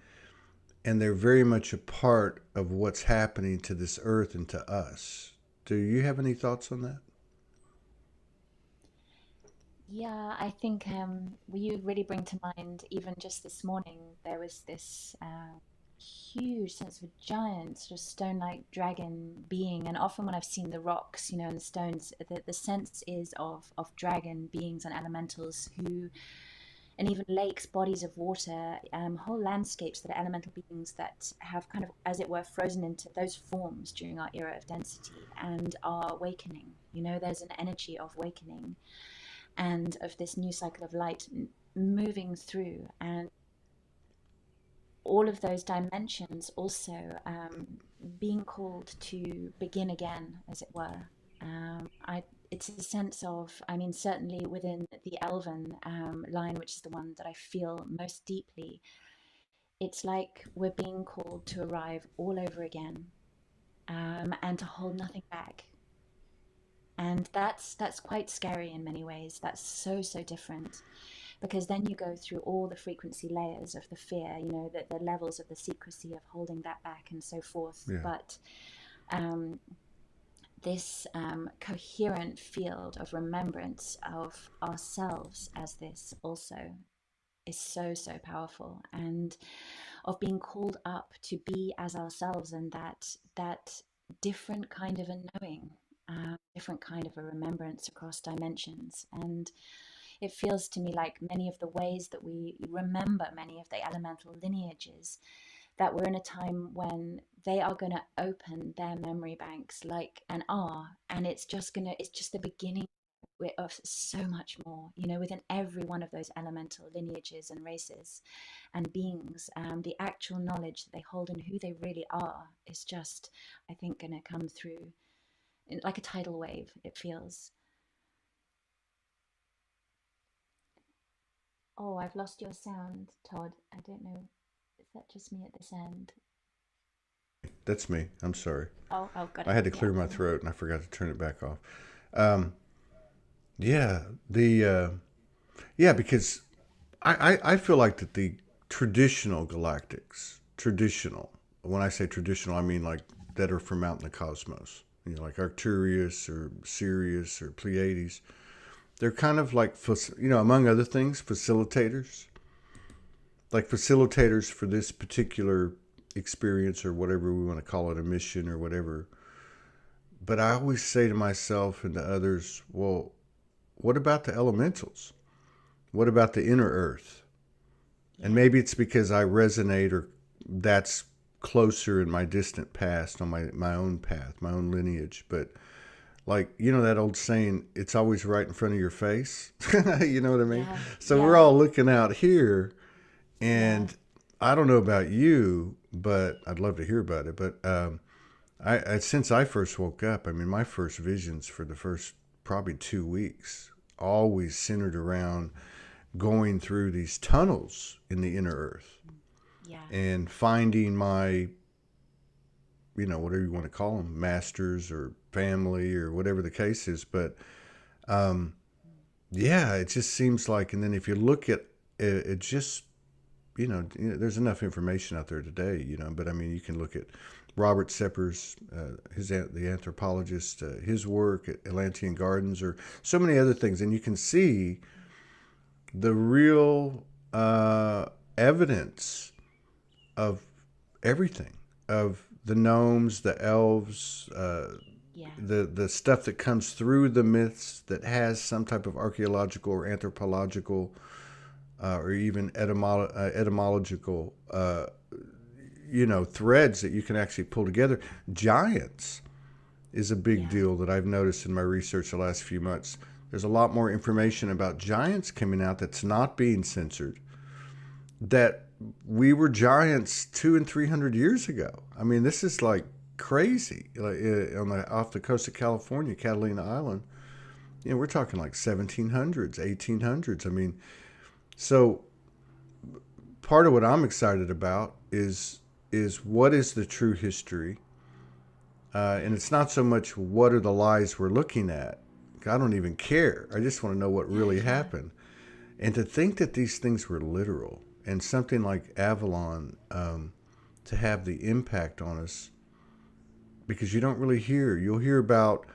[SPEAKER 3] and they're very much a part of what's happening to this earth and to us. Do you have any thoughts on that?
[SPEAKER 6] Yeah, I think you really bring to mind, even just this morning, there was this huge sense of a giant sort of stone-like dragon being. And often when I've seen the rocks, and the stones, the sense is of dragon beings and elementals who, and even lakes, bodies of water, whole landscapes that are elemental beings that have kind of, as it were, frozen into those forms during our era of density and are awakening. There's an energy of awakening and of this new cycle of light moving through, and all of those dimensions also being called to begin again, as it were. it's a sense of, I mean, certainly within the Elven line, which is the one that I feel most deeply, it's like we're being called to arrive all over again, and to hold nothing back. And that's quite scary in many ways. That's so different, because then you go through all the frequency layers of the fear, you know, the levels of the secrecy of holding that back and so forth.
[SPEAKER 3] Yeah.
[SPEAKER 6] But this coherent field of remembrance of ourselves as this also is so powerful, and of being called up to be as ourselves, and that different kind of a knowing, different kind of a remembrance across dimensions. And it feels to me like many of the ways that we remember many of the elemental lineages, that we're in a time when they are going to open their memory banks like an R, and it's just the beginning of so much more, you know, within every one of those elemental lineages and races and beings. The actual knowledge that they hold and who they really are is just, I think, going to come through like a tidal wave, it feels. Oh, I've lost your sound, Todd. I don't know. Is that just me at this end?
[SPEAKER 3] That's me. I'm sorry.
[SPEAKER 6] Oh, got it.
[SPEAKER 3] I had to clear my throat and I forgot to turn it back off. Yeah, because I feel like that the traditional galactics, when I say traditional, I mean like that are from out in the cosmos, you know, like Arcturus or Sirius or Pleiades. They're kind of like, you know, among other things, facilitators. Like facilitators for this particular experience, or whatever we want to call it, a mission or whatever. But I always say to myself and to others, well, what about the elementals? What about the inner earth? And maybe it's because I resonate, or that's closer in my distant past, on my own path, my own lineage. But like, you know, that old saying, it's always right in front of your face. You know what I mean?
[SPEAKER 6] Yeah.
[SPEAKER 3] So we're all looking out here, and I don't know about you, but I'd love to hear about it. But I since I first woke up, I mean, my first visions for the first probably 2 weeks always centered around going through these tunnels in the inner earth, and finding my, you know, whatever you want to call them, masters or family or whatever the case is. But it just seems like, and then if you look at it, it just, you know, there's enough information out there today, you know, but I mean, you can look at Robert Sepper's, the anthropologist, his work at Atlantean Gardens, or so many other things, and you can see the real evidence of everything, of the gnomes, the elves, the stuff that comes through the myths that has some type of archaeological or anthropological or even etymological you know, threads that you can actually pull together. Giants is a big deal that I've noticed in my research the last few months. There's a lot more information about giants coming out that's not being censored, that we were giants 200 and 300 years ago. I mean, this is like crazy. Like off the coast of California, Catalina Island, you know, we're talking like 1700s, 1800s. I mean, so part of what I'm excited about is what is the true history, and it's not so much what are the lies we're looking at. I don't even care. I just want to know what really happened. And to think that these things were literal, and something like Avalon to have the impact on us, because you don't really hear. You'll hear about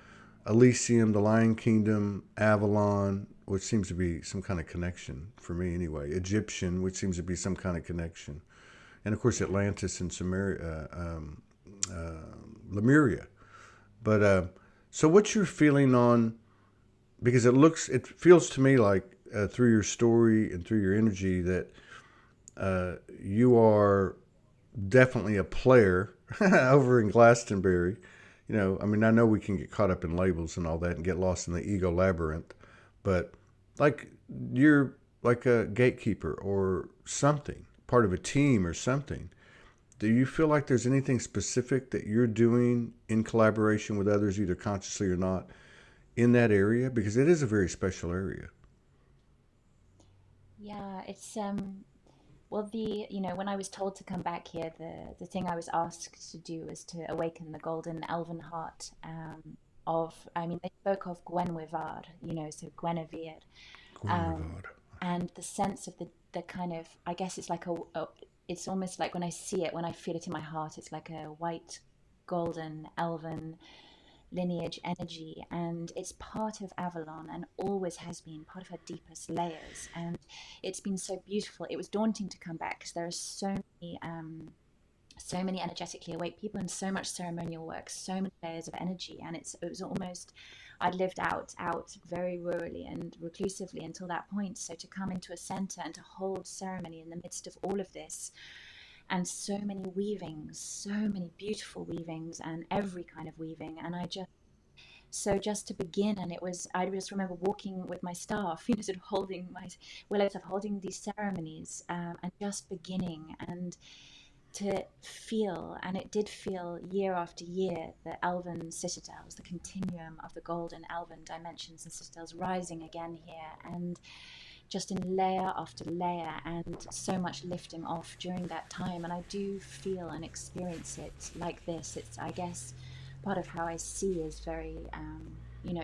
[SPEAKER 3] Elysium, the Lion Kingdom, Avalon, which seems to be some kind of connection for me anyway. Egyptian, which seems to be some kind of connection. And of course, Atlantis and Lemuria. But so what's your feeling on, because it feels to me like through your story and through your energy that you are definitely a player over in Glastonbury. You know, I mean, I know we can get caught up in labels and all that and get lost in the ego labyrinth, but like you're like a gatekeeper or something, part of a team or something. Do you feel like there's anything specific that you're doing in collaboration with others, either consciously or not, in that area? Because it is a very special area.
[SPEAKER 6] Yeah, it's well, when I was told to come back here, the thing I was asked to do was to awaken the golden elven heart I mean, they spoke of Gwenwyvar, so Guinevere, um,
[SPEAKER 3] Gwenrivard.
[SPEAKER 6] and the sense of the kind of, I guess it's like it's almost like when I see it, when I feel it in my heart, it's like a white, golden, elven lineage energy, and it's part of Avalon and always has been part of her deepest layers. And it's been so beautiful. It was daunting to come back because there are so many energetically awake people and so much ceremonial work, so many layers of energy. And it was almost, I'd lived out very rurally and reclusively until that point. So to come into a center and to hold ceremony in the midst of all of this, and so many weavings, so many beautiful weavings, and every kind of weaving. And just to begin, and I just remember walking with my staff, sort of holding my willows, of holding these ceremonies, and just beginning, and to feel, and it did feel year after year, the elven citadels, the continuum of the golden elven dimensions and citadels rising again here, and just in layer after layer, and so much lifting off during that time. And I do feel and experience it like this. It's, I guess, part of how I see is very,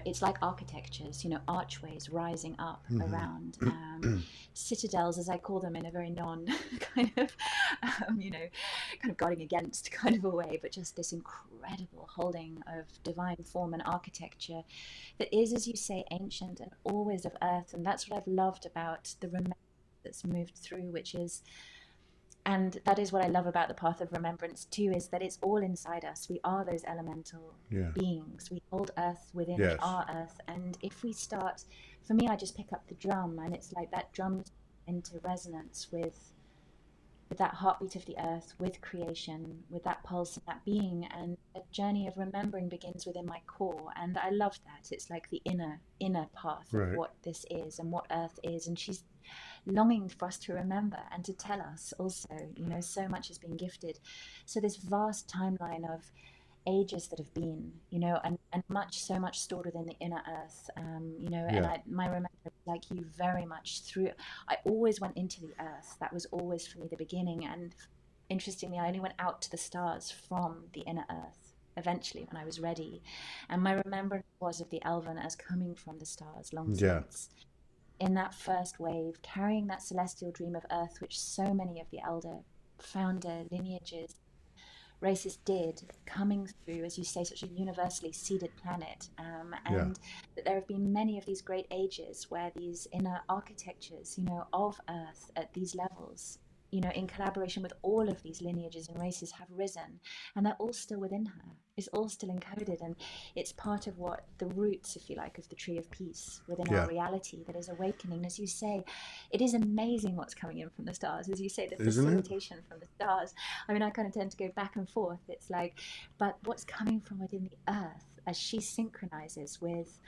[SPEAKER 6] it's like architectures, archways rising up around, citadels, as I call them, in a very non kind of, kind of guarding against kind of a way, but just this incredible holding of divine form and architecture that is, as you say, ancient and always of earth. And that's what I've loved about the remembrance that's moved through, which is, and that is what I love about the path of remembrance too, is that it's all inside us. We are those elemental beings. We hold earth within our earth. And if we start, for me, I just pick up the drum, and it's like that drum into resonance with that heartbeat of the earth, with creation, with that pulse and that being. And a journey of remembering begins within my core. And I love that. It's like the inner path of what this is and what earth is. And she's longing for us to remember and to tell us also, so much has been gifted. So this vast timeline of ages that have been, and so much stored within the inner earth, and my remembrance, like you, very much through, I always went into the earth. That was always for me the beginning. And interestingly, I only went out to the stars from the inner earth eventually when I was ready. And my remembrance was of the elven as coming from the stars long since, in that first wave, carrying that celestial dream of earth, which so many of the elder founder lineages, races did, coming through, as you say, such a universally seeded planet, and that there have been many of these great ages where these inner architectures, of earth at these levels, in collaboration with all of these lineages and races, have risen, and they're all still within her. It's all still encoded, and it's part of what the roots, if you like, of the tree of peace within our reality that is awakening. As you say, it is amazing what's coming in from the stars. As you say, the facilitation from the stars. I mean, I kind of tend to go back and forth. It's like, but what's coming from within the earth as she synchronizes with,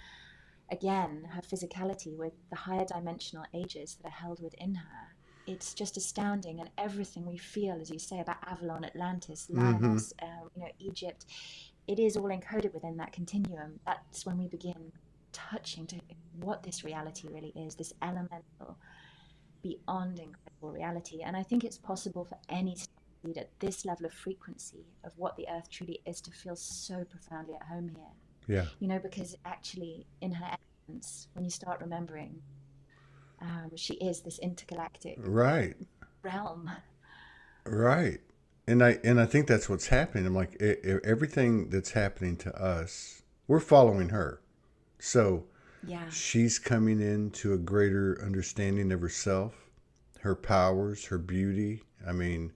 [SPEAKER 6] again, her physicality with the higher dimensional ages that are held within her. It's just astounding. And everything we feel, as you say, about Avalon, Atlantis, Lamos, Egypt, it is all encoded within that continuum. That's when we begin touching to what this reality really is, this elemental, beyond incredible reality. And I think it's possible for any starseed at this level of frequency of what the earth truly is to feel so profoundly at home here. Because actually, in her essence, when you start remembering, she is this intergalactic realm.
[SPEAKER 3] Right. And I think that's what's happening. I'm like, everything that's happening to us, we're following her. So she's coming into a greater understanding of herself, her powers, her beauty. I mean,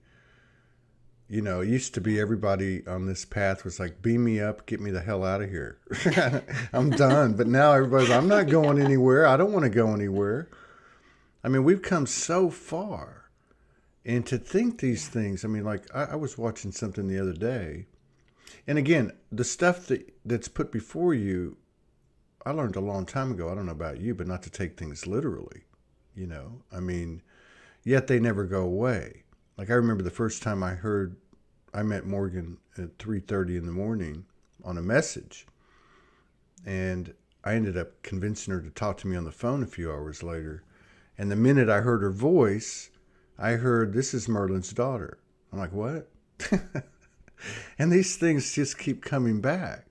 [SPEAKER 3] it used to be everybody on this path was like, beam me up, get me the hell out of here. I'm done. But now everybody's, I'm not going anywhere. I don't want to go anywhere. I mean, we've come so far. And to think these things, I mean, like I was watching something the other day. And again, the stuff that's put before you, I learned a long time ago, I don't know about you, but not to take things literally, I mean, yet they never go away. Like I remember the first time I met Morgan at 3:30 in the morning on a message. And I ended up convincing her to talk to me on the phone a few hours later. And the minute I heard her voice, I heard, "This is Merlin's daughter." I'm like, "What?" And these things just keep coming back,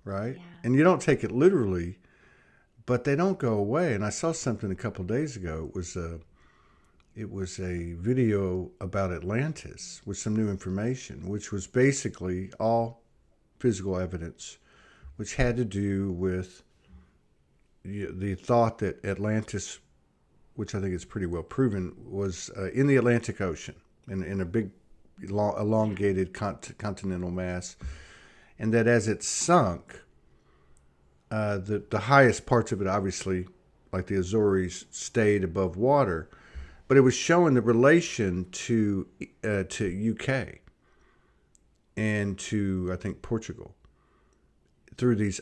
[SPEAKER 3] right?
[SPEAKER 6] Yeah.
[SPEAKER 3] And you don't take it literally, but they don't go away. And I saw something a couple of days ago. It was a video about Atlantis with some new information, which was basically all physical evidence, which had to do with the thought that Atlantis, which I think is pretty well proven, was in the Atlantic Ocean in a big elongated continental mass, and that as it sunk, the highest parts of it, obviously, like the Azores, stayed above water, but it was showing the relation to UK and to, I think, Portugal through these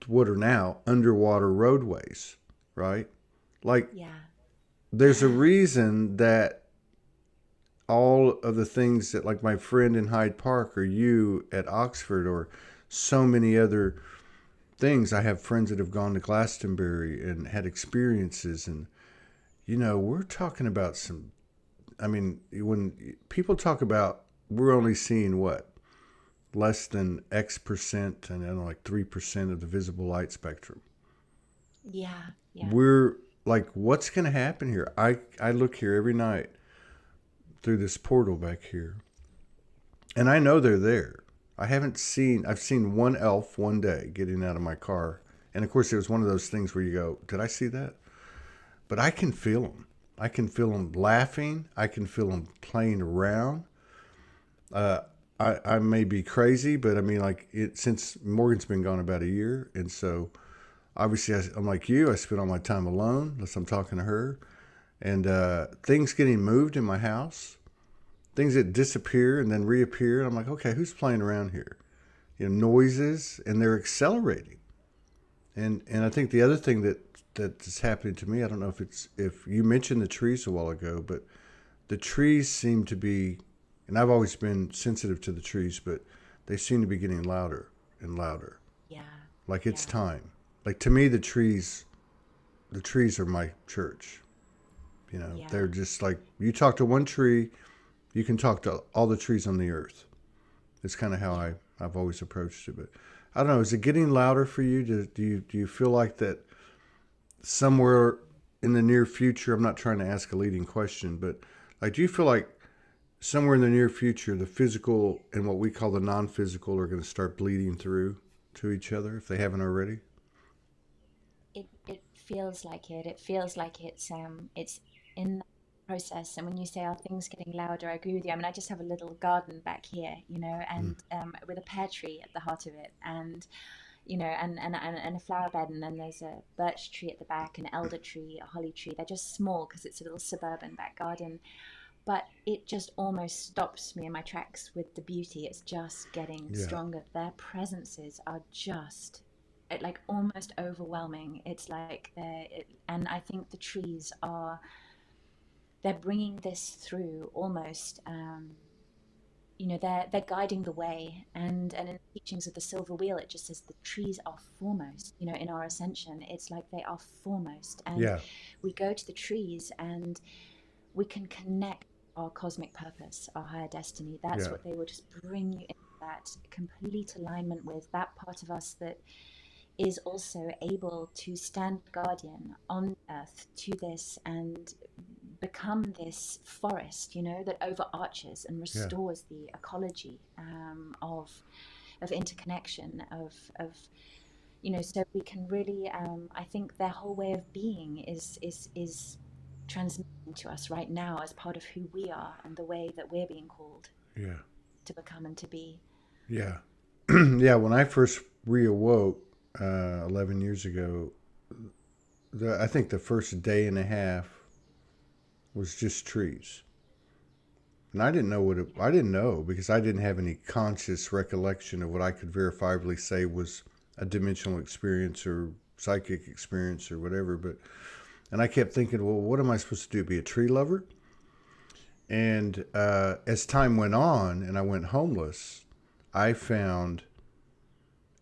[SPEAKER 3] what are now underwater roadways, right? Like,
[SPEAKER 6] Yeah.
[SPEAKER 3] there's a reason that all of the things that, like my friend in Hyde Park or you at Oxford or so many other things. I have friends that have gone to Glastonbury and had experiences, and we're talking about some. I mean, when people talk about we're only seeing what, less than X percent, and then like 3% of the visible light spectrum.
[SPEAKER 6] Yeah. Yeah.
[SPEAKER 3] We're like, what's going to happen here? I look here every night through this portal back here, and I know they're there. I've seen one elf one day getting out of my car. And of course, it was one of those things where you go, did I see that? But I can feel them. I can feel them laughing. I can feel them playing around. I may be crazy, but I mean, like, since Morgan's been gone about a year. And so obviously I'm like you, I spend all my time alone unless I'm talking to her. And things getting moved in my house, things that disappear and then reappear. I'm like, okay, who's playing around here? Noises, and they're accelerating. And I think the other thing that's happening to me, I don't know if you mentioned the trees a while ago, but the trees seem to be, and I've always been sensitive to the trees, but they seem to be getting louder and louder.
[SPEAKER 6] Yeah.
[SPEAKER 3] Like it's time. Like, to me, the trees are my church.
[SPEAKER 6] Yeah.
[SPEAKER 3] They're just like, you talk to one tree, you can talk to all the trees on the earth. It's kind of how I've always approached it. But I don't know, is it getting louder for you? Do you feel like that somewhere in the near future, I'm not trying to ask a leading question, but like, do you feel like somewhere in the near future, the physical and what we call the non-physical are going to start bleeding through to each other if they haven't already?
[SPEAKER 6] It feels like it. It feels like it's in the process. And when you say, "Are things getting louder?" I agree with you. I mean, I just have a little garden back here, and with a pear tree at the heart of it, and and a flower bed, and then there's a birch tree at the back, an elder tree, a holly tree. They're just small because it's a little suburban back garden, but it just almost stops me in my tracks with the beauty. It's just getting stronger. Their presences are just like almost overwhelming. It's like and I think the trees they're bringing this through almost. They're guiding the way, and in the teachings of the silver wheel, it just says the trees are foremost. In our ascension, it's like they are foremost, and we go to the trees and we can connect our cosmic purpose, our higher destiny. That's what they will just bring you into, that complete alignment with that part of us that is also able to stand guardian on earth to this and become this forest, that overarches and restores the ecology of interconnection, of so we can really, I think their whole way of being is transmitting to us right now as part of who we are and the way that we're being called to become and to be.
[SPEAKER 3] Yeah. Yeah, when I first reawoke 11 years ago, I think the first day and a half was just trees. And I didn't know I didn't know because I didn't have any conscious recollection of what I could verifiably say was a dimensional experience or psychic experience or whatever. And I kept thinking, well, what am I supposed to do? Be a tree lover? And as time went on and I went homeless, I found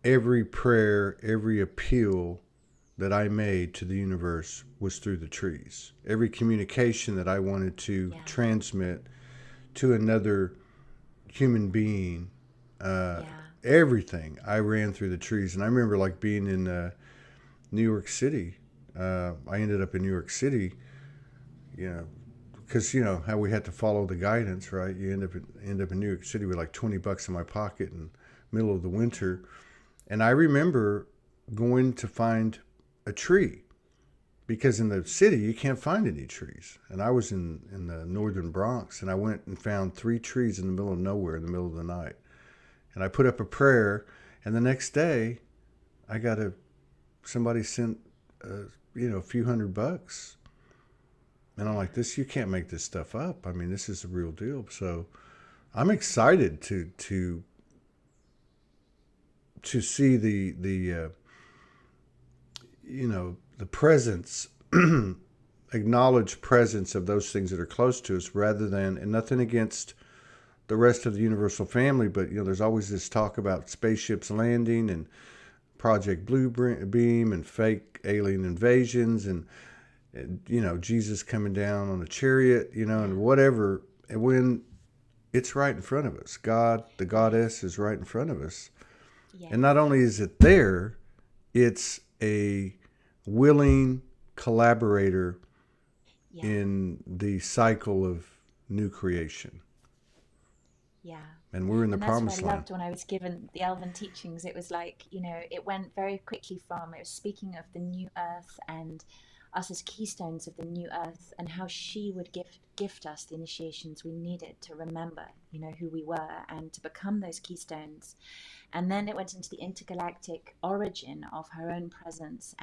[SPEAKER 3] every prayer, every appeal that I made to the universe was through the trees. Every communication that I wanted to
[SPEAKER 6] Yeah.
[SPEAKER 3] transmit to another human being,
[SPEAKER 6] Yeah.
[SPEAKER 3] everything I ran through the trees. And I remember like being in New York City. I ended up in New York City, because you know how we had to follow the guidance, right? You end up in New York City with like $20 in my pocket in the middle of the winter. And I remember going to find a tree, because in the city you can't find any trees. And I was in the northern Bronx, and I went and found 3 trees in the middle of nowhere in the middle of the night. And I put up a prayer, and the next day I got somebody sent a few $100. And I'm like, you can't make this stuff up. I mean, this is the real deal. So I'm excited to see the presence, acknowledged presence of those things that are close to us, rather than, and nothing against the rest of the universal family, but there's always this talk about spaceships landing and Project Blue Beam and fake alien invasions and Jesus coming down on a chariot, and whatever. And when it's right in front of us, God, the Goddess, is right in front of us.
[SPEAKER 6] Yeah.
[SPEAKER 3] And not only is it there, it's a willing collaborator in the cycle of new creation.
[SPEAKER 6] Yeah.
[SPEAKER 3] And we're in the promised
[SPEAKER 6] That's what I
[SPEAKER 3] land.
[SPEAKER 6] loved when I was given the Elven teachings. It was like, it went very quickly from, it was speaking of the new earth and us as keystones of the new earth, and how she would gift us the initiations we needed to remember, who we were and to become those keystones. And then it went into the intergalactic origin of her own presence,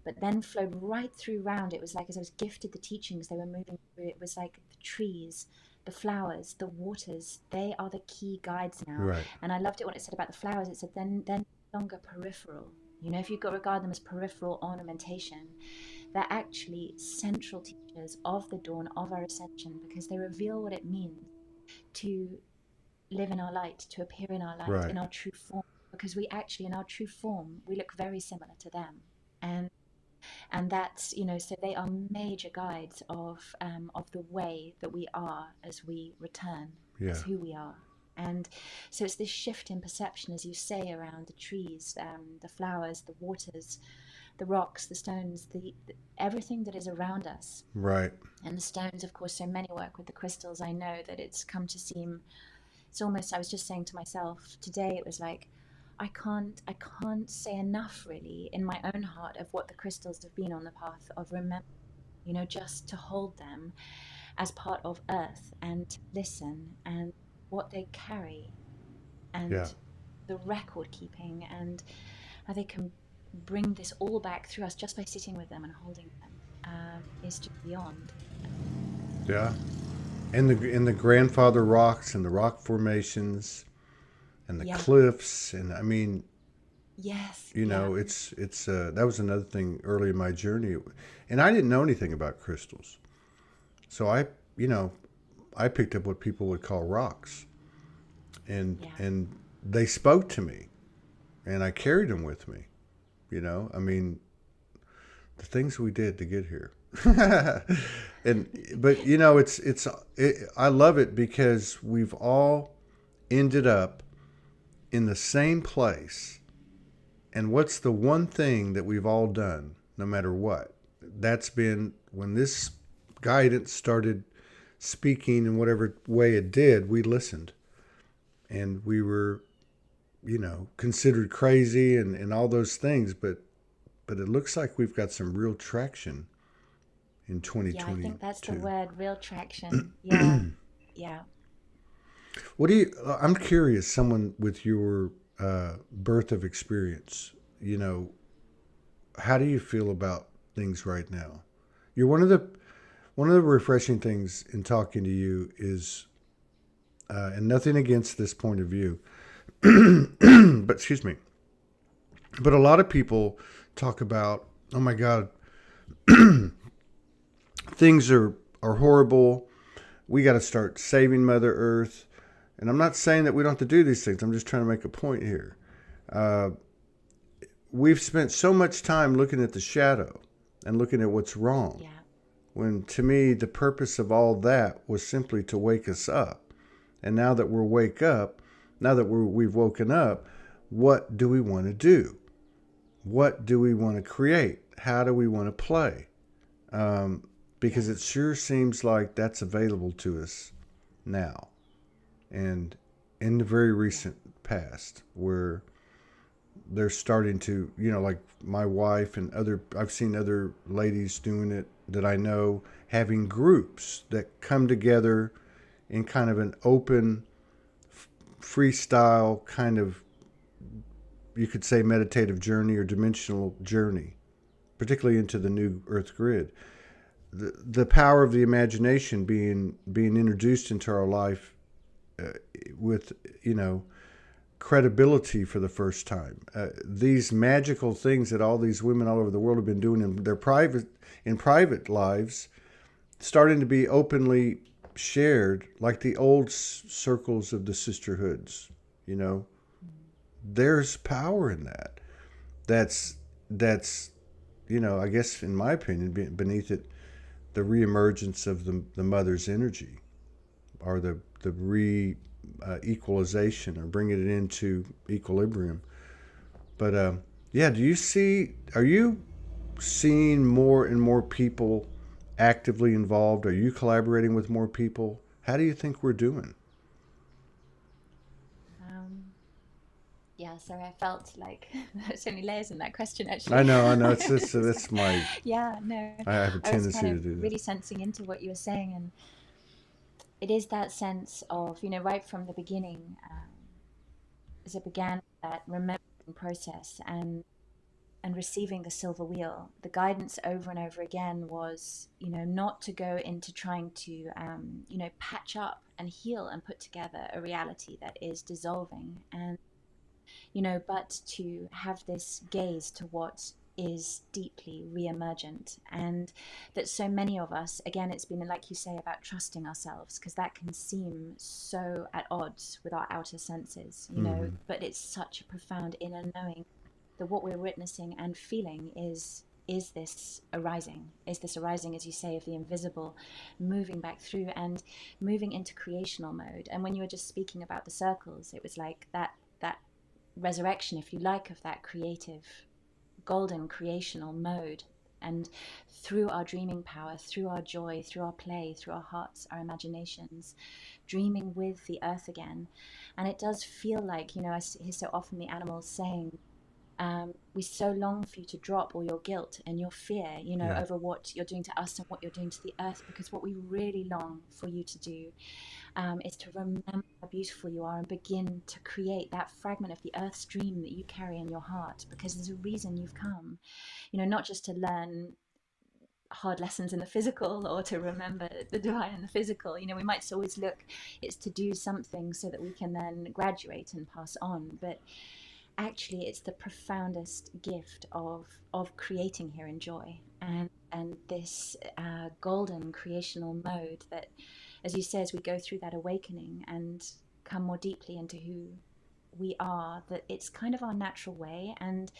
[SPEAKER 6] but then flowed right through round. It was like, as I was gifted the teachings, they were moving through. It was like the trees, the flowers, the waters, they are the key guides now.
[SPEAKER 3] Right.
[SPEAKER 6] And I loved it when it said about the flowers. It said then no longer peripheral. If you regard them as peripheral ornamentation, they're actually central teachers of the dawn of our ascension, because they reveal what it means to live in our light, to appear in our light,
[SPEAKER 3] Right.
[SPEAKER 6] in our true form. Because we actually, in our true form, we look very similar to them. And that's, so they are major guides of the way that we are as we return, as who we are. And so it's this shift in perception, as you say, around the trees, the flowers, the waters, the rocks, the stones, the everything that is around us.
[SPEAKER 3] Right.
[SPEAKER 6] And the stones, of course, so many work with the crystals. I know that it's come to seem, it's almost, I was just saying to myself today, it was like, I can't say enough really in my own heart of what the crystals have been on the path of remember, just to hold them as part of earth and to listen, and what they carry, and the record keeping, and how they can bring this all back through us just by sitting with them and holding them, is just beyond.
[SPEAKER 3] Yeah. And the grandfather rocks and the rock formations and the cliffs, and I mean,
[SPEAKER 6] yes,
[SPEAKER 3] it's that was another thing early in my journey, and I didn't know anything about crystals, so I picked up what people would call rocks, and they spoke to me, and I carried them with me. I mean, the things we did to get here. But I love it because we've all ended up in the same place. And what's the one thing that we've all done, no matter what? That's been when this guidance started speaking in whatever way it did, we listened. And we were, considered crazy and all those things, but it looks like we've got some real traction in 2022.
[SPEAKER 6] Yeah, I think that's the word, real traction. Yeah. Yeah.
[SPEAKER 3] I'm curious, someone with your birth of experience, how do you feel about things right now? You're one of the refreshing things in talking to you is, and nothing against this point of view, but excuse me, but a lot of people talk about, oh my God, things are horrible. We got to start saving Mother Earth. And I'm not saying that we don't have to do these things. I'm just trying to make a point here. we've spent so much time looking at the shadow and looking at what's wrong.
[SPEAKER 6] Yeah.
[SPEAKER 3] When to me, the purpose of all that was simply to wake us up. And now that we've woken up, what do we want to do? What do we want to create? How do we want to play? Because it sure seems like that's available to us now. And in the very recent past, where they're starting to, like my wife and I've seen other ladies doing it that I know, having groups that come together in kind of an open, freestyle kind of, you could say, meditative journey or dimensional journey, particularly into the new Earth grid. The power of the imagination being introduced into our life with, credibility for the first time. These magical things that all these women all over the world have been doing in their private lives, starting to be openly shared, like the old circles of the sisterhoods. There's power in that. That's I guess in my opinion, beneath it, the reemergence of the mother's energy, or the equalization, or bringing it into equilibrium. But are you seeing more and more people actively involved? Are you collaborating with more people? How do you think we're doing?
[SPEAKER 6] Yeah, sorry, I felt like there's so many layers in that question, actually.
[SPEAKER 3] I know. It's just, that's my.
[SPEAKER 6] Yeah, no.
[SPEAKER 3] I have a tendency
[SPEAKER 6] I was kind
[SPEAKER 3] to
[SPEAKER 6] of
[SPEAKER 3] do that.
[SPEAKER 6] really sensing into what you were saying, and it is that sense of, right from the beginning, as it began, that remembering process and receiving the silver wheel, the guidance over and over again was, not to go into trying to, patch up and heal and put together a reality that is dissolving, and but to have this gaze to what is deeply re-emergent. And that so many of us, again, it's been, like you say, about trusting ourselves, because that can seem so at odds with our outer senses, but it's such a profound inner knowing that what we're witnessing and feeling is this arising, as you say, of the invisible moving back through and moving into creational mode. And when you were just speaking about the circles, it was like that resurrection, if you like, of that creative, golden creational mode. And through our dreaming power, through our joy, through our play, through our hearts, our imaginations, dreaming with the earth again. And it does feel like, I hear so often the animals saying, we so long for you to drop all your guilt and your fear, over what you're doing to us and what you're doing to the earth, because what we really long for you to do is to remember how beautiful you are and begin to create that fragment of the earth's dream that you carry in your heart, because there's a reason you've come, not just to learn hard lessons in the physical or to remember the divine in the physical. We might always look, it's to do something so that we can then graduate and pass on, but actually it's the profoundest gift of creating here in joy, and this golden creational mode that, as you say, as we go through that awakening and come more deeply into who we are, that it's kind of our natural way. And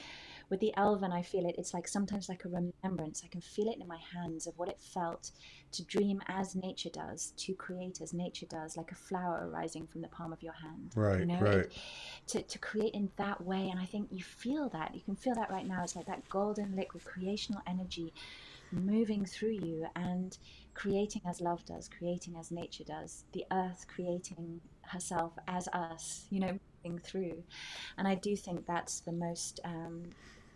[SPEAKER 6] with the Elven, I feel it's like sometimes like a remembrance. I can feel it in my hands of what it felt to dream as nature does, to create as nature does, like a flower arising from the palm of your hand.
[SPEAKER 3] Right, right.
[SPEAKER 6] To create in that way. And I think you feel that. You can feel that right now. It's like that golden liquid creational energy moving through you and creating as love does, creating as nature does, the earth creating herself as us, moving through. And I do think that's the most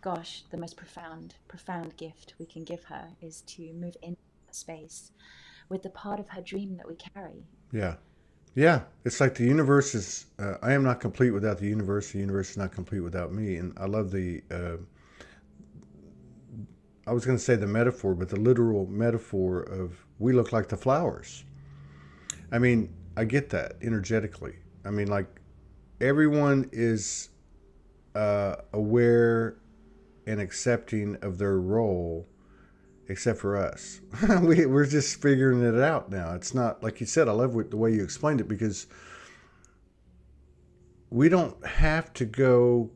[SPEAKER 6] the most profound gift we can give her, is to move into that space with the part of her dream that we carry.
[SPEAKER 3] Yeah, it's like the universe is, I am not complete without the universe is not complete without me. And I love I was going to say the metaphor, but the literal metaphor of, we look like the flowers. I mean, I get that energetically. I mean, like, everyone is aware and accepting of their role, except for us. We're just figuring it out now. It's not, like you said, I love the way you explained it, because we don't have to go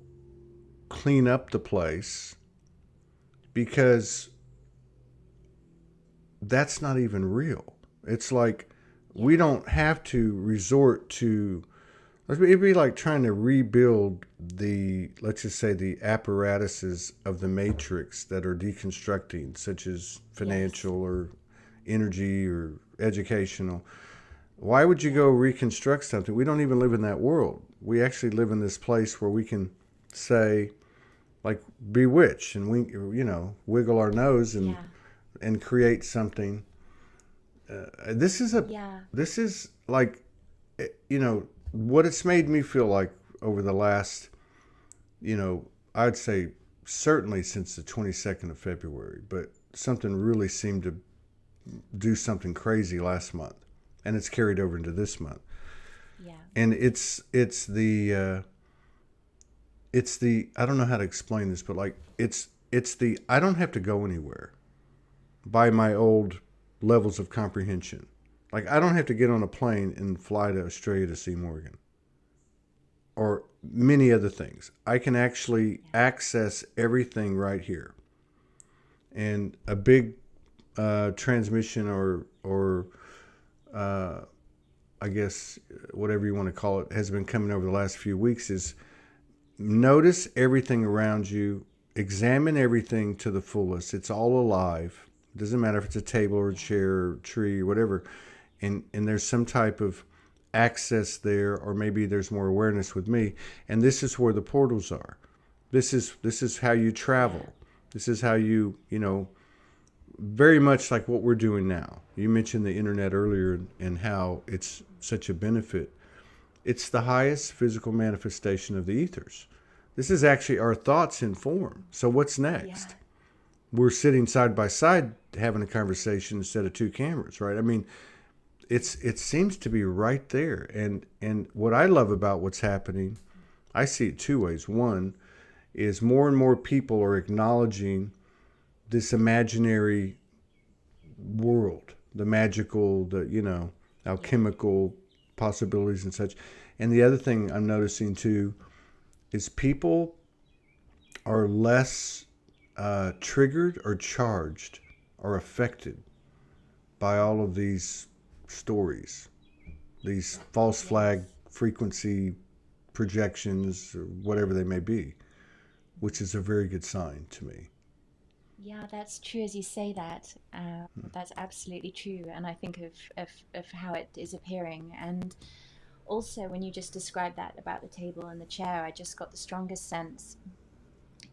[SPEAKER 3] clean up the place, because that's not even real. It's like we don't have to resort to, it'd be like trying to rebuild let's just say the apparatuses of the matrix that are deconstructing, such as financial or energy or educational. Why would you go reconstruct something? We don't even live in that world. We actually live in this place where we can say, like, bewitch, and we, wiggle our nose and create something. This is like, what it's made me feel like over the last, I'd say certainly since the 22nd of February, but something really seemed to do something crazy last month, and it's carried over into this month.
[SPEAKER 6] Yeah.
[SPEAKER 3] And it's the I don't know how to explain this, but like it's the I don't have to go anywhere by my old levels of comprehension. Like, I don't have to get on a plane and fly to Australia to see Morgan or many other things. I can actually access everything right here. And a big transmission or I guess whatever you want to call it has been coming over the last few weeks is notice everything around you, examine everything to the fullest. It's all alive. It doesn't matter if it's a table or a chair or tree or whatever. And there's some type of access there, or maybe there's more awareness with me. And this is where the portals are. This is how you travel. This is how you, very much like what we're doing now. You mentioned the internet earlier and how it's such a benefit. It's the highest physical manifestation of the ethers. This is actually our thoughts in form. So what's next?
[SPEAKER 6] Yeah.
[SPEAKER 3] We're sitting side by side having a conversation instead of two cameras, right? I mean, it seems to be right there. And what I love about what's happening, I see it two ways. One is more and more people are acknowledging this imaginary world, the magical, the alchemical possibilities and such. And the other thing I'm noticing too is people are less triggered or charged or affected by all of these stories, these false flag frequency projections, or whatever they may be, which is a very good sign to me.
[SPEAKER 6] Yeah, that's true as you say that. That's absolutely true. And I think of how it is appearing. And also, when you just described that about the table and the chair, I just got the strongest sense.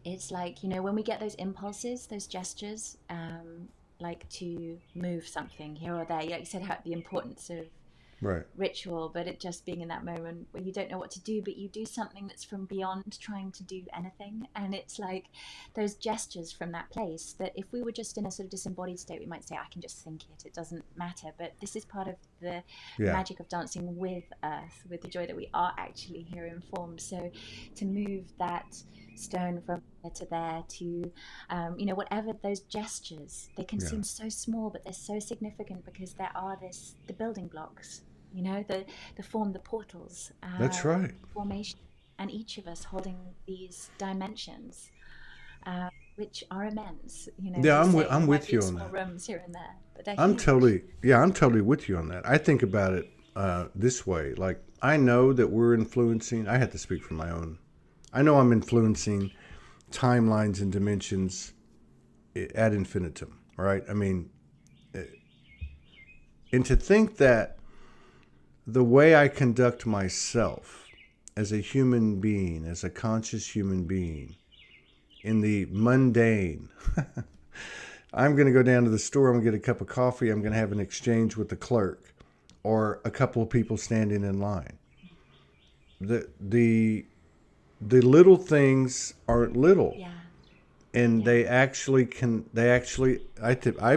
[SPEAKER 6] It's like, when we get those impulses, those gestures, like to move something here or there, like you said, how the importance of ritual, but it just being in that moment where you don't know what to do, but you do something that's from beyond trying to do anything. And it's like those gestures from that place that if we were just in a sort of disembodied state, we might say, I can just think it doesn't matter. But this is part of the magic of dancing with earth, with the joy that we are actually here in form. So to move that stone from there to there to whatever those gestures, they can seem so small, but they're so significant because there are the building blocks, the form, the portals,
[SPEAKER 3] that's right,
[SPEAKER 6] formation, and each of us holding these dimensions, which are immense.
[SPEAKER 3] I'm with you on that.
[SPEAKER 6] Rooms here and there, but
[SPEAKER 3] I'm
[SPEAKER 6] huge.
[SPEAKER 3] totally with you on that. I think about it this way. Like, I know that we're influencing. I have to speak for my own. I know I'm influencing timelines and dimensions ad infinitum, right? I mean, and to think that the way I conduct myself as a human being, as a conscious human being, in the mundane, I'm going to go down to the store, I'm going to get a cup of coffee, I'm going to have an exchange with the clerk or a couple of people standing in line. The little things aren't little.
[SPEAKER 6] Yeah.
[SPEAKER 3] And I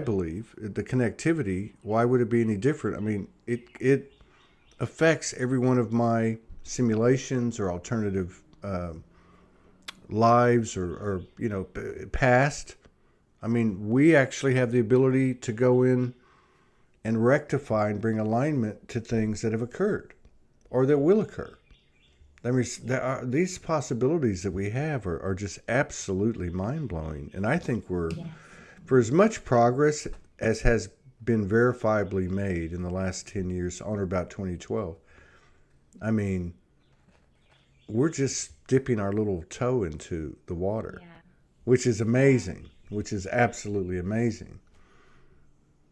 [SPEAKER 3] believe the connectivity, why would it be any different? I mean, it affects every one of my simulations or alternative lives or past. I mean, we actually have the ability to go in and rectify and bring alignment to things that have occurred or that will occur. I mean, these possibilities that we have are just absolutely mind blowing. And I think
[SPEAKER 6] Yes.
[SPEAKER 3] for as much progress as has been verifiably made in the last 10 years on or about 2012, I mean, we're just dipping our little toe into the water,
[SPEAKER 6] Yeah.
[SPEAKER 3] which is amazing, which is absolutely amazing.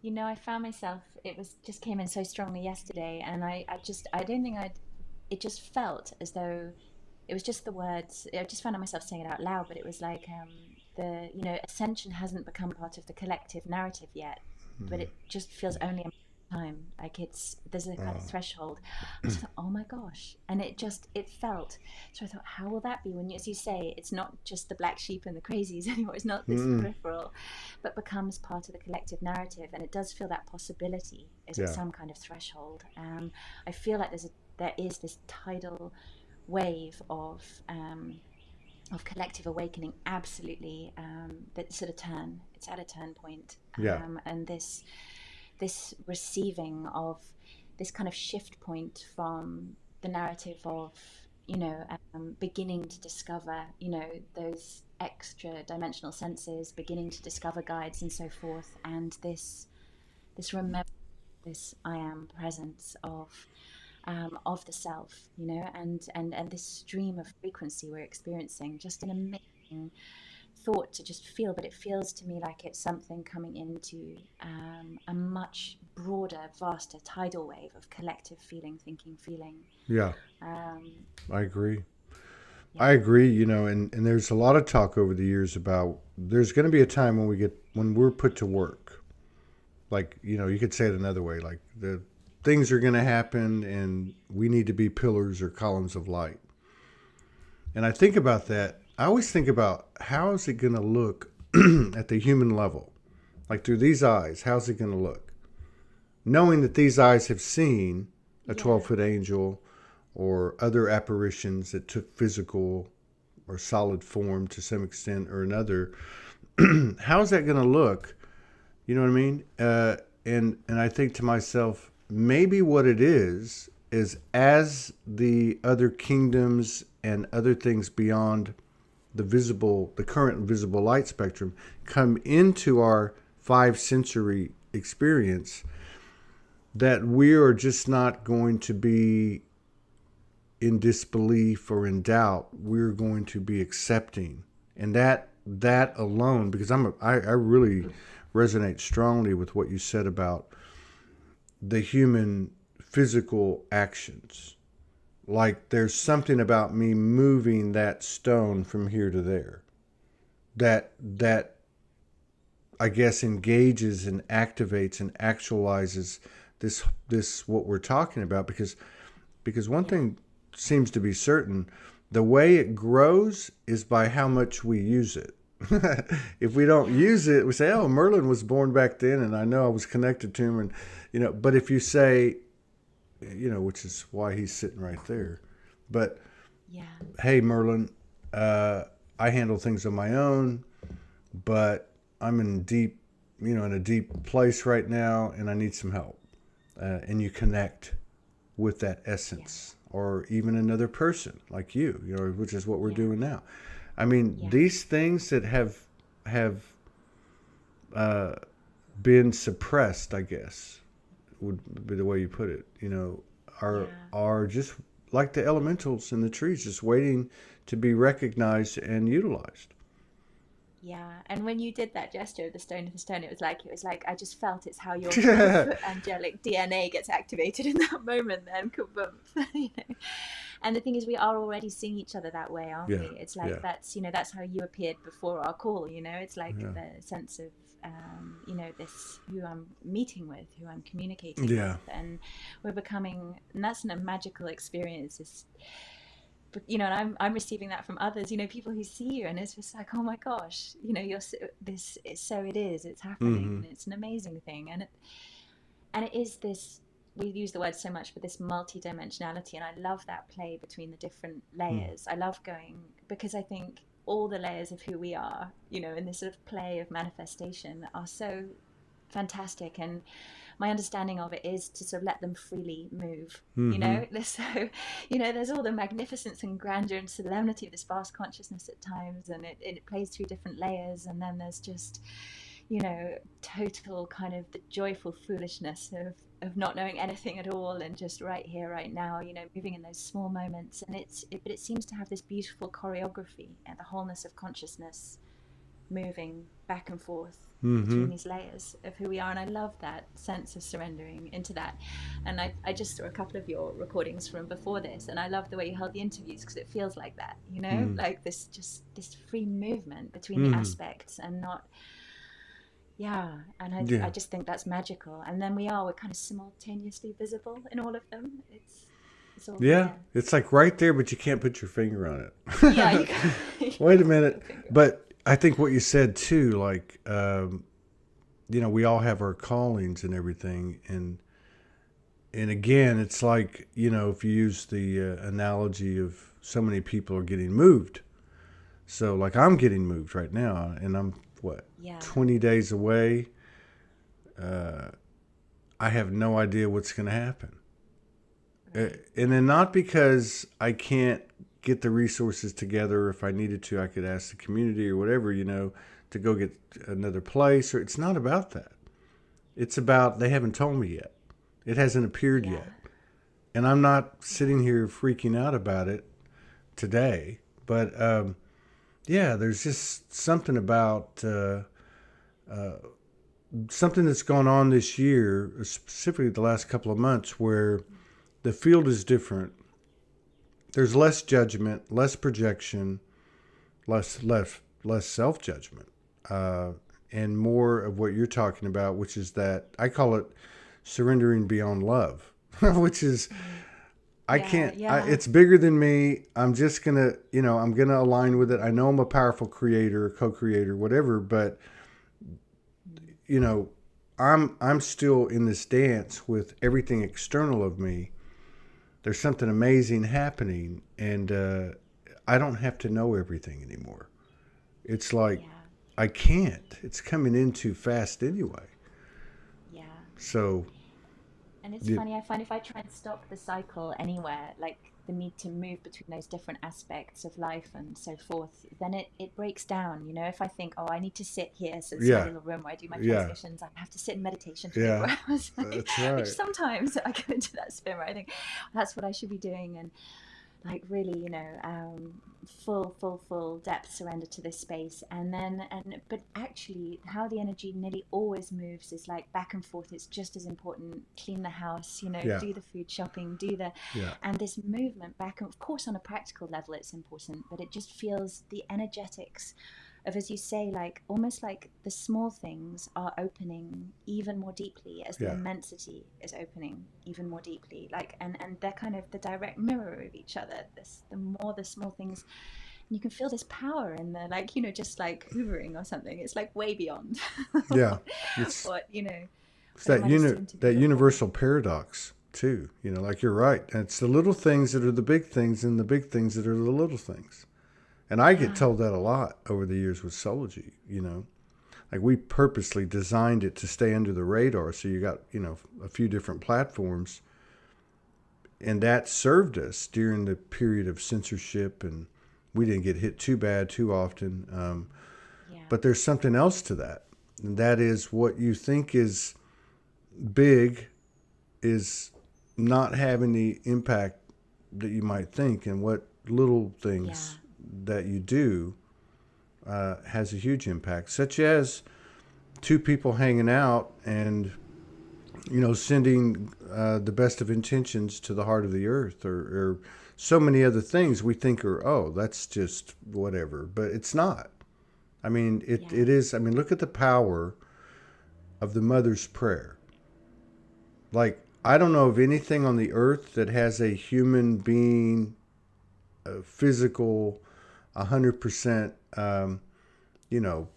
[SPEAKER 6] You know, I found myself, it was just came in so strongly yesterday, and I don't think it just felt as though it was just the words. I just found myself saying it out loud, but it was like, ascension hasn't become part of the collective narrative yet, but it just feels only a matter of time. Like there's a kind of threshold. I just thought, oh my gosh. And it felt, so I thought, how will that be when, as you say, it's not just the black sheep and the crazies anymore. It's not this peripheral, but becomes part of the collective narrative. And it does feel that possibility is at
[SPEAKER 3] Yeah.
[SPEAKER 6] some kind of threshold. I feel like there is this tidal wave of collective awakening, absolutely, that's at a turn. It's at a turn point.
[SPEAKER 3] Yeah.
[SPEAKER 6] And this receiving of this kind of shift point from the narrative of, beginning to discover, those extra dimensional senses, beginning to discover guides and so forth, and this remember, this I am presence of the self, and this stream of frequency we're experiencing, just an amazing thought to just feel. But it feels to me like it's something coming into a much broader, vaster tidal wave of collective feeling, thinking, feeling.
[SPEAKER 3] Yeah.
[SPEAKER 6] Um,
[SPEAKER 3] I agree.
[SPEAKER 6] yeah.
[SPEAKER 3] I agree, and there's a lot of talk over the years about there's going to be a time when we're put to work. Like, you could say it another way, like the things are going to happen and we need to be pillars or columns of light. And I think about that. I always think about how is it going to look at the human level? Like through these eyes, how's it going to look? Knowing that these eyes have seen a 12-foot angel or other apparitions that took physical or solid form to some extent or another, how's that going to look? You know what I mean? And I think to myself, maybe what it is as the other kingdoms and other things beyond the current visible light spectrum come into our 5 sensory experience, that we are just not going to be in disbelief or in doubt. We're going to be accepting, and that alone, because I really resonate strongly with what you said about the human physical actions. Like there's something about me moving that stone from here to there that I guess engages and activates and actualizes this what we're talking about, because one thing seems to be certain: the way it grows is by how much we use it. If we don't use it, we say, "Oh, Merlin was born back then, and I know I was connected to him," and But if you say, which is why he's sitting right there, but hey, Merlin, I handle things on my own, but I'm in a deep place right now, and I need some help, and you connect with that essence, or even another person like you, which is what we're doing now. I mean, these things that have been suppressed, I guess, would be the way you put it, are just like the elementals in the trees, just waiting to be recognized and utilized.
[SPEAKER 6] Yeah, and when you did that gesture of the stone to the stone, it was like I just felt it's how your angelic DNA gets activated in that moment. Then, And the thing is, we are already seeing each other that way, aren't we? It's like that's how you appeared before our call. It's like the sense of this, who I'm meeting with, who I'm communicating with, and we're becoming, and that's a magical experience. And I'm receiving that from others, people who see you, and it's just like, oh my gosh, you're this. It's happening, and it's an amazing thing, and it is this. We use the word so much, but this multi-dimensionality, and I love that play between the different layers. I love going, because I think all the layers of who we are, in this sort of play of manifestation, are so fantastic. And my understanding of it is to sort of let them freely move,
[SPEAKER 3] Mm-hmm.
[SPEAKER 6] So, there's all the magnificence and grandeur and solemnity of this vast consciousness at times, and it plays through different layers, and then there's just, total kind of the joyful foolishness of not knowing anything at all and just right here, right now, moving in those small moments. And but it seems to have this beautiful choreography and the wholeness of consciousness moving back and forth
[SPEAKER 3] Mm-hmm.
[SPEAKER 6] between these layers of who we are. And I love that sense of surrendering into that. And I just saw a couple of your recordings from before this, and I love the way you held the interviews, because it feels like that,
[SPEAKER 3] Mm-hmm.
[SPEAKER 6] like this free movement between the
[SPEAKER 3] Mm-hmm.
[SPEAKER 6] aspects, and not, yeah. And I
[SPEAKER 3] Yeah.
[SPEAKER 6] just think that's magical. And then we're kind of simultaneously visible in all of them. It's all
[SPEAKER 3] Yeah.
[SPEAKER 6] there.
[SPEAKER 3] It's like right there, but you can't put your finger on
[SPEAKER 6] Yeah,
[SPEAKER 3] it.
[SPEAKER 6] you can, you
[SPEAKER 3] Wait a
[SPEAKER 6] can't put
[SPEAKER 3] minute.
[SPEAKER 6] your finger on it.
[SPEAKER 3] But I think what you said too, like, we all have our callings and everything. And again, it's like, if you use the analogy of so many people are getting moved. So like I'm getting moved right now, and I'm what,
[SPEAKER 6] Yeah.
[SPEAKER 3] 20 days away. I have no idea what's going to happen. And then not because I can't get the resources together. If I needed to, I could ask the community or whatever, to go get another place. Or it's not about that. It's about they haven't told me yet. It hasn't appeared
[SPEAKER 6] Yeah.
[SPEAKER 3] yet. And I'm not sitting here freaking out about it today. But yeah, there's just something about something that's gone on this year, specifically the last couple of months, where the field is different. There's less judgment, less projection, less self judgment, and more of what you're talking about, which is that I call it surrendering beyond love, which is I
[SPEAKER 6] Yeah,
[SPEAKER 3] can't.
[SPEAKER 6] yeah.
[SPEAKER 3] It's bigger than me. I'm just gonna, I'm gonna align with it. I know I'm a powerful creator, co-creator, whatever, but I'm still in this dance with everything external of me. There's something amazing happening, and I don't have to know everything anymore. It's like
[SPEAKER 6] Yeah.
[SPEAKER 3] I can't. It's coming in too fast anyway.
[SPEAKER 6] Yeah.
[SPEAKER 3] So,
[SPEAKER 6] And it's
[SPEAKER 3] yeah,
[SPEAKER 6] funny, I find if I try and stop the cycle anywhere, like the need to move between those different aspects of life and so forth, then it breaks down. If I think, oh, I need to sit here, so it's my
[SPEAKER 3] yeah,
[SPEAKER 6] little room where I do my
[SPEAKER 3] yeah,
[SPEAKER 6] transitions, I have to sit in meditation for
[SPEAKER 3] yeah.
[SPEAKER 6] 24 hours,
[SPEAKER 3] That's
[SPEAKER 6] which
[SPEAKER 3] right.
[SPEAKER 6] sometimes I go into that spin where I think that's what I should be doing. And like really, full depth surrender to this space. But actually how the energy nearly always moves is like back and forth. It's just as important. Clean the house,
[SPEAKER 3] Yeah,
[SPEAKER 6] do the food shopping,
[SPEAKER 3] yeah,
[SPEAKER 6] and this movement back, and of course on a practical level it's important, but it just feels the energetics of, as you say, like almost like the small things are opening even more deeply as the
[SPEAKER 3] yeah,
[SPEAKER 6] immensity is opening even more deeply, like, and they're kind of the direct mirror of each other. The more the small things, and you can feel this power in the, like, just like hoovering or something. It's like way beyond
[SPEAKER 3] yeah. It's
[SPEAKER 6] what
[SPEAKER 3] it's
[SPEAKER 6] what it
[SPEAKER 3] that
[SPEAKER 6] might have seemed to be
[SPEAKER 3] that
[SPEAKER 6] before.
[SPEAKER 3] universal paradox too. Like you're right. And it's the little things that are the big things, and the big things that are the little things. And I get
[SPEAKER 6] Yeah.
[SPEAKER 3] told that a lot over the years with Soulogy. Like we purposely designed it to stay under the radar. So you got a few different platforms, and that served us during the period of censorship, and we didn't get hit too bad too often.
[SPEAKER 6] Yeah.
[SPEAKER 3] But there's something else to that, and that is what you think is big is not having the impact that you might think, and what little
[SPEAKER 6] Yeah.
[SPEAKER 3] things that you do has a huge impact, such as two people hanging out and sending the best of intentions to the heart of the earth, or so many other things we think are, oh, that's just whatever, but it's not. I mean,
[SPEAKER 6] Yeah.
[SPEAKER 3] it is. I mean, look at the power of the mother's prayer. Like, I don't know of anything on the earth that has a human being, a physical, 100%,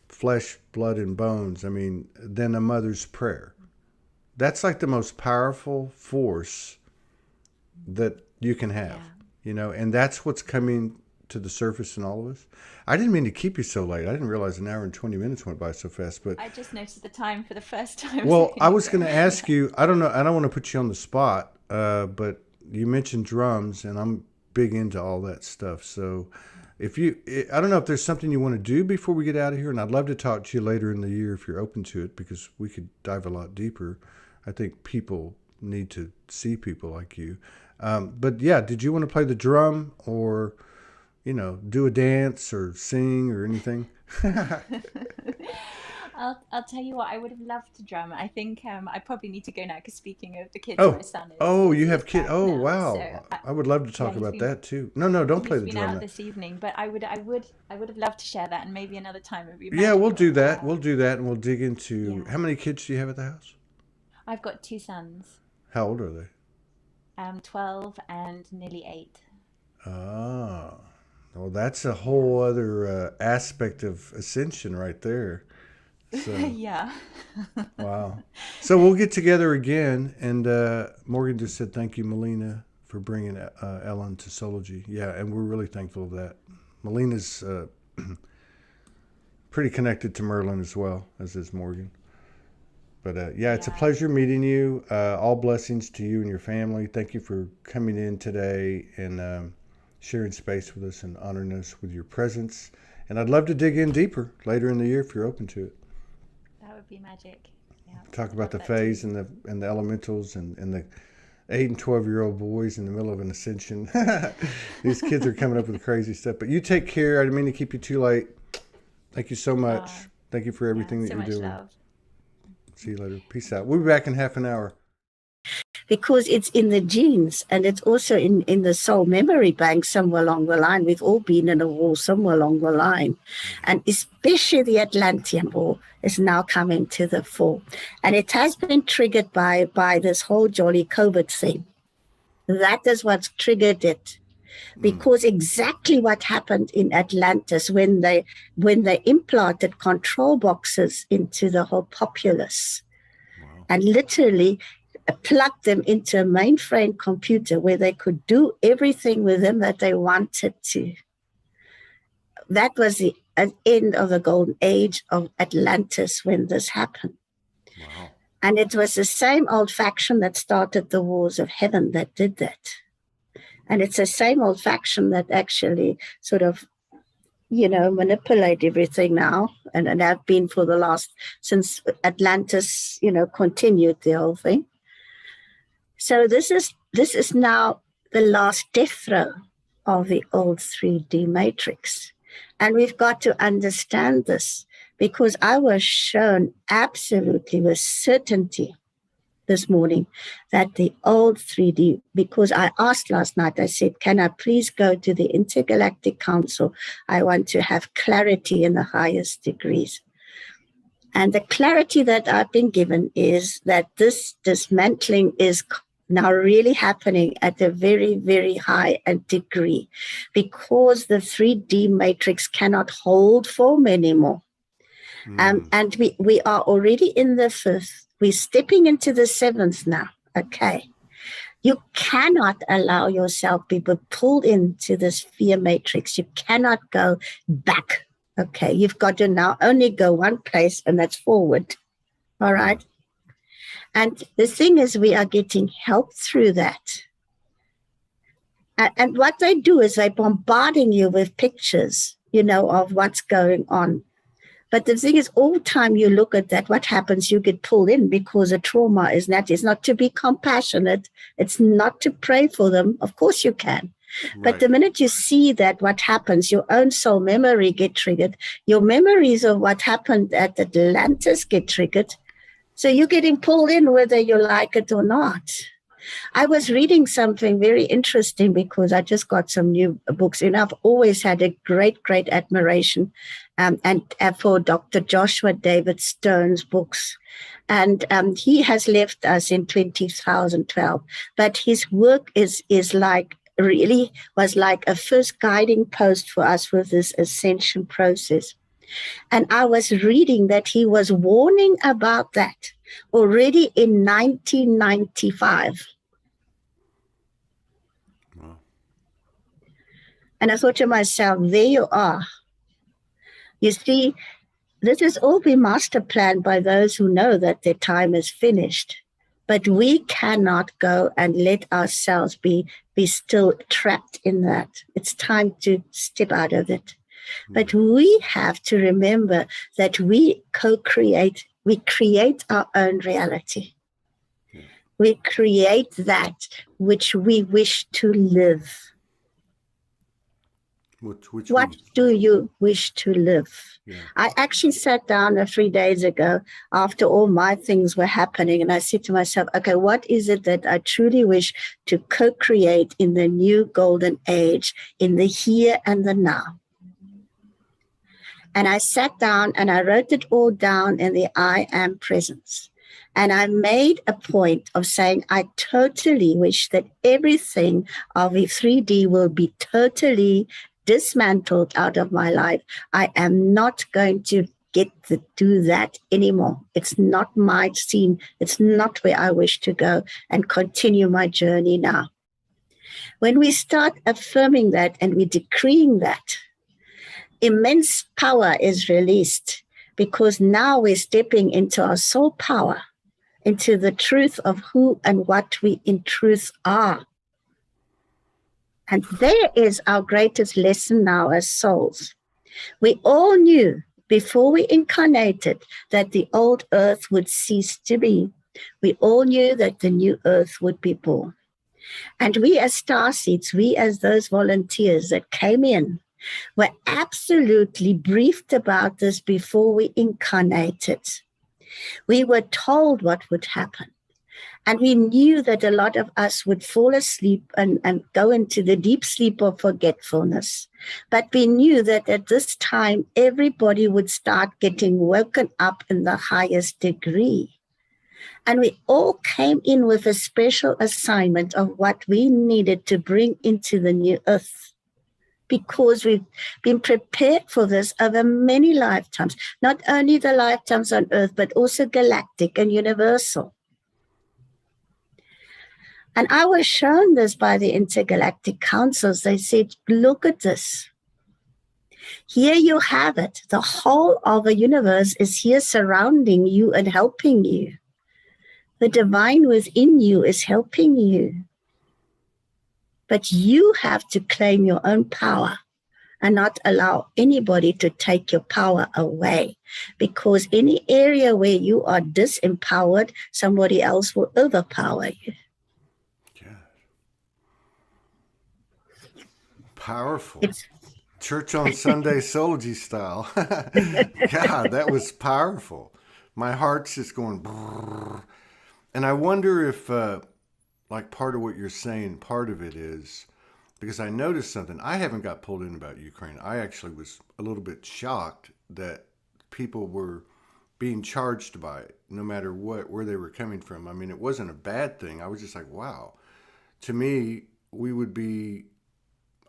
[SPEAKER 3] flesh, blood, and bones. I mean, than a mother's prayer. That's like the most powerful force that you can have,
[SPEAKER 6] Yeah.
[SPEAKER 3] and that's what's coming to the surface in all of us. I didn't mean to keep you so late. I didn't realize an hour and 20 minutes went by so fast. But
[SPEAKER 6] I just noticed the time for the first time.
[SPEAKER 3] well, I was going to ask you. I don't know. I don't want to put you on the spot, but you mentioned drums, and I'm big into all that stuff. So, I don't know if there's something you want to do before we get out of here, and I'd love to talk to you later in the year if you're open to it, because we could dive a lot deeper. I think people need to see people like you. But yeah, did you want to play the drum or, do a dance or sing or anything?
[SPEAKER 6] I'll tell you what, I would have loved to drum. I think I probably need to go now because speaking of the kids,
[SPEAKER 3] Oh,
[SPEAKER 6] my son is.
[SPEAKER 3] oh, you have
[SPEAKER 6] is
[SPEAKER 3] kids.
[SPEAKER 6] back
[SPEAKER 3] Oh,
[SPEAKER 6] now,
[SPEAKER 3] wow.
[SPEAKER 6] so
[SPEAKER 3] I would love to talk
[SPEAKER 6] he's
[SPEAKER 3] about
[SPEAKER 6] been-
[SPEAKER 3] that too. No, don't play
[SPEAKER 6] He's
[SPEAKER 3] the
[SPEAKER 6] been
[SPEAKER 3] drum.
[SPEAKER 6] out this evening, but I would have loved to share that, and maybe another time it would be
[SPEAKER 3] Yeah, we'll do
[SPEAKER 6] magical.
[SPEAKER 3] that. We'll do that, and we'll dig into
[SPEAKER 6] Yeah.
[SPEAKER 3] how many kids do you have at the house?
[SPEAKER 6] I've got two sons,
[SPEAKER 3] How old are they?
[SPEAKER 6] 12 and nearly 8.
[SPEAKER 3] Ah, well, that's a whole other aspect of ascension right there. So,
[SPEAKER 6] Yeah.
[SPEAKER 3] wow. So we'll get together again. And Morgan just said, thank you, Melina, for bringing Ellen to Soulogy. Yeah, and we're really thankful of that. Melina's pretty connected to Merlin as well, as is Morgan. But yeah, it's a pleasure meeting you. All blessings to you and your family. Thank you for coming in today and sharing space with us and honoring us with your presence. And I'd love to dig in deeper later in the year if you're open to it.
[SPEAKER 6] That would be magic. Yeah.
[SPEAKER 3] Talk about the
[SPEAKER 6] Love that
[SPEAKER 3] phase
[SPEAKER 6] too.
[SPEAKER 3] and the elementals and the 8 and 12-year-old boys in the middle of an ascension. These kids are coming up with crazy stuff. But you take care. I didn't mean to keep you too late. Thank you so much. Thank you for everything that
[SPEAKER 6] so
[SPEAKER 3] you're
[SPEAKER 6] much
[SPEAKER 3] doing.
[SPEAKER 6] love.
[SPEAKER 3] See you later. Peace out. We'll be back in half an hour.
[SPEAKER 7] Because it's in the genes and it's also in the soul memory bank somewhere along the line. We've all been in a war somewhere along the line. And especially the Atlantean war is now coming to the fore. And it has been triggered by this whole jolly COVID thing. That is what's triggered it. Because exactly what happened in Atlantis when they implanted control boxes into the whole populace.
[SPEAKER 3] Wow.
[SPEAKER 7] And literally plugged them into a mainframe computer where they could do everything with them that they wanted to. That was the end of the golden age of Atlantis when this happened.
[SPEAKER 3] Wow.
[SPEAKER 7] And it was the same old faction that started the wars of heaven that did that. And it's the same old faction that actually sort of, manipulate everything now. And have been for the since Atlantis, continued the whole thing. So this is now the last death throw of the old 3D matrix. And we've got to understand this because I was shown absolutely with certainty this morning that the old 3D, because I asked last night, I said, can I please go to the Intergalactic Council? I want to have clarity in the highest degrees. And the clarity that I've been given is that this dismantling is now really happening at a very, very high degree because the 3D matrix cannot hold form anymore. And we are already in the 5th. We're stepping into the 7th now, okay? You cannot allow yourself be pulled into this fear matrix. You cannot go back, okay? You've got to now only go one place, and that's forward, all right? And the thing is, we are getting help through that. And what they do is they're bombarding you with pictures, of what's going on. But the thing is, all the time you look at that, what happens, you get pulled in because the trauma is not to be compassionate. It's not to pray for them. Of course you can. Right. But the minute you see that, what happens, your own soul memory get triggered. Your memories of what happened at Atlantis get triggered. So you're getting pulled in whether you like it or not. I was reading something very interesting because I just got some new books. I've always had a great, great admiration and for Dr. Joshua David Stone's books. And he has left us in 2012. But his work is like really was like a first guiding post for us with this ascension process. And I was reading that he was warning about that already in 1995.
[SPEAKER 3] Wow.
[SPEAKER 7] And I thought to myself, there you are. You see, this has all been master planned by those who know that their time is finished. But we cannot go and let ourselves be still trapped in that. It's time to step out of it. But we have to remember that we co-create, we create our own reality. We create that which we wish to live. What do you wish to live? Yeah. I actually sat down 3 days ago after all my things were happening, and I said to myself, okay, what is it that I truly wish to co-create in the new golden age, in the here and the now? And I sat down and I wrote it all down in the I am presence. And I made a point of saying, I totally wish that everything of the 3D will be totally dismantled out of my life. I am not going to get to do that anymore. It's not my scene. It's not where I wish to go and continue my journey now. When we start affirming that and we're decreeing that, immense power is released, because now we're stepping into our soul power, into the truth of who and what we in truth are. And there is our greatest lesson now as souls. We all knew before we incarnated that the old earth would cease to be. We all knew that the new earth would be born. And we as starseeds, we as those volunteers that came in, were absolutely briefed about this before we incarnated. We were told what would happen. And we knew that a lot of us would fall asleep and go into the deep sleep of forgetfulness. But we knew that at this time, everybody would start getting woken up in the highest degree. And we all came in with a special assignment of what we needed to bring into the new earth, because we've been prepared for this over many lifetimes, not only the lifetimes on earth, but also galactic and universal. And I was shown this by the intergalactic councils. They said, look at this. Here you have it. The whole of the universe is here surrounding you and helping you. The divine within you is helping you. But you have to claim your own power and not allow anybody to take your power away. Because any area where you are disempowered, somebody else will overpower you.
[SPEAKER 3] Powerful. Church on Sunday Soulogy style. God, that was powerful. My heart's just going brrr. And I wonder if like part of what you're saying, part of it is because I noticed something. I haven't got pulled in about Ukraine. I actually was a little bit shocked that people were being charged by it, no matter where they were coming from. I mean, it wasn't a bad thing. I was just like, wow. To me, we would be,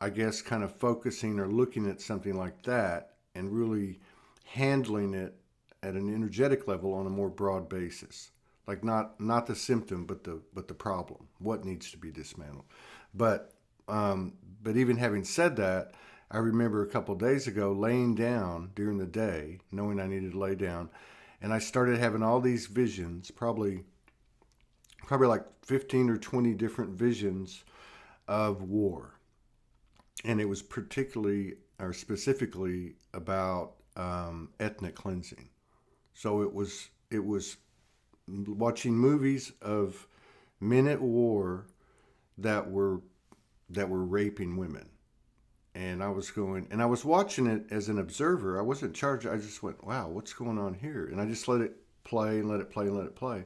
[SPEAKER 3] I guess, kind of focusing or looking at something like that and really handling it at an energetic level on a more broad basis. Like not the symptom, but the problem. What needs to be dismantled? But even having said that, I remember a couple of days ago laying down during the day, knowing I needed to lay down, and I started having all these visions, probably like 15 or 20 different visions of war. And it was specifically about ethnic cleansing. So it was watching movies of men at war that were raping women. And I was watching it as an observer. I wasn't charged. I just went, wow, what's going on here? And I just let it play and let it play and let it play.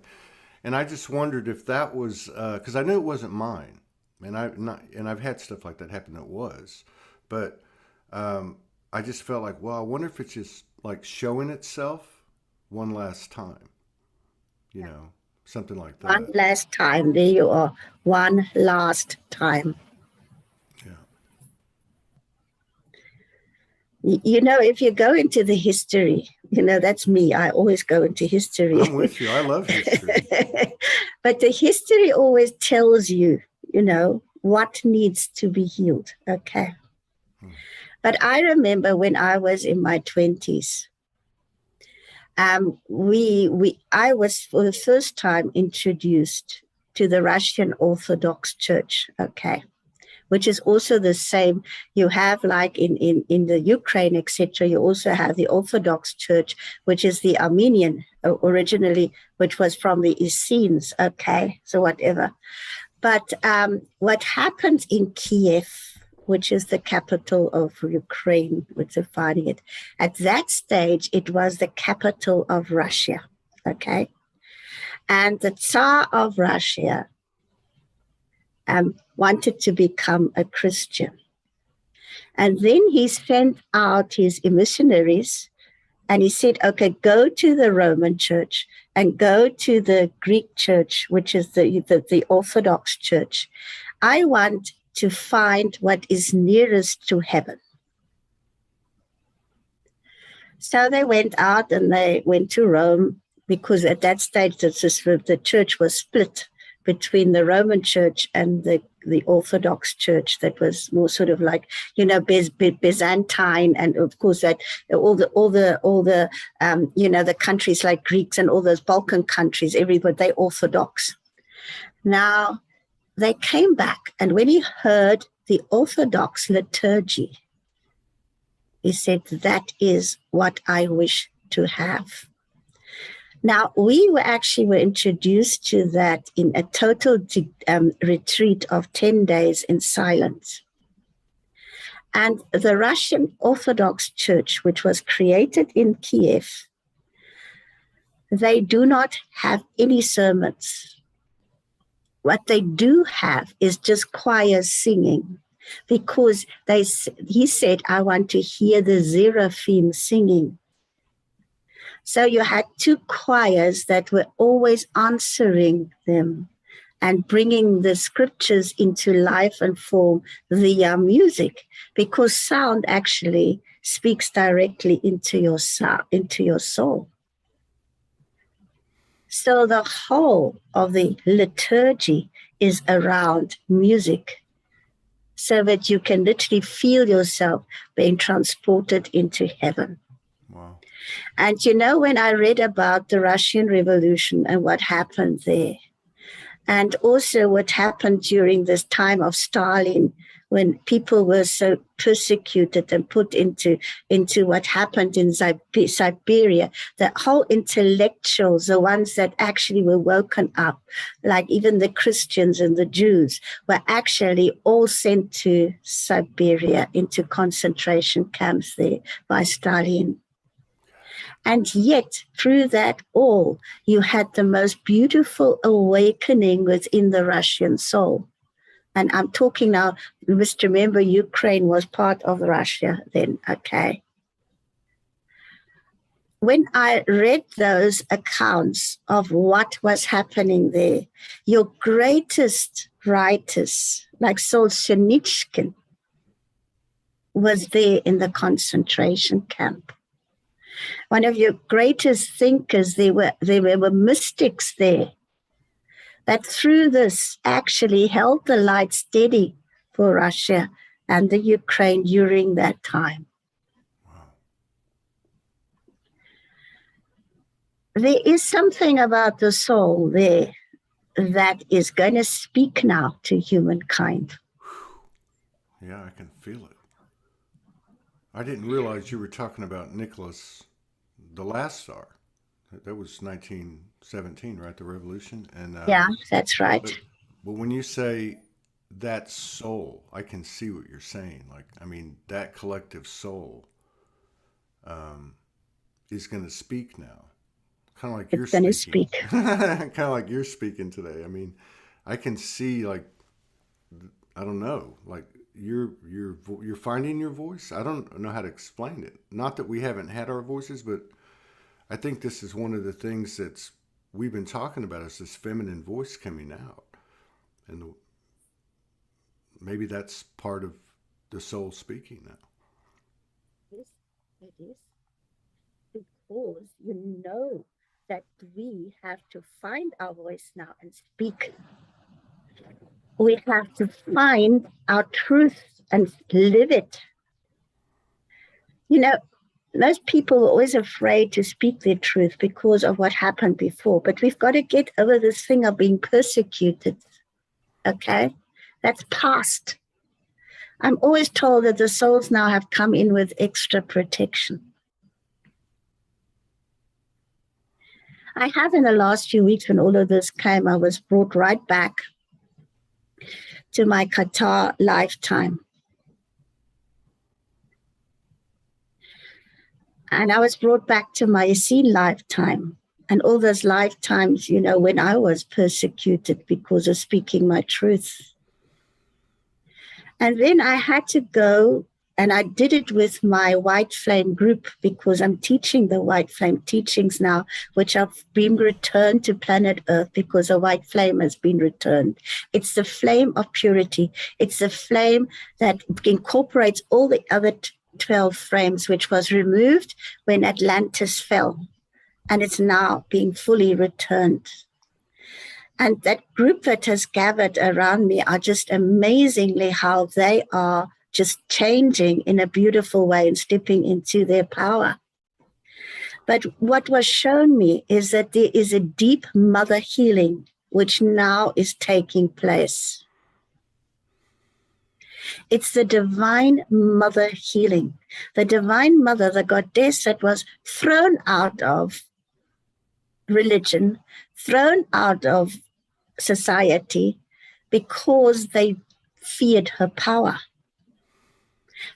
[SPEAKER 3] And I just wondered if that was, because I knew it wasn't mine. And I've had stuff like that happen that was. But I just felt like, well, I wonder if it's just like showing itself one last time. You know, something like that.
[SPEAKER 7] One last time. There you are. One last time. Yeah. You know, if you go into the history, you know, that's me. I always go into history.
[SPEAKER 3] I'm with you. I love history.
[SPEAKER 7] But the history always tells you, you know, what needs to be healed. Okay. But I remember when I was in my 20s, I was for the first time introduced to the Russian Orthodox Church, okay, which is also the same. You have like in the Ukraine, etc., you also have the Orthodox Church, which is the Armenian originally, which was from the Essenes, okay, so whatever. But what happened in Kiev, which is the capital of Ukraine, which they're fighting it, at that stage, it was the capital of Russia, okay? And the Tsar of Russia wanted to become a Christian. And then he sent out his emissaries and he said, okay, go to the Roman Church and go to the Greek Church, which is the Orthodox Church. I want to find what is nearest to heaven. So they went out and they went to Rome, because at that stage the church was split between the Roman Church and the Orthodox Church that was more sort of like, you know, Byzantine, and of course that all the you know, the countries like Greeks and all those Balkan countries, everybody, they Orthodox. Now they came back, and when he heard the Orthodox liturgy, he said, that is what I wish to have. Now, we were introduced to that in a total retreat of 10 days in silence. And the Russian Orthodox Church, which was created in Kiev, they do not have any sermons. What they do have is just choir singing, because he said, I want to hear the seraphim singing. So you had two choirs that were always answering them and bringing the scriptures into life and form via music, because sound actually speaks directly into your soul. So the whole of the liturgy is around music, so that you can literally feel yourself being transported into heaven.
[SPEAKER 3] Wow.
[SPEAKER 7] And you know, when I read about the Russian Revolution and what happened there, and also what happened during this time of Stalin, when people were so persecuted and put into what happened in Siberia, the whole intellectuals, the ones that actually were woken up, like even the Christians and the Jews, were actually all sent to Siberia, into concentration camps there by Stalin. And yet, through that all, you had the most beautiful awakening within the Russian soul. And I'm talking now, you must remember, Ukraine was part of Russia then, okay? When I read those accounts of what was happening there, your greatest writers, like Solzhenitsyn, was there in the concentration camp. One of your greatest thinkers, there were mystics there that through this actually held the light steady for Russia and the Ukraine during that time.
[SPEAKER 3] Wow.
[SPEAKER 7] There is something about the soul there that is going to speak now to humankind.
[SPEAKER 3] Yeah, I can feel it. I didn't realize you were talking about Nicholas, the last Tsar. That was 1917, right? The revolution. And
[SPEAKER 7] Yeah, that's right.
[SPEAKER 3] But when you say that soul, I can see what you're saying. Like, I mean, that collective soul is going to speak now. Kind of like you're
[SPEAKER 7] It's going to
[SPEAKER 3] speaking.
[SPEAKER 7] speak.
[SPEAKER 3] Kind of like you're speaking today. I mean, I can see, like, I don't know, like you're finding your voice. I don't know how to explain it. Not that we haven't had our voices, but I think this is one of the things we've been talking about, is this feminine voice coming out, and maybe that's part of the soul speaking now.
[SPEAKER 7] Yes, it is. Because you know that we have to find our voice now and speak. We have to find our truth and live it. You know, most people are always afraid to speak their truth because of what happened before. But we've got to get over this thing of being persecuted. Okay? That's past. I'm always told that the souls now have come in with extra protection. I have in the last few weeks, when all of this came, I was brought right back to my Qatar lifetime. And I was brought back to my Essene lifetime. And all those lifetimes, you know, when I was persecuted because of speaking my truth. And then I had to go, and I did it with my White Flame group, because I'm teaching the White Flame teachings now, which have been returned to planet Earth because a White Flame has been returned. It's the flame of purity. It's the flame that incorporates all the other 12 frames, which was removed when Atlantis fell. And it's now being fully returned. And that group that has gathered around me are just amazingly how they are just changing in a beautiful way and stepping into their power. But what was shown me is that there is a deep mother healing which now is taking place. It's the divine mother healing. The divine mother, the goddess that was thrown out of religion, thrown out of society because they feared her power.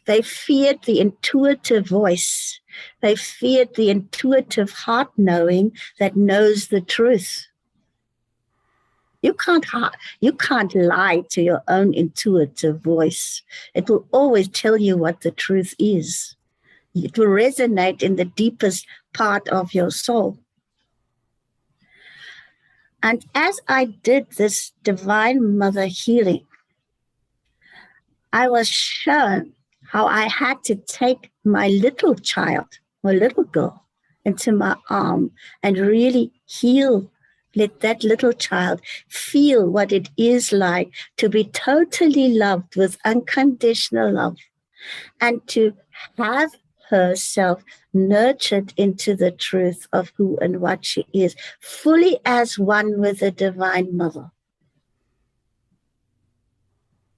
[SPEAKER 7] They feared the intuitive voice. They feared the intuitive heart knowing that knows the truth. You can't lie to your own intuitive voice. It will always tell you what the truth is. It will resonate in the deepest part of your soul. And as I did this divine mother healing, I was shown how I had to take my little child, my little girl, into my arm and really heal. Let that little child feel what it is like to be totally loved with unconditional love, and to have herself nurtured into the truth of who and what she is, fully as one with the Divine Mother.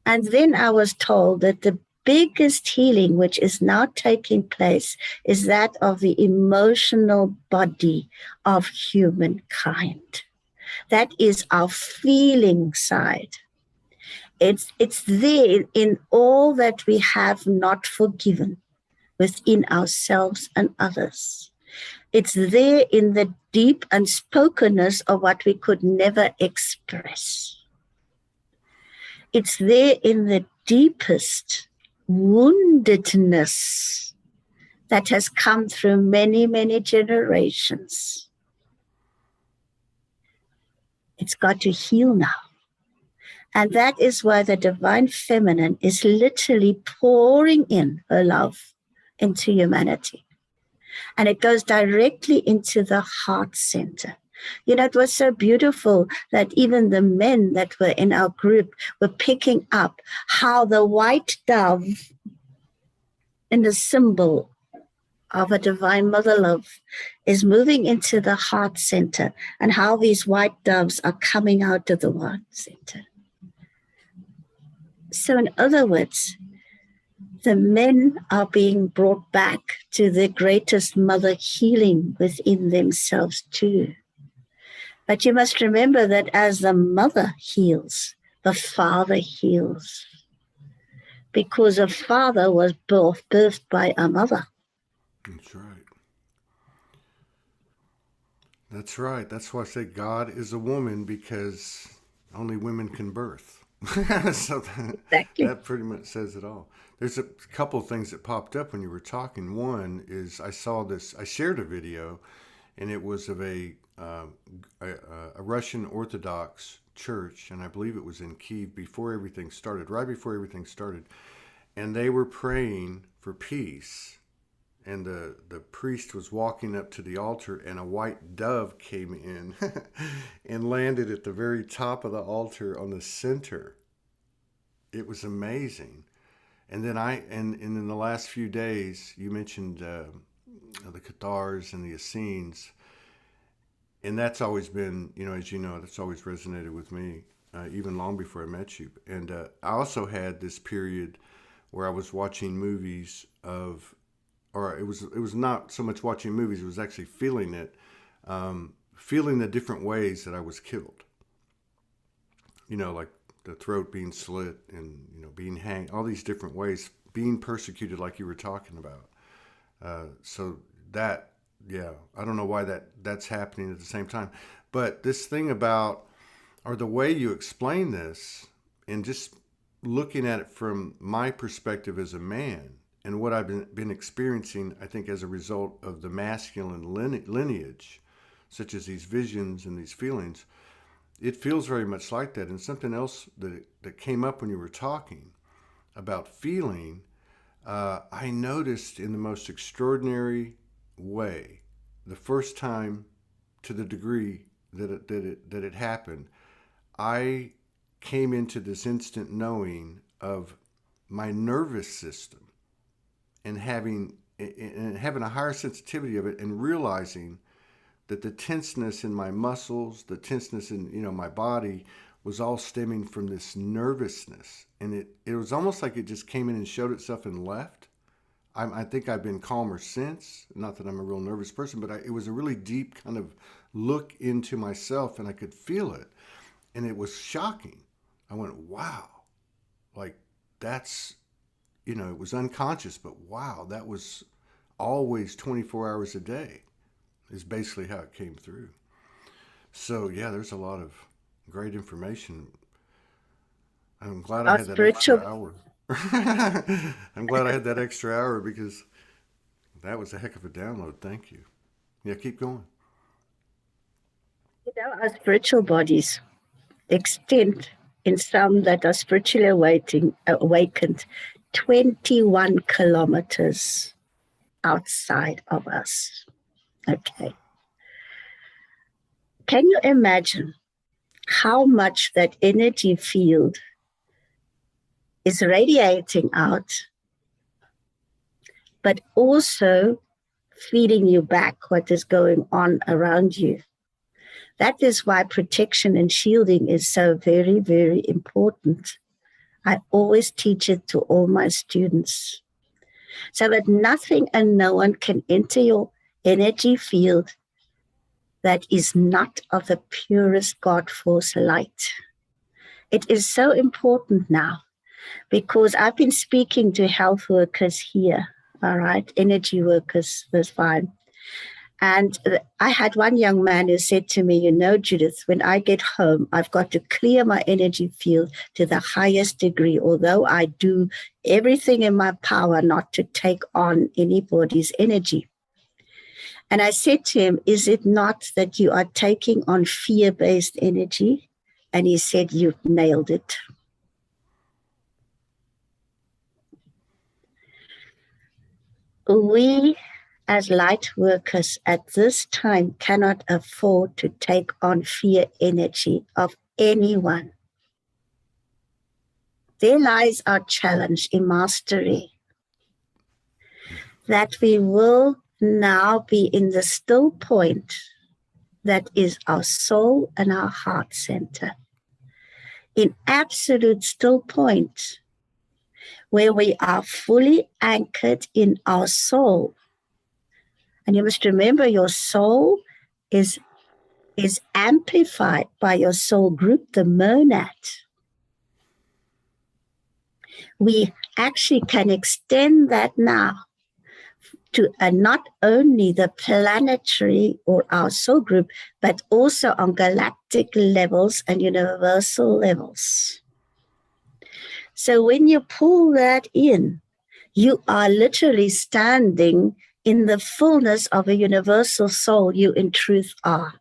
[SPEAKER 7] And then I was told that the biggest healing which is now taking place is that of the emotional body of humankind. That is our feeling side. It's there in all that we have not forgiven within ourselves and others. It's there in the deep unspokenness of what we could never express. It's there in the deepest woundedness that has come through many, many generations. It's got to heal now. And that is why the Divine Feminine is literally pouring in her love into humanity. And it goes directly into the heart center. You know, it was so beautiful that even the men that were in our group were picking up how the white dove in the symbol of a divine mother love is moving into the heart center, and how these white doves are coming out of the heart center. So in other words, the men are being brought back to the greatest mother healing within themselves too. But you must remember that as the mother heals, the father heals. Because a father was birthed by a mother.
[SPEAKER 3] That's right. That's right. That's why I say God is a woman, because only women can birth. So
[SPEAKER 7] Exactly.
[SPEAKER 3] that pretty much says it all. There's a couple of things that popped up when you were talking. One is I shared a video, and it was of a Russian Orthodox church, and I believe it was in Kyiv right before everything started. And they were praying for peace. And the priest was walking up to the altar, and a white dove came in and landed at the very top of the altar on the center. It was amazing. And then and in the last few days, you mentioned the Cathars and the Essenes, and that's always been, as you know, that's always resonated with me, even long before I met you. And I also had this period where I was watching movies or it was not so much watching movies, it was actually feeling it, feeling the different ways that I was killed. Like the throat being slit and, being hanged, all these different ways, being persecuted like you were talking about. So that, yeah, I don't know why that's happening at the same time. But this thing about, or the way you explain this, and just looking at it from my perspective as a man, and what I've been experiencing, I think, as a result of the masculine lineage, such as these visions and these feelings, it feels very much like that. And something else that came up when you were talking about feeling, I noticed in the most extraordinary way, the first time, to the degree that it happened, I came into this instant knowing of my nervous system and having a higher sensitivity of it, and realizing that the tenseness in my muscles, the tenseness in my body, was all stemming from this nervousness. And it was almost like it just came in and showed itself and left. I think I've been calmer since. Not that I'm a real nervous person, but it was a really deep kind of look into myself, and I could feel it. And it was shocking. I went, wow, like that's, it was unconscious, but wow, that was always 24 hours a day is basically how it came through. So yeah, there's a lot of great information. I'm glad I had that extra hour. I'm glad I had that extra hour, because that was a heck of a download. Thank you. Yeah, keep going.
[SPEAKER 7] Our spiritual bodies extend, in some that are spiritually awakened, 21 kilometers outside of us. Okay. Can you imagine how much that energy field is radiating out, but also feeding you back what is going on around you? That is why protection and shielding is so very, very important. I always teach it to all my students, so that nothing and no one can enter your energy field that is not of the purest God force light. It is so important now, because I've been speaking to health workers here, all right, energy workers, that's fine. And I had one young man who said to me, Judith, when I get home, I've got to clear my energy field to the highest degree, although I do everything in my power not to take on anybody's energy. And I said to him, is it not that you are taking on fear-based energy? And he said, you've nailed it. We, as light workers at this time, cannot afford to take on fear energy of anyone. There lies our challenge in mastery, that we will now be in the still point that is our soul and our heart center. In absolute still point, where we are fully anchored in our soul. And you must remember, your soul is amplified by your soul group, the monad. We actually can extend that now to not only the planetary or our soul group, but also on galactic levels and universal levels. So when you pull that in, you are literally standing in the fullness of a universal soul you in truth are.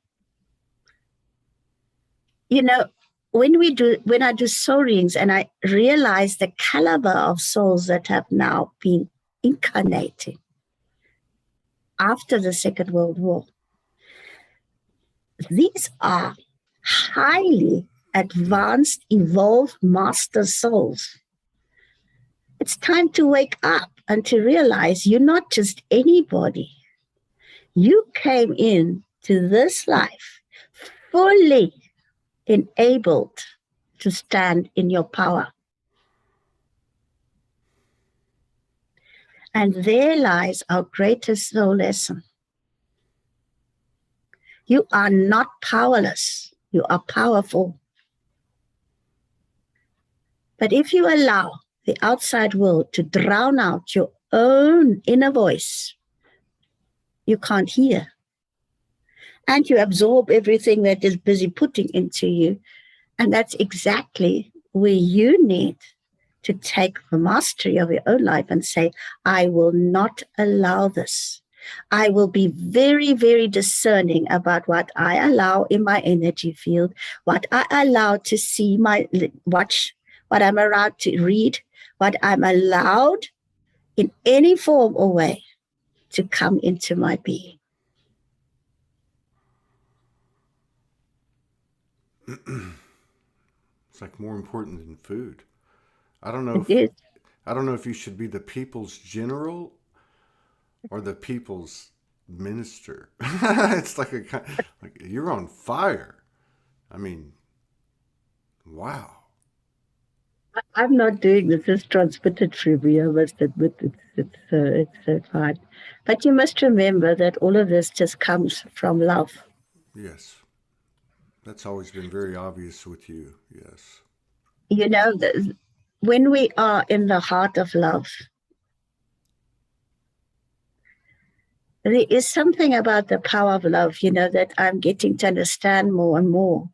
[SPEAKER 7] When I do soul readings and I realize the caliber of souls that have now been incarnating after the Second World War, these are highly advanced, evolved master souls It's time to wake up and to realize you're not just anybody. You came in to this life fully enabled to stand in your power. And there lies our greatest soul lesson. You are not powerless. You are powerful. But if you allow the outside world to drown out your own inner voice, you can't hear. And you absorb everything that is busy putting into you. And that's exactly where you need to take the mastery of your own life and say, I will not allow this. I will be very, very discerning about what I allow in my energy field, what I allow to see, watch, what I'm allowed to read, what I'm allowed in any form or way to come into my being.
[SPEAKER 3] It's like more important than food. I don't know if you should be the people's general or the people's minister. It's like like you're on fire. I mean, wow.
[SPEAKER 7] I'm not doing this. It's transmitted through me. I must admit it's hard. But you must remember that all of this just comes from love.
[SPEAKER 3] Yes. That's always been very obvious with you. Yes.
[SPEAKER 7] You know, when we are in the heart of love, there is something about the power of love, you know, that I'm getting to understand more and more.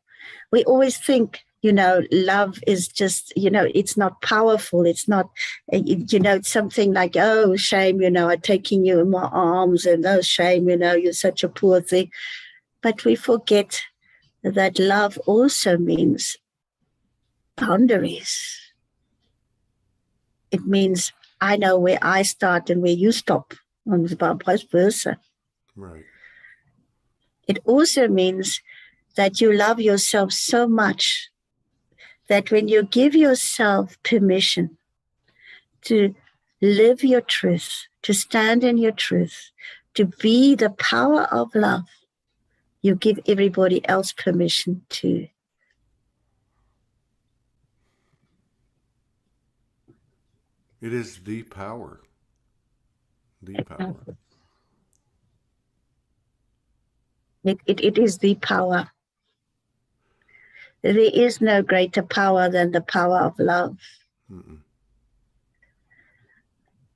[SPEAKER 7] We always think, you know, love is just, you know, it's not powerful. It's not, you know, it's something like, oh, shame, you know, I'm taking you in my arms, and oh, shame, you know, you're such a poor thing. But we forget that love also means boundaries. It means I know where I start and where you stop, and vice versa.
[SPEAKER 3] Right.
[SPEAKER 7] It also means that you love yourself so much that when you give yourself permission to live your truth, to stand in your truth, to be the power of love, you give everybody else permission to.
[SPEAKER 3] It is the power. The power.
[SPEAKER 7] It is the power. There is no greater power than the power of love.
[SPEAKER 3] Mm-mm.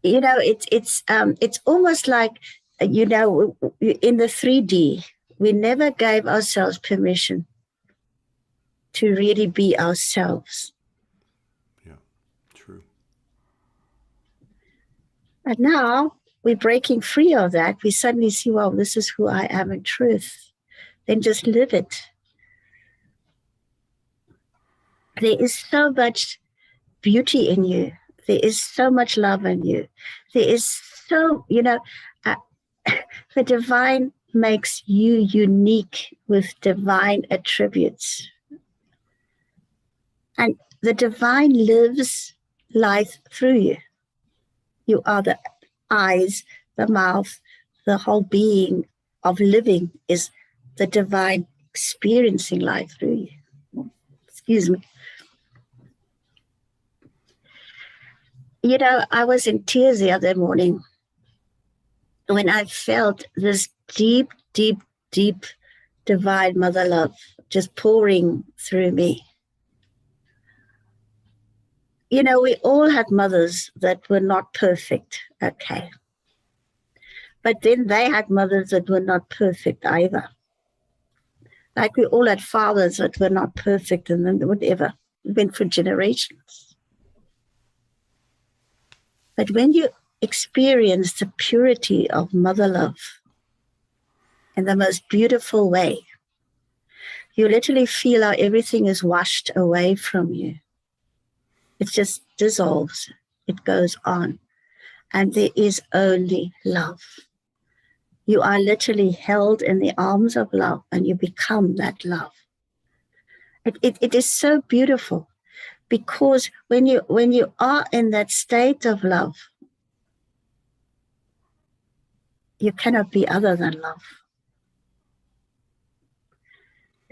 [SPEAKER 7] You know, it's almost like, you know, in the 3D, we never gave ourselves permission to really be ourselves.
[SPEAKER 3] Yeah, true.
[SPEAKER 7] And now we're breaking free of that. We suddenly see, well, this is who I am in truth. Then just live it. There is so much beauty in you. There is so much love in you. There is so, you know, the divine makes you unique with divine attributes. And the divine lives life through you. You are the eyes, the mouth, the whole being of living is the divine experiencing life through you. Excuse me. You know, I was in tears the other morning when I felt this deep, deep, deep divine mother love just pouring through me. You know, we all had mothers that were not perfect, okay. But then they had mothers that were not perfect either. Like we all had fathers that were not perfect, and then whatever. It went for generations. But when you experience the purity of mother love in the most beautiful way, you literally feel how everything is washed away from you. It just dissolves. It goes on. And there is only love. You are literally held in the arms of love, and you become that love. It is so beautiful. Because when you are in that state of love, you cannot be other than love.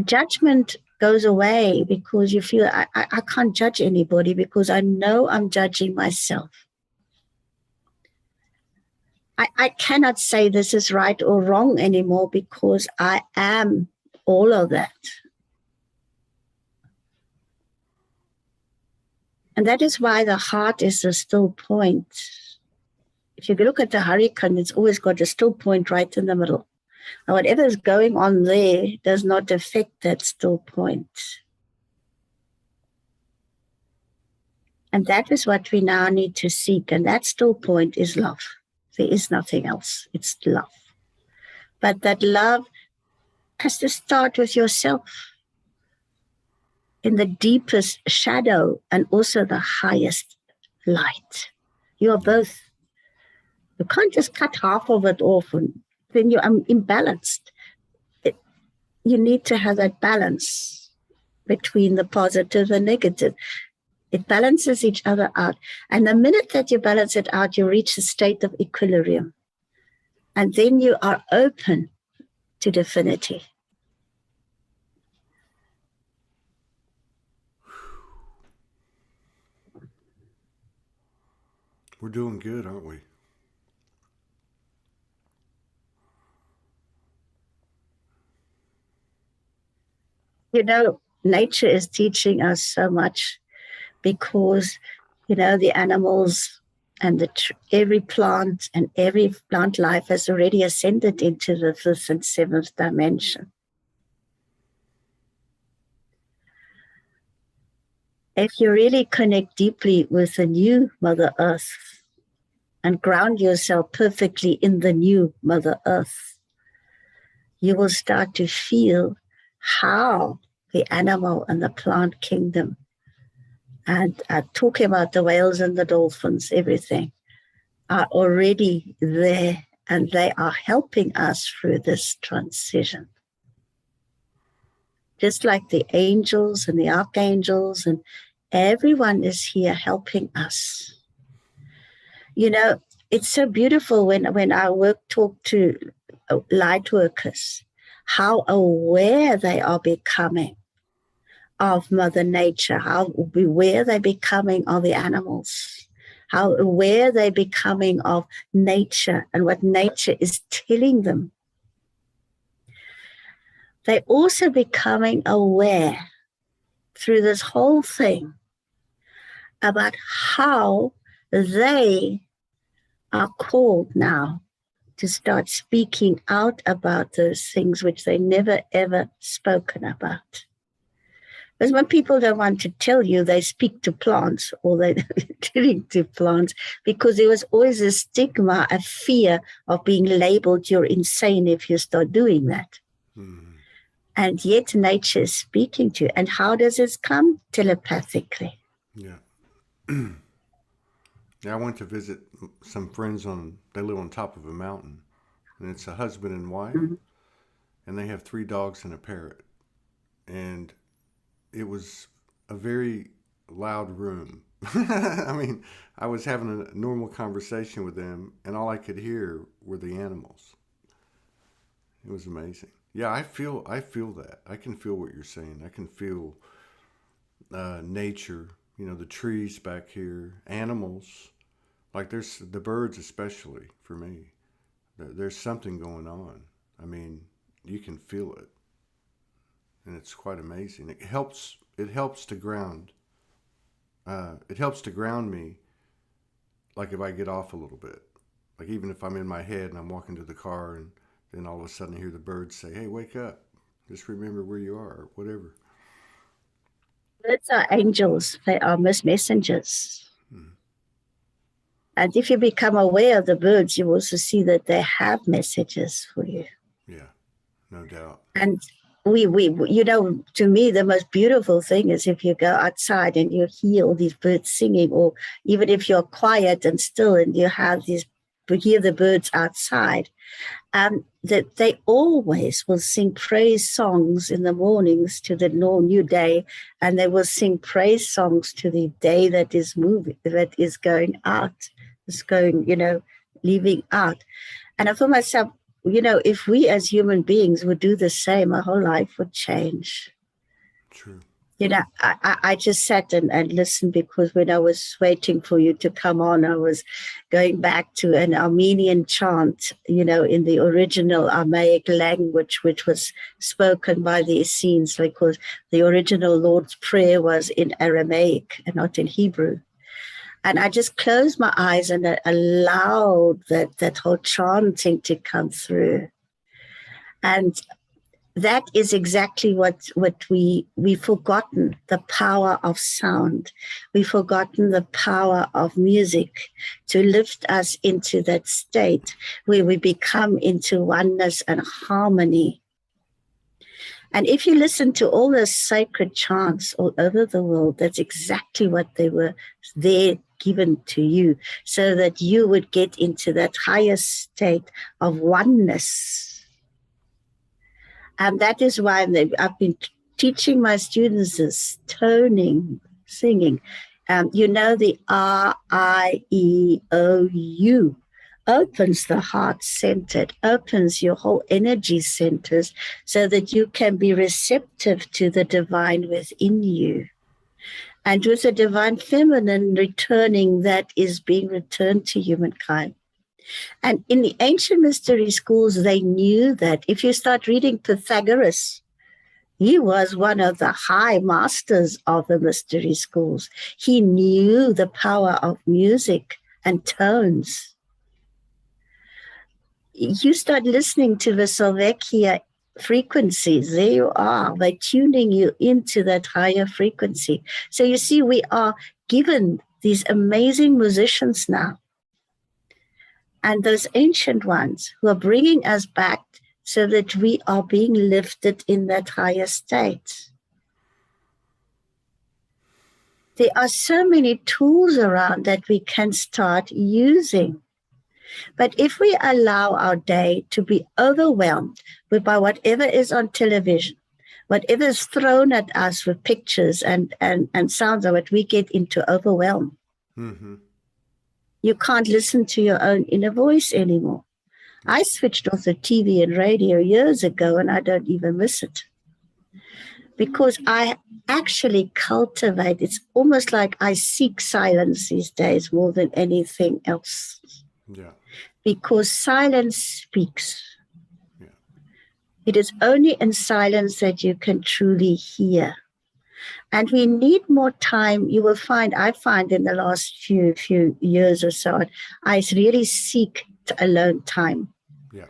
[SPEAKER 7] Judgment goes away because you feel I can't judge anybody because I know I'm judging myself. I cannot say this is right or wrong anymore because I am all of that. And that is why the heart is the still point. If you look at the hurricane, it's always got a still point right in the middle. And whatever is going on there does not affect that still point. And that is what we now need to seek. And that still point is love. There is nothing else. It's love. But that love has to start with yourself in the deepest shadow and also the highest light. You are both. You can't just cut half of it off and then you're imbalanced. You need to have that balance between the positive and negative. It balances each other out. And the minute that you balance it out, you reach a state of equilibrium. And then you are open to divinity.
[SPEAKER 3] We're doing good, aren't we?
[SPEAKER 7] You know, nature is teaching us so much because, you know, the animals and every plant and every plant life has already ascended into the 5th and 7th dimension. If you really connect deeply with the new Mother Earth and ground yourself perfectly in the new Mother Earth, you will start to feel how the animal and the plant kingdom, and talking about the whales and the dolphins, everything, are already there and they are helping us through this transition. Just like the angels and the archangels and everyone is here helping us. You know, it's so beautiful when I talk to light workers, how aware they are becoming of Mother Nature, how aware they're becoming of the animals, how aware they're becoming of nature and what nature is telling them. They're also becoming aware through this whole thing about how they are called now to start speaking out about those things which they never ever spoken about. Because when people don't want to tell you, they speak to plants or they're getting to plants because there was always a stigma, a fear of being labeled you're insane if you start doing that. Mm-hmm. And yet nature is speaking to you. And how does this come? Telepathically.
[SPEAKER 3] Yeah. Yeah, I went to visit some friends they live on top of a mountain. And it's a husband and wife. Mm-hmm. And they have 3 dogs and a parrot. And it was a very loud room. I mean, I was having a normal conversation with them, and all I could hear were the animals. It was amazing. Yeah, I feel that. I can feel what you're saying. I can feel nature, you know, the trees back here, animals. Like there's the birds especially for me. There's something going on. I mean, you can feel it. And it's quite amazing. It helps to ground. It helps to ground me. Like if I get off a little bit, like even if I'm in my head and I'm walking to the car and then all of a sudden I hear the birds say, "Hey, wake up. Just remember where you are," or whatever.
[SPEAKER 7] Birds are angels. They are messengers. Hmm. And if you become aware of the birds, you also see that they have messages for you.
[SPEAKER 3] Yeah, no doubt.
[SPEAKER 7] And we, you know, to me, the most beautiful thing is if you go outside and you hear all these birds singing, or even if you're quiet and still and you hear the birds outside, that they always will sing praise songs in the mornings to the new day, and they will sing praise songs to the day that is moving, that is going out, is going, leaving out. And I thought myself, if we as human beings would do the same, our whole life would change.
[SPEAKER 3] True.
[SPEAKER 7] I just sat and listened, because when I was waiting for you to come on, I was going back to an Armenian chant, in the original Aramaic language, which was spoken by the Essenes, because the original Lord's Prayer was in Aramaic and not in Hebrew. And I just closed my eyes and allowed that whole chanting to come through. And that is exactly what we've forgotten, the power of sound. We've forgotten the power of music to lift us into that state where we become into oneness and harmony. And if you listen to all the sacred chants all over the world, that's exactly what they were there given to you, so that you would get into that higher state of oneness. And that is why I've been teaching my students this toning, singing. The R-I-E-O-U opens the heart center, it opens your whole energy centers so that you can be receptive to the divine within you. And with the divine feminine returning, that is being returned to humankind. And in the ancient mystery schools, they knew that. If you start reading Pythagoras, he was one of the high masters of the mystery schools. He knew the power of music and tones. You start listening to the Slovakia frequencies, there you are. They're tuning you into that higher frequency. So you see, we are given these amazing musicians now. And those ancient ones who are bringing us back so that we are being lifted in that higher state. There are so many tools around that we can start using. But if we allow our day to be overwhelmed by whatever is on television, whatever is thrown at us with pictures and sounds of it, we get into overwhelm. Mm-hmm. You can't listen to your own inner voice anymore. I switched off the TV and radio years ago, and I don't even miss it. Because I actually cultivate, it's almost like I seek silence these days more than anything else.
[SPEAKER 3] Yeah.
[SPEAKER 7] Because silence speaks.
[SPEAKER 3] Yeah.
[SPEAKER 7] It is only in silence that you can truly hear. And we need more time. You will find, I find in the last few years or so, I really seek alone time.
[SPEAKER 3] Yeah.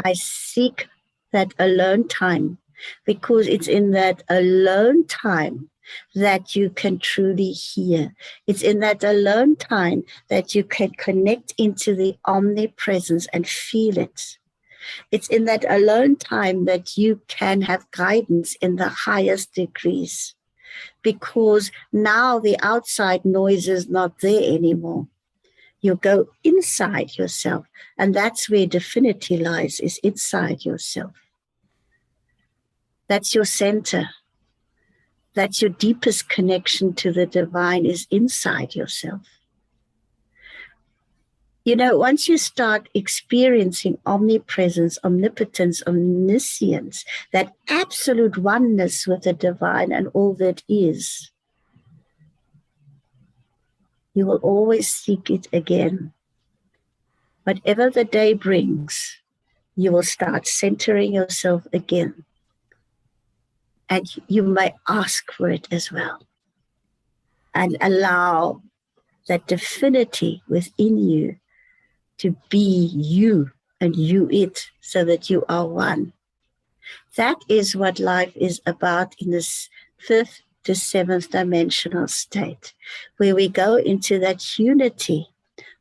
[SPEAKER 7] I seek that alone time, because it's in that alone time that you can truly hear. It's in that alone time that you can connect into the omnipresence and feel it. It's in that alone time that you can have guidance in the highest degrees. Because now the outside noise is not there anymore. You go inside yourself, and that's where divinity lies, is inside yourself. That's your center. That's your deepest connection to the divine, is inside yourself. Once you start experiencing omnipresence, omnipotence, omniscience, that absolute oneness with the divine and all that is, you will always seek it again. Whatever the day brings, you will start centering yourself again. And you may ask for it as well. And allow that divinity within you to be you and you it, so that you are one. That is what life is about in this 5th to 7th dimensional state, where we go into that unity,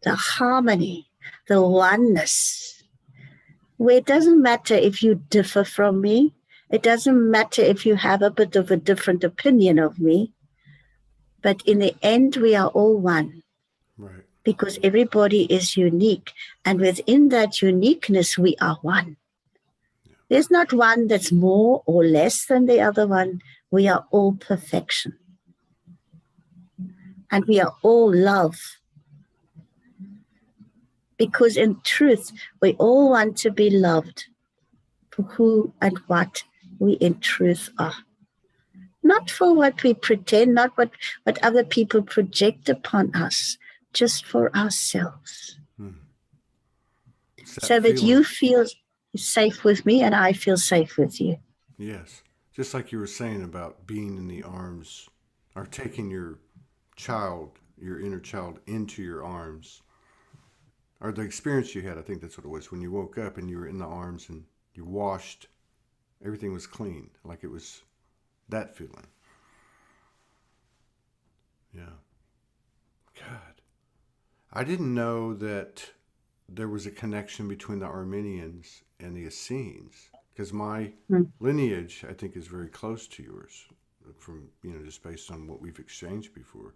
[SPEAKER 7] the harmony, the oneness, where it doesn't matter if you differ from me. It doesn't matter if you have a bit of a different opinion of me. But in the end, we are all one.
[SPEAKER 3] Right.
[SPEAKER 7] Because everybody is unique. And within that uniqueness, we are one. There's not one that's more or less than the other one. We are all perfection. And we are all love. Because in truth, we all want to be loved for who and what we in truth are. Not for what we pretend, not what other people project upon us, just for ourselves. So that you feel safe with me and I feel safe with you.
[SPEAKER 3] Yes. Just like you were saying about being in the arms, or taking your child, your inner child, into your arms. Or the experience you had, I think that's what it was, when you woke up and you were in the arms and you washed, everything was clean, like it was that feeling. Yeah. God. I didn't know that there was a connection between the Armenians and the Essenes, because my lineage, I think, is very close to yours, from, just based on what we've exchanged before.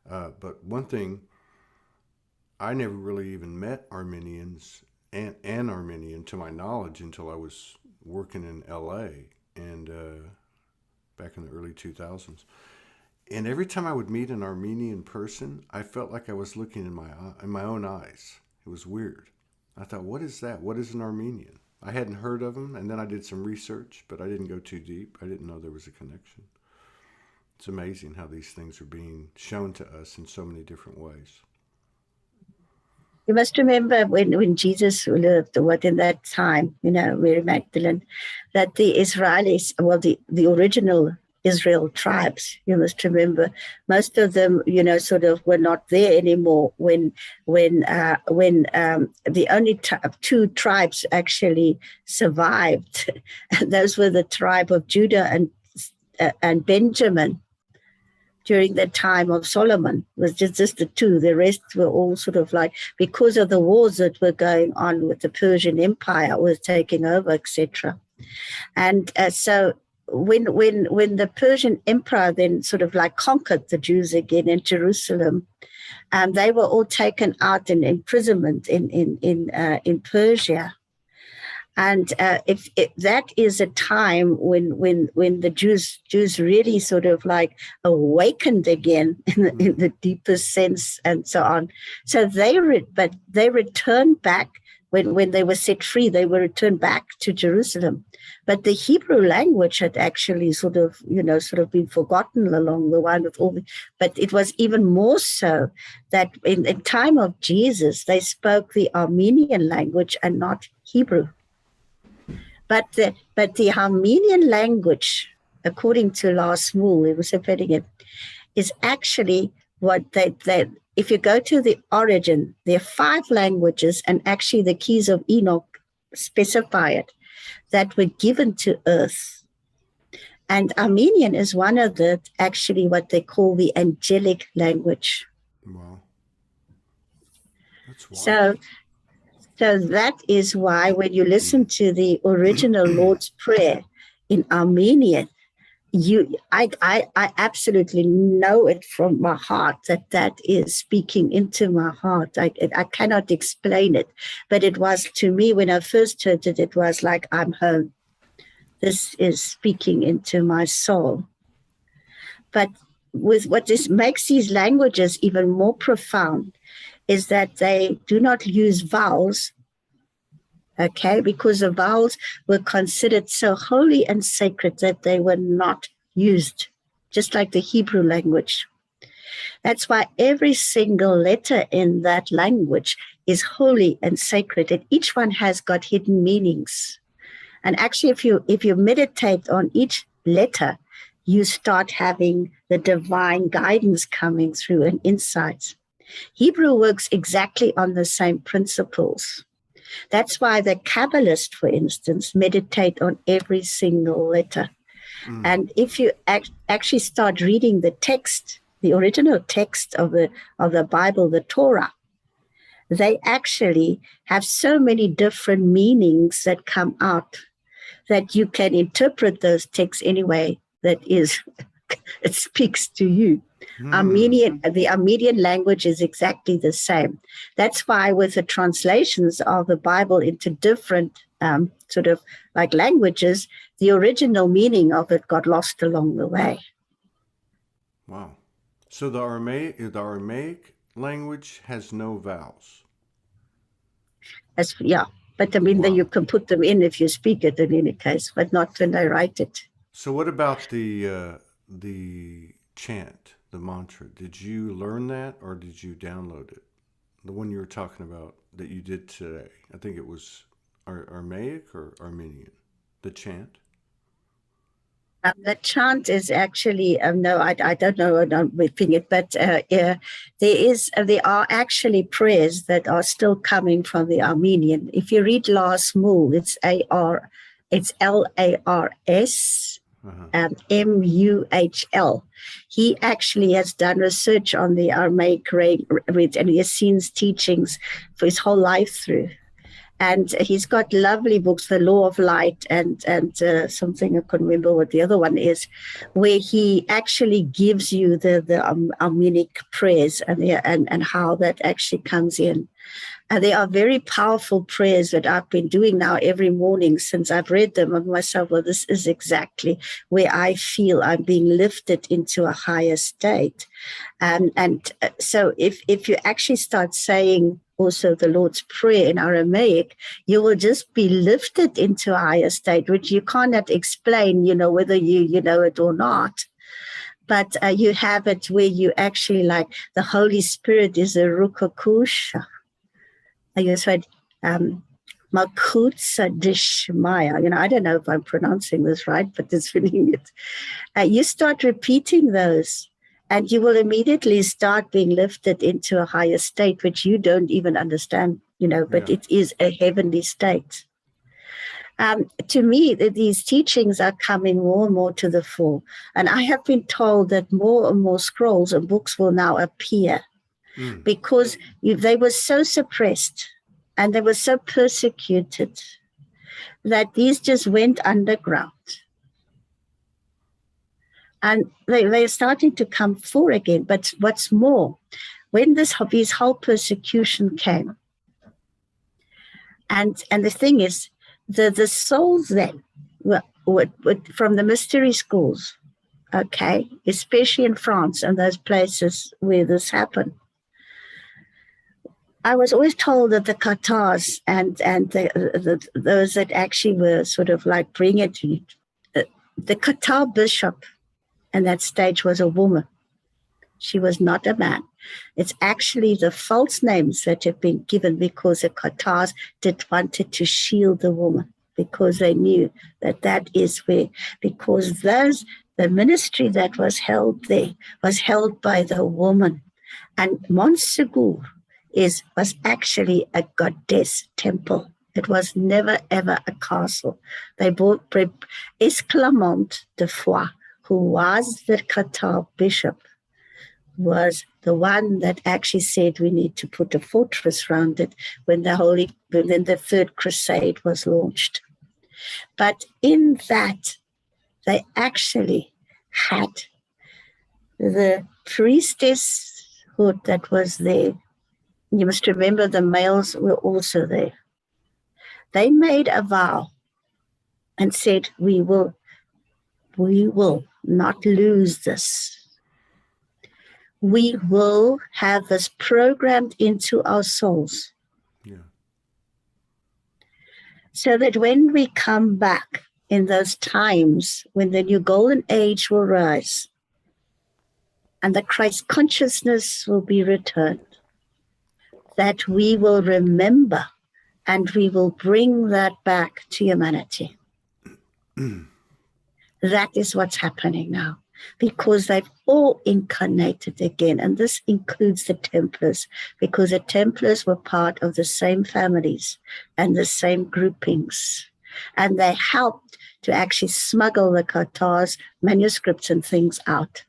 [SPEAKER 3] But one thing, I never really even met Armenians and an Armenian, to my knowledge, until I was working in LA and back in the early 2000s. And every time I would meet an Armenian person, I felt like I was looking in my own eyes. It was weird. I thought, what is that? What is an Armenian? I hadn't heard of them, and then I did some research, but I didn't go too deep. I didn't know there was a connection. It's amazing how these things are being shown to us in so many different ways.
[SPEAKER 7] You must remember when Jesus lived, what in that time, Mary Magdalene, that the Israelis, well, the original Israel tribes, you must remember, most of them, sort of were not there anymore when the only two tribes actually survived. And those were the tribe of Judah and Benjamin. During the time of Solomon, it was just the two. The rest were all sort of like, because of the wars that were going on with the Persian Empire was taking over, etc. And so when the Persian Empire then sort of like conquered the Jews again in Jerusalem, they were all taken out in imprisonment in Persia. And if that is a time when the Jews really sort of like awakened again in the deepest sense and so on. So they returned back when they were set free. They were returned back to Jerusalem, but the Hebrew language had actually sort of been forgotten along the way with all. But it was even more so that in the time of Jesus they spoke the Armenian language and not Hebrew. But the Armenian language, according to Lars Mool, he was repeating it, is actually what they if you go to the origin, there are 5 languages, and actually the keys of Enoch specify it, that were given to earth. And Armenian is one of the, actually what they call the angelic language.
[SPEAKER 3] Wow. That's wild.
[SPEAKER 7] So that is why when you listen to the original Lord's Prayer in Armenian, I absolutely know it from my heart that is speaking into my heart. I cannot explain it, but it was, to me, when I first heard it, it was like, I'm home. This is speaking into my soul. But with what this makes these languages even more profound is that they do not use vowels, okay, because the vowels were considered so holy and sacred that they were not used, just like the Hebrew language. That's why every single letter in that language is holy and sacred, and each one has got hidden meanings. And actually, if you meditate on each letter, you start having the divine guidance coming through and insights. Hebrew works exactly on the same principles. That's why the Kabbalists, for instance, meditate on every single letter. And if you actually start reading the text, the original text of the Bible, the Torah, they actually have so many different meanings that come out that you can interpret those texts anyway that is, it speaks to you. The Armenian language is exactly the same. That's why with the translations of the Bible into different sort of like languages, the original meaning of it got lost along the way.
[SPEAKER 3] Wow. So the Aramaic language has no vowels.
[SPEAKER 7] Yeah, but I mean,
[SPEAKER 3] Wow.
[SPEAKER 7] you can put them in if you speak it in any case, but not when I write it.
[SPEAKER 3] So what about the chant, the mantra? Did you learn that or did you download it? The one you were talking about that you did today. I think it was Aramaic or Armenian, the chant.
[SPEAKER 7] The chant is actually no, I don't know. I don't repeat it, but there are actually prayers that are still coming from the Armenian. If you read Lars Muhl, it's Lars Muhl. He actually has done research on the Aramaic read, and he has seen his teachings for his whole life through. And he's got lovely books, The Law of Light and something, I couldn't remember what the other one is, where he actually gives you the Armenic prayers and how that actually comes in. And they are very powerful prayers that I've been doing now every morning since I've read them of myself. Well, this is exactly where I feel I'm being lifted into a higher state. So if you actually start saying also the Lord's Prayer in Aramaic, you will just be lifted into a higher state, which you cannot explain, whether you know it or not. But you have it where you actually, like, the Holy Spirit is a rukakusha. You said Makutsa Dishmaya. I don't know if I'm pronouncing this right, but it's feeling it. You start repeating those, and you will immediately start being lifted into a higher state, which you don't even understand, but it is a heavenly state. To me, these teachings are coming more and more to the fore. And I have been told that more and more scrolls and books will now appear because they were so suppressed and they were so persecuted that these just went underground. And they're starting to come forward again. But what's more, when this whole persecution came, and the thing is, the souls then were from the mystery schools, okay, especially in France and those places where this happened. I was always told that the Qatars and those that actually were sort of like bring it to the Qatar bishop at that stage was a woman. She was not a man. It's actually the false names that have been given because the Qatars wanted to shield the woman, because they knew that is where, because the ministry that was held there was held by the woman. And Montsegur was actually a goddess temple. It was never, ever a castle. They bought Esclamont de Foix, who was the Qatar bishop, was the one that actually said we need to put a fortress around it when the Third Crusade was launched. But in that, they actually had the priestesshood that was there. You must remember the males were also there. They made a vow and said, we will not lose this. We will have this programmed into our souls.
[SPEAKER 3] Yeah.
[SPEAKER 7] So that when we come back in those times when the new golden age will rise and the Christ consciousness will be returned, that we will remember and we will bring that back to humanity. That is what's happening now, because they've all incarnated again. And this includes the Templars, because the Templars were part of the same families and the same groupings. And they helped to actually smuggle the Qatars' manuscripts and things out,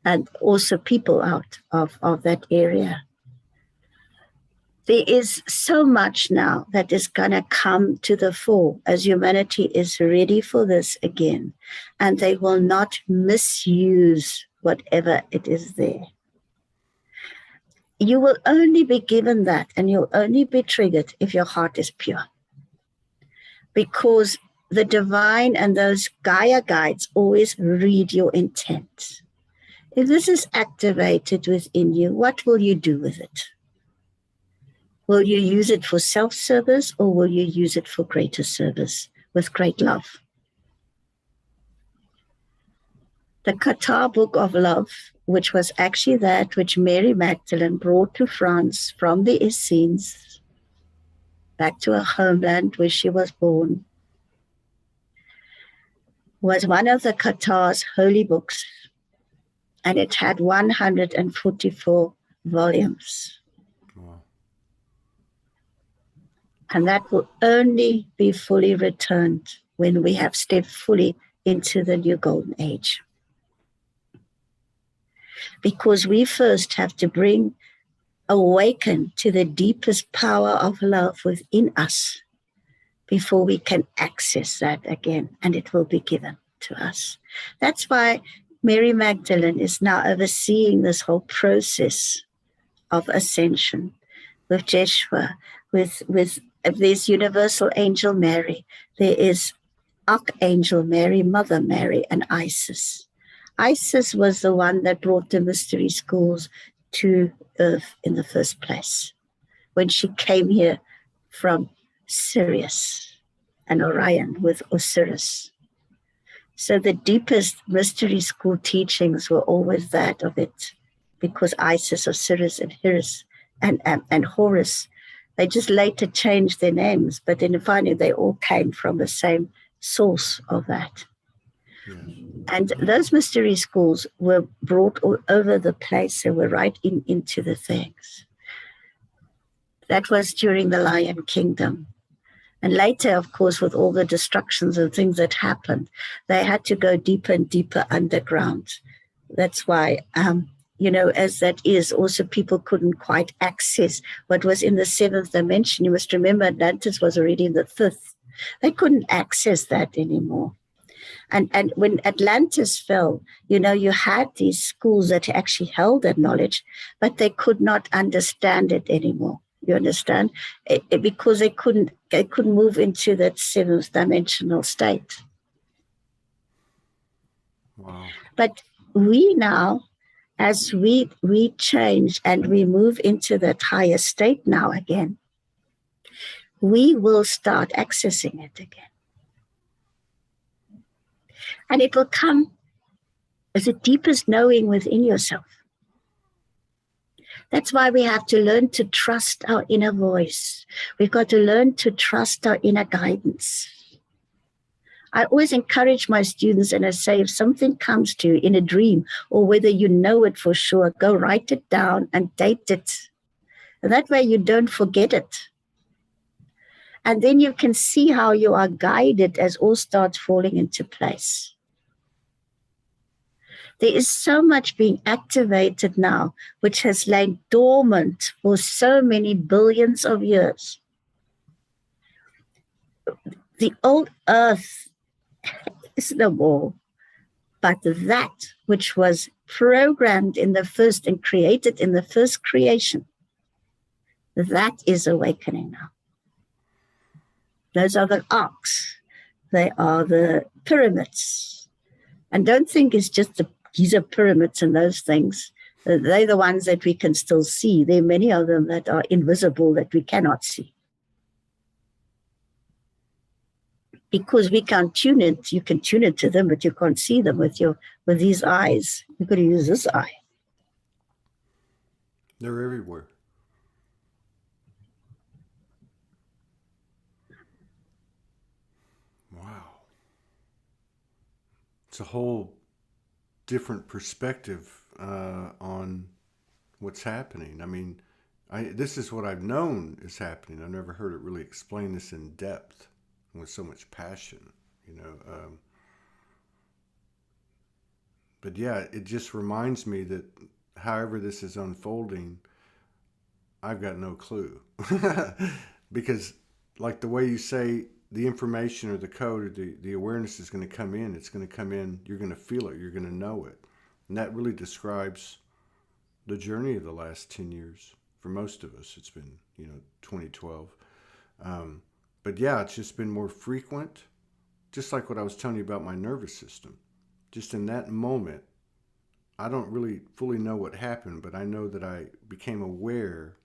[SPEAKER 7] and also people out of that area. There is so much now that is going to come to the fore as humanity is ready for this again. And they will not misuse whatever it is there. You will only be given that, and you'll only be triggered if your heart is pure. Because the divine and those Gaia guides always read your intent. If this is activated within you, what will you do with it? Will you use it for self-service, or will you use it for greater service with great love? The Qatar Book of Love, which was actually that which Mary Magdalene brought to France from the Essenes, back to her homeland where she was born, was one of the Qatar's holy books, and it had 144 volumes.
[SPEAKER 3] Wow.
[SPEAKER 7] And that will only be fully returned when we have stepped fully into the new golden age. Because we first have to awaken to the deepest power of love within us before we can access that again, and it will be given to us. That's why Mary Magdalene is now overseeing this whole process of ascension with Jeshua, with there's Universal Angel Mary, there is Archangel Mary, Mother Mary, and Isis. Isis was the one that brought the mystery schools to Earth in the first place, when she came here from Sirius and Orion with Osiris. So the deepest mystery school teachings were always that of it, because Isis, Osiris, and Horus, and Horus, they just later changed their names, but then finally they all came from the same source of that.
[SPEAKER 3] Yes.
[SPEAKER 7] And those mystery schools were brought all over the place. They were right into the things. That was during the Lion Kingdom. And later, of course, with all the destructions and things that happened, they had to go deeper and deeper underground. That's why, as that is, also people couldn't quite access what was in the seventh dimension. You must remember Atlantis was already in the fifth. They couldn't access that anymore. And when Atlantis fell, you had these schools that actually held that knowledge, but they could not understand it anymore. You understand? Because they couldn't move into that seventh dimensional state.
[SPEAKER 3] Wow.
[SPEAKER 7] But we now, as we change and we move into that higher state now again, we will start accessing it again. And it will come as the deepest knowing within yourself. That's why we have to learn to trust our inner voice. We've got to learn to trust our inner guidance. I always encourage my students, and I say, if something comes to you in a dream, or whether you know it for sure, go write it down and date it. And that way you don't forget it. And then you can see how you are guided as all starts falling into place. There is so much being activated now, which has lain dormant for so many billions of years. The old earth is no more, but that which was programmed in the first and created in the first creation, that is awakening now. Those are the arcs. They are the pyramids. And don't think it's just the Giza pyramids and those things. They're the ones that we can still see. There are many of them that are invisible, that we cannot see. Because we can't tune it. You can tune it to them, but you can't see them with these eyes. You've got to use this eye.
[SPEAKER 3] They're everywhere. Wow. It's a whole different perspective on what's happening. I mean, this is what I've known is happening. I've never heard it really explain this in depth with so much passion, but yeah, it just reminds me that however this is unfolding, I've got no clue. Because like the way you say, the information or the code or the awareness is going to come in, it's going to come in, you're going to feel it, you're going to know it. And that really describes the journey of the last 10 years. For most of us, it's been, 2012. But yeah, it's just been more frequent, just like what I was telling you about my nervous system. Just in that moment, I don't really fully know what happened, but I know that I became aware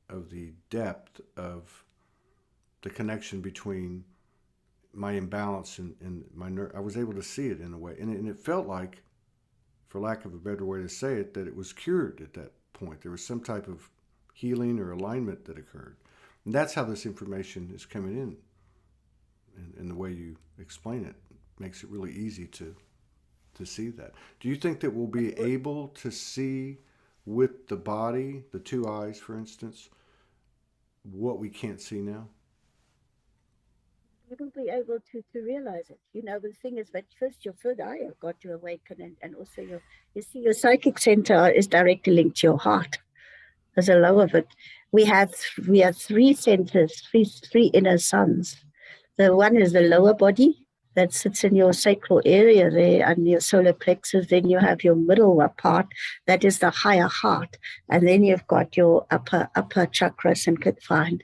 [SPEAKER 3] of the depth of the connection between my imbalance and my nerve. I was able to see it in a way. And it felt like, for lack of a better way to say it, that it was cured at that point. There was some type of healing or alignment that occurred. And that's how this information is coming in. And the way you explain it makes it really easy to see that. Do you think that we'll be able to see with the body, the two eyes, for instance, what we can't see now?
[SPEAKER 7] You will be able to realize it. The thing is that first your third eye have got to awaken, and also your psychic center is directly linked to your heart. As a low of it, we have three centers, three inner suns. The one is the lower body that sits in your sacral area there and your solar plexus. Then you have your middle part, that is the higher heart, and then you've got your upper chakras and confined.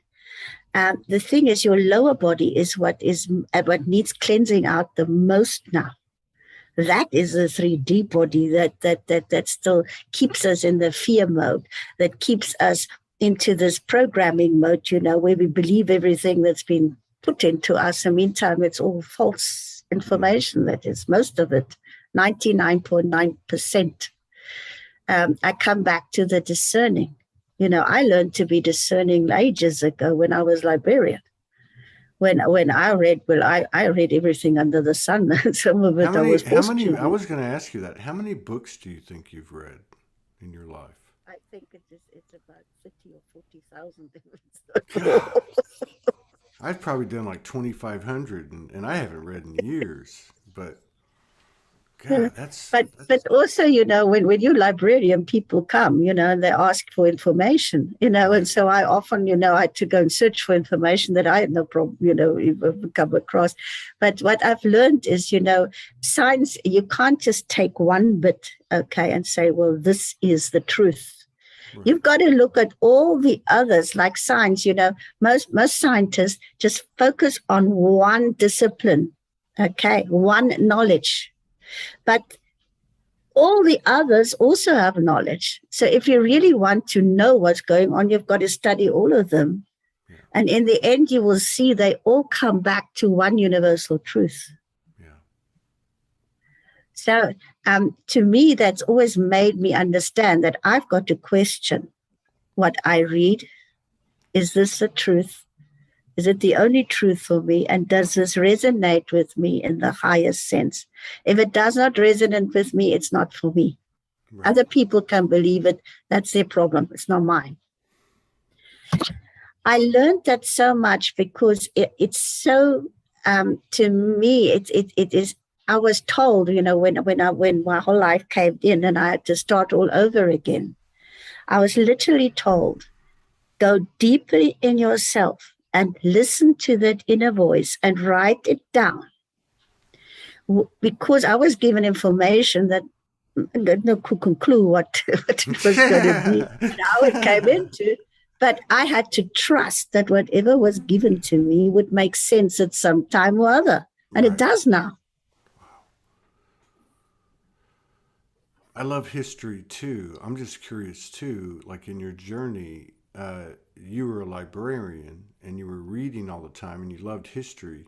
[SPEAKER 7] The thing is, your lower body is what needs cleansing out the most now. That is the 3D body that still keeps us in the fear mode, that keeps us into this programming mode, where we believe everything that's been put into us. In the meantime, it's all false information. That is most of it, 99.9%. I come back to the discerning. I learned to be discerning ages ago when I was librarian. When I read, I read everything under the sun. Some of it I was
[SPEAKER 3] going to ask you that. How many books do you think you've read in your life?
[SPEAKER 7] I think it's about 30 or 40,000.
[SPEAKER 3] I've probably done like 2,500, and I haven't read in years. But God,
[SPEAKER 7] but also, when you librarian, people come, and they ask for information, and so I often, I had to go and search for information that I had no problem, even come across. But what I've learned is, science, you can't just take one bit, and say, well, this is the truth. Right. You've got to look at all the others, like science, most scientists just focus on one discipline, one knowledge. But all the others also have knowledge. So if you really want to know what's going on, you've got to study all of them. Yeah. And in the end, you will see they all come back to one universal truth. Yeah. So to me, that's always made me understand that I've got to question what I read. Is this the truth? Is it the only truth for me? And does this resonate with me in the highest sense? If it does not resonate with me, it's not for me. Right. Other people can believe it. That's their problem. It's not mine. I learned that so much because it's so, to me, it is, I was told, when my whole life came in and I had to start all over again, I was literally told, go deeply in yourself and listen to that inner voice and write it down. Because I was given information that I had no clue what it was going to be and how it came into. But I had to trust that whatever was given to me would make sense at some time or other. And It does now.
[SPEAKER 3] I love history too. I'm just curious too, like in your journey, you were a librarian and you were reading all the time and you loved history.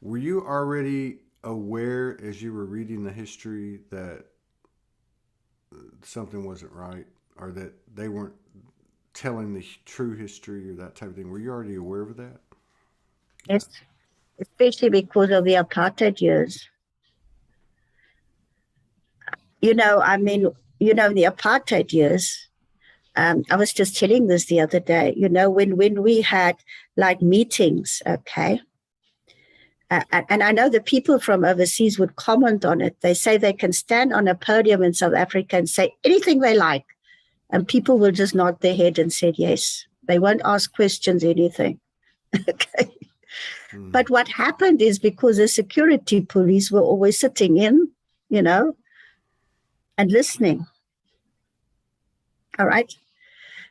[SPEAKER 3] Were you already aware as you were reading the history that something wasn't right or that they weren't telling the true history or that type of thing? Were you already aware of that?
[SPEAKER 7] Yes, especially because of the apartheid years. The apartheid years, I was just telling this the other day, when we had like meetings, and I know the people from overseas would comment on it. They say they can stand on a podium in South Africa and say anything they like, and people will just nod their head and say yes. They won't ask questions, anything. Okay. Mm. But what happened is because the security police were always sitting in, and listening. All right.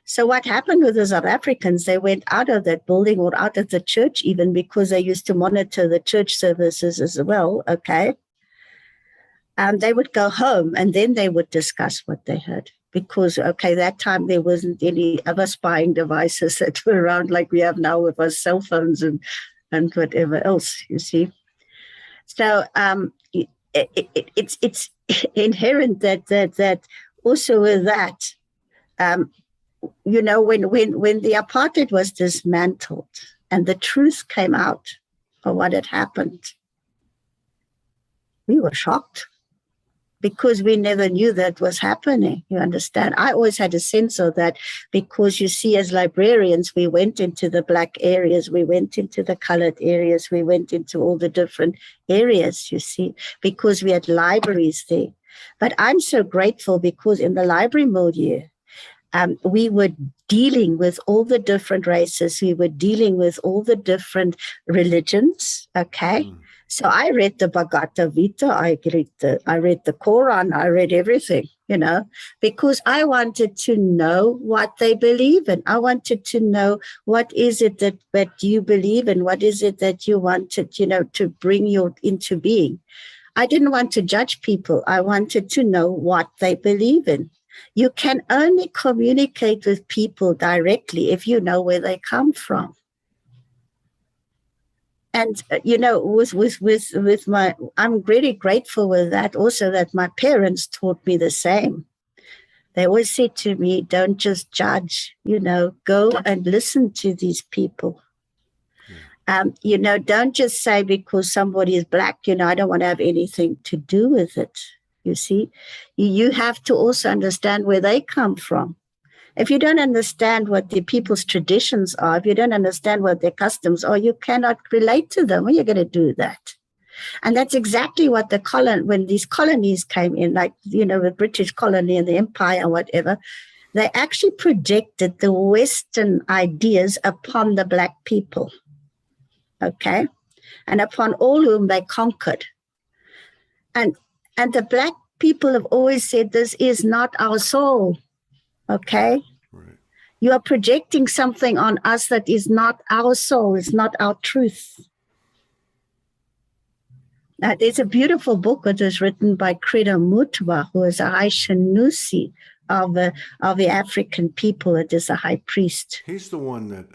[SPEAKER 7] So what happened with the South Africans, they went out of that building or out of the church even, because they used to monitor the church services as well, okay? And they would go home and then they would discuss what they heard. Because, okay, that time there wasn't any other spying devices that were around like we have now with our cell phones and whatever else, you see. So it's inherent that also with that, you know, when the apartheid was dismantled and the truth came out of what had happened, we were shocked because we never knew that was happening. You understand? I always had a sense of that because, you see, as librarians, we went into the black areas, we went into the colored areas, we went into all the different areas, you see, because we had libraries there. But I'm so grateful because in the library milieu, we were dealing with all the different races. We were dealing with all the different religions, okay? Mm. So I read the Bhagavad Gita, I read the Quran, I read everything, you know, because I wanted to know what they believe in. I wanted to know what is it that you believe in, what is it that you wanted, you know, to bring you into being. I didn't want to judge people. I wanted to know what they believe in. You can only communicate with people directly if you know where they come from. And, you know, with my, I'm really grateful with that also, that my parents taught me the same. They always said to me, don't just judge, you know, go and listen to these people. You know, don't just say because somebody is black, you know, I don't want to have anything to do with it. You see, you have to also understand where they come from. If you don't understand what the people's traditions are, if you don't understand what their customs are, you cannot relate to them. When you're going to do that? And that's exactly what when these colonies came in, like, you know, the British colony and the empire and whatever, they actually projected the Western ideas upon the black people, okay, and upon all whom they conquered. And the black people have always said, this is not our soul, okay? Right. You are projecting something on us that is not our soul, it's not our truth. Now, there's a beautiful book that was written by Credo Mutwa, who is a high Shanusi of the African people. It is a high priest.
[SPEAKER 3] He's the one that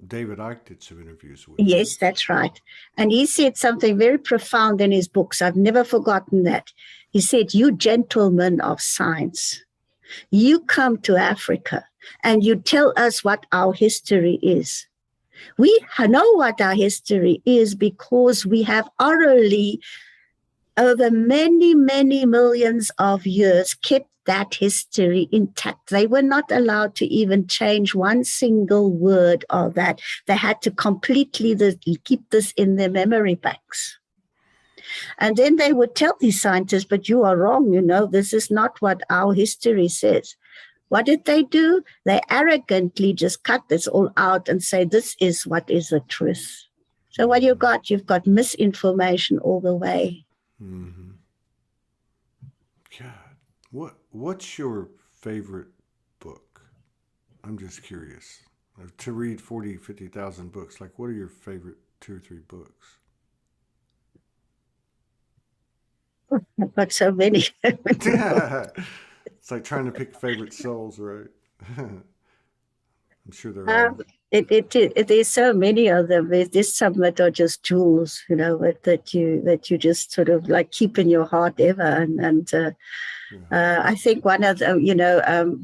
[SPEAKER 3] David Icke did some interviews with.
[SPEAKER 7] Yes, that's right. And he said something very profound in his books. I've never forgotten that. He said, you gentlemen of science, you come to Africa and you tell us what our history is. We know what our history is because we have orally, over many, many millions of years, kept that history intact. They were not allowed to even change one single word of that. They had to completely keep this in their memory banks. And then they would tell these scientists, but you are wrong, you know, this is not what our history says. What did they do? They arrogantly just cut this all out and say, this is what is the truth. So what you've got misinformation all the way.
[SPEAKER 3] Mm-hmm. God, what's your favorite book? I'm just curious. To read 40, 50,000 books, like what are your favorite 2 or 3 books?
[SPEAKER 7] I've got so many.
[SPEAKER 3] It's like trying to pick favorite souls, right? I'm sure there are.
[SPEAKER 7] There's so many of them. There's some that are just jewels, you know, that you just sort of like keep in your heart ever. And I think one of them, you know,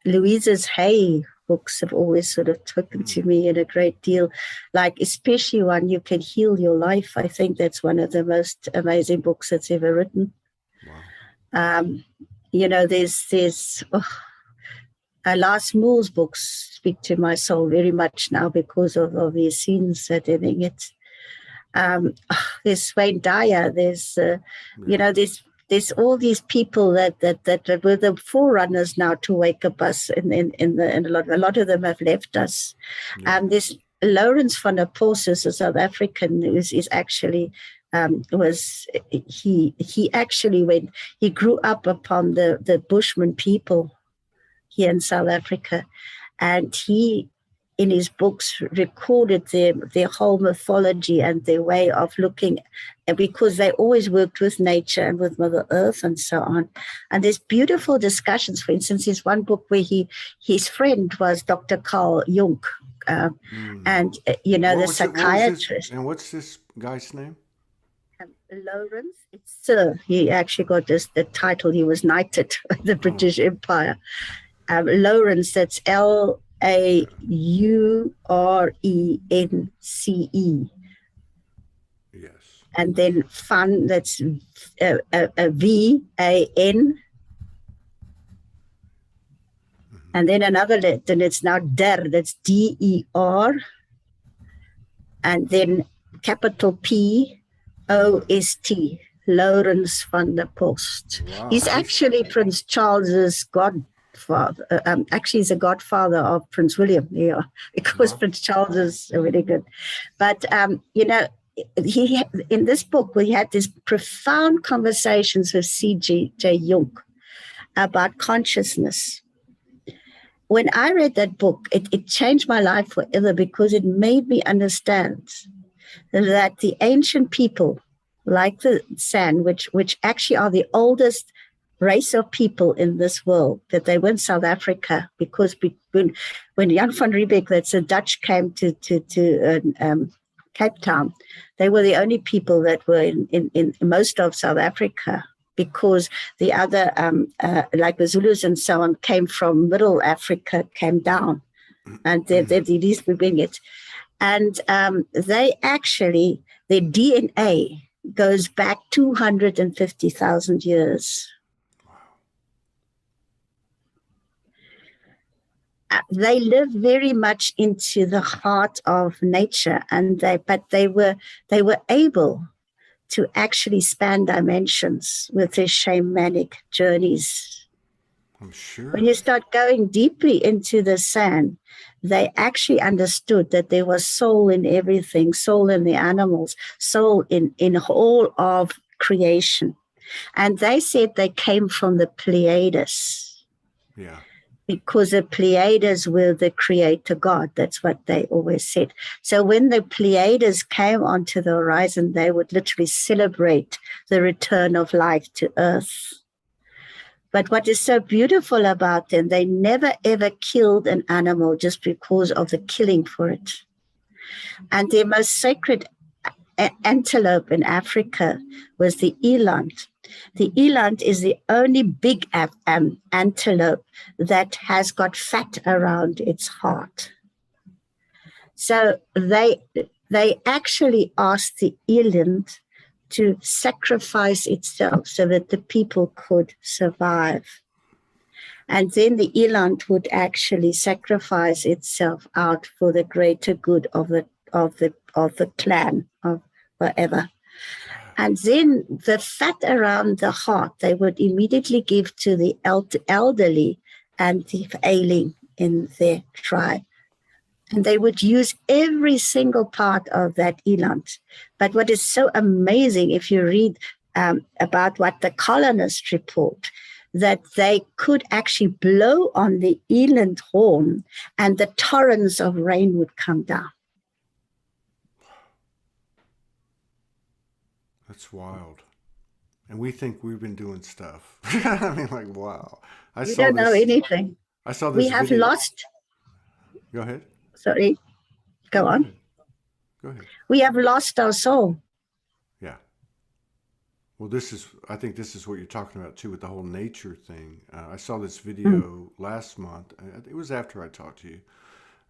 [SPEAKER 7] Louisa's Hay books have always sort of spoken to me in a great deal, like especially one, You Can Heal Your Life. I think that's one of the most amazing books that's ever written. Wow. You know, there's Lars Moore's books speak to my soul very much now because of these scenes that are in it. There's Wayne Dyer. There's you know, there's all these people that were the forerunners now to wake up us, and a lot of them have left us. This Lawrence van der Poos is a South African who is actually he actually he grew up upon the Bushman people here in South Africa, and he, in his books, recorded their whole mythology and their way of looking, because they always worked with nature and with Mother Earth and so on. And there's beautiful discussions. For instance, there's one book where his friend was Dr. Carl Jung, and the psychiatrist.
[SPEAKER 3] What's this guy's name?
[SPEAKER 7] Lawrence, it's Sir. He actually got the title. He was knighted by the British Empire. Lawrence, that's Laurence.
[SPEAKER 3] Yes.
[SPEAKER 7] And then Van, that's VAN. And then another letter, it's now Der, that's DER. And then capital POST, Lawrence van der Post.
[SPEAKER 3] Wow.
[SPEAKER 7] He's actually Prince Charles's godfather. Actually, he's a godfather of Prince William. Yeah, because Prince Charles is really good. But he in this book we had these profound conversations with C.J. Jung about consciousness. When I read that book, it changed my life forever, because it made me understand that the ancient people, like the San, which actually are the oldest race of people in this world, that they were in South Africa, because when Jan van Riebeeck, that's the Dutch, came to Cape Town, they were the only people that were in most of South Africa, because the other, like the Zulus and so on, came from Middle Africa, came down, and they're the least we bring it. And they actually, their DNA goes back 250,000 years. They live very much into the heart of nature, but they were able to actually span dimensions with their shamanic journeys.
[SPEAKER 3] I'm sure.
[SPEAKER 7] When you start going deeply into the San, they actually understood that there was soul in everything, soul in the animals, soul in all of creation. And they said they came from the Pleiades.
[SPEAKER 3] Yeah.
[SPEAKER 7] Because the Pleiades were the creator God. That's what they always said. So when the Pleiades came onto the horizon, they would literally celebrate the return of life to Earth. But what is so beautiful about them, they never ever killed an animal just because of the killing for it. And their most sacred antelope in Africa was the eland. The eland is the only big antelope that has got fat around its heart. So they actually asked the eland to sacrifice itself so that the people could survive. And then the eland would actually sacrifice itself out for the greater good of the clan, of whatever. And then the fat around the heart, they would immediately give to the elderly and the ailing in their tribe. And they would use every single part of that eland. But what is so amazing, if you read about what the colonists report, that they could actually blow on the eland horn and the torrents of rain would come down.
[SPEAKER 3] That's wild. And we think we've been doing stuff. I mean, like, wow.
[SPEAKER 7] We don't know anything.
[SPEAKER 3] I saw this
[SPEAKER 7] We have
[SPEAKER 3] video.
[SPEAKER 7] lost.
[SPEAKER 3] Go ahead.
[SPEAKER 7] Sorry. Go on.
[SPEAKER 3] Go ahead.
[SPEAKER 7] We have lost our soul.
[SPEAKER 3] Yeah. Well, I think this is what you're talking about too, with the whole nature thing. I saw this video last month. It was after I talked to you.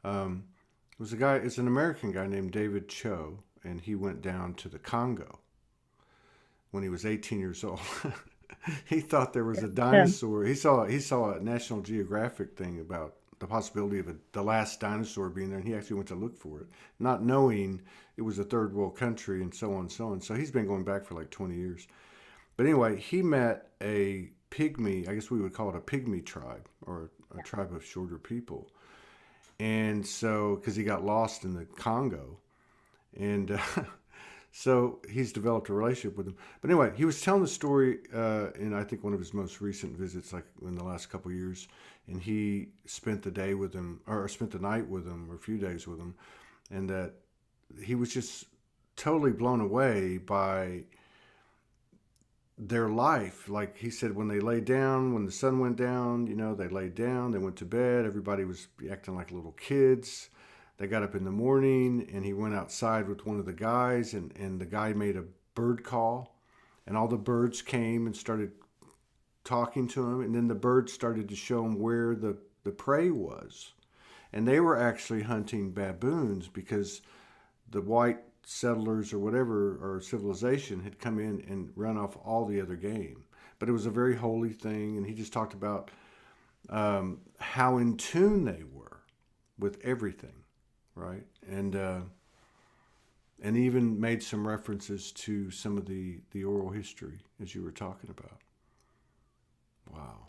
[SPEAKER 3] It was it's an American guy named David Cho, and he went down to the Congo when he was 18 years old. He thought there was a dinosaur. He saw a National Geographic thing about the possibility of the last dinosaur being there, and he actually went to look for it, not knowing it was a third world country and so on and so on. So he's been going back for like 20 years. But anyway, he met a pygmy, I guess we would call it a pygmy tribe, or a tribe of shorter people. And so, because he got lost in the Congo. And So he's developed a relationship with him. But anyway, he was telling the story in I think one of his most recent visits, like in the last couple of years, and he spent the day with him, or spent the night with him, or a few days with him, and that he was just totally blown away by their life. Like he said, when they laid down, when the sun went down, they laid down, they went to bed, everybody was acting like little kids. They got up in the morning and he went outside with one of the guys, and the guy made a bird call, and all the birds came and started talking to him, and then the birds started to show him where the prey was. And they were actually hunting baboons because the white settlers or whatever, or civilization, had come in and run off all the other game. But it was a very holy thing, and he just talked about how in tune they were with everything, right? And even made some references to some of the oral history, as you were talking about. Wow.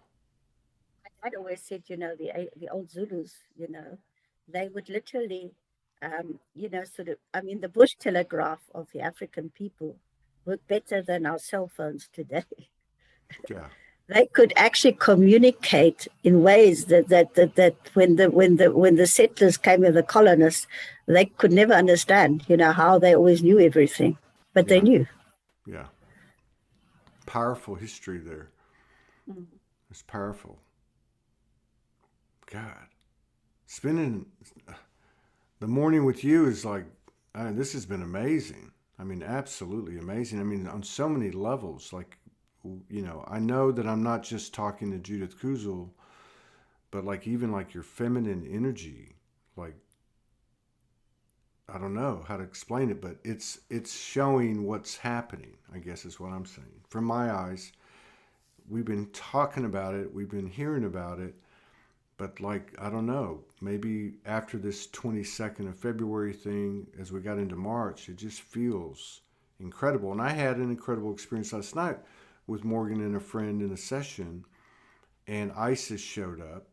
[SPEAKER 7] I'd always said, the old Zulus, they would literally, the bush telegraph of the African people worked better than our cell phones today.
[SPEAKER 3] Yeah.
[SPEAKER 7] They could actually communicate in ways that when the settlers came with the colonists, they could never understand, how they always knew everything, but they knew.
[SPEAKER 3] Yeah. Powerful history there.
[SPEAKER 7] Mm.
[SPEAKER 3] It's powerful. God, spending the morning with you is like, this has been amazing. I mean, absolutely amazing. I mean, on so many levels. Like, I know that I'm not just talking to Judith Kuzel, but like even like your feminine energy, like, I don't know how to explain it, but it's showing what's happening, I guess is what I'm saying. From my eyes, we've been talking about it, we've been hearing about it, but like, I don't know, maybe after this 22nd of February thing, as we got into March, it just feels incredible. And I had an incredible experience last night with Morgan and a friend in a session, and Isis showed up,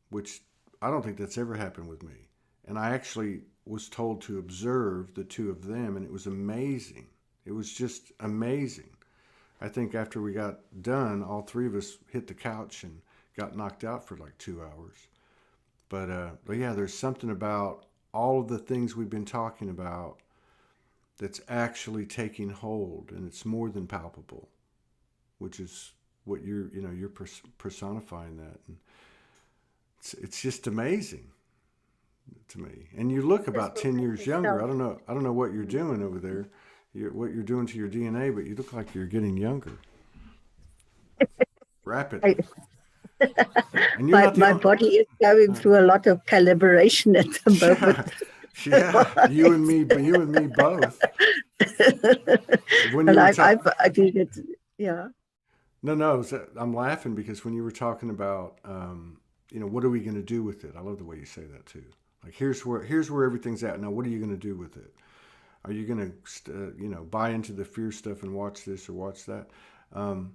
[SPEAKER 3] which I don't think that's ever happened with me. And I actually was told to observe the two of them, and it was amazing. It was just amazing. I think after we got done, all three of us hit the couch and got knocked out for like 2 hours. But yeah, there's something about all of the things we've been talking about that's actually taking hold, and it's more than palpable, which is what you're personifying that. And it's just amazing to me. And you look about 10 years younger. I don't know what you're doing over there, what you're doing to your DNA, but you look like you're getting younger rapidly. And
[SPEAKER 7] my body is going through a lot of calibration at the moment.
[SPEAKER 3] Yeah, you and me both.
[SPEAKER 7] I did it. Yeah.
[SPEAKER 3] No, I'm laughing because when you were talking about, what are we going to do with it? I love the way you say that too. Like, here's where everything's at. Now, what are you going to do with it? Are you going to, buy into the fear stuff and watch this or watch that? And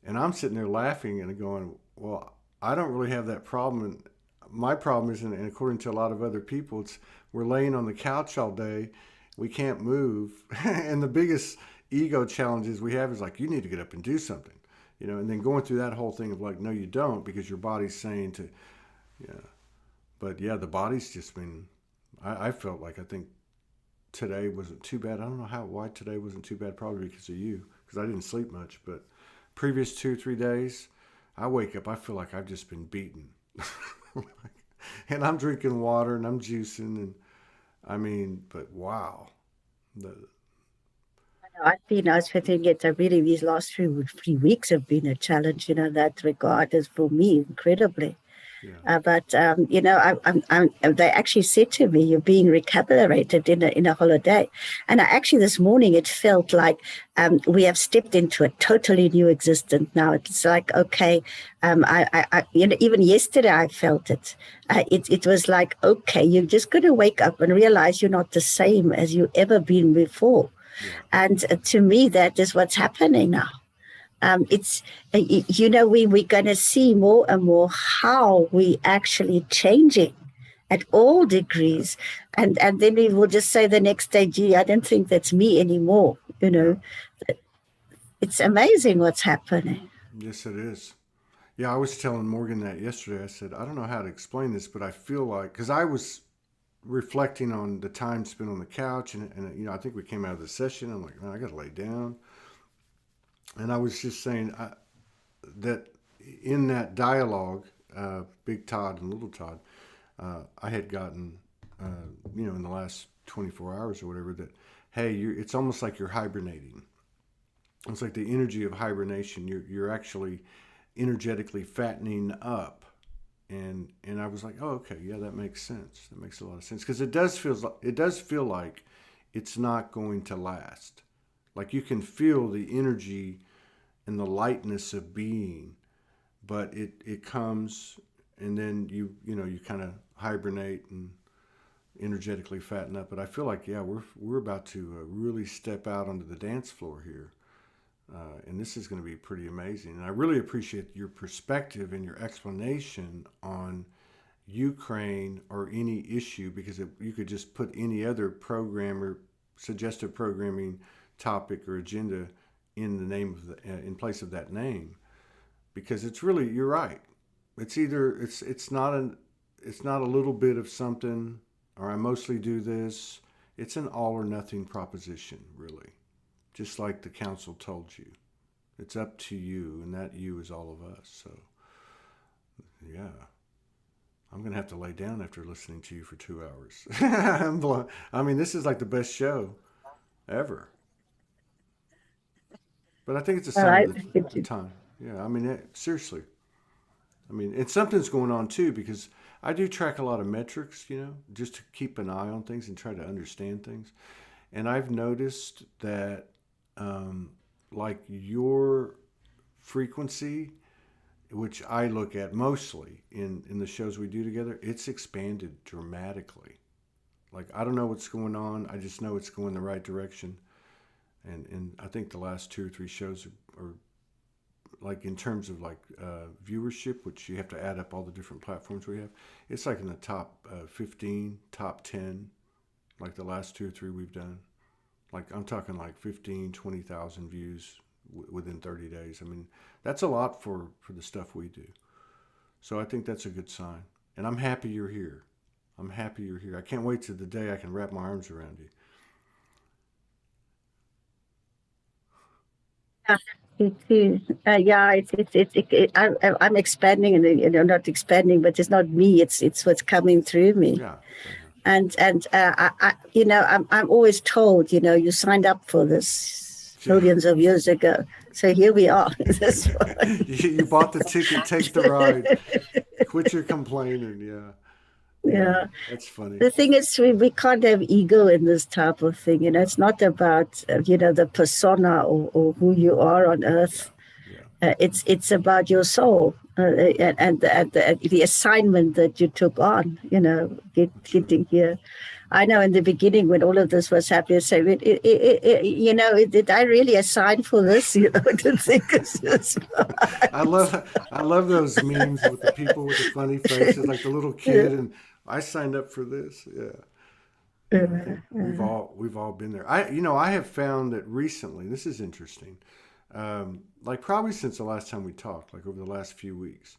[SPEAKER 3] I'm sitting there laughing and going, well, I don't really have that problem. And my problem is, and according to a lot of other people, it's we're laying on the couch all day. We can't move. And the biggest ego challenges we have is like, you need to get up and do something, and then going through that whole thing of like, no, you don't, because your body's saying to, But yeah, the body's just been, I felt like, I think today wasn't too bad. I don't know why today wasn't too bad, probably because of you, because I didn't sleep much. But previous 2-3 days, I wake up, I feel like I've just been beaten. And I'm drinking water and I'm juicing, and I mean, but wow.
[SPEAKER 7] I was thinking really these last 3 weeks have been a challenge, in that regard, as for me, incredibly. Yeah. They actually said to me, you're being recalibrated in a holiday. And actually this morning, it felt like we have stepped into a totally new existence now. It's like, okay, even yesterday I felt it. It was like, okay, you're just going to wake up and realize you're not the same as you ever been before. Yeah. And to me, that is what's happening now. We're going to see more and more how we actually changing at all degrees. And then we will just say the next day, gee, I don't think that's me anymore. You know, it's amazing what's happening.
[SPEAKER 3] Yes, it is. Yeah, I was telling Morgan that yesterday. I said, I don't know how to explain this, but I feel like, because I was reflecting on the time spent on the couch, and I think we came out of the session. I'm like, man, I got to lay down. And I was just saying that in that dialogue, Big Todd and Little Todd, I had gotten, in the last 24 hours or whatever, that, hey, it's almost like you're hibernating. It's like the energy of hibernation. You're actually energetically fattening up. And I was like, oh, okay, yeah, that makes sense. That makes a lot of sense, because it does feel like it's not going to last. Like you can feel the energy and the lightness of being, but it comes, and then you kind of hibernate and energetically fatten up. But I feel like, yeah, we're about to really step out onto the dance floor here. And this is going to be pretty amazing. And I really appreciate your perspective and your explanation on Ukraine or any issue, because you could just put any other program or suggestive programming topic or agenda in the name of in place of that name, because it's really, you're right. It's either it's not a little bit of something, or I mostly do this. It's an all or nothing proposition, really. Just like the council told you. It's up to you, and that you is all of us. So, yeah. I'm going to have to lay down after listening to you for 2 hours. I mean, this is like the best show ever. But I think it's a sign of the time. Yeah, I mean, seriously. I mean, and something's going on, too, because I do track a lot of metrics, just to keep an eye on things and try to understand things. And I've noticed that like your frequency, which I look at mostly in the shows we do together, it's expanded dramatically. Like, I don't know what's going on. I just know it's going the right direction. And I think the last 2 or 3 shows are like, in terms of like viewership, which you have to add up all the different platforms we have, it's like in the top 15, top 10, like the last 2 or 3 we've done. Like, I'm talking like 15, 20,000 views within 30 days. I mean, that's a lot for the stuff we do. So I think that's a good sign. And I'm happy you're here. I'm happy you're here. I can't wait till the day I can wrap my arms around you.
[SPEAKER 7] Me too. I'm expanding, and not expanding, but it's not me. It's what's coming through me.
[SPEAKER 3] Yeah.
[SPEAKER 7] And I'm always told, you signed up for this millions of years ago. So here we are. This one.
[SPEAKER 3] You bought the ticket, take the ride. Quit your complaining. Yeah. That's funny.
[SPEAKER 7] The thing is, we can't have ego in this type of thing. It's not about, the persona or who you are on earth. Yeah. It's about your soul and the assignment that you took on, getting here. I know in the beginning when all of this was happening, I say, did I really assign for this? To think this.
[SPEAKER 3] I love those memes with the people with the funny faces, like the little kid, and I signed up for this. Yeah. I think we've all been there. I have found that recently, this is interesting. Like probably since the last time we talked, like over the last few weeks,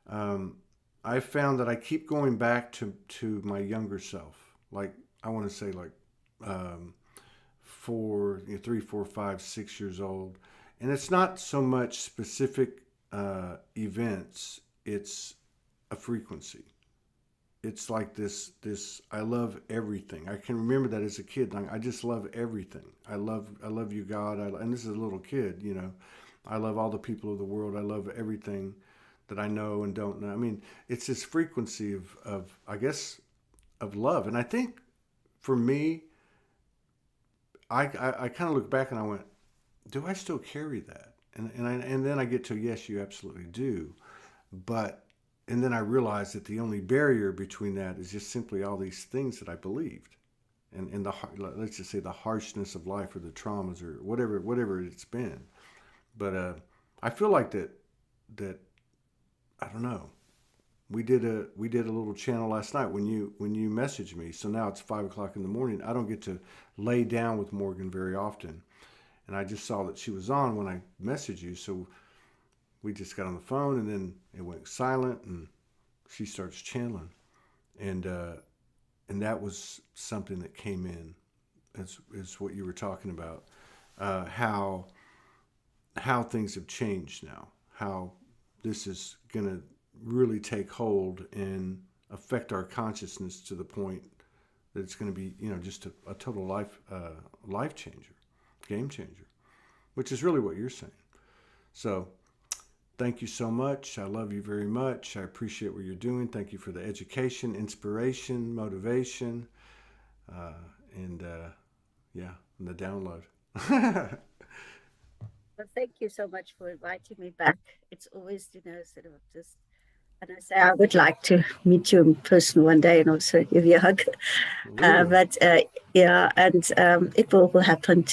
[SPEAKER 3] I found that I keep going back to my younger self. Like, I want to say like 3, 4, 5, 6 years old. And it's not so much specific events, it's a frequency. It's like this I love everything. I can remember that as a kid. I just love everything. I love you, God. And this is a little kid, I love all the people of the world. I love everything that I know and don't know. I mean, it's this frequency of I guess, of love. And I think for me, I kind of look back and I went, do I still carry that? And then I get to, yes, you absolutely do. And then I realized that the only barrier between that is just simply all these things that I believed. And let's just say the harshness of life, or the traumas, or whatever it's been. But I feel like that I don't know. we did a little channel last night when you messaged me. So now it's 5 o'clock in the morning. I don't get to lay down with Morgan very often, and I just saw that she was on when I messaged you. So we just got on the phone, and then it went silent, and she starts channeling, and that was something that came in. Is what you were talking about, how things have changed now, how this is gonna really take hold and affect our consciousness to the point that it's going to be, just a total life changer, game changer, which is really what you're saying. So thank you so much. I love you very much. I appreciate what you're doing. Thank you for the education, inspiration, motivation, and the download.
[SPEAKER 7] Well, thank you so much for inviting me back. It's always, sort of just, and I say I would like to meet you in person one day and also give you a hug. It will happen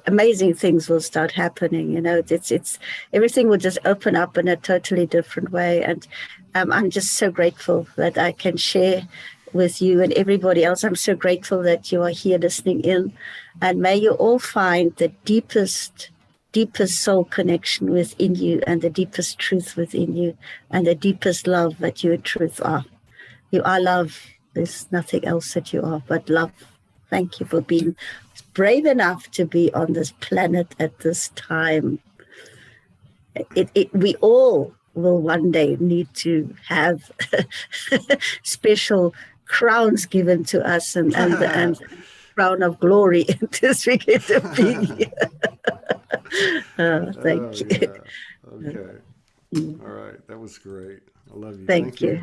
[SPEAKER 7] amazing things will start happening. It's everything will just open up in a totally different way. And I'm just so grateful that I can share with you and everybody else. I'm so grateful that you are here listening in, and may you all find the deepest soul connection within you, and the deepest truth within you, and the deepest love that you in truth are. You are love. There's nothing else that you are but love. Thank you for being brave enough to be on this planet at this time. We all will one day need to have special crowns given to us, and crown of glory as we get to be here. Thank you.
[SPEAKER 3] Yeah. Okay. All right. That was great. I love you.
[SPEAKER 7] Thank you.